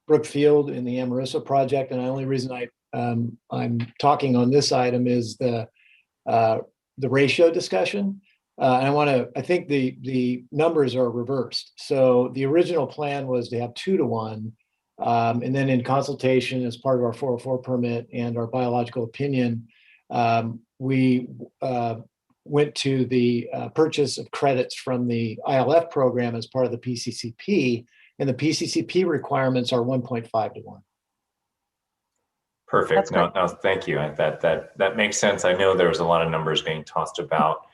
Speaker 17: Brookfield in the Amoroso project, and the only reason I'm talking on this item is the ratio discussion. And I think the numbers are reversed. So the original plan was to have 2 to 1. And then in consultation as part of our 404 permit and our biological opinion, we went to the purchase of credits from the ILF program as part of the PCCP, and the PCCP requirements are 1.5 to 1.
Speaker 4: Perfect. No, thank you. That makes sense. I know there was a lot of numbers being tossed about.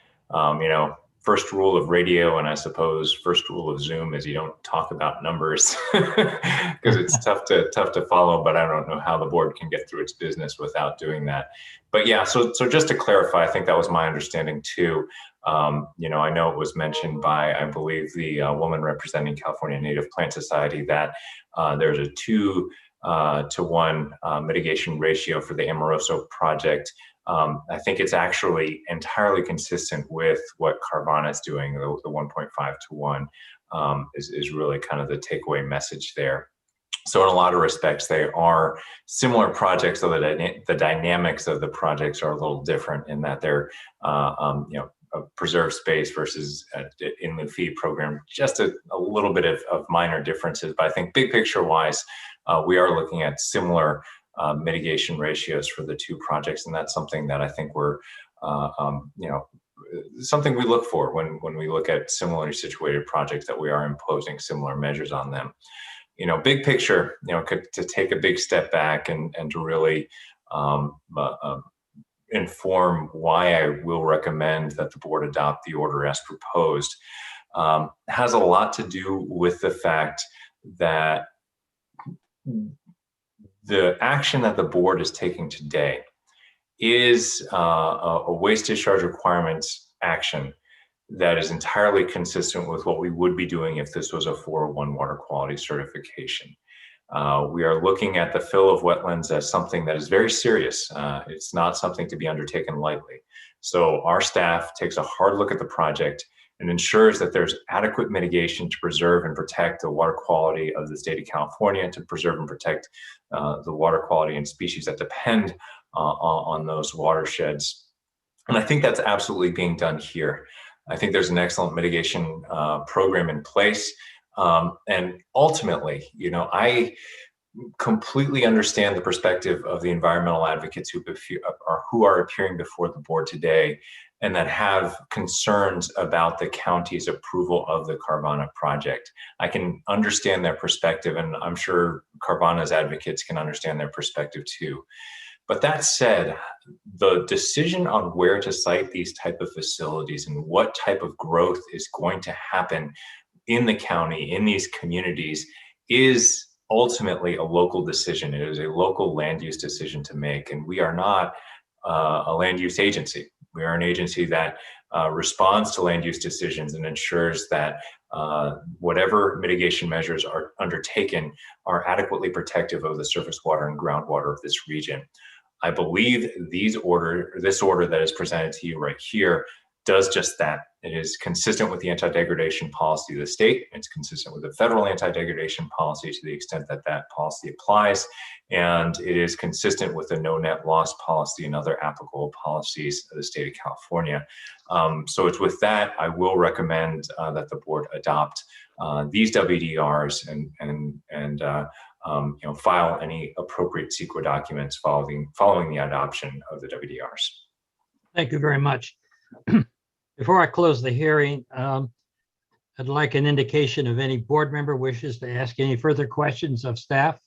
Speaker 4: First rule of radio, and I suppose first rule of Zoom, is you don't talk about numbers because it's tough to follow. But I don't know how the board can get through its business without doing that. But yeah, so just to clarify, I think that was my understanding too. I know it was mentioned by, I believe, the woman representing California Native Plant Society that there's a 2 to 1 mitigation ratio for the Amoroso project. I think it's actually entirely consistent with what Carvana is doing. The 1.5 to 1 is really kind of the takeaway message there. So in a lot of respects, they are similar projects, though the dynamics of the projects are a little different in that they're a preserved space versus in the fee program. Just a little bit of minor differences, but I think big picture wise, we are looking at similar mitigation ratios for the 2 projects, and that's something that I think we're, something we look for when we look at similarly situated projects, that we are imposing similar measures on them. Big picture, to take a big step back and to really inform why I will recommend that the board adopt the order as proposed, has a lot to do with the fact that the action that the board is taking today is a waste discharge requirements action that is entirely consistent with what we would be doing if this was a 401 water quality certification. We are looking at the fill of wetlands as something that is very serious. It's not something to be undertaken lightly. So our staff takes a hard look at the project and ensures that there's adequate mitigation to preserve and protect the water quality of the state of California, to preserve and protect the water quality and species that depend on those watersheds. And I think that's absolutely being done here. I think there's an excellent mitigation program in place. And ultimately, completely understand the perspective of the environmental advocates who are appearing before the board today and that have concerns about the county's approval of the Carvana project. I can understand their perspective, and I'm sure Carvana's advocates can understand their perspective too. But that said, the decision on where to site these type of facilities and what type of growth is going to happen in the county, in these communities, is ultimately a local decision. It is a local land use decision to make, and we are not a land use agency. We are an agency that responds to land use decisions and ensures that whatever mitigation measures are undertaken are adequately protective of the surface water and groundwater of this region. I believe this order that is presented to you right here does just that. It is consistent with the anti-degradation policy of the state. It's consistent with the federal anti-degradation policy to the extent that that policy applies. And it is consistent with the no net loss policy and other applicable policies of the state of California. So it's with that, I will recommend that the board adopt these WDRs and file any appropriate CEQA documents following the adoption of the WDRs.
Speaker 1: Thank you very much. Before I close the hearing, I'd like an indication of any board member wishes to ask any further questions of staff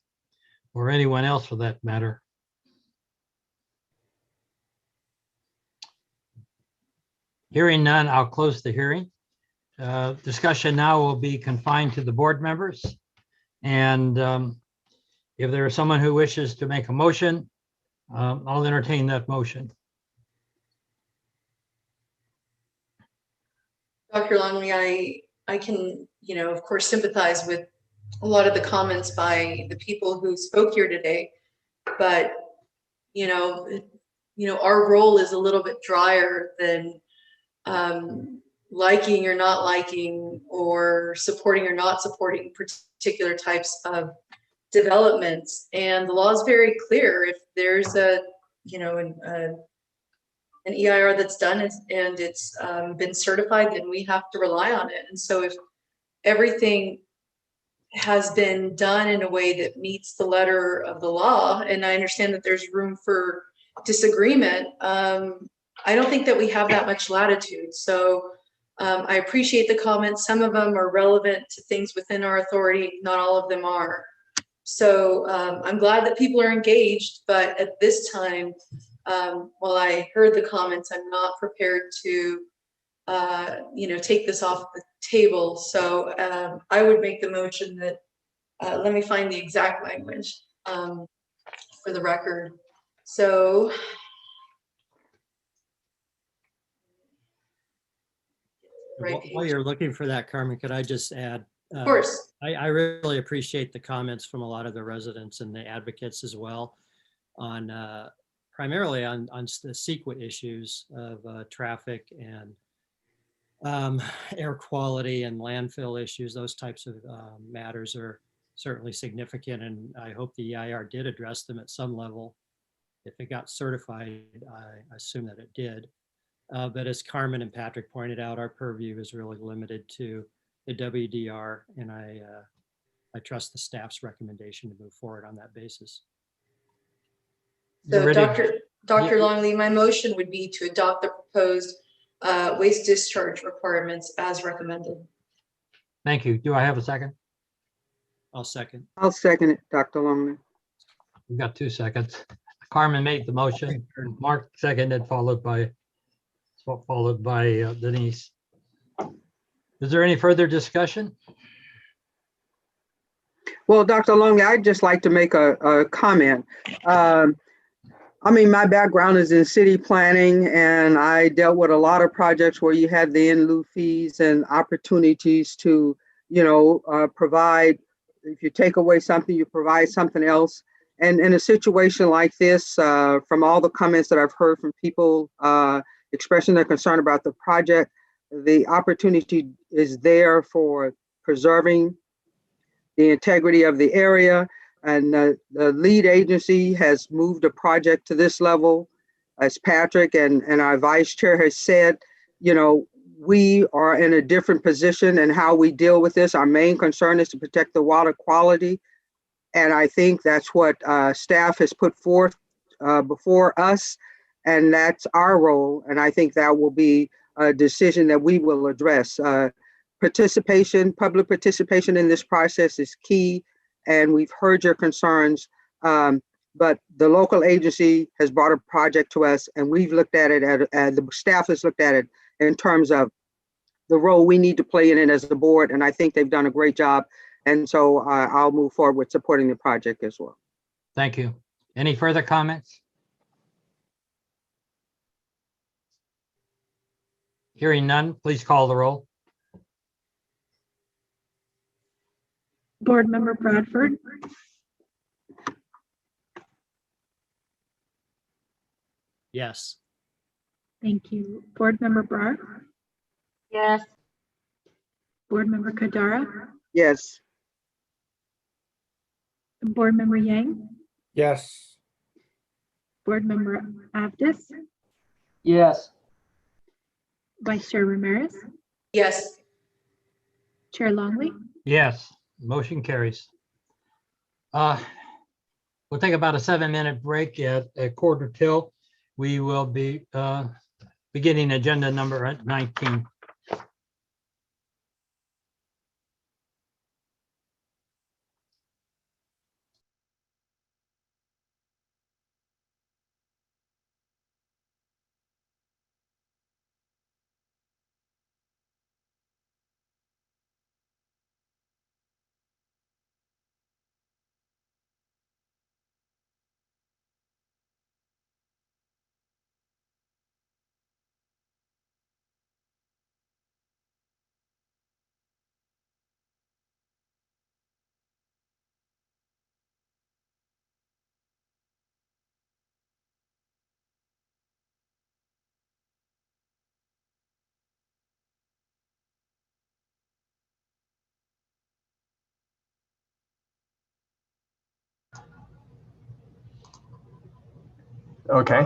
Speaker 1: or anyone else for that matter. Hearing none, I'll close the hearing. Discussion now will be confined to the board members. And if there is someone who wishes to make a motion, I'll entertain that motion.
Speaker 11: Dr. Longley, I can, of course, sympathize with a lot of the comments by the people who spoke here today, but, our role is a little bit drier than liking or not liking or supporting or not supporting particular types of developments. And the law is very clear. If there's an EIR that's done and it's been certified, then we have to rely on it. And so if everything has been done in a way that meets the letter of the law, and I understand that there's room for disagreement, I don't think that we have that much latitude. So I appreciate the comments. Some of them are relevant to things within our authority. Not all of them are. So I'm glad that people are engaged, but at this time, while I heard the comments, I'm not prepared to, take this off the table. So I would make the motion that, let me find the exact language for the record. So.
Speaker 12: While you're looking for that, Carmen, could I just add?
Speaker 11: Of course.
Speaker 12: I really appreciate the comments from a lot of the residents and the advocates as well on primarily on the CEQA issues of traffic and air quality and landfill issues. Those types of matters are certainly significant, and I hope the EIR did address them at some level. If it got certified, I assume that it did. But as Carmen and Patrick pointed out, our purview is really limited to the WDR, and I trust the staff's recommendation to move forward on that basis.
Speaker 11: So Dr. Longley, my motion would be to adopt the proposed waste discharge requirements as recommended.
Speaker 1: Thank you. Do I have a second?
Speaker 12: I'll second.
Speaker 6: I'll second it, Dr. Longley.
Speaker 1: We've got 2 seconds. Carmen made the motion, Mark seconded, followed by Denise. Is there any further discussion?
Speaker 6: Well, Dr. Longley, I'd just like to make a comment. My background is in city planning, and I dealt with a lot of projects where you had the in lieu fees and opportunities to, provide. If you take away something, you provide something else. And in a situation like this, from all the comments that I've heard from people expressing their concern about the project, the opportunity is there for preserving the integrity of the area. And the lead agency has moved a project to this level, as Patrick and our vice chair has said. We are in a different position in how we deal with this. Our main concern is to protect the water quality. And I think that's what staff has put forth before us, and that's our role. And I think that will be a decision that we will address. Participation, public participation in this process is key, and we've heard your concerns. But the local agency has brought a project to us, and we've looked at it, the staff has looked at it in terms of the role we need to play in it as a board, and I think they've done a great job. And so I'll move forward with supporting the project as well.
Speaker 1: Thank you. Any further comments? Hearing none, please call the roll.
Speaker 8: Board Member Bradford,
Speaker 12: Yes.
Speaker 8: thank you. Board Member Brar,
Speaker 15: Yes.
Speaker 8: Board Member Kadara,
Speaker 6: Yes.
Speaker 8: Board Member Yang,
Speaker 13: Yes.
Speaker 8: Board Member Avdis,
Speaker 13: Yes.
Speaker 8: Vice Chair Ramirez,
Speaker 11: Yes.
Speaker 8: Chair Longley.
Speaker 1: Yes, motion carries. We'll take about a 7-minute break at 1:15. We will be beginning agenda number 19.
Speaker 13: Okay.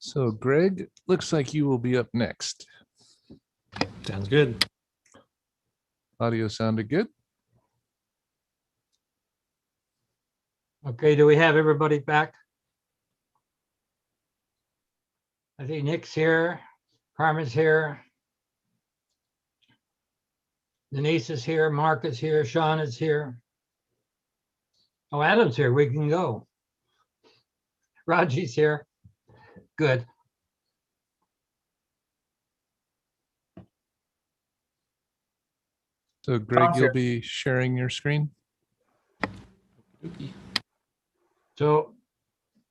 Speaker 2: So Greg, looks like you will be up next.
Speaker 5: Sounds good.
Speaker 2: Audio sounded good?
Speaker 1: Okay, do we have everybody back? I think Nick's here, Carmen's here. Denise is here, Mark is here, Sean is here. Oh, Adam's here, we can go. Raji's here. Good.
Speaker 2: So Greg, you'll be sharing your screen?
Speaker 1: So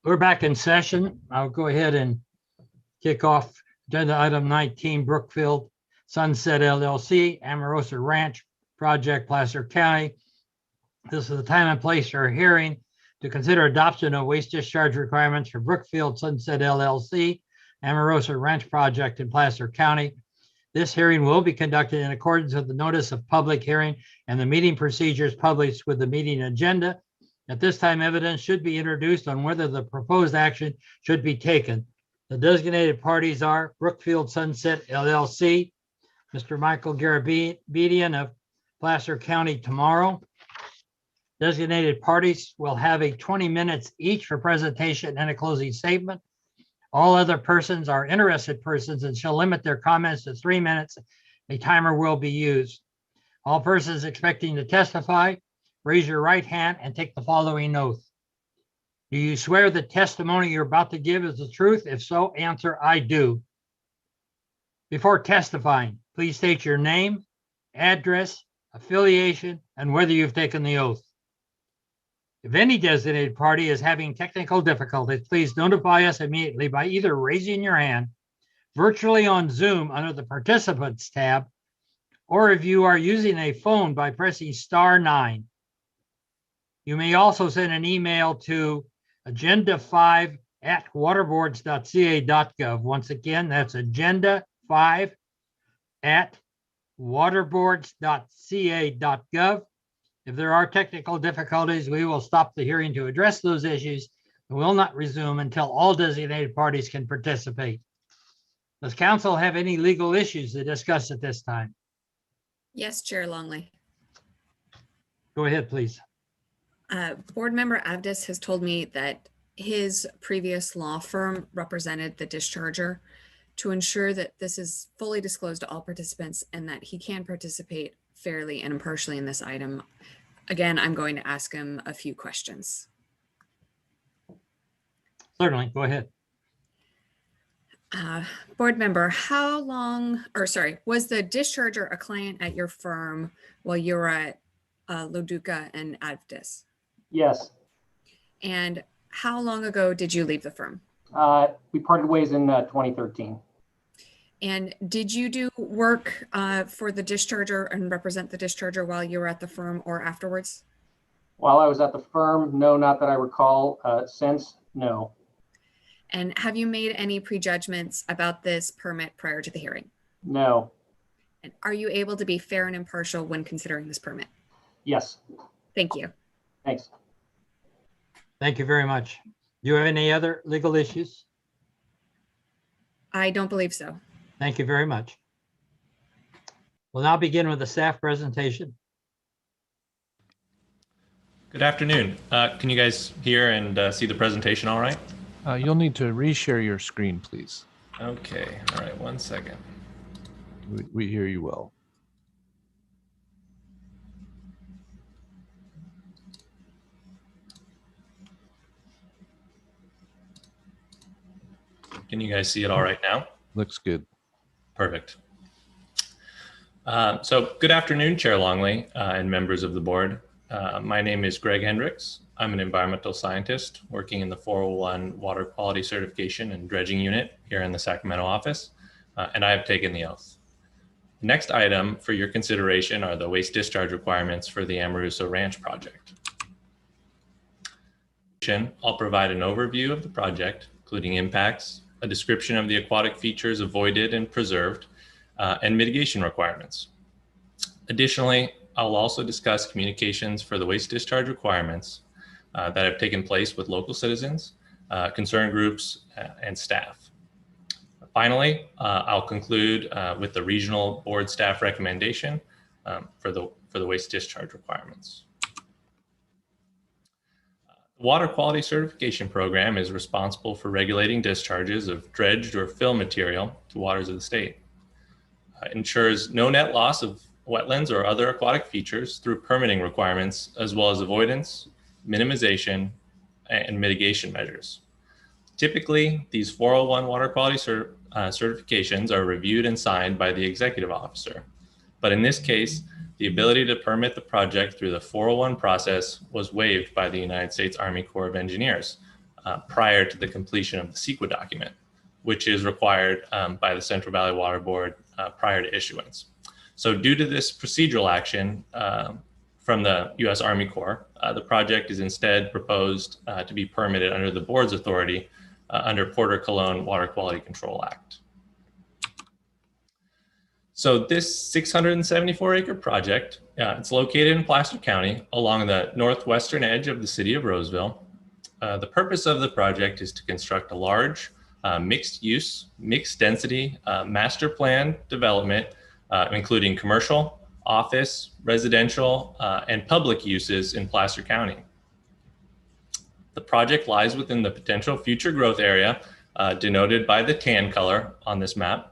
Speaker 1: we're back in session. I'll go ahead and kick off agenda item 19, Brookfield Sunset LLC, Amorosa Ranch Project, Placer County. This is the time and place for a hearing to consider adoption of waste discharge requirements for Brookfield Sunset LLC, Amorosa Ranch Project in Placer County. This hearing will be conducted in accordance with the notice of public hearing and the meeting procedures published with the meeting agenda. At this time, evidence should be introduced on whether the proposed action should be taken. The designated parties are Brookfield Sunset LLC, Mr. Michael Garabedian of Placer County tomorrow. Designated parties will have 20 minutes each for presentation and a closing statement. All other persons are interested persons and shall limit their comments to 3 minutes. A timer will be used. All persons expecting to testify, raise your right hand and take the following oath. Do you swear the testimony you're about to give is the truth? If so, answer, I do. Before testifying, please state your name, address, affiliation, and whether you've taken the oath. If any designated party is having technical difficulties, please notify us immediately by either raising your hand virtually on Zoom under the Participants tab, or if you are using a phone by pressing *9. You may also send an email to agenda5@waterboards.ca.gov. Once again, that's agenda5@waterboards.ca.gov. If there are technical difficulties, we will stop the hearing to address those issues and will not resume until all designated parties can participate. Does council have any legal issues to discuss at this time?
Speaker 18: Yes, Chair Longley.
Speaker 1: Go ahead, please.
Speaker 18: Board member Avdis has told me that his previous law firm represented the discharger to ensure that this is fully disclosed to all participants and that he can participate fairly and impartially in this item. Again, I'm going to ask him a few questions.
Speaker 1: Certainly, go ahead.
Speaker 18: Board member, was the discharger a client at your firm while you were at Loduca and Avdis?
Speaker 13: Yes.
Speaker 18: And how long ago did you leave the firm?
Speaker 13: We parted ways in 2013.
Speaker 18: And did you do work for the discharger and represent the discharger while you were at the firm or afterwards?
Speaker 13: While I was at the firm, no, not that I recall. Since, no.
Speaker 18: And have you made any prejudgments about this permit prior to the hearing?
Speaker 13: No.
Speaker 18: And are you able to be fair and impartial when considering this permit?
Speaker 13: Yes.
Speaker 18: Thank you.
Speaker 13: Thanks.
Speaker 1: Thank you very much. Do you have any other legal issues?
Speaker 18: I don't believe so.
Speaker 1: Thank you very much. We'll now begin with the staff presentation.
Speaker 5: Good afternoon. Can you guys hear and see the presentation all right?
Speaker 2: You'll need to reshare your screen, please.
Speaker 5: Okay. All right. 1 second.
Speaker 2: We hear you well.
Speaker 5: Can you guys see it all right now?
Speaker 2: Looks good.
Speaker 5: Perfect. So good afternoon, Chair Longley and members of the board. My name is Greg Hendricks. I'm an environmental scientist working in the 401 Water Quality Certification and Dredging Unit here in the Sacramento office, and I have taken the oath. The next item for your consideration are the waste discharge requirements for the Amorosa Ranch project. I'll provide an overview of the project, including impacts, a description of the aquatic features avoided and preserved, and mitigation requirements. Additionally, I'll also discuss communications for the waste discharge requirements that have taken place with local citizens, concerned groups, and staff. Finally, I'll conclude with the regional board staff recommendation for the waste discharge requirements. The Water Quality Certification Program is responsible for regulating discharges of dredged or fill material to waters of the state. It ensures no net loss of wetlands or other aquatic features through permitting requirements, as well as avoidance, minimization, and mitigation measures. Typically, these 401 water quality certifications are reviewed and signed by the executive officer. But in this case, the ability to permit the project through the 401 process was waived by the United States Army Corps of Engineers prior to the completion of the CEQA document, which is required by the Central Valley Water Board prior to issuance. So due to this procedural action from the U.S. Army Corps, the project is instead proposed to be permitted under the board's authority under Porter-Cologne Water Quality Control Act. So this 674-acre project, it's located in Placer County along the northwestern edge of the city of Roseville. The purpose of the project is to construct a large mixed-use, mixed-density master plan development, including commercial, office, residential, and public uses in Placer County. The project lies within the potential future growth area denoted by the tan color on this map.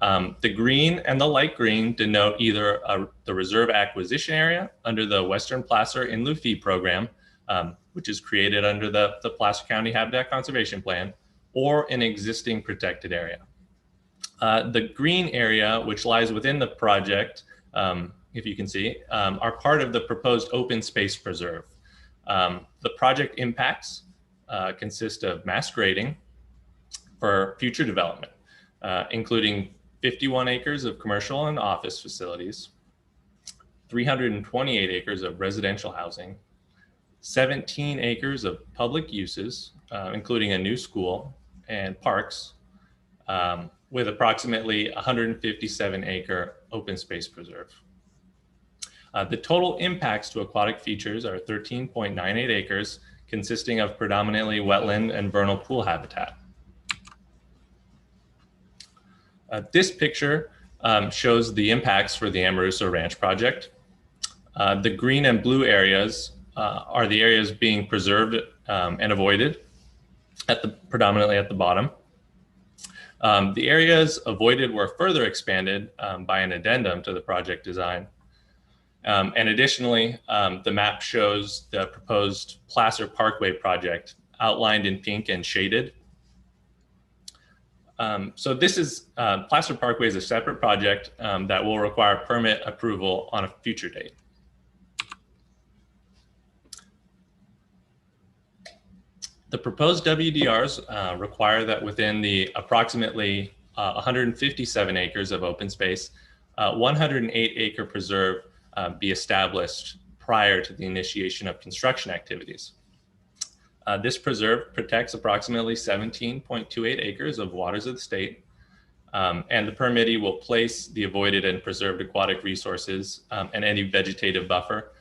Speaker 5: The green and the light green denote either the reserve acquisition area under the Western Placer in lieu fee program, which is created under the Placer County Habitat Conservation Plan, or an existing protected area. The green area, which lies within the project, if you can see, are part of the proposed open space preserve. The project impacts consist of mass grading for future development, including 51 acres of commercial and office facilities, 328 acres of residential housing, 17 acres of public uses, including a new school and parks, with approximately 157-acre open space preserve. The total impacts to aquatic features are 13.98 acres, consisting of predominantly wetland and vernal pool habitat. This picture shows the impacts for the Amaruso Ranch project. The green and blue areas are the areas being preserved and avoided, predominantly at the bottom. The areas avoided were further expanded by an addendum to the project design. And additionally, the map shows the proposed Placer Parkway project outlined in pink and shaded. So this is, Placer Parkway is a separate project that will require permit approval on a future date. The proposed WDRs require that within the approximately 157 acres of open space, 108-acre preserve be established prior to the initiation of construction activities. This preserve protects approximately 17.28 acres of waters of the state, and the permittee will place the avoided and preserved aquatic resources and any vegetative buffer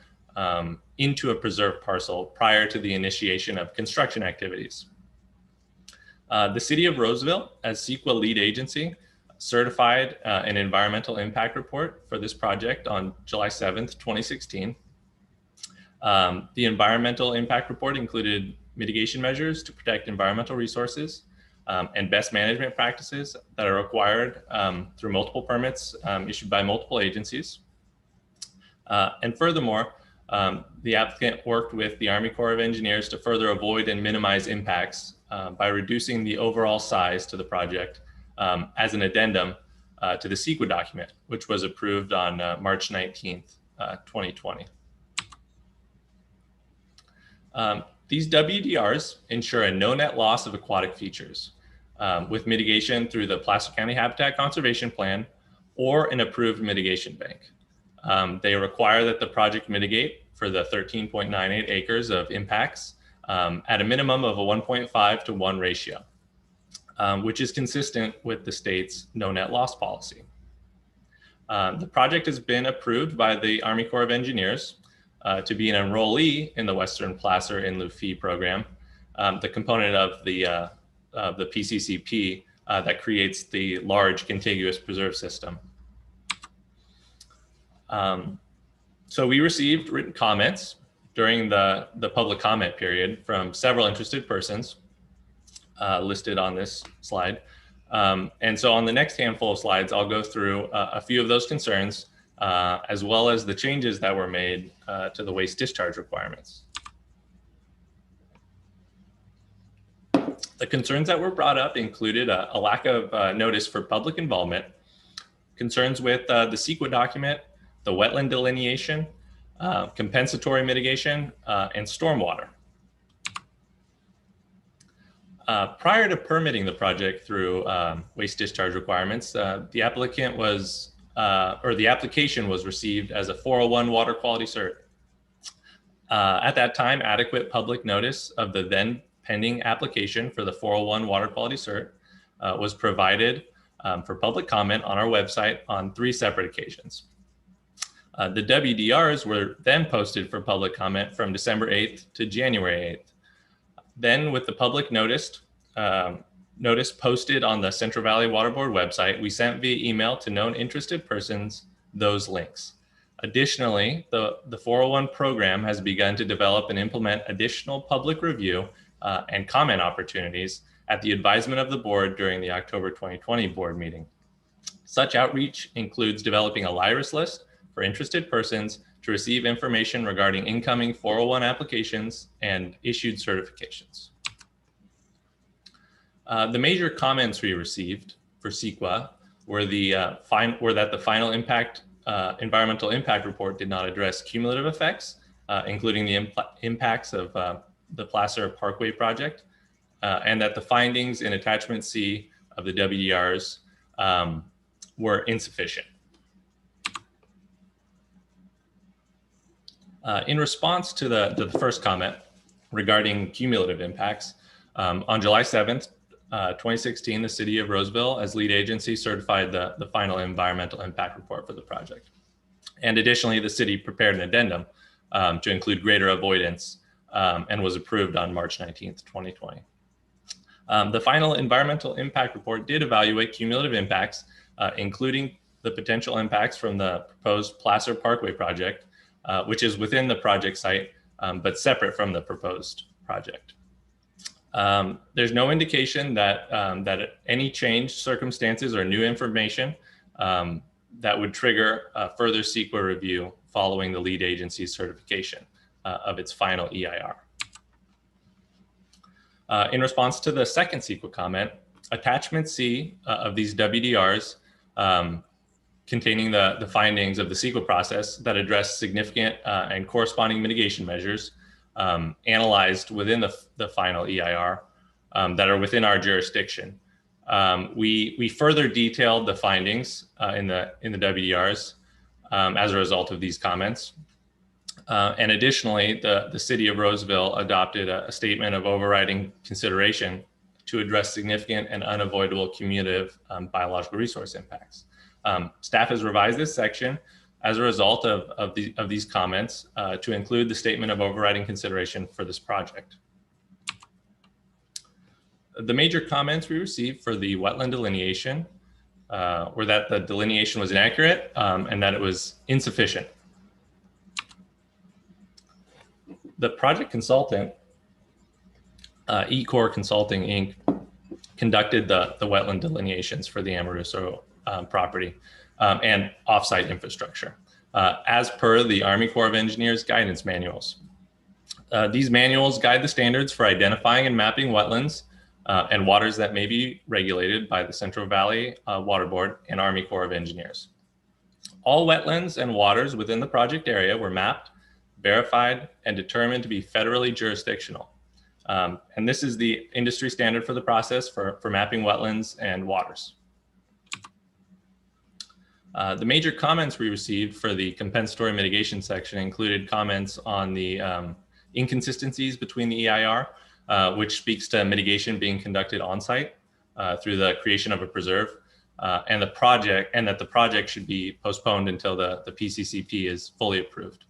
Speaker 5: into a preserved parcel prior to the initiation of construction activities. The City of Roseville, as CEQA lead agency, certified an environmental impact report for this project on July 7th, 2016. The environmental impact report included mitigation measures to protect environmental resources and best management practices that are required through multiple permits issued by multiple agencies. And furthermore, the applicant worked with the Army Corps of Engineers to further avoid and minimize impacts by reducing the overall size to the project as an addendum to the CEQA document, which was approved on March 19th, 2020. These WDRs ensure a no net loss of aquatic features with mitigation through the Placer County Habitat Conservation Plan or an approved mitigation bank. They require that the project mitigate for the 13.98 acres of impacts at a minimum of a 1.5 to 1 ratio, which is consistent with the state's no net loss policy. The project has been approved by the Army Corps of Engineers to be an enrollee in the Western Placer in lieu fee program, the component of the PCCP that creates the large contiguous preserve system. So we received written comments during the public comment period from several interested persons listed on this slide. And so on the next handful of slides, I'll go through a few of those concerns, as well as the changes that were made to the waste discharge requirements. The concerns that were brought up included a lack of notice for public involvement, concerns with the CEQA document, the wetland delineation, compensatory mitigation, and stormwater. Prior to permitting the project through waste discharge requirements, the applicant was, or the application was received as a 401 water quality cert. At that time, adequate public notice of the then pending application for the 401 water quality cert was provided for public comment on our website on 3 separate occasions. The WDRs were then posted for public comment from December 8th to January 8th. Then with the public notice posted on the Central Valley Water Board website, we sent via email to known interested persons those links. Additionally, the 401 program has begun to develop and implement additional public review and comment opportunities at the advisement of the board during the October 2020 board meeting. Such outreach includes developing a LIRIS list for interested persons to receive information regarding incoming 401 applications and issued certifications. The major comments we received for CEQA were that the final environmental impact report did not address cumulative effects, including the impacts of the Placer Parkway project, and that the findings in attachment C of the WDRs were insufficient. In response to the first comment regarding cumulative impacts, on July 7th, 2016, the City of Roseville, as lead agency, certified the final environmental impact report for the project. And additionally, the city prepared an addendum to include greater avoidance and was approved on March 19th, 2020. The final environmental impact report did evaluate cumulative impacts, including the potential impacts from the proposed Placer Parkway project, which is within the project site, but separate from the proposed project. There's no indication that, that any changed circumstances or new information that would trigger further CEQA review following the lead agency's certification of its final EIR. In response to the second CEQA comment, attachment C of these WDRs containing the findings of the CEQA process that address significant and corresponding mitigation measures analyzed within the final EIR that are within our jurisdiction. We further detailed the findings in the WDRs as a result of these comments. And additionally, the City of Roseville adopted a statement of overriding consideration to address significant and unavoidable cumulative biological resource impacts. Staff has revised this section as a result of these comments to include the statement of overriding consideration for this project. The major comments we received for the wetland delineation were that the delineation was inaccurate and that it was insufficient. The project consultant, eCore Consulting Inc., conducted the wetland delineations for the Amoruso property and offsite infrastructure, as per the Army Corps of Engineers guidance manuals. These manuals guide the standards for identifying and mapping wetlands and waters that may be regulated by the Central Valley Water Board and Army Corps of Engineers. All wetlands and waters within the project area were mapped, verified, and determined to be federally jurisdictional. And this is the industry standard for the process for mapping wetlands and waters. The major comments we received for the compensatory mitigation section included comments on the inconsistencies between the EIR, which speaks to mitigation being conducted on site through the creation of a preserve, and that the project should be postponed until the PCCP is fully approved,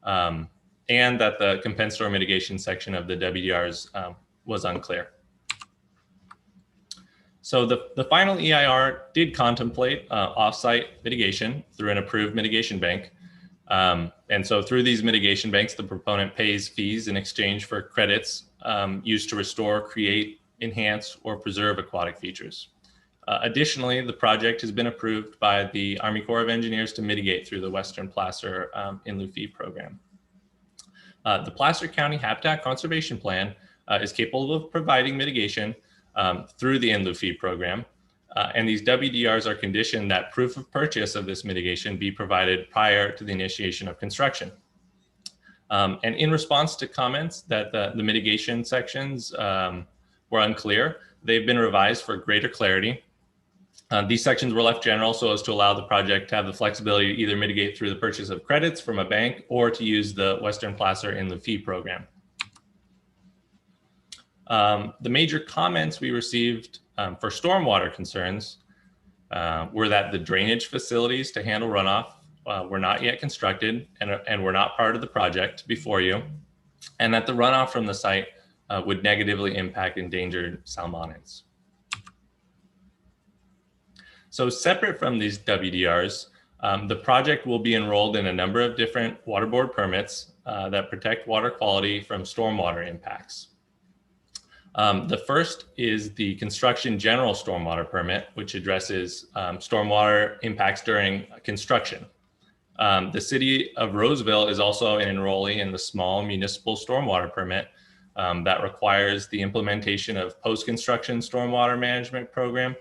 Speaker 5: and that the compensatory mitigation section of the WDRs was unclear. So the final EIR did contemplate offsite mitigation through an approved mitigation bank. And so through these mitigation banks, the proponent pays fees in exchange for credits used to restore, create, enhance, or preserve aquatic features. Additionally, the project has been approved by the Army Corps of Engineers to mitigate through the Western Placer in lieu fee program. The Placer County Habitat Conservation Plan is capable of providing mitigation through the in lieu fee program. And these WDRs are conditioned that proof of purchase of this mitigation be provided prior to the initiation of construction. And in response to comments that the mitigation sections were unclear, they've been revised for greater clarity. These sections were left general so as to allow the project to have the flexibility to either mitigate through the purchase of credits from a bank or to use the Western Placer in lieu fee program. The major comments we received for stormwater concerns were that the drainage facilities to handle runoff were not yet constructed and were not part of the project before you, and that the runoff from the site would negatively impact endangered salmonids. So separate from these WDRs, the project will be enrolled in a number of different water board permits that protect water quality from stormwater impacts. The first is the construction general stormwater permit, which addresses stormwater impacts during construction. The city of Roseville is also an enrollee in the small municipal stormwater permit that requires the implementation of post-construction stormwater management program.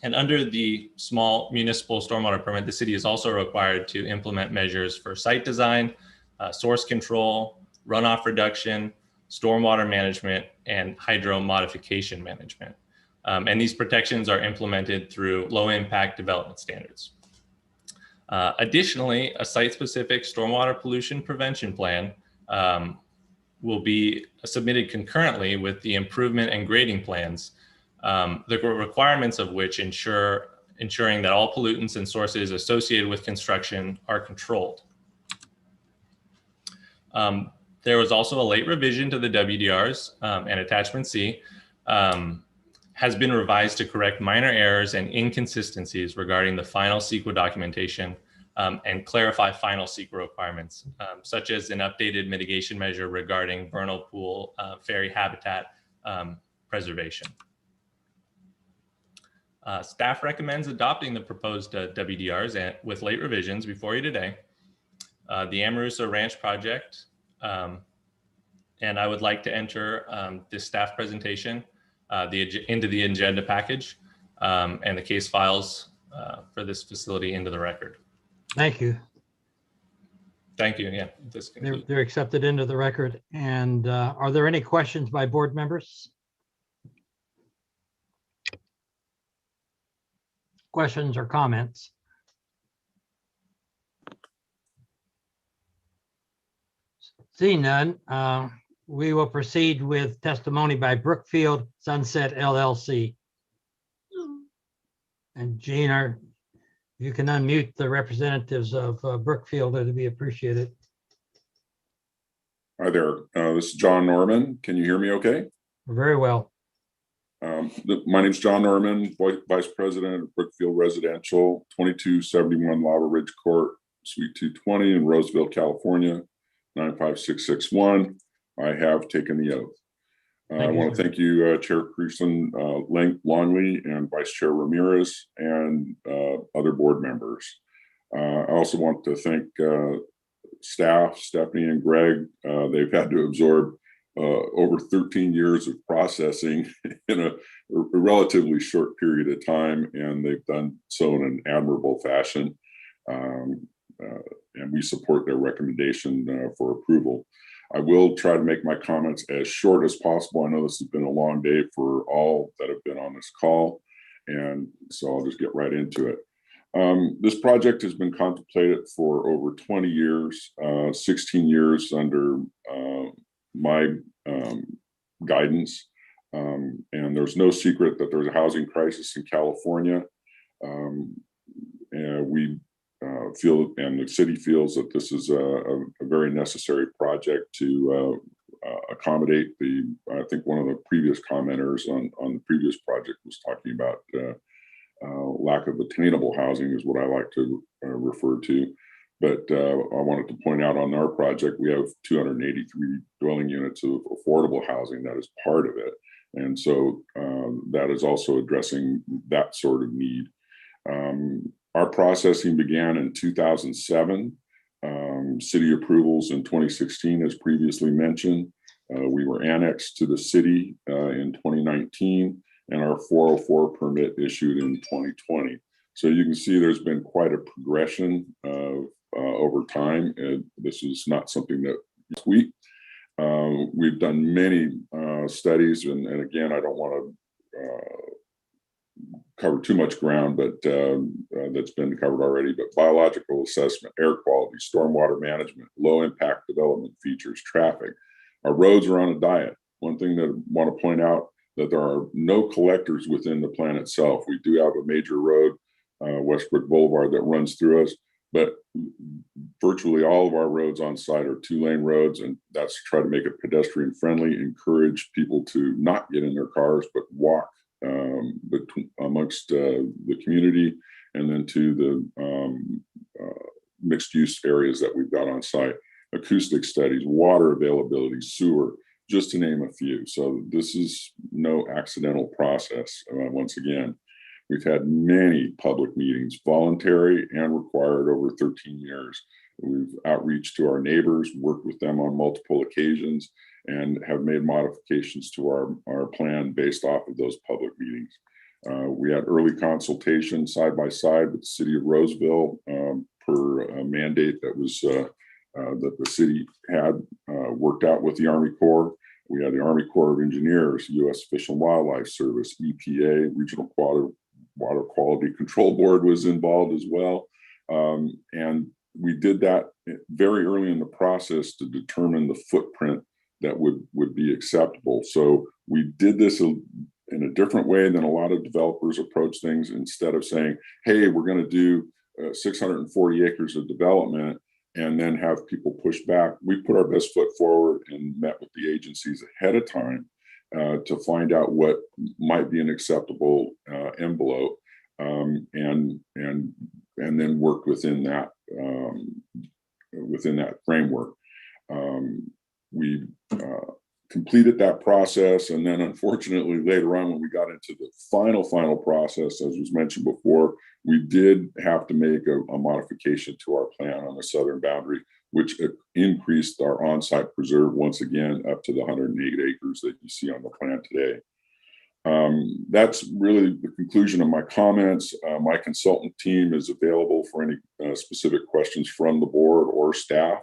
Speaker 5: And under the small municipal stormwater permit, the city is also required to implement measures for site design, source control, runoff reduction, stormwater management, and hydro modification management. And these protections are implemented through low impact development standards. Additionally, a site-specific stormwater pollution prevention plan will be submitted concurrently with the improvement and grading plans, the requirements of which ensuring that all pollutants and sources associated with construction are controlled. There was also a late revision to the WDRs, and Attachment C has been revised to correct minor errors and inconsistencies regarding the final CEQA documentation and clarify final CEQA requirements, such as an updated mitigation measure regarding vernal pool fairy habitat preservation. Staff recommends adopting the proposed WDRs with late revisions before you today. The Amoruso Ranch project, and I would like to enter this staff presentation into the agenda package and the case files for this facility into the record.
Speaker 1: Thank you.
Speaker 5: Thank you. Yeah,
Speaker 1: they're accepted into the record. And are there any questions by board members? Questions or comments? Seeing none, we will proceed with testimony by Brookfield Sunset LLC. And Gina, you can unmute the representatives of Brookfield, it'd be appreciated.
Speaker 19: Hi there, this is John Norman. Can you hear me okay?
Speaker 1: Very well.
Speaker 19: My name is John Norman, Vice President of Brookfield Residential, 2271 Lava Ridge Court, Suite 220 in Roseville, California, 95661. I have taken the oath. I want to thank you, Chair Creason, Longley, and Vice Chair Ramirez, and other board members. I also want to thank staff, Stephanie and Greg. They've had to absorb over 13 years of processing in a relatively short period of time, and they've done so in an admirable fashion. And we support their recommendation for approval. I will try to make my comments as short as possible. I know this has been a long day for all that have been on this call, and so I'll just get right into it. This project has been contemplated for over 20 years, 16 years under my guidance. And there's no secret that there's a housing crisis in California. And we feel, and the city feels, that this is a very necessary project to accommodate I think one of the previous commenters on the previous project was talking about lack of attainable housing is what I like to refer to. But I wanted to point out on our project, we have 283 dwelling units of affordable housing that is part of it. And so that is also addressing that sort of need. Our processing began in 2007. City approvals in 2016, as previously mentioned. We were annexed to the city in 2019, and our 404 permit issued in 2020. So you can see there's been quite a progression over time. This is not something that we've done many studies, and again, I don't want to cover too much ground, but that's been covered already. But biological assessment, air quality, stormwater management, low impact development features, traffic. Our roads are on a diet. One thing that I want to point out, that there are no collectors within the plan itself. We do have a major road, Westbrook Boulevard, that runs through us, but virtually all of our roads on site are 2-lane roads, and that's to try to make it pedestrian friendly, encourage people to not get in their cars, but walk amongst the community, and then to the mixed use areas that we've got on site. Acoustic studies, water availability, sewer, just to name a few. So this is no accidental process. Once again, we've had many public meetings, voluntary and required, over 13 years. We've outreached to our neighbors, worked with them on multiple occasions, and have made modifications to our plan based off of those public meetings. We had early consultation side by side with the city of Roseville per a mandate that was that the city had worked out with the Army Corps. We had the Army Corps of Engineers, U.S. Fish and Wildlife Service, EPA, Regional Water Quality Control Board was involved as well. And we did that very early in the process to determine the footprint that would be acceptable. So we did this in a different way than a lot of developers approach things. Instead of saying, hey, we're going to do 640 acres of development and then have people push back, we put our best foot forward and met with the agencies ahead of time to find out what might be an acceptable envelope, and then worked within that framework. We completed that process, and then unfortunately later on, when we got into the final process, as was mentioned before, we did have to make a modification to our plan on the southern boundary, which increased our on-site preserve once again up to the 108 acres that you see on the plan today. That's really the conclusion of my comments. My consultant team is available for any specific questions from the board or staff.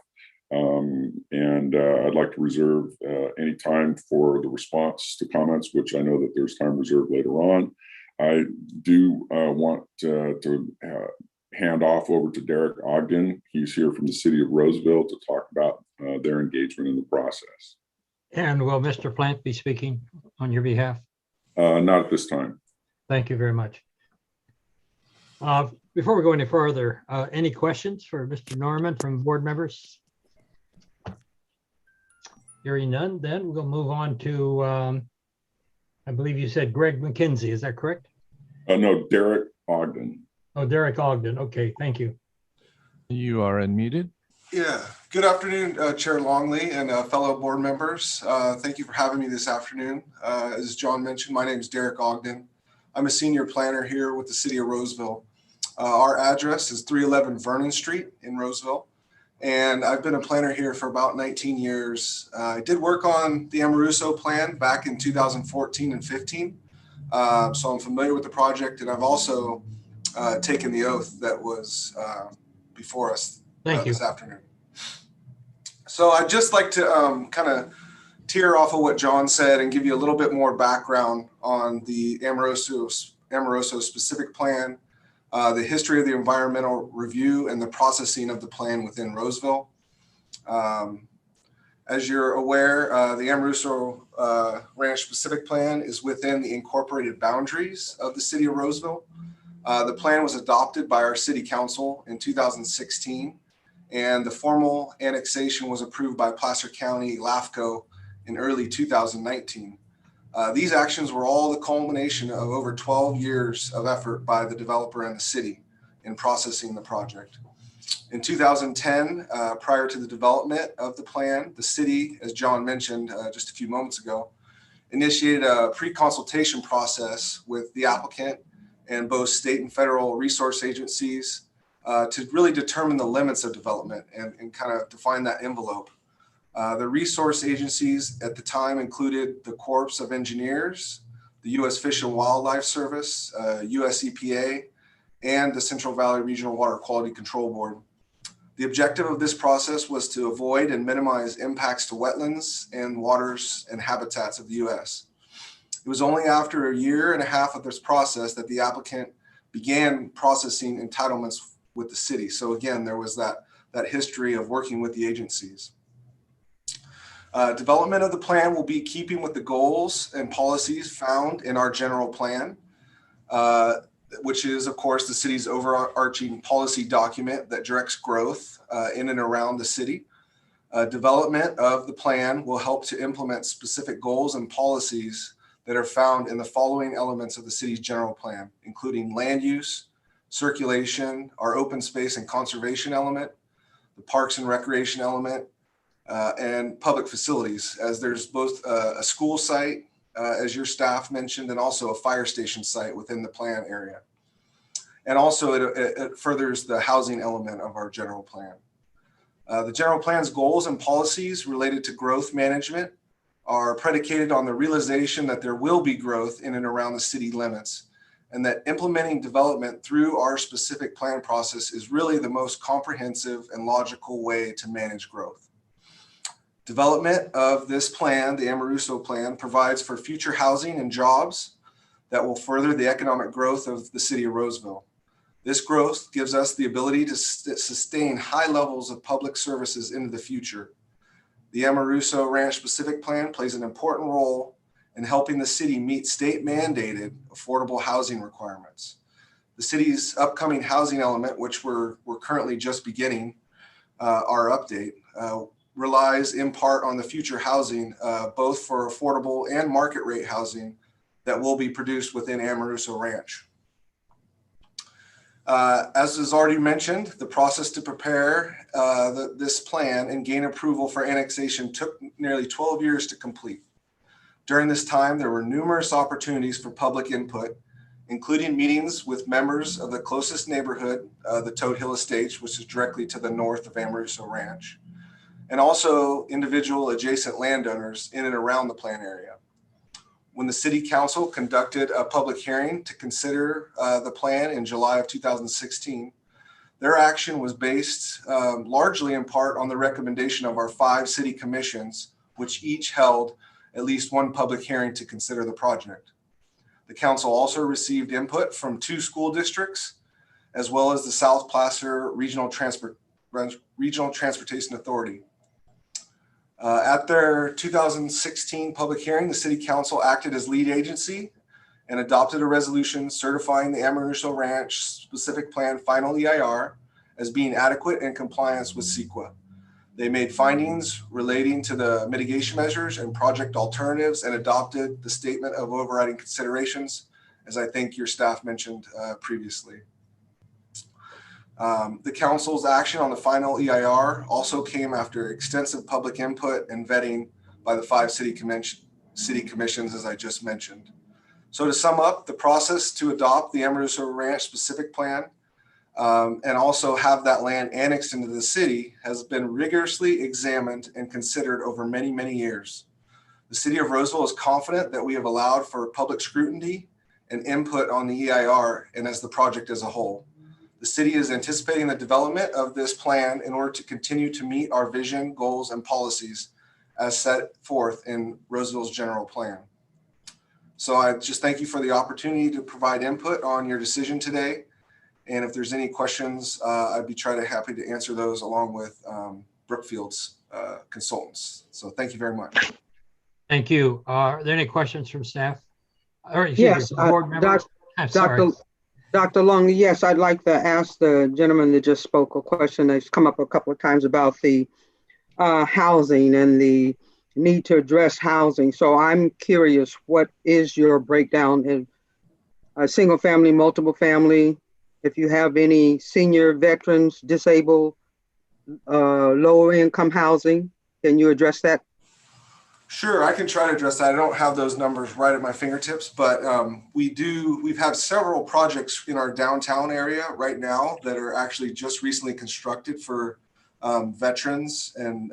Speaker 19: And I'd like to reserve any time for the response to comments, which I know that there's time reserved later on. I do want to hand off over to Derek Ogden. He's here from the city of Roseville to talk about their engagement in the process.
Speaker 1: And will Mr. Plant be speaking on your behalf?
Speaker 19: Not at this time.
Speaker 1: Thank you very much. Before we go any further, any questions for Mr. Norman from board members? Hearing none, then we'll move on to, I believe you said Greg McKenzie, is that correct?
Speaker 19: No, Derek Ogden.
Speaker 1: Oh, Derek Ogden. Okay, thank you.
Speaker 2: You are unmuted.
Speaker 7: Yeah, good afternoon, Chair Longley and fellow board members. Thank you for having me this afternoon. As John mentioned, my name is Derek Ogden. I'm a senior planner here with the city of Roseville. Our address is 311 Vernon Street in Roseville. And I've been a planner here for about 19 years. I did work on the Amoruso plan back in 2014 and 15. So I'm familiar with the project, and I've also taken the oath that was before us this afternoon. So I'd just like to kind of tear off of what John said and give you a little bit more background on the Amoruso specific plan, the history of the environmental review, and the processing of the plan within Roseville. As you're aware, the Amoruso Ranch specific plan is within the incorporated boundaries of the city of Roseville. The plan was adopted by our city council in 2016, and the formal annexation was approved by Placer County, LAFCO, in early 2019. These actions were all the culmination of over 12 years of effort by the developer and the city in processing the project. In 2010, prior to the development of the plan, the city, as John mentioned just a few moments ago, initiated a pre-consultation process with the applicant and both state and federal resource agencies to really determine the limits of development and kind of define that envelope. The resource agencies at the time included the Corps of Engineers, the U.S. Fish and Wildlife Service, US EPA, and the Central Valley Regional Water Quality Control Board. The objective of this process was to avoid and minimize impacts to wetlands and waters and habitats of the U.S. It was only after a year and a half of this process that the applicant began processing entitlements with the city. So again, there was that history of working with the agencies. Development of the plan will be keeping with the goals and policies found in our general plan, which is, of course, the city's overarching policy document that directs growth in and around the city. Development of the plan will help to implement specific goals and policies that are found in the following elements of the city's general plan, including land use, circulation, our open space and conservation element, the parks and recreation element, and public facilities, as there's both a school site, as your staff mentioned, and also a fire station site within the plan area. And also it furthers the housing element of our general plan. The general plan's goals and policies related to growth management are predicated on the realization that there will be growth in and around the city limits, and that implementing development through our specific plan process is really the most comprehensive and logical way to manage growth. Development of this plan, the Amoruso plan, provides for future housing and jobs that will further the economic growth of the city of Roseville. This growth gives us the ability to sustain high levels of public services into the future. The Amoruso Ranch Specific Plan plays an important role in helping the city meet state mandated affordable housing requirements. The city's upcoming housing element, which we're currently just beginning our update, relies in part on the future housing, both for affordable and market rate housing that will be produced within Amoruso Ranch. As is already mentioned, the process to prepare this plan and gain approval for annexation took nearly 12 years to complete. During this time, there were numerous opportunities for public input, including meetings with members of the closest neighborhood, the Toad Hill Estates, which is directly to the north of Amoruso Ranch, and also individual adjacent landowners in and around the plan area. When the City Council conducted a public hearing to consider the plan in July of 2016, their action was based largely in part on the recommendation of our 5 city commissions, which each held at least one public hearing to consider the project. The council also received input from 2 school districts, as well as the South Placer Regional Transportation Authority. At their 2016 public hearing, the City Council acted as lead agency and adopted a resolution certifying the Amoruso Ranch Specific Plan Final EIR as being adequate in compliance with CEQA. They made findings relating to the mitigation measures and project alternatives and adopted the statement of overriding considerations, as I think your staff mentioned previously. The council's action on the final EIR also came after extensive public input and vetting by the 5 city commissions, as I just mentioned. So to sum up, the process to adopt the Amoruso Ranch Specific Plan and also have that land annexed into the city has been rigorously examined and considered over many, many years. The city of Roseville is confident that we have allowed for public scrutiny and input on the EIR and as the project as a whole. The city is anticipating the development of this plan in order to continue to meet our vision, goals, and policies as set forth in Roseville's general plan. So I just thank you for the opportunity to provide input on your decision today. And if there's any questions, I'd be happy to answer those along with Brookfield's consultants. So thank you very much.
Speaker 1: Thank you. Are there any questions from staff? Or
Speaker 6: Yes,
Speaker 1: board members? I'm sorry.
Speaker 6: Dr. Long, yes, I'd like to ask the gentleman that just spoke a question that's come up a couple of times about the housing and the need to address housing. So I'm curious, what is your breakdown in single family, multiple family? If you have any senior, veterans, disabled, lower income housing, can you address that?
Speaker 7: Sure, I can try to address that. I don't have those numbers right at my fingertips, but we've had several projects in our downtown area right now that are actually just recently constructed for veterans. And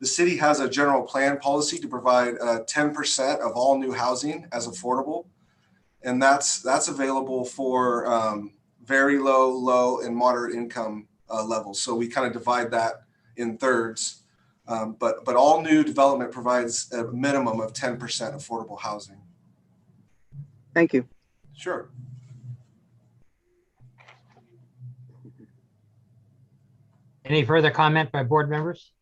Speaker 7: the city has a general plan policy to provide 10% of all new housing as affordable. And that's available for very low, low, and moderate income levels. So we kind of divide that in thirds. But all new development provides a minimum of 10% affordable housing.
Speaker 6: Thank you.
Speaker 7: Sure.
Speaker 1: Any further comment by board members?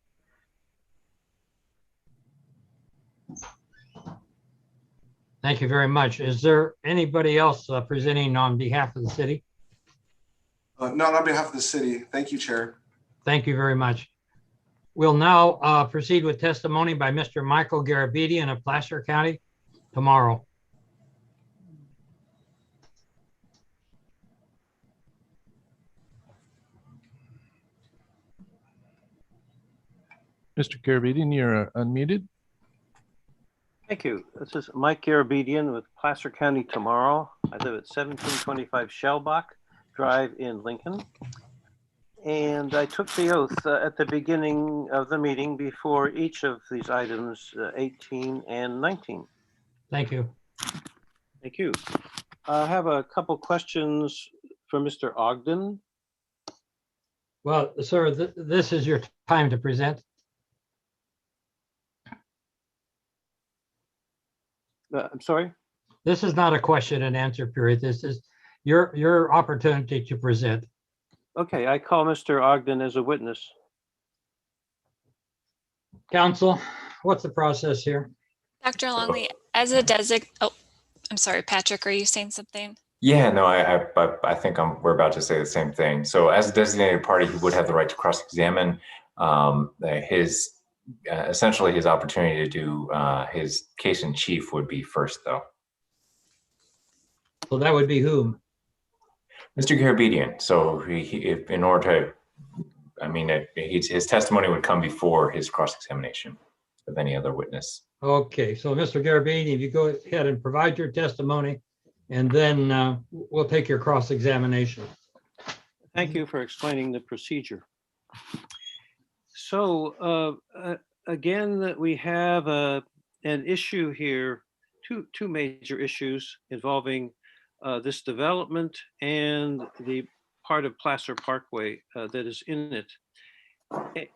Speaker 1: Thank you very much. Is there anybody else presenting on behalf of the city?
Speaker 7: Not on behalf of the city. Thank you, Chair.
Speaker 1: Thank you very much. We'll now proceed with testimony by Mr. Michael Garabedian of Placer County tomorrow.
Speaker 2: Mr. Garabedian, you're unmuted.
Speaker 3: Thank you. This is Mike Garabedian with Placer County tomorrow. I live at 1725 Shellbach Drive in Lincoln. And I took the oath at the beginning of the meeting before each of these items, 18 and 19.
Speaker 1: Thank you.
Speaker 3: Thank you. I have a couple questions for Mr. Ogden.
Speaker 1: Well, sir, this is your time to present.
Speaker 3: I'm sorry?
Speaker 1: This is not a question and answer period. This is your opportunity to present.
Speaker 3: Okay, I call Mr. Ogden as a witness.
Speaker 1: Counsel, what's the process here?
Speaker 22: Dr. Longley, as a oh, I'm sorry, Patrick, are you saying something?
Speaker 4: Yeah, no, I think we're about to say the same thing. So as a designated party, he would have the right to cross-examine. Essentially his opportunity to do his case in chief would be first, though.
Speaker 1: So that would be whom?
Speaker 4: Mr. Garabedian. So if in order to, I mean, his testimony would come before his cross-examination of any other witness.
Speaker 1: Okay, so Mr. Garabedian, if you go ahead and provide your testimony, and then we'll take your cross-examination.
Speaker 3: Thank you for explaining the procedure. So again, we have an issue here, two major issues involving this development and the part of Placer Parkway that is in it,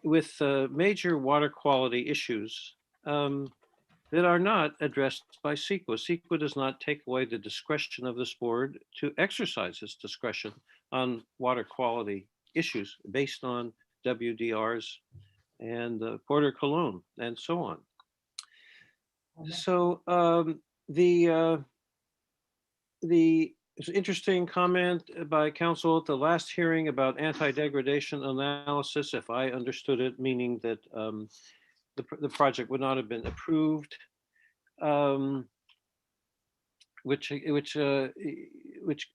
Speaker 3: with major water quality issues that are not addressed by CEQA. CEQA does not take away the discretion of this board to exercise its discretion on water quality issues based on WDRs and Porter Cologne and so on. So it's an interesting comment by counsel at the last hearing about anti-degradation analysis, if I understood it, meaning that the project would not have been approved, which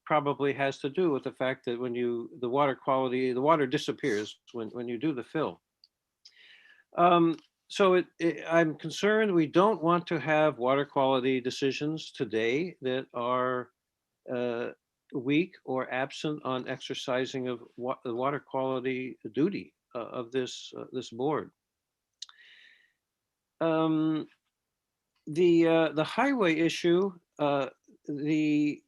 Speaker 3: probably has to do with the fact that when the water disappears when you do the fill. So I'm concerned we don't want to have water quality decisions today that are weak or absent on exercising of the water quality duty of this board. The highway issue, the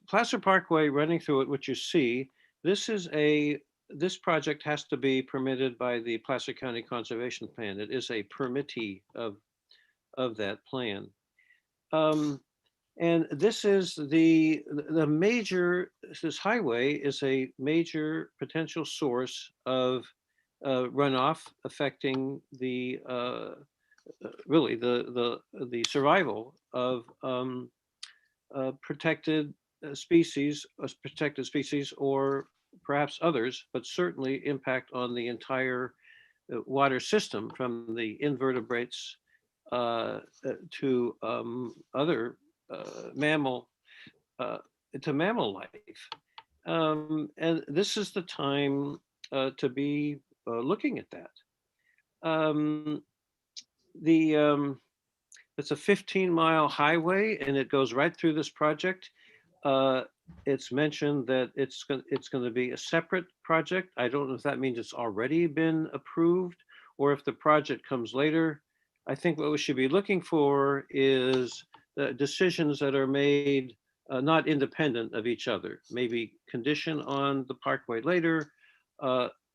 Speaker 3: Placer Parkway running through it, which you see, this project has to be permitted by the Placer County Conservation Plan. It is a permittee of that plan. And this is this highway is a major potential source of runoff affecting really the survival of protected species, or perhaps others, but certainly impact on the entire water system, from the invertebrates to other mammal to mammal life. And this is the time to be looking at that. It's a 15-mile highway, and it goes right through this project. It's mentioned that it's going to be a separate project. I don't know if that means it's already been approved or if the project comes later. I think what we should be looking for is decisions that are made not independent of each other, maybe condition on the parkway later,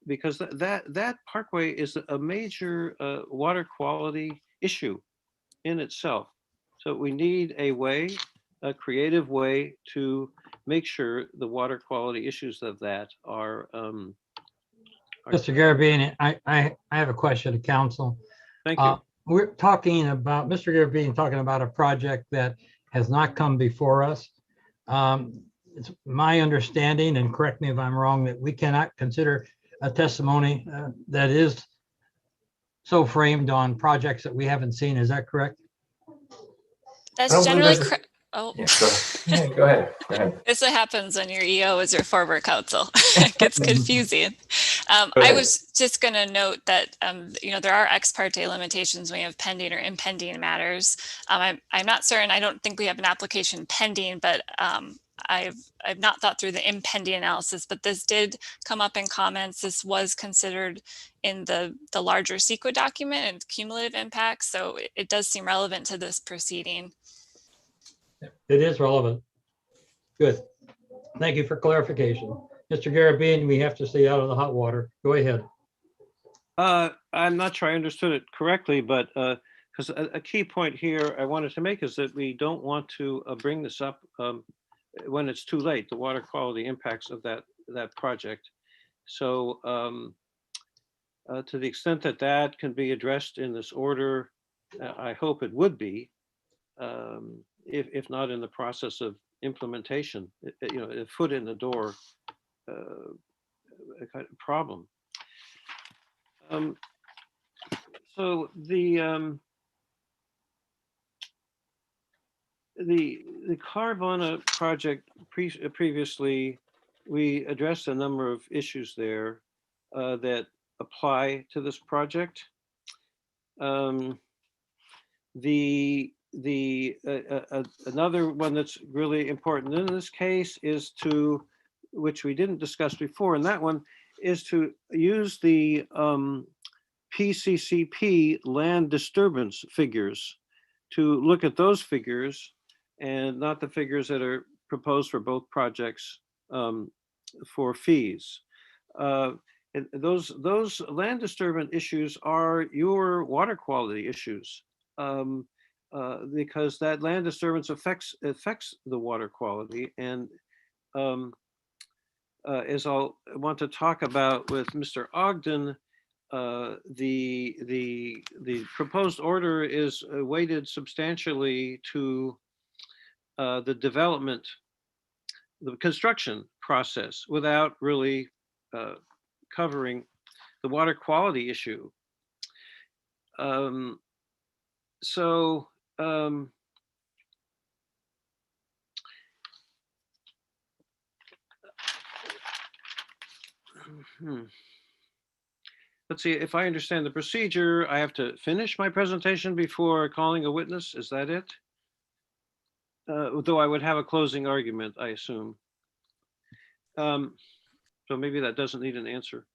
Speaker 3: because that parkway is a major water quality issue in itself. So we need a creative way to make sure the water quality issues of that are.
Speaker 1: Mr. Garabedian, I have a question to council.
Speaker 3: Thank you.
Speaker 1: We're talking about, Mr. Garabedian talking about a project that has not come before us. It's my understanding, and correct me if I'm wrong, that we cannot consider a testimony that is so framed on projects that we haven't seen. Is that correct?
Speaker 22: That's generally correct.
Speaker 4: Oh, yeah, go ahead. Go ahead.
Speaker 22: This happens when your EO is your former counsel. It gets confusing. I was just going to note that there are ex parte limitations when you have pending or impending matters. I'm not certain. I don't think we have an application pending, but I've not thought through the impending analysis. But this did come up in comments. This was considered in the larger CEQA document and cumulative impact. So it does seem relevant to this proceeding.
Speaker 1: It is relevant. Good. Thank you for clarification. Mr. Garabedian, we have to stay out of the hot water. Go ahead.
Speaker 3: I'm not sure I understood it correctly, but because a key point here I wanted to make is that we don't want to bring this up when it's too late, the water quality impacts of that project. So to the extent that that can be addressed in this order, I hope it would be. If not in the process of implementation, a foot in the door kind of problem. So the Carvana project previously, we addressed a number of issues there that apply to this project. Another one that's really important in this case is to, which we didn't discuss before, and that one is to use the PCCP land disturbance figures, to look at those figures and not the figures that are proposed for both projects for fees. And those land disturbance issues are your water quality issues. Because that land disturbance affects the water quality, and as I'll want to talk about with Mr. Ogden, the proposed order is weighted substantially to the development, the construction process, without really covering the water quality issue. Let's see, if I understand the procedure, I have to finish my presentation before calling a witness. Is that it? Though I would have a closing argument, I assume. So maybe that doesn't need an answer.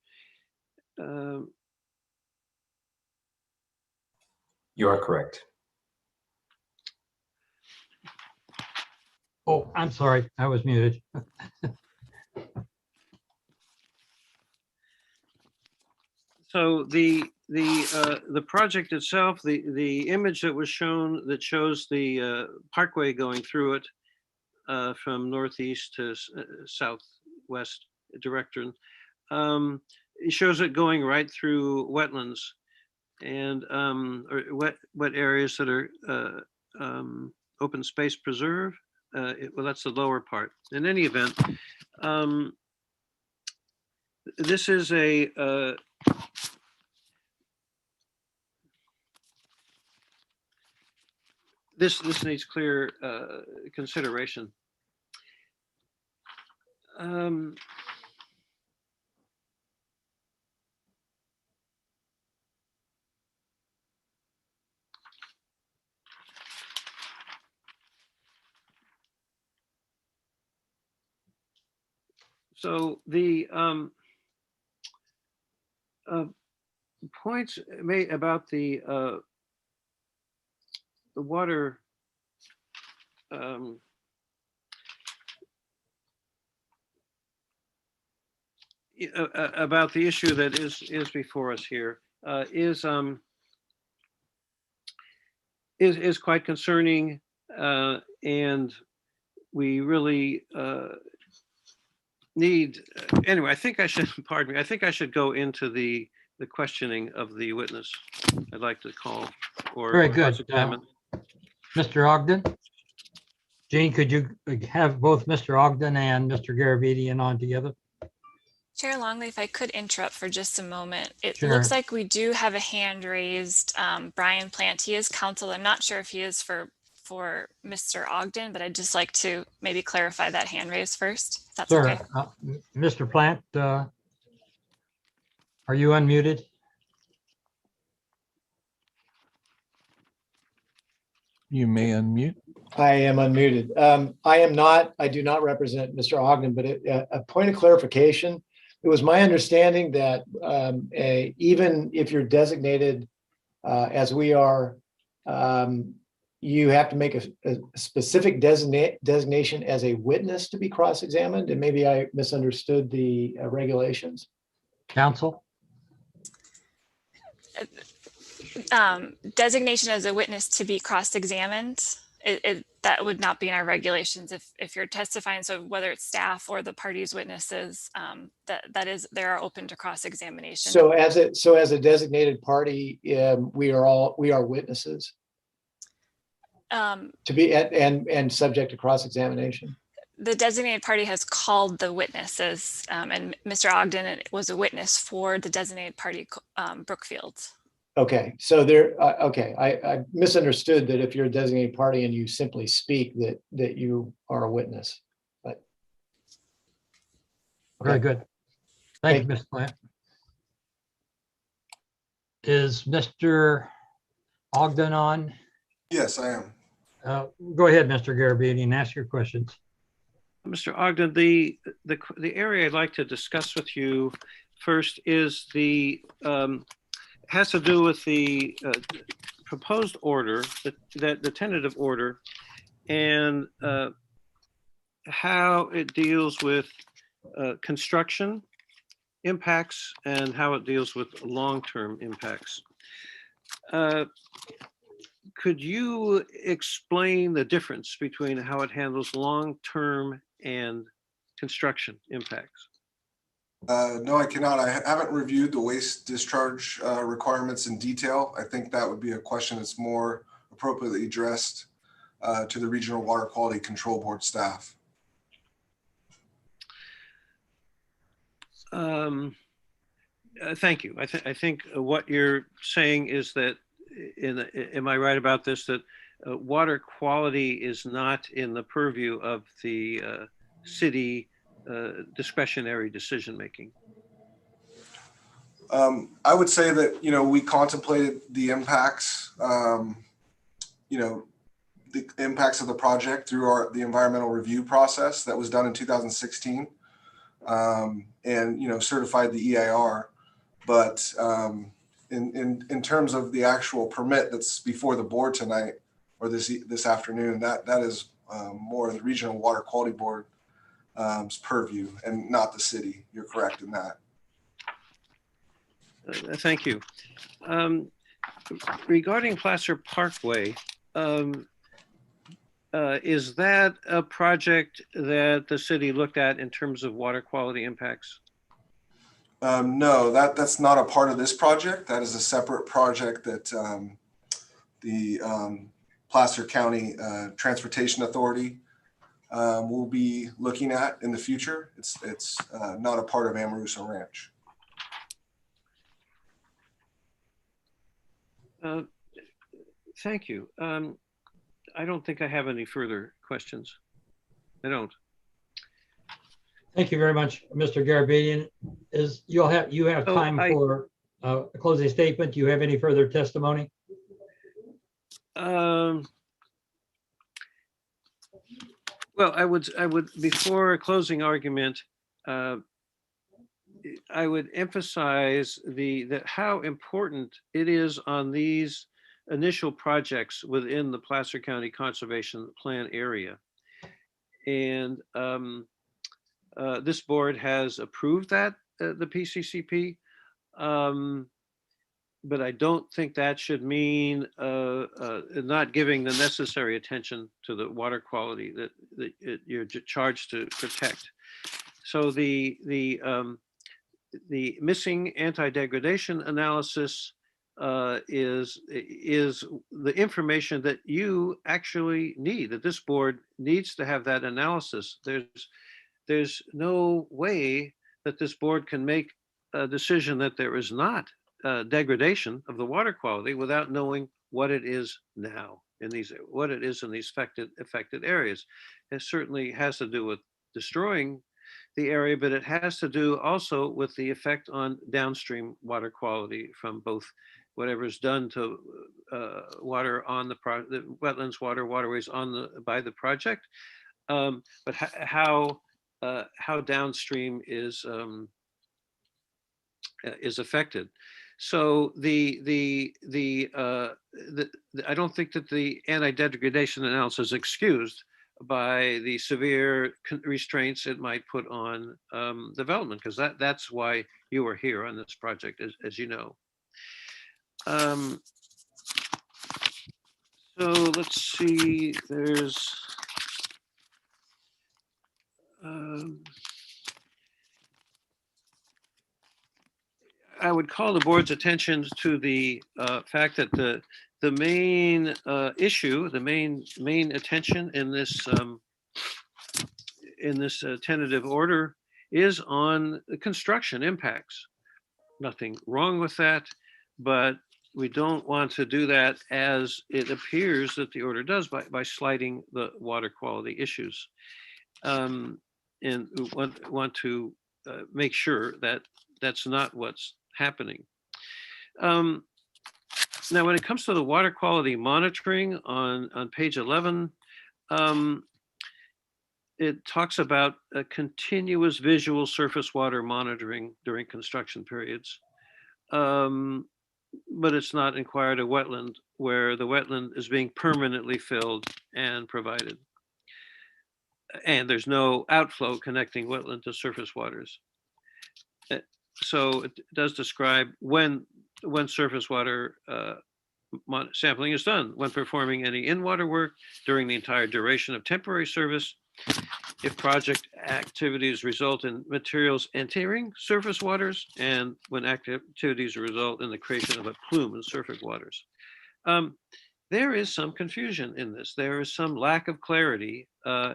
Speaker 4: You are correct.
Speaker 1: Oh, I'm sorry, I was muted.
Speaker 3: So the project itself, the image that was shown that shows the parkway going through it from northeast to southwest direction, it shows it going right through wetlands and or wet areas that are open space preserve. Well, that's the lower part. In any event, this is a this needs clear consideration. So the points made about the water about the issue that is before us here is quite concerning, and we really need. Anyway, I think I should. Pardon me. I think I should go into the questioning of the witness. I'd like to call or
Speaker 1: Very good.
Speaker 3: cross-examine.
Speaker 1: Mr. Ogden? Jean, could you have both Mr. Ogden and Mr. Garabedian on together?
Speaker 22: Chair Longley, if I could interrupt for just a moment. It
Speaker 1: Sure.
Speaker 22: looks like we do have a hand raised. Brian Plant, he is counsel. I'm not sure if he is for Mr. Ogden, but I'd just like to maybe clarify that hand raise first. If that's
Speaker 1: Sir,
Speaker 22: okay.
Speaker 1: Mr. Plant, are you unmuted?
Speaker 2: You may unmute.
Speaker 17: I am unmuted. I do not represent Mr. Ogden, but a point of clarification. It was my understanding that even if you're designated as we are, you have to make a specific designation as a witness to be cross-examined, and maybe I misunderstood the regulations.
Speaker 1: Counsel?
Speaker 22: Designation as a witness to be cross-examined, that would not be in our regulations if you're testifying. So whether it's staff or the party's witnesses, they are open to cross-examination.
Speaker 17: So as a designated party, we are witnesses to be and subject to cross-examination.
Speaker 22: The designated party has called the witnesses, and Mr. Ogden was a witness for the designated party, Brookfield.
Speaker 17: Okay, so there. Okay, I misunderstood that if you're a designated party and you simply speak, that you are a witness. But okay.
Speaker 1: Very good. Thank you, Mr. Plant. Is Mr. Ogden on?
Speaker 7: Yes, I am.
Speaker 1: Go ahead, Mr. Garabedian, ask your questions.
Speaker 3: Mr. Ogden, the area I'd like to discuss with you first is has to do with the proposed order, the tentative order, and how it deals with construction impacts and how it deals with long-term impacts. Could you explain the difference between how it handles long-term and construction impacts?
Speaker 7: No, I cannot. I haven't reviewed the waste discharge requirements in detail. I think that would be a question that's more appropriately addressed to the Regional Water Quality Control Board staff.
Speaker 3: Thank you. I think what you're saying is that, am I right about this, that water quality is not in the purview of the city discretionary decision-making?
Speaker 7: I would say that, we contemplated the impacts, the impacts of the project through the environmental review process that was done in 2016, and, certified the EIR. But in terms of the actual permit that's before the board tonight or this afternoon, that is more of the Regional Water Quality Board purview and not the city. You're correct in that.
Speaker 3: Thank you. Regarding Placer Parkway, is that a project that the city looked at in terms of water quality impacts?
Speaker 7: No, that's not a part of this project. That is a separate project that the Placer County Transportation Authority will be looking at in the future. It's not a part of Amarusa Ranch.
Speaker 3: Thank you. I don't think I have any further questions. I don't.
Speaker 1: Thank you very much, Mr. Garabedian. You have
Speaker 3: So
Speaker 1: time for a closing statement. Do you have any further testimony?
Speaker 3: Well, I would before a closing argument, I would emphasize how important it is on these initial projects within the Placer County Conservation Plan area. And this board has approved that, the PCCP. But I don't think that should mean not giving the necessary attention to the water quality that you're charged to protect. So the missing anti-degradation analysis is the information that you actually need, that this board needs to have that analysis. There's no way that this board can make a decision that there is not degradation of the water quality without knowing what it is now in these affected areas. It certainly has to do with destroying the area, but it has to do also with the effect on downstream water quality from both whatever's done to water on the wetlands, waterways by the project, but how downstream is affected. So I don't think that the anti-degradation analysis is excused by the severe restraints it might put on development, because that's why you are here on this project, as you know. So let's see, there's I would call the board's attention to the fact that the main issue, the main attention in this tentative order is on the construction impacts. Nothing wrong with that, but we don't want to do that as it appears that the order does by slighting the water quality issues. And we want to make sure that that's not what's happening. Now, when it comes to the water quality monitoring on page 11, it talks about a continuous visual surface water monitoring during construction periods. But it's not inquired a wetland where the wetland is being permanently filled and provided. And there's no outflow connecting wetland to surface waters. So it does describe when surface water sampling is done, when performing any in-water work during the entire duration of temporary service, if project activities result in materials entering surface waters, and when activities result in the creation of a plume in surface waters. There is some confusion in this. There is some lack of clarity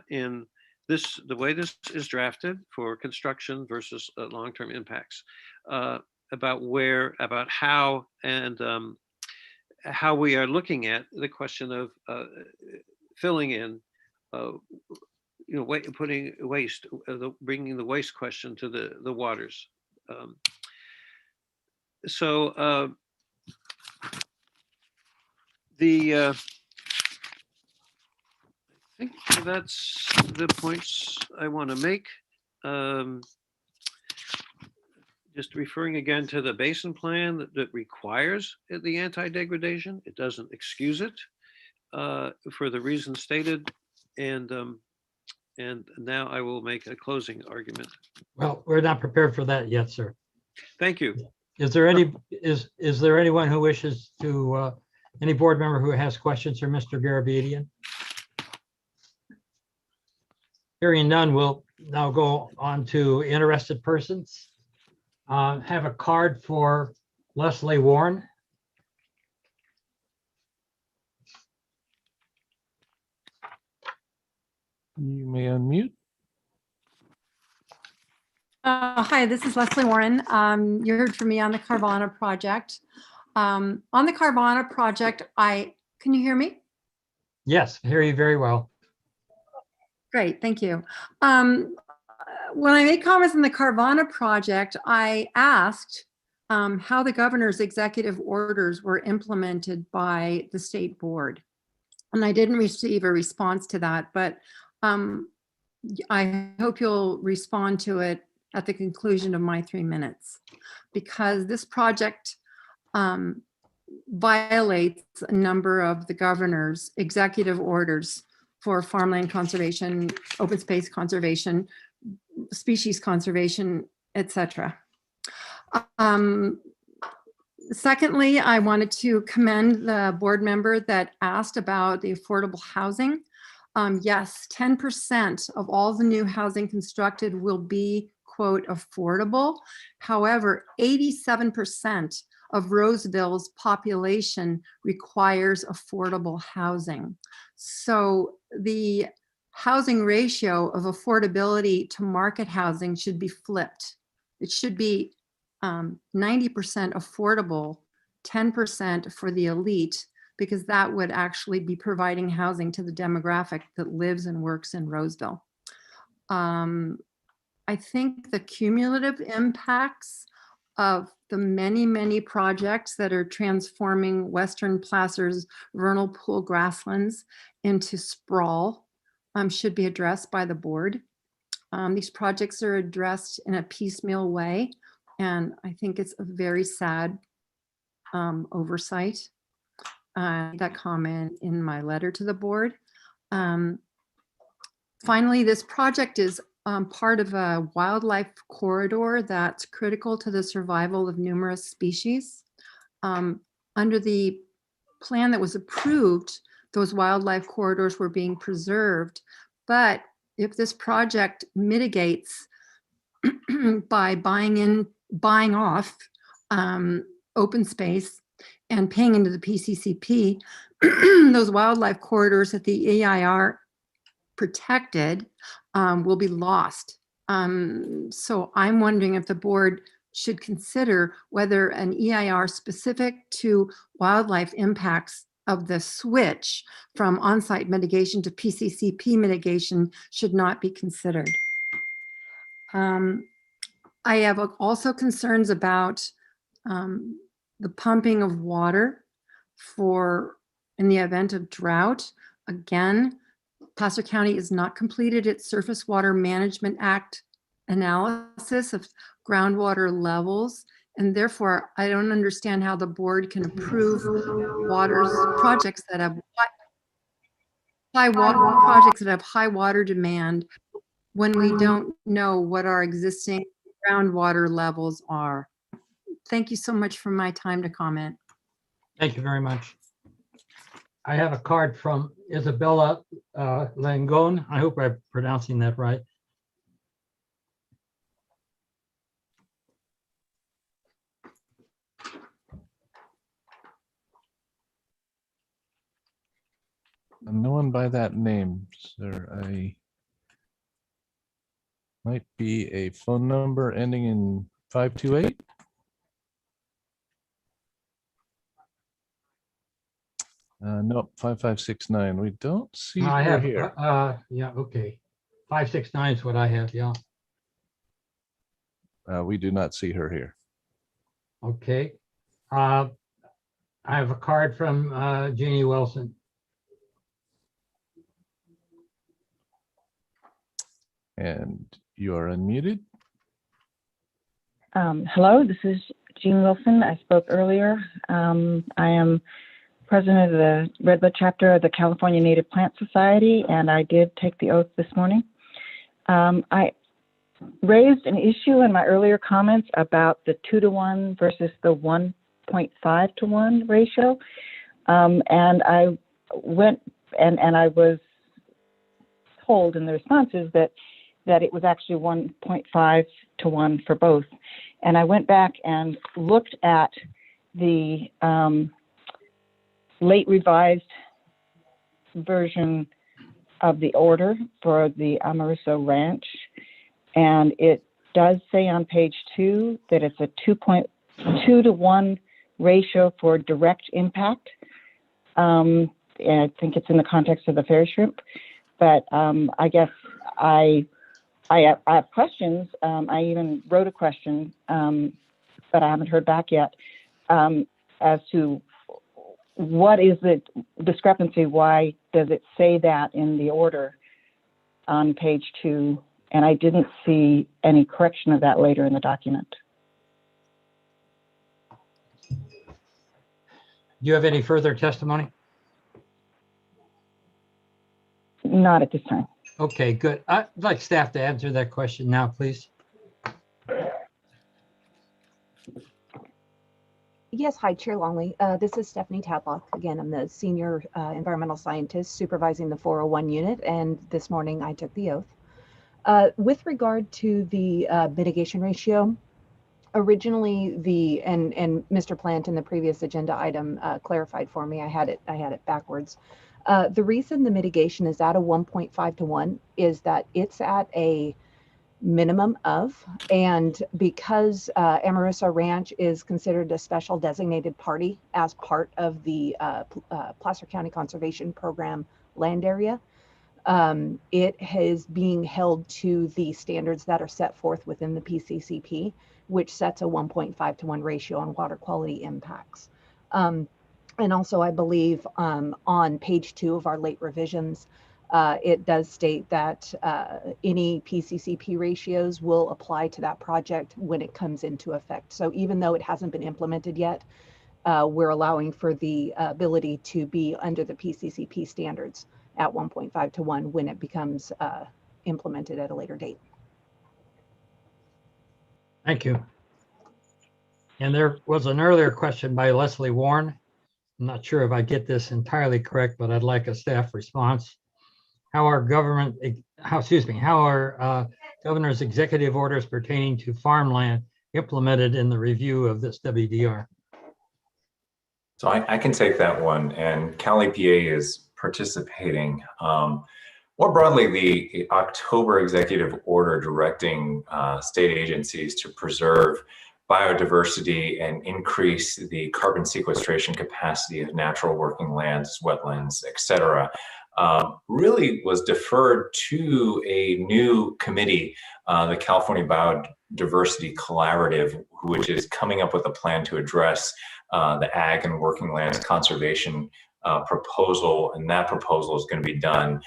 Speaker 3: in this, the way this is drafted for construction versus long-term impacts, about how and how we are looking at the question of filling in, putting waste, bringing the waste question to the waters. I think that's the points I want to make. Just referring again to the Basin plan that requires the anti-degradation. It doesn't excuse it for the reasons stated. And now I will make a closing argument.
Speaker 1: Well, we're not prepared for that yet, sir.
Speaker 3: Thank you.
Speaker 1: Is there anyone who wishes to, any board member who has questions for Mr. Garabedian? Hearing none, we'll now go on to interested persons. Have a card for Leslie Warren.
Speaker 2: You may unmute.
Speaker 9: Hi, this is Leslie Warren. You heard from me on the Carvana project. On the Carvana project, can you hear me?
Speaker 1: Yes, hear you very well.
Speaker 9: Great, thank you. When I made comments on the Carvana project, I asked how the governor's executive orders were implemented by the state board. And I didn't receive a response to that, but I hope you'll respond to it at the conclusion of my 3 minutes, because this project violates a number of the governor's executive orders for farmland conservation, open space conservation, species conservation, etc. Secondly, I wanted to commend the board member that asked about the affordable housing. Yes, 10% of all the new housing constructed will be, quote, affordable. However, 87% of Roseville's population requires affordable housing. So the housing ratio of affordability to market housing should be flipped. It should be 90% affordable, 10% for the elite, because that would actually be providing housing to the demographic that lives and works in Roseville. I think the cumulative impacts of the many, many projects that are transforming Western Placer's vernal pool grasslands into sprawl should be addressed by the board. These projects are addressed in a piecemeal way, and I think it's a very sad oversight. That comment in my letter to the board. Finally, this project is part of a wildlife corridor that's critical to the survival of numerous species. Under the plan that was approved, those wildlife corridors were being preserved. But if this project mitigates by buying off open space and paying into the PCCP, those wildlife corridors that the EIR protected will be lost. So I'm wondering if the board should consider whether an EIR specific to wildlife impacts of the switch from on-site mitigation to PCCP mitigation should not be considered. I have also concerns about the pumping of water in the event of drought. Again, Placer County has not completed its Surface Water Management Act analysis of groundwater levels, and therefore I don't understand how the board can approve projects that have high water demand when we don't know what our existing groundwater levels are. Thank you so much for my time to comment.
Speaker 1: Thank you very much. I have a card from Isabella Langone. I hope I'm pronouncing that right.
Speaker 2: No one by that name, sir. Might be a phone number ending in 528. Nope, 5569. We don't see
Speaker 1: I
Speaker 2: her
Speaker 1: have
Speaker 2: here.
Speaker 1: Yeah, okay. 569 is what I have, yeah.
Speaker 2: We do not see her here.
Speaker 1: Okay. I have a card from Jeannie Wilson.
Speaker 2: And you are unmuted.
Speaker 16: Hello, this is Jean Wilson. I spoke earlier. I am president of the Redwood chapter of the California Native Plant Society, and I did take the oath this morning. I raised an issue in my earlier comments about the 2-to-1 versus the 1.5-to-1 ratio. And I went and I was told in the responses that it was actually 1.5-to-1 for both. And I went back and looked at the late revised version of the order for the Amoroso Ranch. And it does say on page 2 that it's a 2.2-to-1 ratio for direct impact. and I think it's in the context of the fairy shrimp. But I guess I have questions. I even wrote a question, but I haven't heard back yet as to what is the discrepancy? Why does it say that in the order on page 2? And I didn't see any correction of that later in the document.
Speaker 1: Do you have any further testimony?
Speaker 16: Not at this time.
Speaker 1: Okay, good. I'd like staff to answer that question now, please.
Speaker 14: Yes, hi, Chair Longley. This is Stephanie Tadlock. Again, I'm the Senior Environmental Scientist supervising the 401 unit, and this morning I took the oath. With regard to the mitigation ratio, originally and Mr. Plant in the previous agenda item clarified for me, I had it backwards. The reason the mitigation is at a 1.5 to 1 is that it's at a minimum of, and because Amarissa Ranch is considered a special designated party as part of the Placer County Conservation Program land area, it is being held to the standards that are set forth within the PCCP, which sets a 1.5 to 1 ratio on water quality impacts. And also, I believe on page 2 of our late revisions, it does state that any PCCP ratios will apply to that project when it comes into effect. So even though it hasn't been implemented yet, we're allowing for the ability to be under the PCCP standards at 1.5 to 1 when it becomes implemented at a later date.
Speaker 1: Thank you. And there was an earlier question by Leslie Warren. I'm not sure if I get this entirely correct, but I'd like a staff response. How are governor's executive orders pertaining to farmland implemented in the review of this WDR?
Speaker 4: So I can take that one, and Cal EPA is participating. More broadly, the October executive order directing state agencies to preserve biodiversity and increase the carbon sequestration capacity of natural working lands, wetlands, et cetera, really was deferred to a new committee, the California Biodiversity Collaborative, which is coming up with a plan to address the ag and working lands conservation proposal, and that proposal is going to be done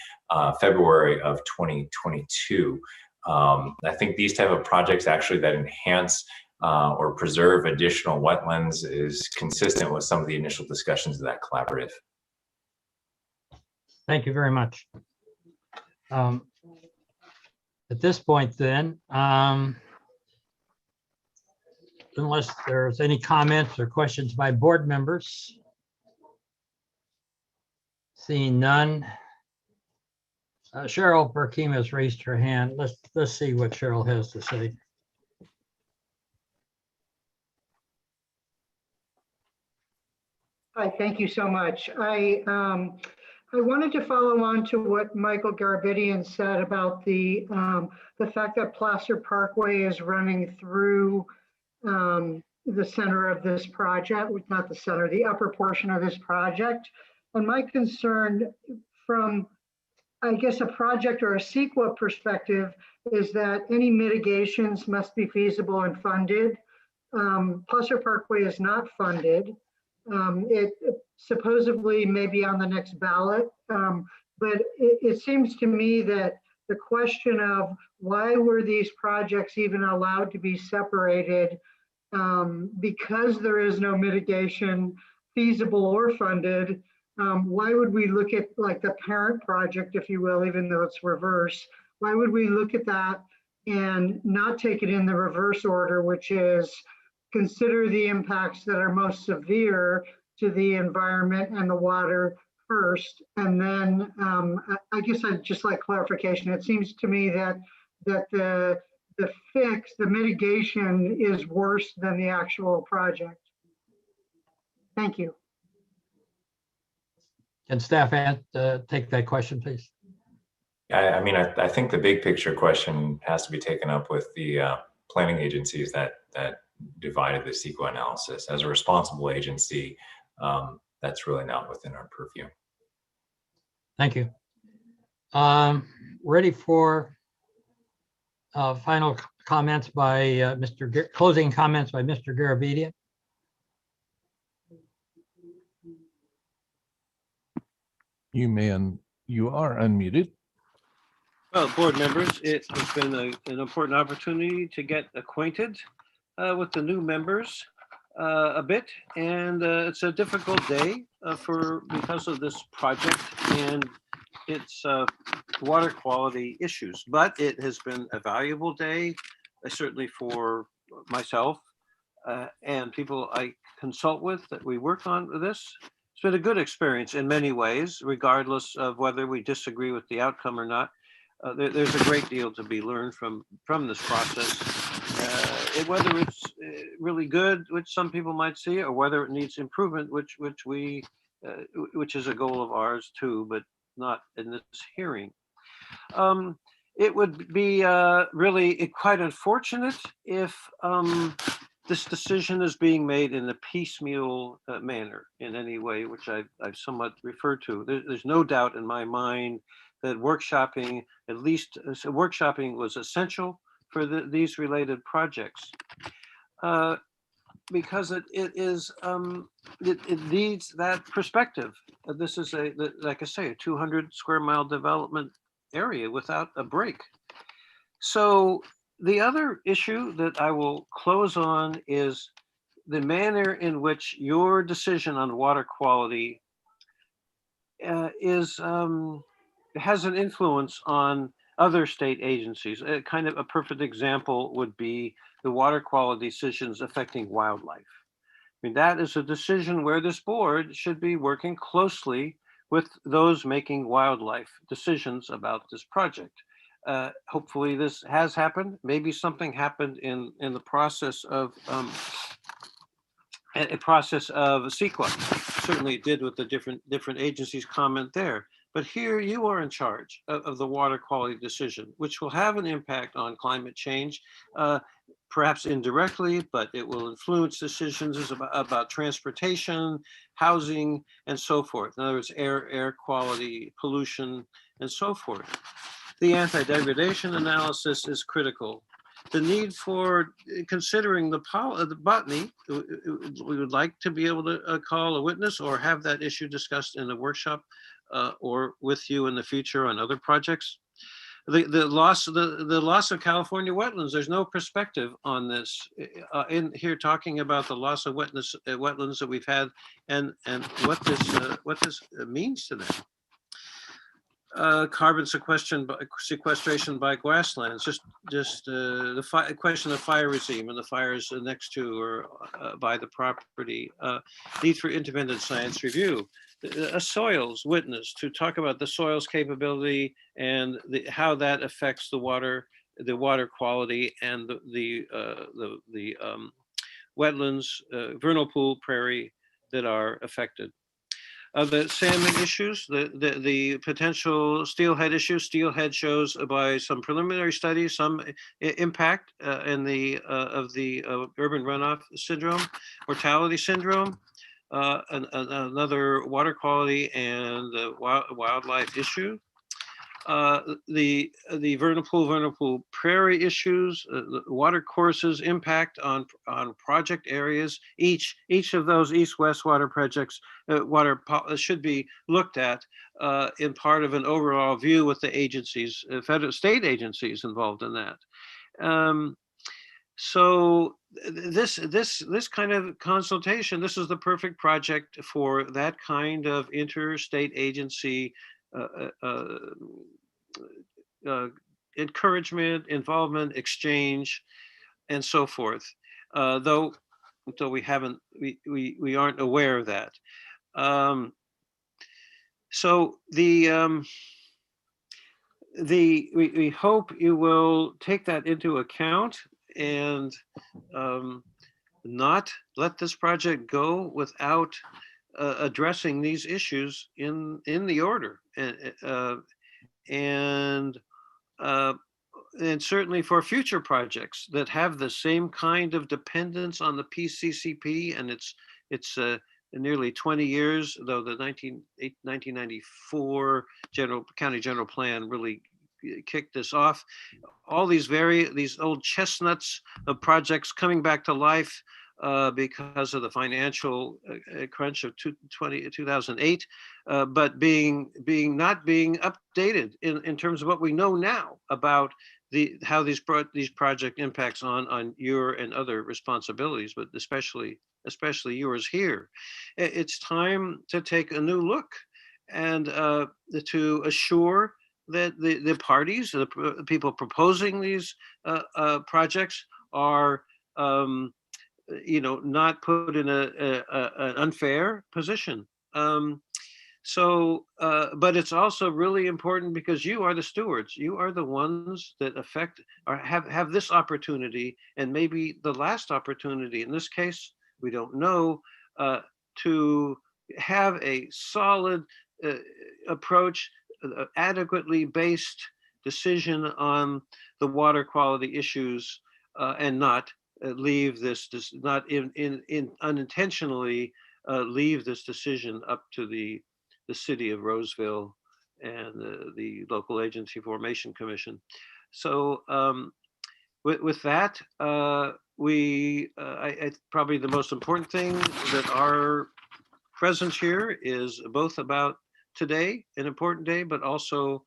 Speaker 4: February of 2022. I think these type of projects actually that enhance or preserve additional wetlands is consistent with some of the initial discussions of that collaborative.
Speaker 1: Thank you very much. At this point then, unless there's any comments or questions by board members, seeing none. Cheryl Burkema has raised her hand. Let's see what Cheryl has to say.
Speaker 10: Hi, thank you so much. I wanted to follow on to what Michael Garabedian said about the fact that Placer Parkway is running through the center of this project, not the center, the upper portion of this project. And my concern from, I guess, a project or a CEQA perspective is that any mitigations must be feasible and funded. Placer Parkway is not funded. It supposedly may be on the next ballot, but it seems to me that the question of why were these projects even allowed to be separated, because there is no mitigation feasible or funded, why would we look at like the parent project, if you will, even though it's reverse, why would we look at that and not take it in the reverse order, which is consider the impacts that are most severe to the environment and the water first, and then I guess I'd just like clarification. It seems to me that the fix, the mitigation, is worse than the actual project. Thank you.
Speaker 1: Can staff take that question, please?
Speaker 4: I mean, I think the big picture question has to be taken up with the planning agencies that divided the CEQA analysis. As a responsible agency, that's really not within our purview.
Speaker 1: Thank you. Ready for final comments by closing comments by Mr. Garabedian?
Speaker 2: You are unmuted.
Speaker 3: Well, board members, it has been an important opportunity to get acquainted with the new members a bit, and it's a difficult day because of this project and its water quality issues. But it has been a valuable day, certainly for myself and people I consult with that we work on this. It's been a good experience in many ways, regardless of whether we disagree with the outcome or not. There's a great deal to be learned from this process. Whether it's really good, which some people might see, or whether it needs improvement, which is a goal of ours too, but not in this hearing. It would be really quite unfortunate if this decision is being made in a piecemeal manner in any way, which I've somewhat referred to. There's no doubt in my mind that workshopping, at least workshopping, was essential for these related projects, because it needs that perspective. This is like I say, a 200 square mile development area without a break. So the other issue that I will close on is the manner in which your decision on water quality has an influence on other state agencies. Kind of a perfect example would be the water quality decisions affecting wildlife. I mean, that is a decision where this board should be working closely with those making wildlife decisions about this project. Hopefully this has happened. Maybe something happened in the process of CEQA. Certainly it did with the different agencies' comment there. But here you are in charge of the water quality decision, which will have an impact on climate change, perhaps indirectly, but it will influence decisions about transportation, housing, and so forth. In other words, air quality, pollution, and so forth. The anti-degradation analysis is critical. The need for considering the botany, we would like to be able to call a witness or have that issue discussed in a workshop or with you in the future on other projects. The loss of California wetlands, there's no perspective on this in here talking about the loss of wetlands that we've had and what this means to them. Carbon sequestration by grasslands, just the question of fire regime and the fires next to or by the property. Need for independent science review. A soils witness to talk about the soils capability and how that affects the water quality and the wetlands, vernal pool, prairie that are affected. The salmon issues, the potential steelhead issues. Steelhead shows by some preliminary studies some impact in of the urban runoff syndrome, mortality syndrome, another water quality and wildlife issue. The vernal pool prairie issues, the water courses impact on project areas. Each of those east-west water projects should be looked at in part of an overall view with the agencies, federal state agencies involved in that. So this kind of consultation, this is the perfect project for that kind of interstate agency encouragement, involvement, exchange, and so forth. Though we aren't aware of that. So we hope you will take that into account and not let this project go without addressing these issues in the order, and certainly for future projects that have the same kind of dependence on the PCCP and its nearly 20 years, though the 1994 county general plan really kicked this off. All these old chestnuts of projects coming back to life because of the financial crunch of 2008, but not being updated in terms of what we know now about how these project impacts on your and other responsibilities, but especially yours here. It's time to take a new look and to assure that the parties, the people proposing these projects are not put in an unfair position. But it's also really important because you are the stewards. You are the ones that affect or have this opportunity, and maybe the last opportunity in this case, we don't know, to have a solid approach, adequately based decision on the water quality issues, and not leave this, not unintentionally leave this decision up to the city of Roseville and the local agency formation commission. So with that, probably the most important thing that our presence here is both about today, an important day, but also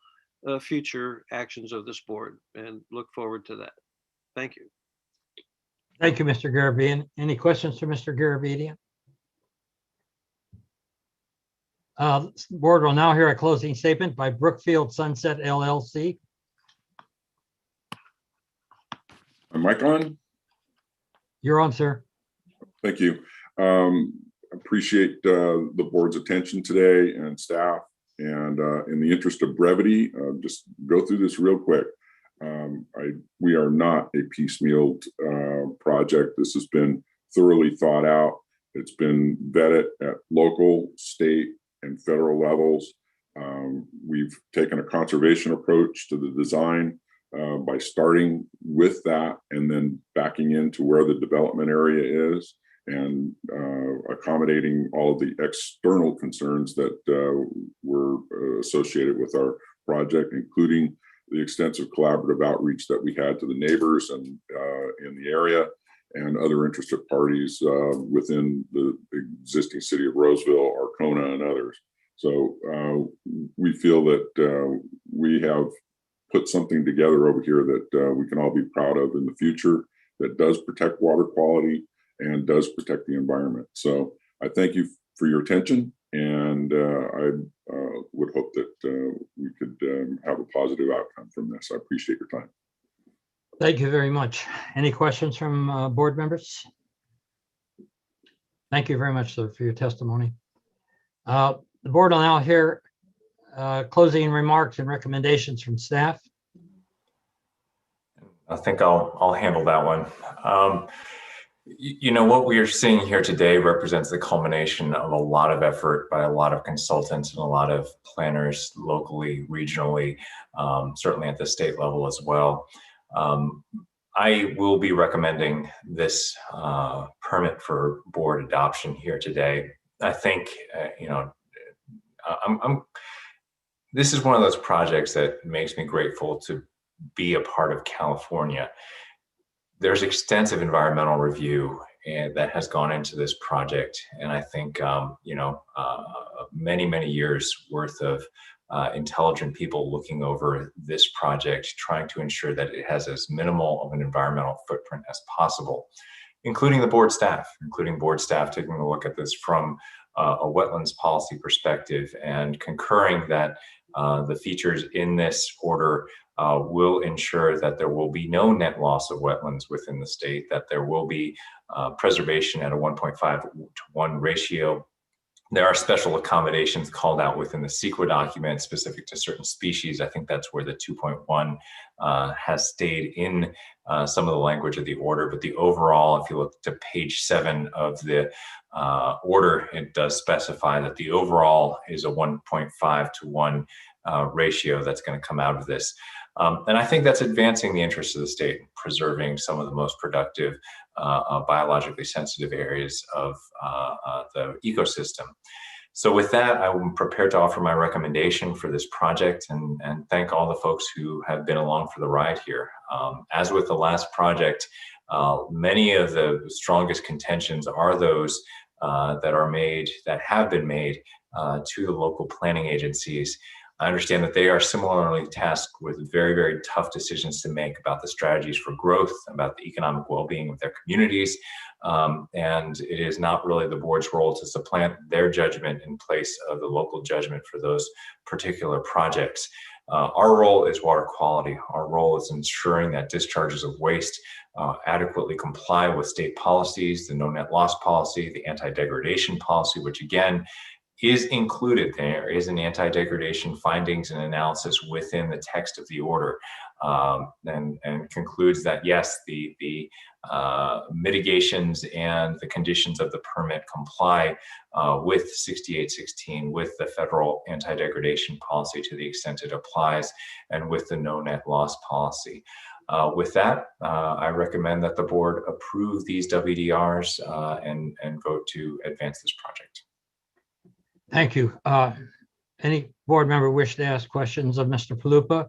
Speaker 3: future actions of this board, and look forward to that. Thank you.
Speaker 1: Thank you, Mr. Garabedian. Any questions for Mr. Garabedian? Board will now hear a closing statement by Brookfield Sunset LLC.
Speaker 19: Am I on?
Speaker 1: You're on, sir.
Speaker 19: Thank you. Appreciate the board's attention today and staff. And in the interest of brevity, just go through this real quick. We are not a piecemeal project. This has been thoroughly thought out. It's been vetted at local, state, and federal levels. We've taken a conservation approach to the design by starting with that and then backing into where the development area is, and accommodating all of the external concerns that were associated with our project, including the extensive collaborative outreach that we had to the neighbors and in the area and other interested parties within the existing city of Roseville, Arcona, and others. So we feel that we have put something together over here that we can all be proud of in the future, that does protect water quality and does protect the environment. So I thank you for your attention, and I would hope that we could have a positive outcome from this. I appreciate your time.
Speaker 1: Thank you very much. Any questions from board members? Thank you very much, sir, for your testimony. The board will now hear closing remarks and recommendations from staff.
Speaker 4: I think I'll handle that one. You know, what we are seeing here today represents the culmination of a lot of effort by a lot of consultants and a lot of planners locally, regionally, certainly at the state level as well. I will be recommending this permit for board adoption here today. I think, you know, this is one of those projects that makes me grateful to be a part of California. There's extensive environmental review that has gone into this project, and I think you know, many years worth of intelligent people looking over this project, trying to ensure that it has as minimal of an environmental footprint as possible, including the board staff, taking a look at this from a wetlands policy perspective and concurring that the features in this order will ensure that there will be no net loss of wetlands within the state, that there will be preservation at a 1.5 to 1 ratio. There are special accommodations called out within the CEQA document specific to certain species. I think that's where the 2.1 has stayed in some of the language of the order, but the overall, if you look to page 7 of the order, it does specify that the overall is a 1.5 to 1 ratio that's going to come out of this. And I think that's advancing the interests of the state, preserving some of the most productive biologically sensitive areas of the ecosystem. So with that, I'm prepared to offer my recommendation for this project and thank all the folks who have been along for the ride here. As with the last project, many of the strongest contentions are those that have been made to the local planning agencies. I understand that they are similarly tasked with very, very tough decisions to make about the strategies for growth, about the economic well-being of their communities. And it is not really the board's role to supplant their judgment in place of the local judgment for those particular projects. Our role is water quality. Our role is ensuring that discharges of waste adequately comply with state policies, the no net loss policy, the anti-degradation policy, which again, is included. There is an anti-degradation findings and analysis within the text of the order, and concludes that yes, the mitigations and the conditions of the permit comply with 6816, with the federal anti-degradation policy to the extent it applies, and with the no net loss policy. With that, I recommend that the board approve these WDRs and vote to advance this project.
Speaker 1: Thank you. Any board member wish to ask questions of Mr. Palupa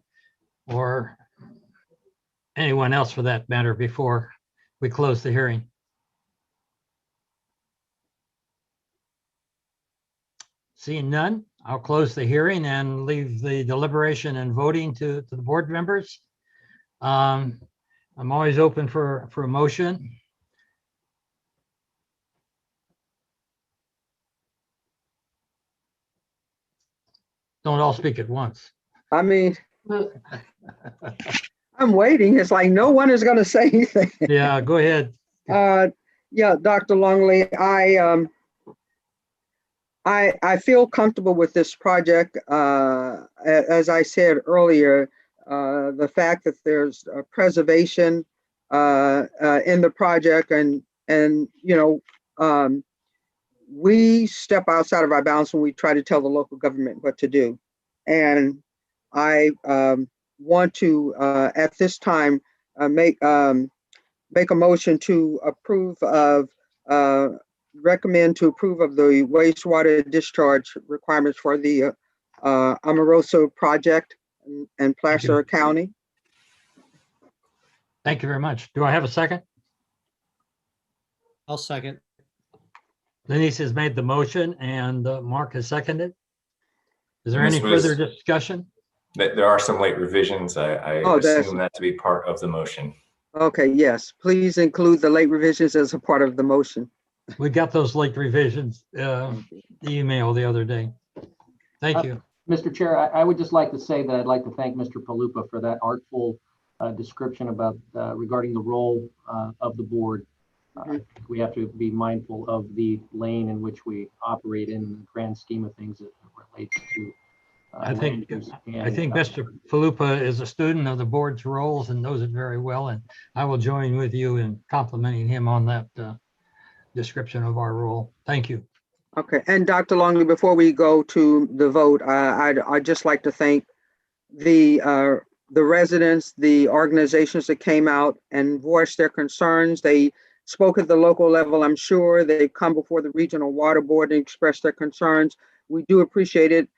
Speaker 1: or anyone else for that matter before we close the hearing? Seeing none, I'll close the hearing and leave the deliberation and voting to the board members. I'm always open for a motion. Don't all speak at once.
Speaker 6: I mean, I'm waiting. It's like no one is going to say anything.
Speaker 1: Yeah, go ahead.
Speaker 6: Yeah, Dr. Longley, I feel comfortable with this project. As I said earlier, the fact that there's preservation in the project, and you know, we step outside of our bounds when we try to tell the local government what to do. And I want to, at this time, make a motion to approve of, recommend to approve of the wastewater discharge requirements for the Amoroso project in Placer County.
Speaker 1: Thank you very much. Do I have a second?
Speaker 12: I'll second.
Speaker 1: Denise has made the motion and Mark has seconded. Is there
Speaker 4: This
Speaker 1: any
Speaker 4: was-
Speaker 1: further discussion?
Speaker 4: There are some late revisions. I assume that to be part of the motion.
Speaker 6: Okay, yes, please include the late revisions as a part of the motion.
Speaker 1: We got those late revisions, email the other day. Thank you.
Speaker 13: Mr. Chair, I would just like to say that I'd like to thank Mr. Palupa for that artful description about regarding the role of the board. We have to be mindful of the lane in which we operate in the grand scheme of things that relates to.
Speaker 1: I think Mr. Palupa is a student of the board's roles and knows it very well, and I will join with you in complimenting him on that description of our role. Thank you.
Speaker 6: Okay, and Dr. Longley, before we go to the vote, I'd just like to thank the residents, the organizations that came out and voiced their concerns. They spoke at the local level, I'm sure. They've come before the Regional Water Board and expressed their concerns. We do appreciate it.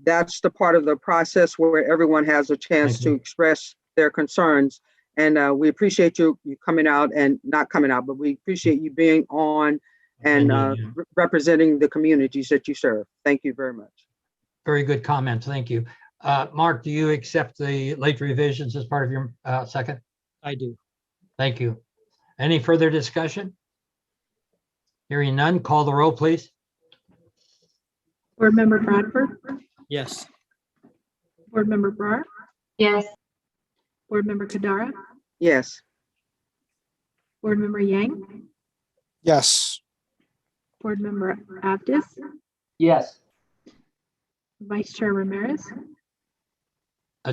Speaker 6: That's the part of the process where everyone has a chance to express their concerns. And we appreciate you coming out, and not coming out, but we appreciate you being on and representing the communities that you serve. Thank you very much.
Speaker 1: Very good comments. Thank you. Mark, do you accept the late revisions as part of your second?
Speaker 12: I do.
Speaker 1: Thank you. Any further discussion? Hearing none, call the roll, please.
Speaker 8: Board Member Bradford?
Speaker 12: Yes.
Speaker 8: Board Member Brar?
Speaker 15: Yes.
Speaker 8: Board Member Kadara?
Speaker 6: Yes.
Speaker 8: Board Member Yang?
Speaker 20: Yes.
Speaker 8: Board Member Abdis?
Speaker 13: Yes.
Speaker 8: Vice Chair Ramirez?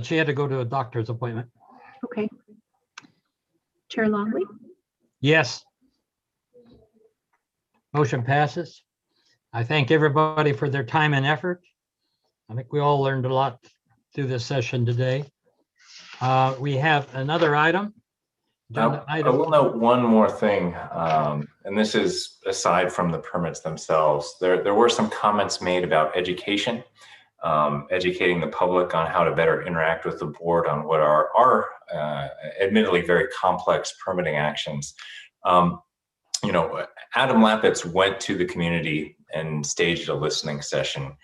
Speaker 1: She had to go to a doctor's appointment.
Speaker 8: Okay. Chair Longley?
Speaker 1: Yes. Motion passes. I thank everybody for their time and effort. I think we all learned a lot through this session today. We have another item.
Speaker 4: I will note one more thing, and this is aside from the permits themselves. There were some comments made about education, educating the public on how to better interact with the board on what are admittedly very complex permitting actions. You know, Adam Lapitz went to the community and staged a listening session.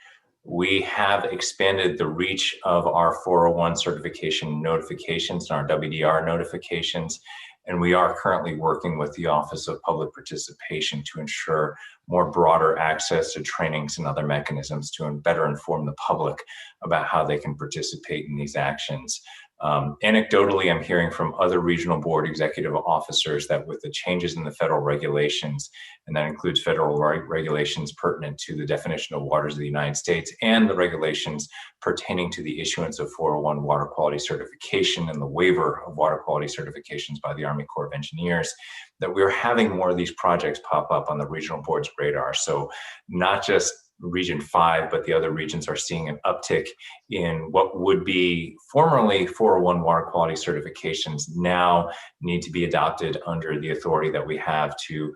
Speaker 4: We have expanded the reach of our 401 certification notifications and our WDR notifications, and we are currently working with the Office of Public Participation to ensure more broader access to trainings and other mechanisms to better inform the public about how they can participate in these actions. Anecdotally, I'm hearing from other regional board executive officers that with the changes in the federal regulations, and that includes federal regulations pertinent to the definition of waters of the United States and the regulations pertaining to the issuance of 401 water quality certification and the waiver of water quality certifications by the Army Corps of Engineers, that we're having more of these projects pop up on the regional board's radar. So not just Region 5, but the other regions are seeing an uptick in what would be formerly 401 water quality certifications now need to be adopted under the authority that we have to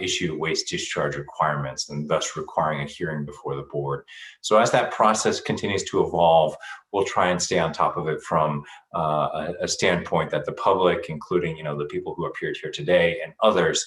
Speaker 4: issue waste discharge requirements, and thus requiring a hearing before the board. So as that process continues to evolve, we'll try and stay on top of it from a standpoint that the public, including the people who appeared here today and others,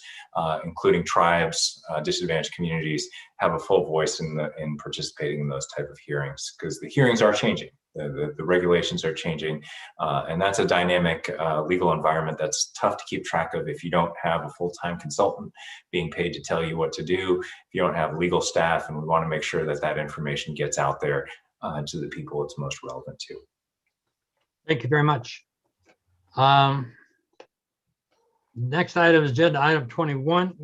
Speaker 4: including tribes, disadvantaged communities, have a full voice in participating in those type of hearings, because the hearings are changing. The regulations are changing, and that's a dynamic legal environment that's tough to keep track of if you don't have a full-time consultant being paid to tell you what to do, if you don't have legal staff, and we want to make sure that that information gets out there to the people it's most relevant to.
Speaker 1: Thank you very much. Next item is agenda item 21.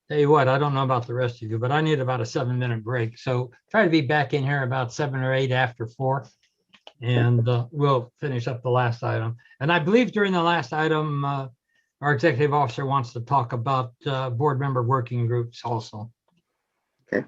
Speaker 1: Tell you what, I don't know about the rest of you, but I need about a 7-minute break. So try to be back in here about 7 or 8 after 4, and we'll finish up the last item. And I believe during the last item, our executive officer wants to talk about board member working groups also.
Speaker 6: Okay.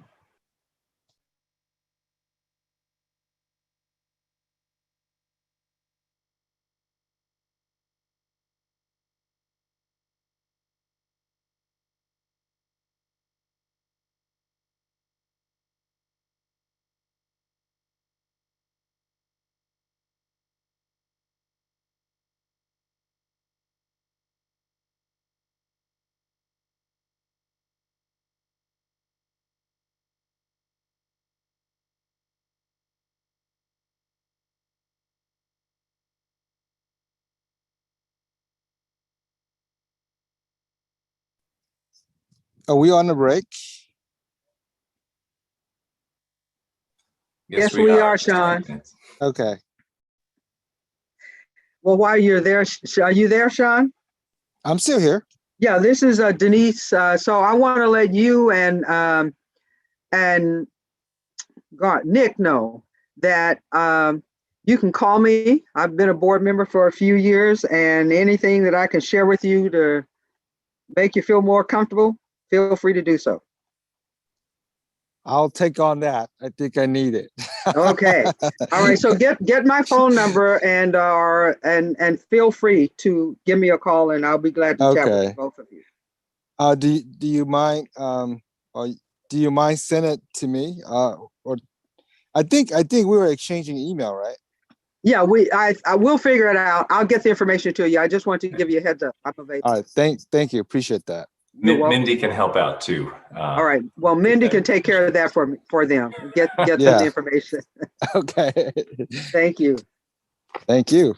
Speaker 20: Are we on a break?
Speaker 6: Yes, we are, Sean.
Speaker 20: Okay.
Speaker 6: Well, while you're there, are you there, Sean?
Speaker 20: I'm still here.
Speaker 6: Yeah, this is Denise. So I want to let you and Nick know that you can call me. I've been a board member for a few years, and anything that I can share with you to make you feel more comfortable, feel free to do so.
Speaker 20: I'll take on that. I think I need it.
Speaker 6: Okay. All right. So get my phone number and feel free to give me a call, and I'll be glad to chat with both of you.
Speaker 20: Do you mind or do you mind send it to me? Or I think we were exchanging email, right?
Speaker 6: Yeah, I will figure it out. I'll get the information to you. I just want to give you a heads up. I'm available.
Speaker 20: All right. Thank you. Appreciate that.
Speaker 4: Mindy can help out too.
Speaker 6: All right. Well, Mindy can take care of that for them. Get them the information.
Speaker 20: Okay.
Speaker 6: Thank you.
Speaker 20: Thank you.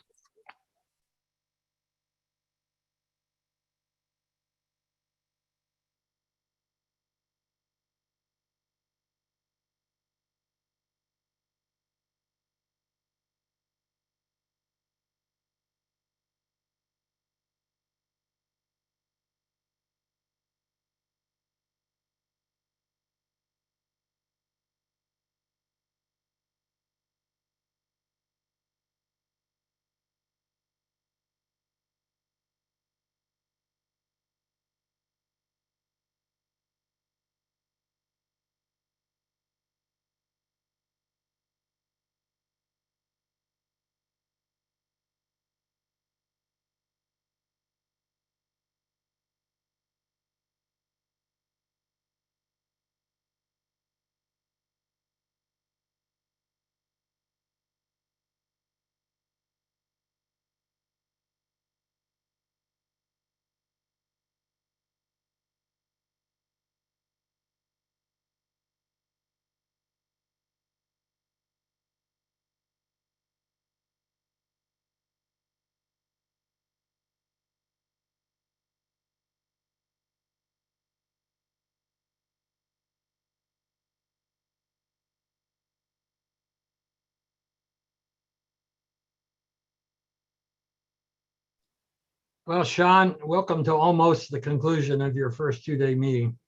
Speaker 1: Well, Sean, welcome to almost the conclusion of your first 2-day meeting.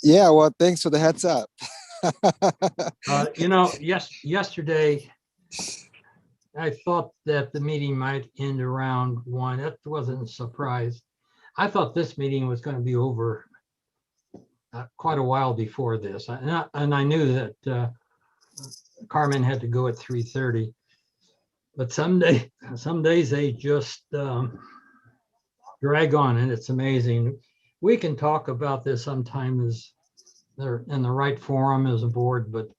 Speaker 20: Yeah, well, thanks for the heads up.
Speaker 1: Yesterday, I thought that the meeting might end around 1. That wasn't a surprise. I thought this meeting was going to be over quite a while before this. And I knew that Carmen had to go at 3:30. But some days they just drag on, and it's amazing. We can talk about this sometime as they're in the right forum as a board, but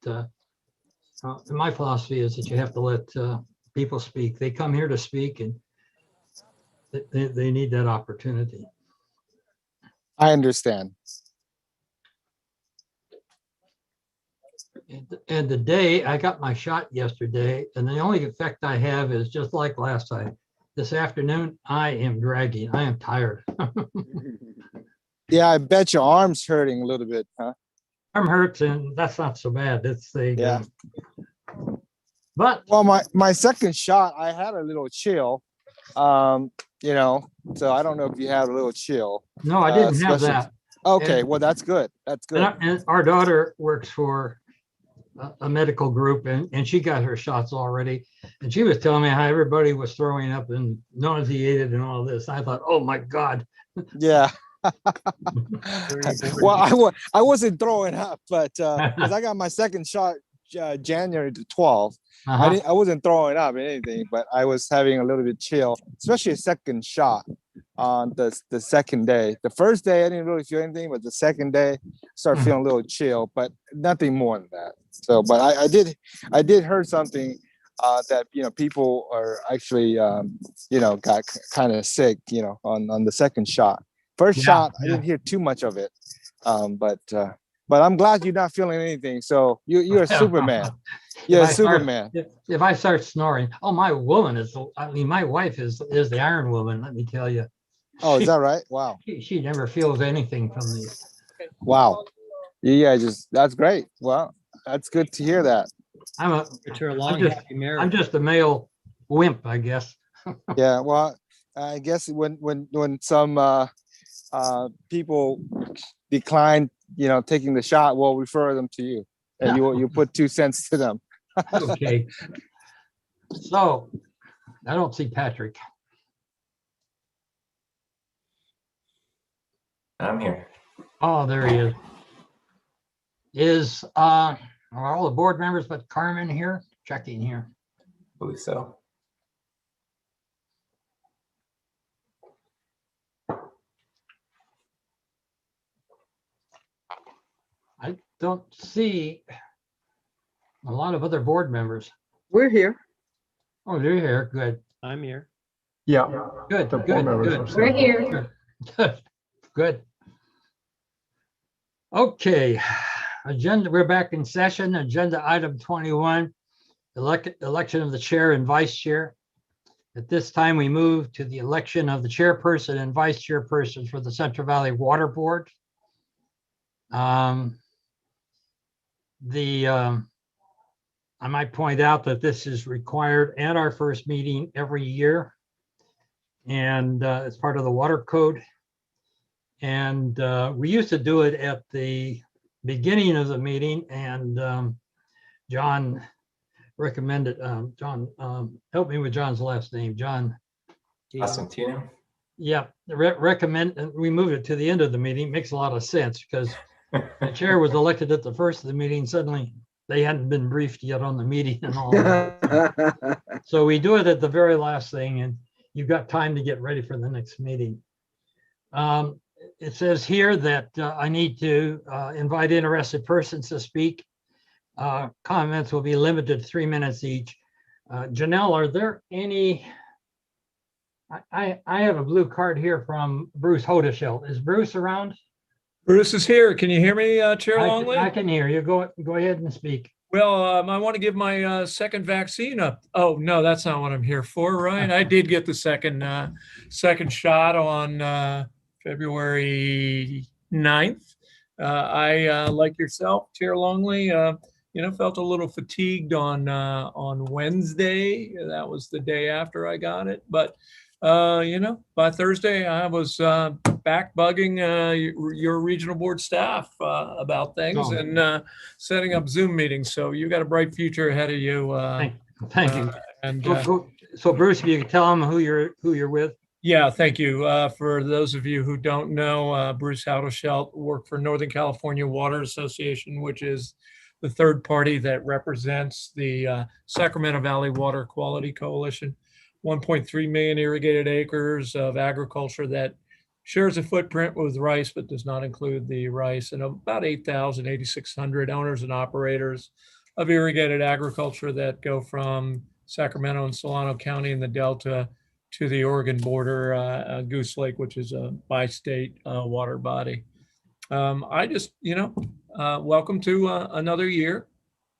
Speaker 1: my philosophy is that you have to let people speak. They come here to speak, and they need that opportunity.
Speaker 20: I understand.
Speaker 1: And the day I got my shot yesterday, and the only effect I have is just like last time. This afternoon, I am dragging. I am tired.
Speaker 20: Yeah, I bet your arm's hurting a little bit, huh?
Speaker 1: Arm hurts, and that's not so bad. It's the
Speaker 20: Yeah.
Speaker 1: But
Speaker 20: well, my second shot, I had a little chill. So I don't know if you had a little chill.
Speaker 1: No, I didn't have that.
Speaker 20: Okay, well, that's good. That's good.
Speaker 1: And our daughter works for a medical group, and she got her shots already. And she was telling me how everybody was throwing up and nauseated and all this. I thought, oh my God.
Speaker 20: Yeah. Well, I wasn't throwing up, but because I got my second shot January the 12th. I wasn't throwing up anything, but I was having a little bit chill, especially a second shot on the second day. The first day I didn't really feel anything, but the second day started feeling a little chill, but nothing more than that. So, but I did hear something that people are actually got kind of sick on the second shot. First shot I didn't hear too much of it, but I'm glad you're not feeling anything. So you're a Superman. You're a Superman.
Speaker 1: If I start snoring, my woman my wife is the Iron Woman, let me tell you.
Speaker 20: Oh, is that right? Wow.
Speaker 1: She never feels anything from these.
Speaker 20: Wow. Yeah, that's great. Well, that's good to hear that.
Speaker 1: I'm just a male wimp, I guess.
Speaker 20: Yeah, well, I guess when some people decline, taking the shot, we'll refer them to you, and you put 2 cents to them.
Speaker 1: Okay. So I don't see Patrick.
Speaker 4: I'm here.
Speaker 1: Oh, there he is. Are all the board members but Carmen here? Checking here.
Speaker 4: I believe so.
Speaker 1: I don't see a lot of other board members.
Speaker 6: We're here.
Speaker 1: Oh, you're here. Good.
Speaker 12: I'm here.
Speaker 11: Yeah.
Speaker 1: Good.
Speaker 11: The
Speaker 1: Good.
Speaker 11: board members
Speaker 1: Good.
Speaker 11: are still-
Speaker 1: We're here. Good. Good. Okay. Agenda. We're back in session. Agenda item 21. Election of the chair and vice chair. At this time, we move to the election of the chairperson and vice chairperson for the Central Valley Water Board. I might point out that this is required at our first meeting every year, and it's part of the water code. And we used to do it at the beginning of the meeting, and John recommended, help me with John's last name, John.
Speaker 4: Constantino.
Speaker 1: Yeah, recommend, and we moved it to the end of the meeting. Makes a lot of sense because the chair was elected at the first of the meeting. Suddenly they hadn't been briefed yet on the meeting and all that. So we do it at the very last thing, and you've got time to get ready for the next meeting. It says here that I need to invite interested persons to speak. Comments will be limited to 3 minutes each. Janelle, are there any? I have a blue card here from Bruce Hodeshell. Is Bruce around?
Speaker 21: Bruce is here. Can you hear me, Chair Longley?
Speaker 1: I can hear you. Go ahead and speak.
Speaker 21: Well, I want to give my second vaccine up. Oh, no, that's not what I'm here for, right? I did get the second shot on February 9th. I, like yourself, Chair Longley, felt a little fatigued on Wednesday. That was the day after I got it. But, by Thursday, I was back bugging your regional board staff about things and setting up Zoom meetings. So you got a bright future ahead of you.
Speaker 1: Thank you.
Speaker 21: And
Speaker 1: so Bruce, if you could tell them who you're with.
Speaker 21: yeah, thank you. For those of you who don't know, Bruce Haudeschelt worked for Northern California Water Association, which is the third party that represents the Sacramento Valley Water Quality Coalition. 1.3 million irrigated acres of agriculture that shares a footprint with rice, but does not include the rice, and about 8,600 owners and operators of irrigated agriculture that go from Sacramento and Solano County in the Delta to the Oregon border, Goose Lake, which is a bi-state water body. I just, welcome to another year.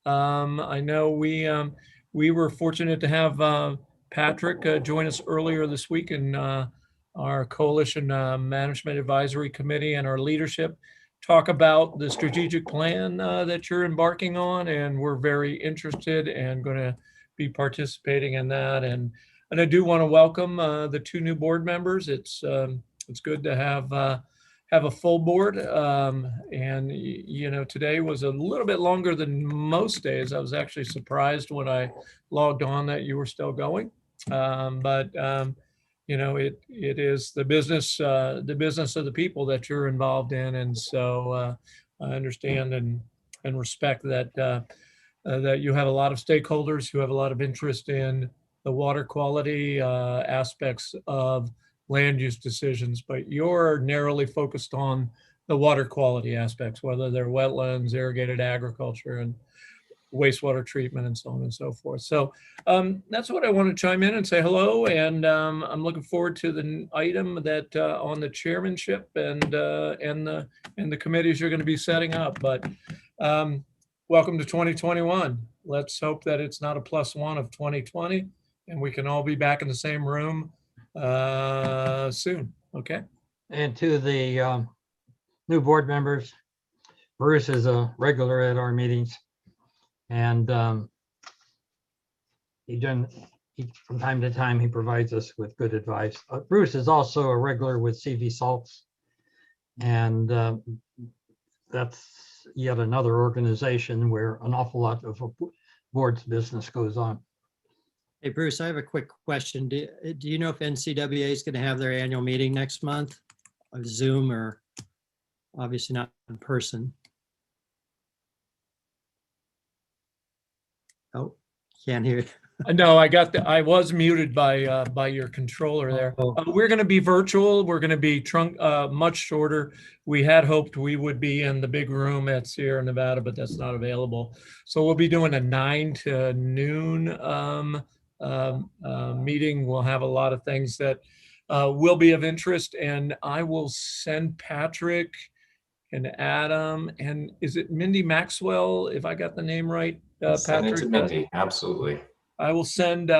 Speaker 21: I know we were fortunate to have Patrick join us earlier this week in our Coalition Management Advisory Committee and our leadership talk about the strategic plan that you're embarking on, and we're very interested and going to be participating in that. And I do want to welcome the two new board members. It's good to have a full board. Today was a little bit longer than most days. I was actually surprised when I logged on that you were still going. It is the business of the people that you're involved in. And so I understand and respect that you have a lot of stakeholders who have a lot of interest in the water quality aspects of land use decisions, but you're narrowly focused on the water quality aspects, whether they're wetlands, irrigated agriculture, and wastewater treatment, and so on and so forth. So that's what I want to chime in and say hello. And I'm looking forward to the item that on the chairmanship and the committees you're going to be setting up. But welcome to 2021. Let's hope that it's not a +1 of 2020, and we can all be back in the same room soon. Okay.
Speaker 1: And to the new board members, Bruce is a regular at our meetings, and from time to time he provides us with good advice. Bruce is also a regular with CV Salts, and that's yet another organization where an awful lot of a board's business goes on.
Speaker 12: Hey, Bruce, I have a quick question. Do you know if NCWA is going to have their annual meeting next month on Zoom, or obviously not in person? Oh, can't hear it.
Speaker 21: No, I was muted by your controller there. We're going to be virtual. We're going to be much shorter. We had hoped we would be in the big room at Sierra Nevada, but that's not available. So we'll be doing a 9 to noon meeting. We'll have a lot of things that will be of interest, and I will send Patrick and Adam, and is it Mindy Maxwell, if I got the name right?
Speaker 4: Send it
Speaker 21: Patrick,
Speaker 4: to Mindy, absolutely.
Speaker 21: I will send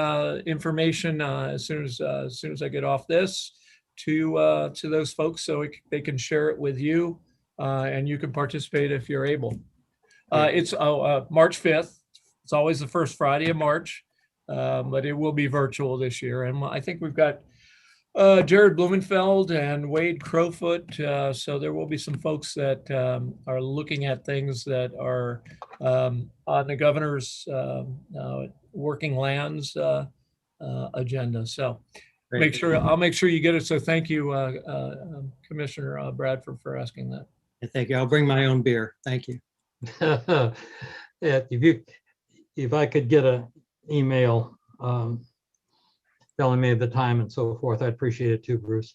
Speaker 21: information as soon as I get off this to those folks, so they can share it with you, and you can participate if you're able. It's March 5th. It's always the first Friday of March, but it will be virtual this year. And I think we've got Jared Blumenfeld and Wade Crowfoot. So there will be some folks that are looking at things that are on the governor's working lands agenda. So I'll make sure you get it. So thank you, Commissioner Bradford, for asking that.
Speaker 12: Thank you. I'll bring my own beer. Thank you.
Speaker 1: Yeah, if I could get an email telling me the time and so forth, I'd appreciate it too, Bruce.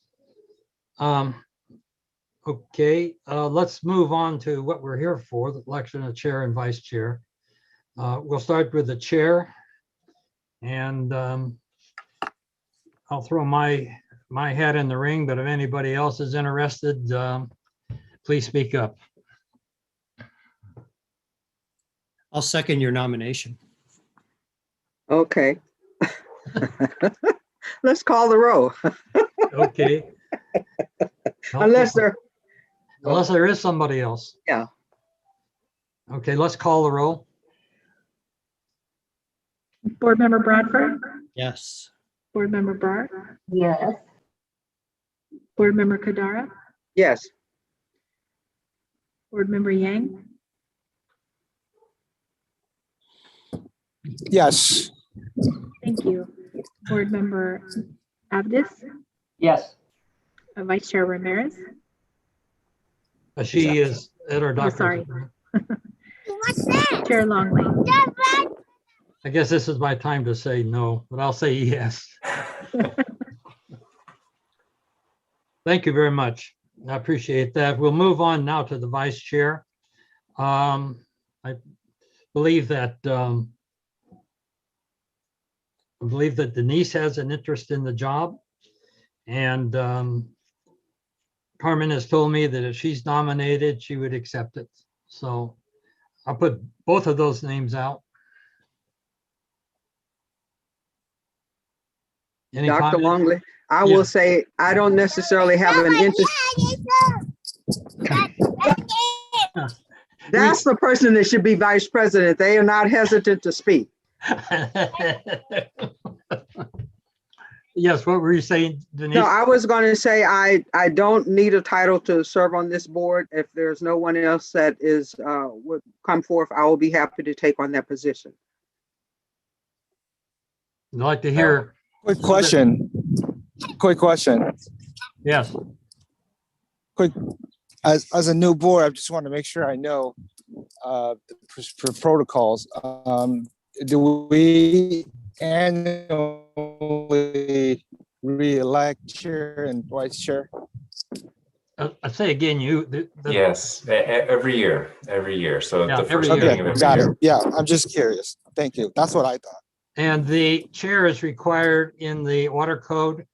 Speaker 1: Okay, let's move on to what we're here for, the election of chair and vice chair. We'll start with the chair, and I'll throw my hat in the ring, but if anybody else is interested, please speak up.
Speaker 12: I'll second your nomination.
Speaker 6: Okay. Let's call the roll.
Speaker 1: Okay.
Speaker 6: Unless there
Speaker 1: is somebody else.
Speaker 6: Yeah.
Speaker 1: Okay, let's call the roll.
Speaker 8: Board Member Bradford,
Speaker 12: Yes.
Speaker 8: Board Member Bart,
Speaker 14: Yes.
Speaker 8: Board Member Kadara,
Speaker 6: Yes.
Speaker 8: Board Member Yang,
Speaker 20: Yes.
Speaker 8: thank you. Board Member Abdis,
Speaker 13: Yes.
Speaker 8: Vice Chair Ramirez.
Speaker 1: She is at her
Speaker 8: Oh,
Speaker 1: doctor's
Speaker 8: sorry.
Speaker 1: appointment.
Speaker 8: Chair Longley.
Speaker 1: I guess this is my time to say no, but I'll say yes. Thank you very much. I appreciate that. We'll move on now to the vice chair. I believe that Denise has an interest in the job, and Carmen has told me that if she's nominated, she would accept it. So I'll put both of those names out. Any
Speaker 6: Dr.
Speaker 1: comments?
Speaker 6: Longley, I
Speaker 1: Yeah.
Speaker 6: will say, I don't necessarily have an interest. That's the person that should be vice president. They are not hesitant to speak.
Speaker 1: Yes, what were you saying, Denise?
Speaker 6: No, I was going to say, I don't need a title to serve on this board. If there's no one else that is, would come forth, I will be happy to take on that position.
Speaker 1: I'd like to hear.
Speaker 20: Quick question. Quick question.
Speaker 1: Yes.
Speaker 20: Quick, as a new board, I just want to make sure I know for protocols. Do we annually re-elect chair and vice chair?
Speaker 1: I say again,
Speaker 4: Yes, every year. So
Speaker 1: Yeah,
Speaker 4: the first
Speaker 1: every
Speaker 4: meeting
Speaker 1: year.
Speaker 4: of every
Speaker 20: Got
Speaker 4: year.
Speaker 20: it. Yeah, I'm just curious. Thank you. That's what I thought.
Speaker 1: And the chair is required in the water code.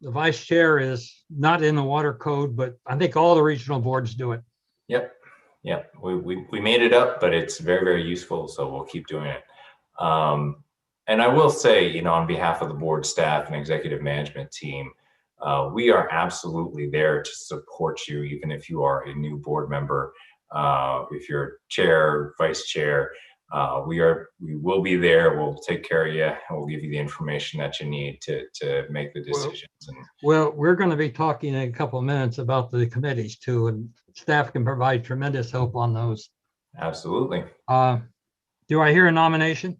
Speaker 1: The vice chair is not in the water code, but I think all the regional boards do it.
Speaker 4: Yep. We made it up, but it's very, very useful. So we'll keep doing it. And I will say, on behalf of the board staff and executive management team, we are absolutely there to support you, even if you are a new board member. If you're chair, vice chair, we will be there. We'll take care of you, and we'll give you the information that you need to make the decisions.
Speaker 1: Well, we're going to be talking in a couple of minutes about the committees too, and staff can provide tremendous help on those.
Speaker 4: Absolutely.
Speaker 1: Do I hear a nomination?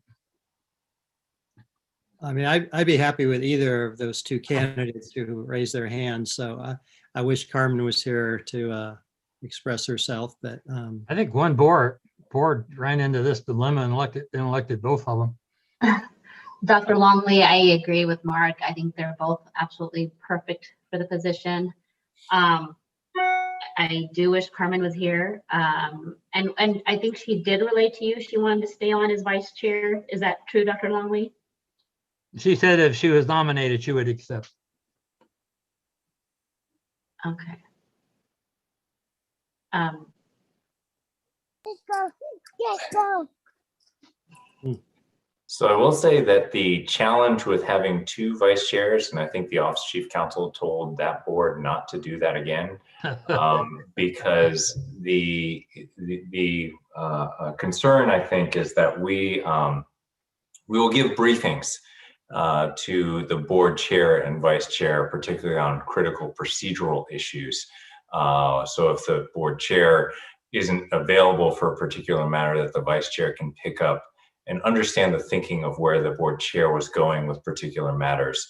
Speaker 12: I mean, I'd be happy with either of those two candidates who raised their hands. So I wish Carmen was here to express herself, but
Speaker 1: I think one board ran into this dilemma and elected both of them.
Speaker 11: Dr. Longley, I agree with Mark. I think they're both absolutely perfect for the position. I do wish Carmen was here. And I think she did relate to you. She wanted to stay on as vice chair. Is that true, Dr. Longley?
Speaker 1: She said if she was nominated, she would accept.
Speaker 11: Okay.
Speaker 4: So I will say that the challenge with having two vice chairs, and I think the Office Chief Counsel told that board not to do that again, because the concern, I think, is that we will give briefings to the board chair and vice chair, particularly on critical procedural issues. So if the board chair isn't available for a particular matter, that the vice chair can pick up and understand the thinking of where the board chair was going with particular matters.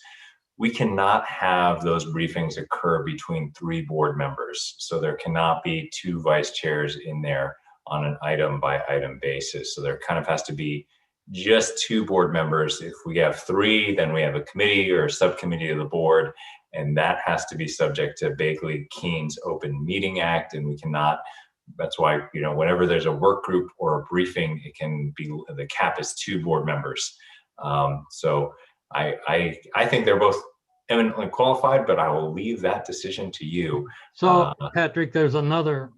Speaker 4: We cannot have those briefings occur between three board members. So there cannot be two vice chairs in there on an item by item basis. So there kind of has to be just two board members. If we have three, then we have a committee or a subcommittee of the board, and that has to be subject to Bagley-Keene's Open Meeting Act, and we cannot. That's why, whenever there's a work group or a briefing, it can be, the cap is two board members. So I think they're both eminently qualified, but I will leave that decision to you.
Speaker 1: So Patrick, there's another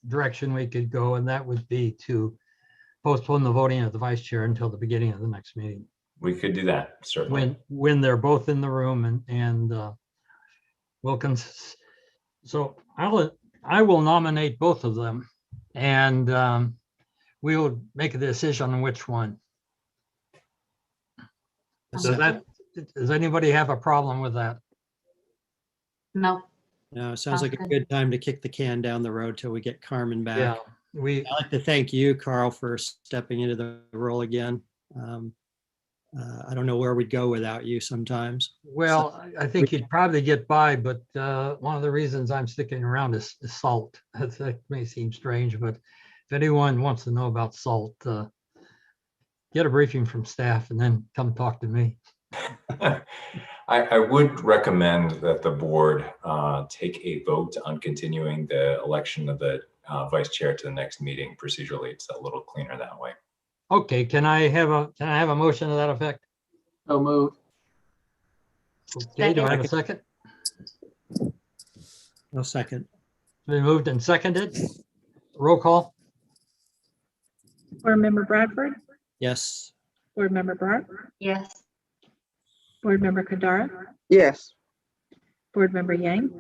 Speaker 1: direction we could go, and that would be to postpone the voting of the vice chair until the beginning of the next meeting.
Speaker 4: We could do that, certainly.
Speaker 1: When they're both in the room and Wilkins. So I will nominate both of them, and we'll make a decision on which one. Does anybody have a problem with that?
Speaker 11: No.
Speaker 12: No, it sounds like a good time to kick the can down the road till we get Carmen back.
Speaker 1: Yeah,
Speaker 12: I'd like to thank you, Carl, for stepping into the role again. I don't know where we'd go without you sometimes.
Speaker 1: Well, I think you'd probably get by, but one of the reasons I'm sticking around is salt. That may seem strange, but if anyone wants to know about salt, get a briefing from staff and then come talk to me.
Speaker 4: I would recommend that the board take a vote on continuing the election of the vice chair to the next meeting. Procedurally, it's a little cleaner that way.
Speaker 1: Okay, can I have a motion to that effect?
Speaker 13: So moved.
Speaker 1: Okay, do I have a second?
Speaker 12: No second.
Speaker 1: It's been moved and seconded. Roll call.
Speaker 8: Board Member Bradford,
Speaker 12: Yes.
Speaker 8: Board Member Bart,
Speaker 11: Yes.
Speaker 8: Board Member Kadara,
Speaker 6: Yes.
Speaker 8: Board Member Yang,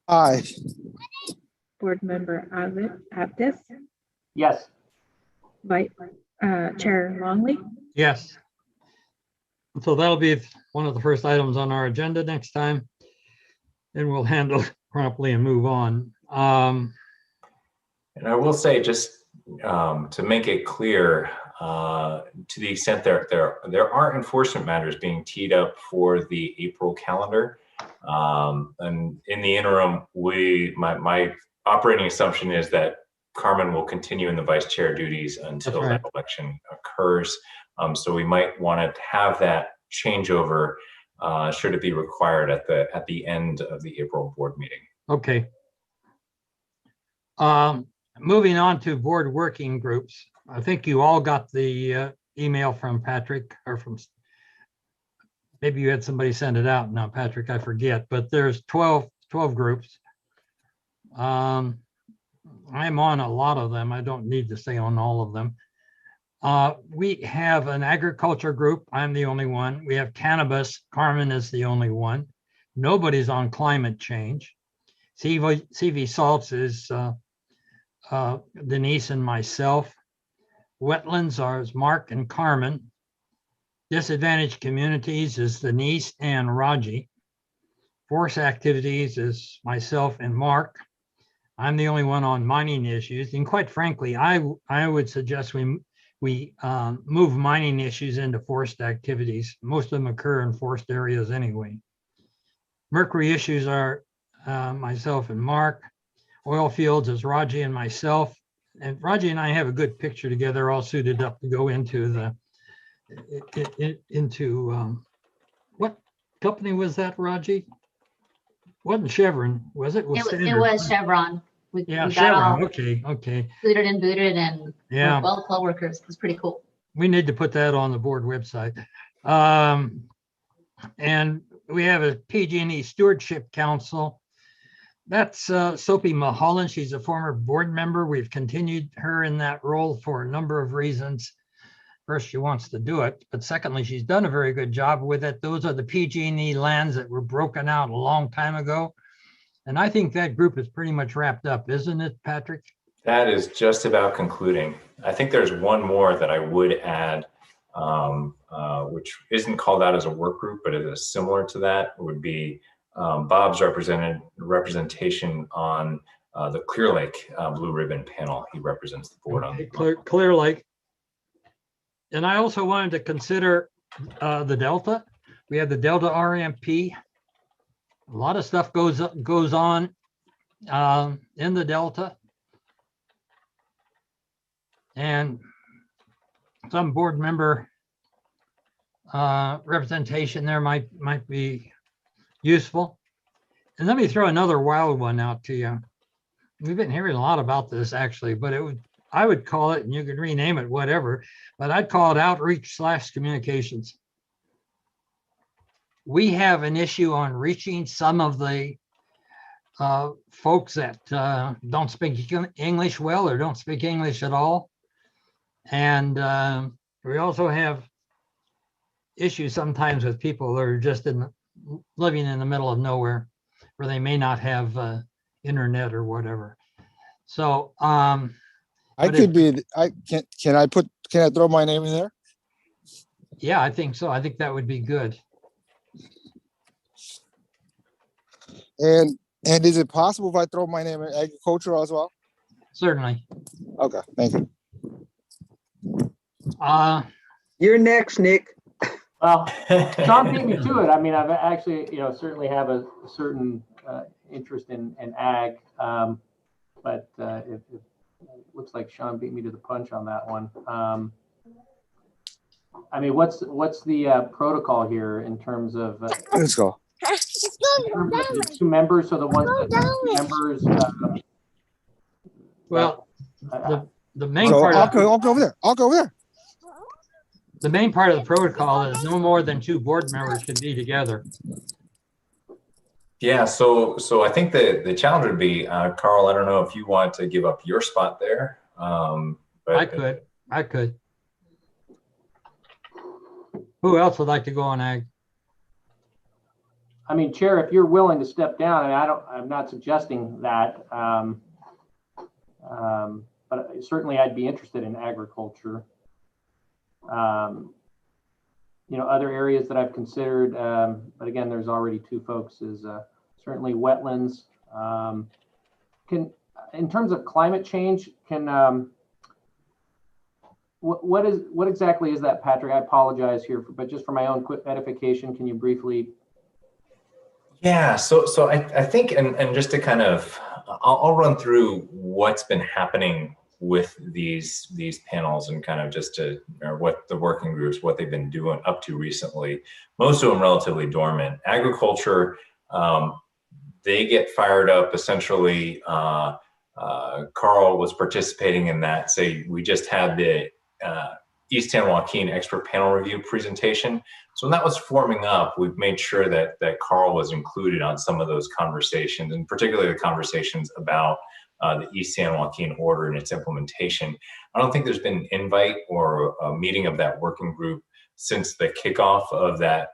Speaker 20: Aye.
Speaker 8: Board Member Abdis,
Speaker 13: Yes.
Speaker 8: Chair Longley.
Speaker 1: Yes. So that'll be one of the first items on our agenda next time. And we'll handle it promptly and move on.
Speaker 4: And I will say, just to make it clear, to the extent there are enforcement matters being teed up for the April calendar. And in the interim, my operating assumption is that Carmen will continue in the vice chair duties until that election occurs. So we might want to have that changeover should it be required at the end of the April board meeting.
Speaker 1: Okay. Moving on to board working groups. I think you all got the email from Patrick, or from, maybe you had somebody send it out. Now, Patrick, I forget, but there's 12 groups. I'm on a lot of them. I don't need to stay on all of them. We have an agriculture group. I'm the only one. We have cannabis. Carmen is the only one. Nobody's on climate change. CV Salts is Denise and myself. Wetlands are Mark and Carmen. Disadvantaged communities is Denise and Raji. Forest activities is myself and Mark. I'm the only one on mining issues. And quite frankly, I would suggest we move mining issues into forest activities. Most of them occur in forest areas anyway. Mercury issues are myself and Mark. Oil fields is Raji and myself. And Raji and I have a good picture together, all suited up to go into what company was that, Raji? Wasn't Chevron, was it?
Speaker 11: It was Chevron. We got
Speaker 1: Chevron.
Speaker 11: all
Speaker 1: Okay.
Speaker 11: suited and booted and
Speaker 1: Yeah.
Speaker 11: well workers. It was pretty cool.
Speaker 1: We need to put that on the board website. And we have a PG&E Stewardship Council. That's Sophie Mulholland. She's a former board member. We've continued her in that role for a number of reasons. First, she wants to do it, but secondly, she's done a very good job with it. Those are the PG&E lands that were broken out a long time ago. And I think that group is pretty much wrapped up, isn't it, Patrick?
Speaker 4: That is just about concluding. I think there's one more that I would add, which isn't called out as a work group, but it is similar to that. It would be Bob's representation on the Clear Lake Blue Ribbon panel. He represents the board on
Speaker 1: Clear Lake. And I also wanted to consider the Delta. We have the Delta RMP. A lot of stuff goes on in the Delta. And some board member representation there might be useful. And let me throw another wild one out to you. We've been hearing a lot about this actually, but I would call it, and you can rename it whatever, but I'd call it outreach/communications. We have an issue on reaching some of the folks that don't speak English well or don't speak English at all. And we also have issues sometimes with people that are just living in the middle of nowhere where they may not have internet or whatever. So
Speaker 20: I
Speaker 1: But
Speaker 20: could be, can I throw my name in there?
Speaker 1: Yeah, I think so. I think that would be good.
Speaker 20: And is it possible if I throw my name in agriculture as well?
Speaker 1: Certainly.
Speaker 20: Okay, thank you.
Speaker 6: You're next, Nick.
Speaker 13: Well, Sean beat me to it. I mean, I've actually, certainly have a certain interest in ag, but it looks like Sean beat me to the punch on that one. I mean, what's the protocol here in terms of?
Speaker 20: Let's go.
Speaker 13: The two members, so the ones that members.
Speaker 1: Well, the main
Speaker 20: So
Speaker 1: part.
Speaker 20: I'll go over there. I'll go over there.
Speaker 1: The main part of the protocol is no more than 2 board members can be together.
Speaker 4: Yeah, so I think the challenge would be, Carl, I don't know if you want to give up your spot there. But
Speaker 1: I could. Who else would like to go on ag?
Speaker 13: I mean, Chair, if you're willing to step down, and I'm not suggesting that, but certainly I'd be interested in agriculture. Other areas that I've considered, but again, there's already 2 folks, is certainly wetlands. In terms of climate change, what exactly is that, Patrick? I apologize here, but just for my own quick edification, can you briefly?
Speaker 4: Yeah, so I think, and just to kind of, I'll run through what's been happening with these panels and kind of just what the working groups, what they've been doing up to recently. Most of them relatively dormant. Agriculture, they get fired up essentially. Carl was participating in that. Say, we just had the East San Joaquin expert panel review presentation. So when that was forming up, we've made sure that Carl was included on some of those conversations, and particularly the conversations about the East San Joaquin order and its implementation. I don't think there's been an invite or a meeting of that working group since the kickoff of that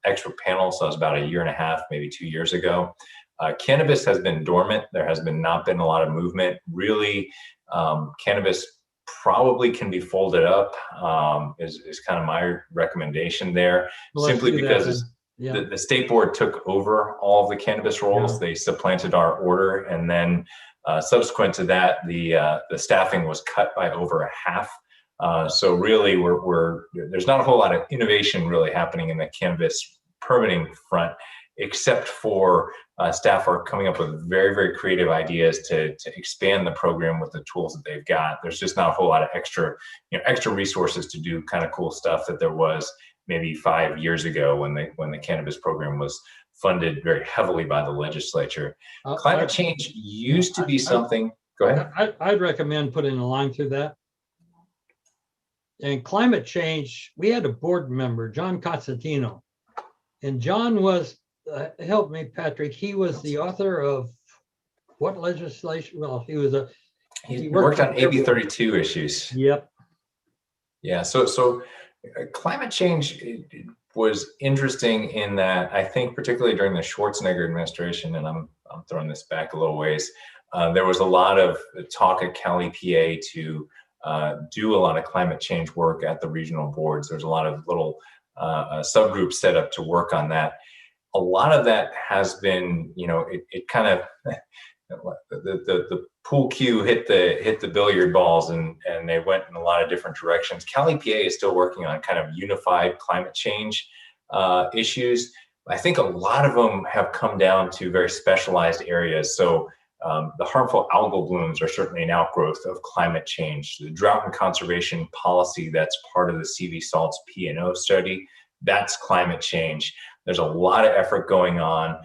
Speaker 4: expert panel. So it was about 1.5 years, maybe 2 years ago. Cannabis has been dormant. There has not been a lot of movement. Really, cannabis probably can be folded up, is kind of my recommendation there, simply because the state board took over all of the cannabis roles. Yeah. They supplanted our order, and then subsequent to that, the staffing was cut by over 1/2. So really, there's not a whole lot of innovation really happening in the cannabis permitting front, except for staff are coming up with very, very creative ideas to expand the program with the tools that they've got. There's just not a whole lot of extra resources to do kind of cool stuff that there was maybe 5 years ago when the cannabis program was funded very heavily by the legislature. Climate change used to be something. Go ahead.
Speaker 1: I'd recommend putting a line through that. And climate change, we had a board member, John Constantino, and John was, help me, Patrick, he was the author of what legislation? Well,
Speaker 4: he worked on AB 32 issues.
Speaker 1: Yep.
Speaker 4: Yeah, so climate change was interesting in that I think particularly during the Schwarzenegger administration, and I'm throwing this back a little ways, there was a lot of talk at Cali, PA to do a lot of climate change work at the regional boards. There's a lot of little subgroups set up to work on that. A lot of that has been, it kind of, the pool cue hit the billiard balls and they went in a lot of different directions. Cali, PA is still working on kind of unified climate change issues. I think a lot of them have come down to very specialized areas. So the harmful algal blooms are certainly an outgrowth of climate change. The drought and conservation policy that's part of the CV Salts P&O study, that's climate change. There's a lot of effort going on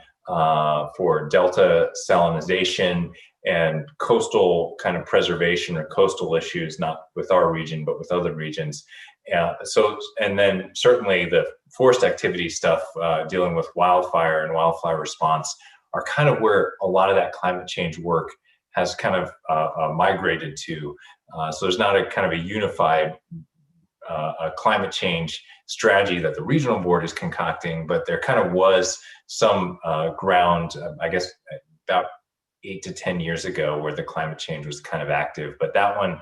Speaker 4: for delta salinization and coastal kind of preservation or coastal issues, not with our region, but with other regions. And then certainly the forest activity stuff, dealing with wildfire and wildfire response are kind of where a lot of that climate change work has kind of migrated to. So there's not a kind of a unified climate change strategy that the regional board is concocting, but there kind of was some ground, I guess, about 8 to 10 years ago where the climate change was kind of active. But that one,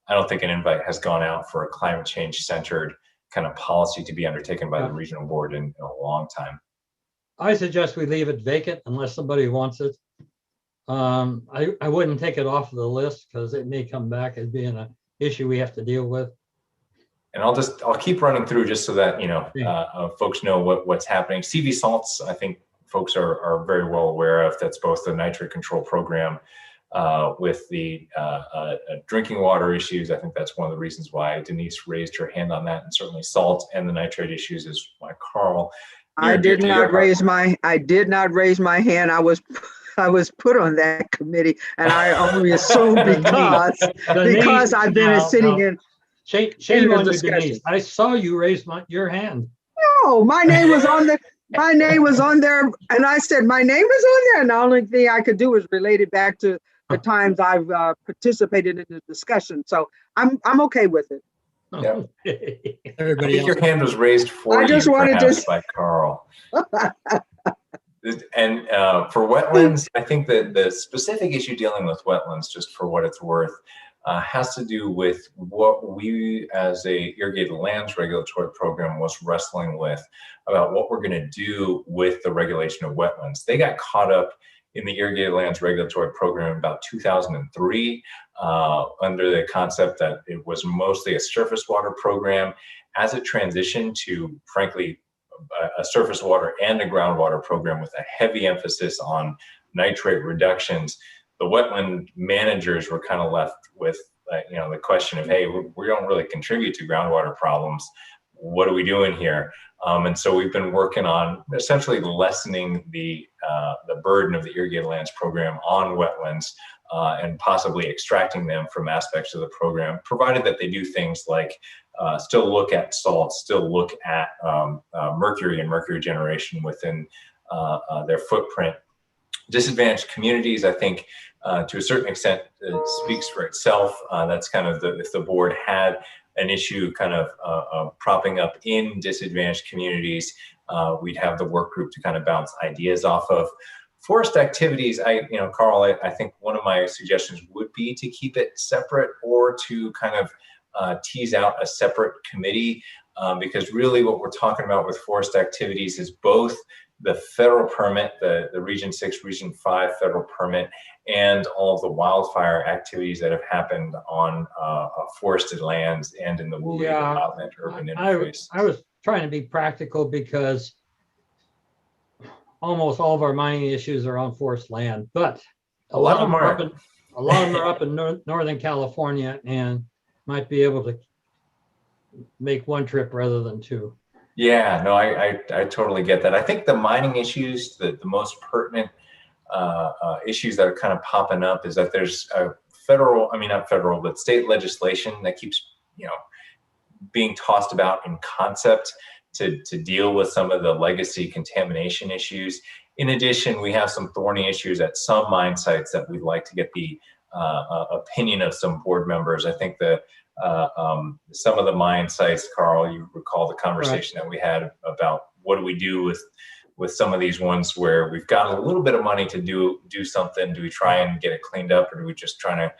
Speaker 4: I don't think an invite has gone out for a climate change centered kind of policy to be undertaken by the regional board in a long time.
Speaker 1: I suggest we leave it vacant unless somebody wants it. I wouldn't take it off of the list because it may come back as being an issue we have to deal with.
Speaker 4: And I'll keep running through just so that, folks know what's happening. CV salts, I think folks are very well aware of. That's both the nitrate control program with the drinking water issues. I think that's one of the reasons why Denise raised her hand on that, and certainly salt and the nitrate issues is why Carl.
Speaker 6: I did not raise my hand. I was put on that committee, and I only assume because I've been sitting in.
Speaker 1: Shame on you, Denise. I saw you raise your hand.
Speaker 6: No, my name was on the. My name was on there, and I said my name was on there, and the only thing I could do was relate it back to the times I've participated in the discussion. So I'm okay with it.
Speaker 4: Yeah. I think your hand was raised for
Speaker 6: I just wanted to
Speaker 4: by Carl. And for wetlands, I think that the specific issue dealing with wetlands, just for what it's worth, has to do with what we as a irrigated lands regulatory program was wrestling with about what we're going to do with the regulation of wetlands. They got caught up in the irrigated lands regulatory program about 2003 under the concept that it was mostly a surface water program. As it transitioned to, frankly, a surface water and a groundwater program with a heavy emphasis on nitrate reductions, the wetland managers were kind of left with the question of, hey, we don't really contribute to groundwater problems. What are we doing here? And so we've been working on essentially lessening the burden of the irrigated lands program on wetlands and possibly extracting them from aspects of the program, provided that they do things like still look at salt, still look at mercury and mercury generation within their footprint. Disadvantaged communities, I think, to a certain extent, speaks for itself. That's kind of if the board had an issue kind of propping up in disadvantaged communities, we'd have the work group to kind of bounce ideas off of. Forest activities, Carl, I think one of my suggestions would be to keep it separate or to kind of tease out a separate committee, because really what we're talking about with forest activities is both the federal permit, the Region 6, Region 5 federal permit, and all of the wildfire activities that have happened on forested lands and in the wildland urban interface.
Speaker 1: I was trying to be practical because almost all of our mining issues are on forest land, but a lot of them are up in Northern California and might be able to make one trip rather than two.
Speaker 4: Yeah, no, I totally get that. I think the mining issues, the most pertinent issues that are kind of popping up is that there's a not federal, but state legislation that keeps, being tossed about in concept to deal with some of the legacy contamination issues. In addition, we have some thorny issues at some mine sites that we'd like to get the opinion of some board members. I think that some of the mine sites, Carl, you recall the conversation that we had about what do we do with some of these ones where we've got a little bit of money to do something. Do we try and get it cleaned up, or do we just try to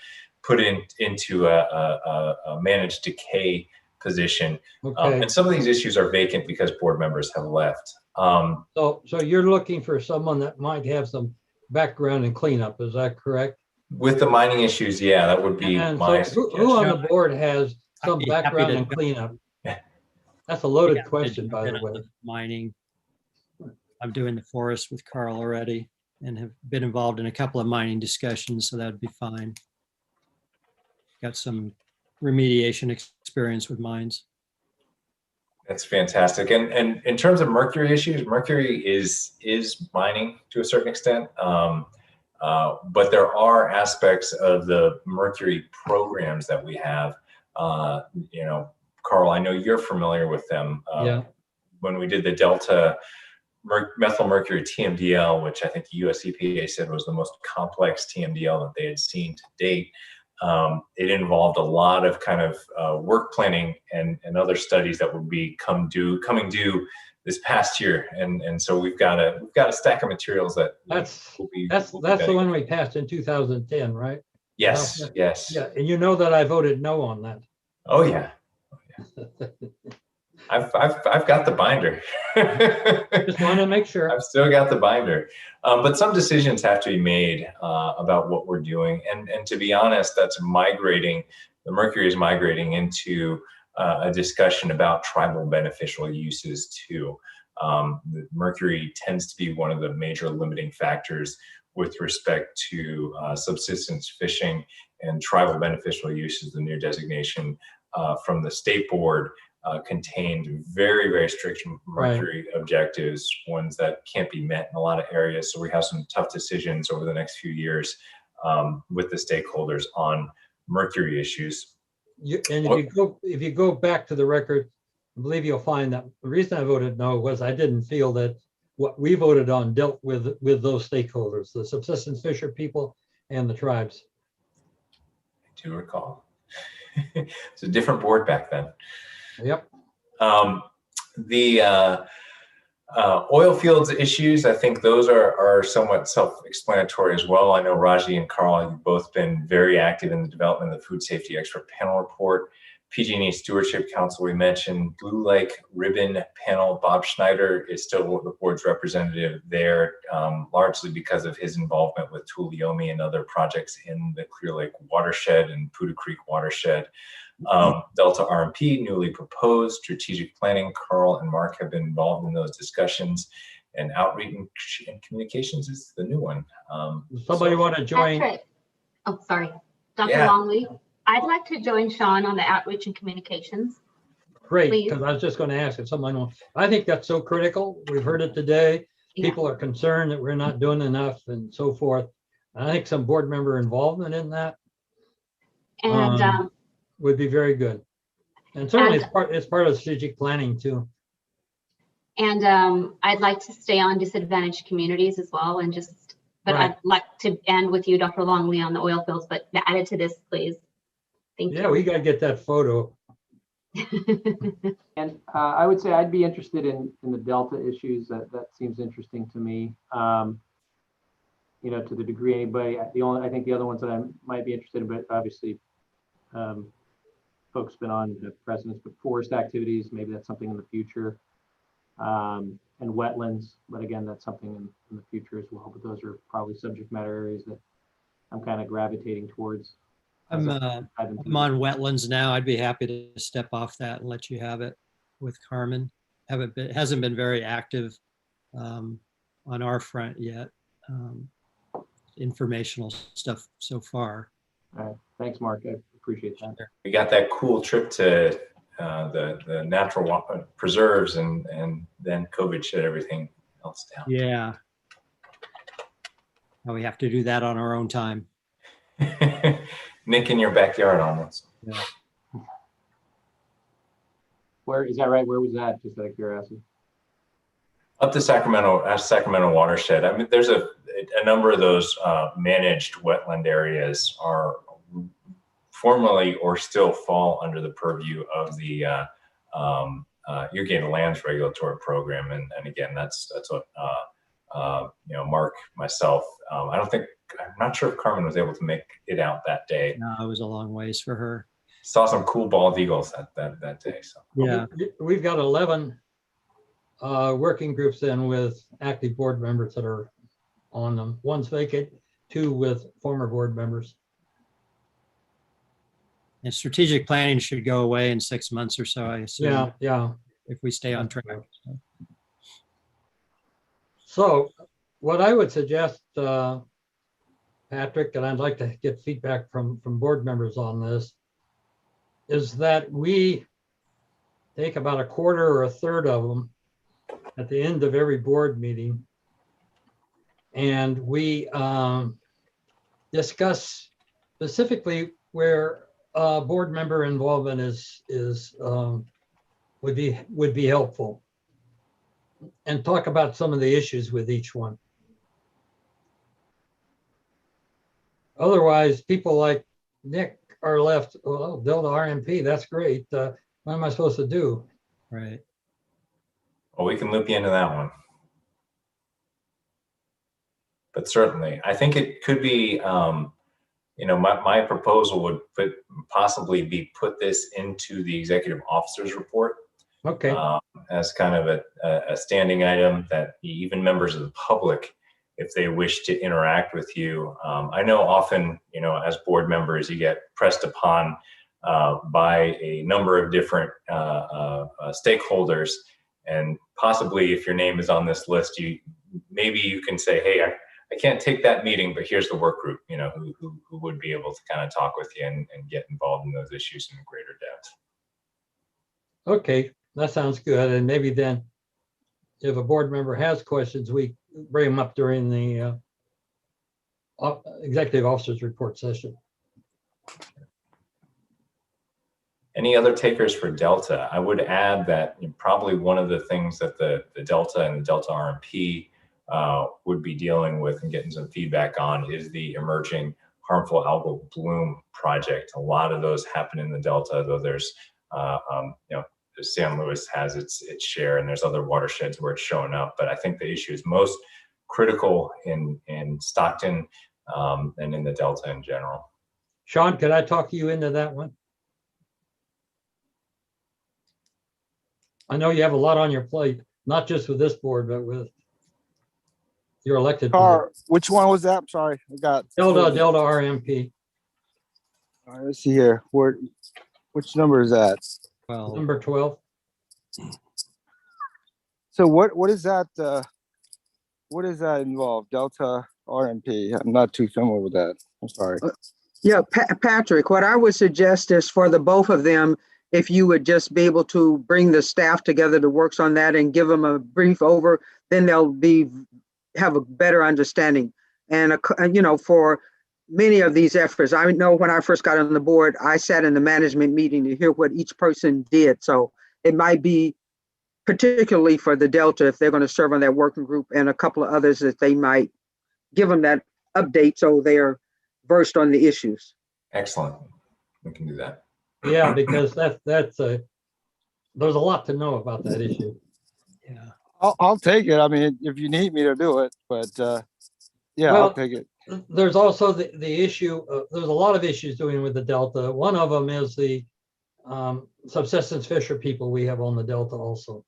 Speaker 4: put it into a managed decay position?
Speaker 1: Okay.
Speaker 4: And some of these issues are vacant because board members have left.
Speaker 1: So you're looking for someone that might have some background in cleanup, is that correct?
Speaker 4: With the mining issues, yeah, that would be my suggestion.
Speaker 1: Who on the board has some background in cleanup? That's a loaded question, by the way.
Speaker 12: Mining. I'm doing the forest with Carl already and have been involved in a couple of mining discussions, so that'd be fine. Got some remediation experience with mines.
Speaker 4: That's fantastic. And in terms of mercury issues, mercury is mining to a certain extent. But there are aspects of the mercury programs that we have. Carl, I know you're familiar with them. When we did the Delta methyl mercury TMDL, which I think the US EPA said was the most complex TMDL that they had seen to date, it involved a lot of kind of work planning and other studies that will be coming due this past year, and so we've got a stack of materials that
Speaker 1: that's the one we passed in 2010, right?
Speaker 4: Yes, yes.
Speaker 1: Yeah, and you know that I voted no on that.
Speaker 4: Oh yeah. I've got the binder.
Speaker 1: Just want to make sure.
Speaker 4: I've still got the binder, but some decisions have to be made about what we're doing, and to be honest, that's migrating. The mercury is migrating into a discussion about tribal beneficial uses too. The mercury tends to be one of the major limiting factors with respect to subsistence fishing, and tribal beneficial uses. The new designation from the state board contained very, very strict mercury objectives, ones that can't be met in a lot of areas. So we have some tough decisions over the next few years with the stakeholders on mercury issues.
Speaker 1: If you go back to the record, I believe you'll find that the reason I voted no was I didn't feel that what we voted on dealt with those stakeholders, the subsistence fisher people and the tribes.
Speaker 4: I do recall. It's a different board back then.
Speaker 1: Yep.
Speaker 4: The oil fields issues, I think those are somewhat self-explanatory as well. I know Raji and Carl have both been very active in the development of the Food Safety Expert Panel Report. PG&E Stewardship Council, we mentioned. Blue Lake Ribbon Panel, Bob Schneider is still the board's representative there, largely because of his involvement with Tuolumne and other projects in the Clear Lake watershed and Poudre Creek watershed. Delta RMP, newly proposed. Strategic planning, Carl and Mark have been involved in those discussions. And outreach and communications is the new one.
Speaker 1: Somebody want to join?
Speaker 11: Patrick. Oh, sorry. Dr.
Speaker 4: Yeah.
Speaker 11: Longley, I'd like to join Sean on the outreach and communications.
Speaker 1: Great,
Speaker 11: Please.
Speaker 1: because I was just going to ask if someone wants. I think that's so critical. We've heard it today. People are concerned that we're not doing enough and so forth. I think some board member involvement in that
Speaker 11: And
Speaker 1: would be very good. And certainly it's part of strategic planning too.
Speaker 11: And I'd like to stay on disadvantaged communities as well, and but
Speaker 1: Right.
Speaker 11: I'd like to end with you, Dr. Longley, on the oil fields, but add it to this, please. Thank you.
Speaker 1: Yeah, we got to get that photo.
Speaker 13: And I would say I'd be interested in the Delta issues. That seems interesting to me. You know, to the degree anybody, I think the other ones that I might be interested in, but obviously folks been on the precedents, but forest activities, maybe that's something in the future. And wetlands, but again, that's something in the future as well. But those are probably subject matter areas that I'm kind of gravitating towards.
Speaker 12: I'm on wetlands now. I'd be happy to step off that and let you have it with Carmen. It hasn't been very active on our front yet. Informational stuff so far.
Speaker 13: All right. Thanks, Mark. I appreciate that.
Speaker 4: We got that cool trip to the natural preserves, and then COVID shut everything else down.
Speaker 12: Yeah. Now we have to do that on our own time.
Speaker 4: Nick in your backyard almost.
Speaker 12: Yeah.
Speaker 13: Where is that right? Where was that? Just out of curiosity.
Speaker 4: Up to Sacramento watershed. I mean, there's a number of those managed wetland areas are formally or still fall under the purview of the Irrigated Lands Regulatory Program, and again, that's what you know, Mark, myself. I'm not sure if Carmen was able to make it out that day.
Speaker 12: No, it was a long ways for her.
Speaker 4: Saw some cool bald eagles that day. So
Speaker 12: yeah,
Speaker 1: we've got 11 working groups then with active board members that are on them. One's vacant, 2 with former board members.
Speaker 12: and strategic planning should go away in 6 months or so, I assume.
Speaker 1: Yeah.
Speaker 12: If we stay on track.
Speaker 1: So what I would suggest, Patrick, and I'd like to get feedback from board members on this, is that we take about a quarter or a third of them at the end of every board meeting, and we discuss specifically where board member involvement would be helpful, and talk about some of the issues with each one. Otherwise, people like Nick, or left, well, Delta RMP, that's great. What am I supposed to do?
Speaker 12: Right.
Speaker 4: Well, we can loop you into that one. But certainly, I think it could be, my proposal would possibly be put this into the executive officer's report.
Speaker 1: Okay.
Speaker 4: As kind of a standing item that even members of the public, if they wish to interact with you. I know often, as board members, you get pressed upon by a number of different stakeholders, and possibly if your name is on this list, maybe you can say, hey, I can't take that meeting, but here's the work group, who would be able to kind of talk with you and get involved in those issues in greater depth.
Speaker 1: Okay, that sounds good. And maybe then if a board member has questions, we bring them up during the executive officer's report session.
Speaker 4: Any other takers for Delta? I would add that probably one of the things that the Delta and the Delta RMP would be dealing with and getting some feedback on is the emerging harmful algal bloom project. A lot of those happen in the Delta, though there's, San Luis has its share, and there's other watersheds where it's showing up. But I think the issue is most critical in Stockton and in the Delta in general.
Speaker 1: Sean, could I talk you into that one? I know you have a lot on your plate, not just with this board, but with your elected board.
Speaker 20: Which one was that? I'm sorry, I got
Speaker 1: Delta RMP.
Speaker 20: All right, let's see here. Which number is that?
Speaker 12: Well,
Speaker 1: number 12.
Speaker 20: So what is that? What does that involve? Delta RMP. I'm not too familiar with that. I'm sorry.
Speaker 6: Yeah, Patrick, what I would suggest is for the both of them, if you would just be able to bring the staff together that works on that and give them a brief over, then they'll have a better understanding. And, for many of these efforts, I know when I first got on the board, I sat in the management meeting to hear what each person did. So it might be particularly for the Delta, if they're going to serve on that working group, and a couple of others that they might give them that update so they're versed on the issues.
Speaker 4: Excellent. We can do that.
Speaker 1: Yeah, because there's a lot to know about that issue.
Speaker 12: Yeah,
Speaker 20: I'll take it. I mean, if you need me to do it, but yeah,
Speaker 1: Well,
Speaker 20: I'll take it.
Speaker 1: There's also the issue, there's a lot of issues doing with the Delta. One of them is the subsistence fisher people we have on the Delta also.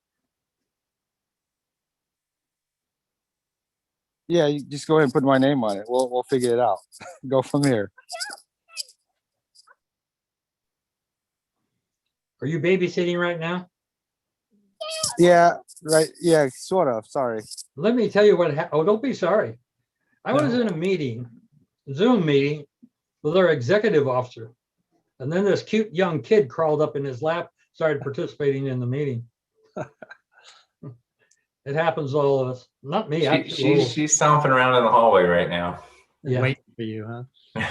Speaker 20: Yeah, you just go ahead and put my name on it. We'll figure it out. Go from here.
Speaker 1: Are you babysitting right now?
Speaker 20: Yeah, right. Yeah, sort of. Sorry.
Speaker 1: Let me tell you what happened. Oh, don't be sorry. I was in a meeting, Zoom meeting, with our executive officer. And then this cute young kid crawled up in his lap, started participating in the meeting. It happens to all of us. Not me.
Speaker 4: She's stomping around in the hallway right now.
Speaker 1: Yeah.
Speaker 12: Waiting for you, huh?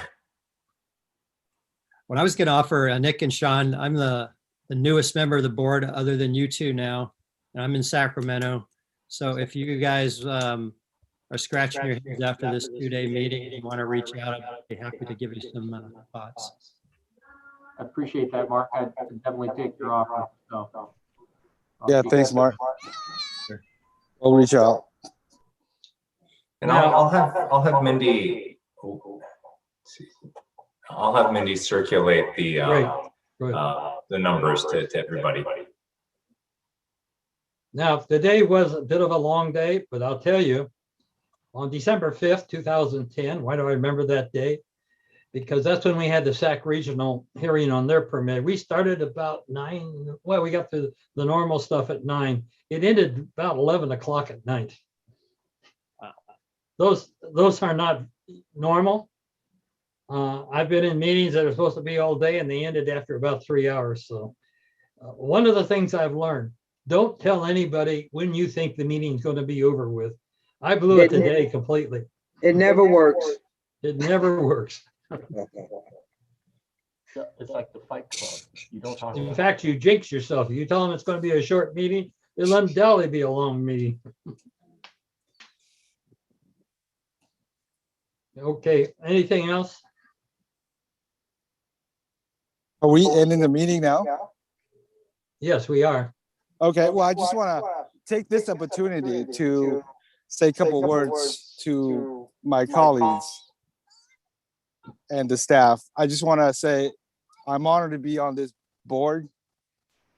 Speaker 12: What I was going to offer Nick and Sean, I'm the newest member of the board other than you two now. And I'm in Sacramento. So if you guys are scratching your heads after this 2-day meeting and you want to reach out, I'd be happy to give you some thoughts.
Speaker 13: I appreciate that, Mark. I definitely take your offer. So,
Speaker 20: yeah, thanks, Mark. I'll reach out.
Speaker 4: And I'll have Mindy. I'll have Mindy circulate the numbers to everybody.
Speaker 1: Now, today was a bit of a long day, but I'll tell you, on December 5th, 2010, why do I remember that day? Because that's when we had the SAC regional hearing on their permit. We started about 9, well, we got through the normal stuff at 9. It ended about 11 o'clock at night. Those are not normal. I've been in meetings that are supposed to be all day and they ended after about 3 hours. So one of the things I've learned, don't tell anybody when you think the meeting's going to be over with. I blew it today completely.
Speaker 6: It never works.
Speaker 1: It never works.
Speaker 13: it's like the Fight Club. You don't talk.
Speaker 1: In fact, you jinx yourself. You tell them it's going to be a short meeting, it'll undoubtedly be a long meeting. Okay, anything else?
Speaker 20: Are we ending the meeting now?
Speaker 1: Yes, we are.
Speaker 20: Okay, well, I just want to take this opportunity to say a couple words to my colleagues and the staff. I just want to say I'm honored to be on this board,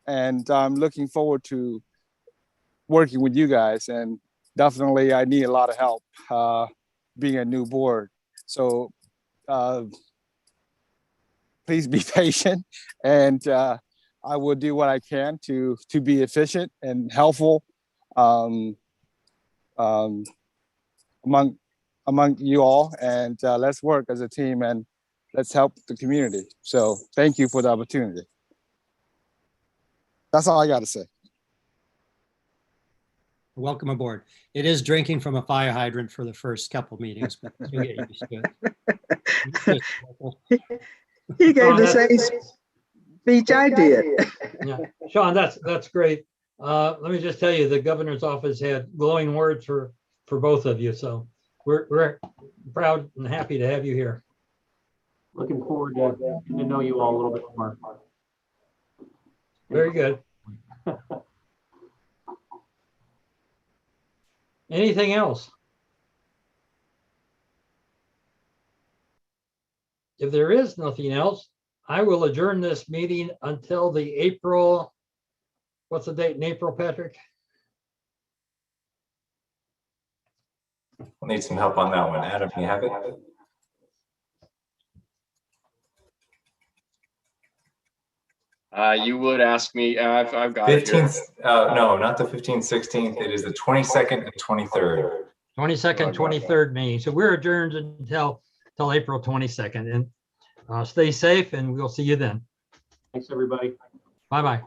Speaker 20: and I'm looking forward to working with you guys. And definitely, I need a lot of help being a new board. So please be patient, and I will do what I can to be efficient and helpful among you all, and let's work as a team and let's help the community. So thank you for the opportunity. That's all I got to say.
Speaker 12: Welcome aboard. It is drinking from a fire hydrant for the first couple meetings, but you'll get used to it.
Speaker 6: He gave the same speech I did.
Speaker 1: Yeah, Sean, that's great. Let me just tell you, the governor's office had glowing words for both of you. So we're proud and happy to have you here.
Speaker 13: Looking forward to getting to know you all a little bit more.
Speaker 1: Very good. Anything else? If there is nothing else, I will adjourn this meeting until the April, what's the date in April, Patrick?
Speaker 4: We'll need some help on that one. Adam, you have it?
Speaker 5: You would ask me. I've got it here.
Speaker 4: 15th, no, not the 15th, 16th. It is the 22nd and 23rd.
Speaker 1: 22nd, 23rd meeting. So we're adjourned until April 22nd. And stay safe, and we'll see you then.
Speaker 13: Thanks, everybody.
Speaker 1: Bye-bye.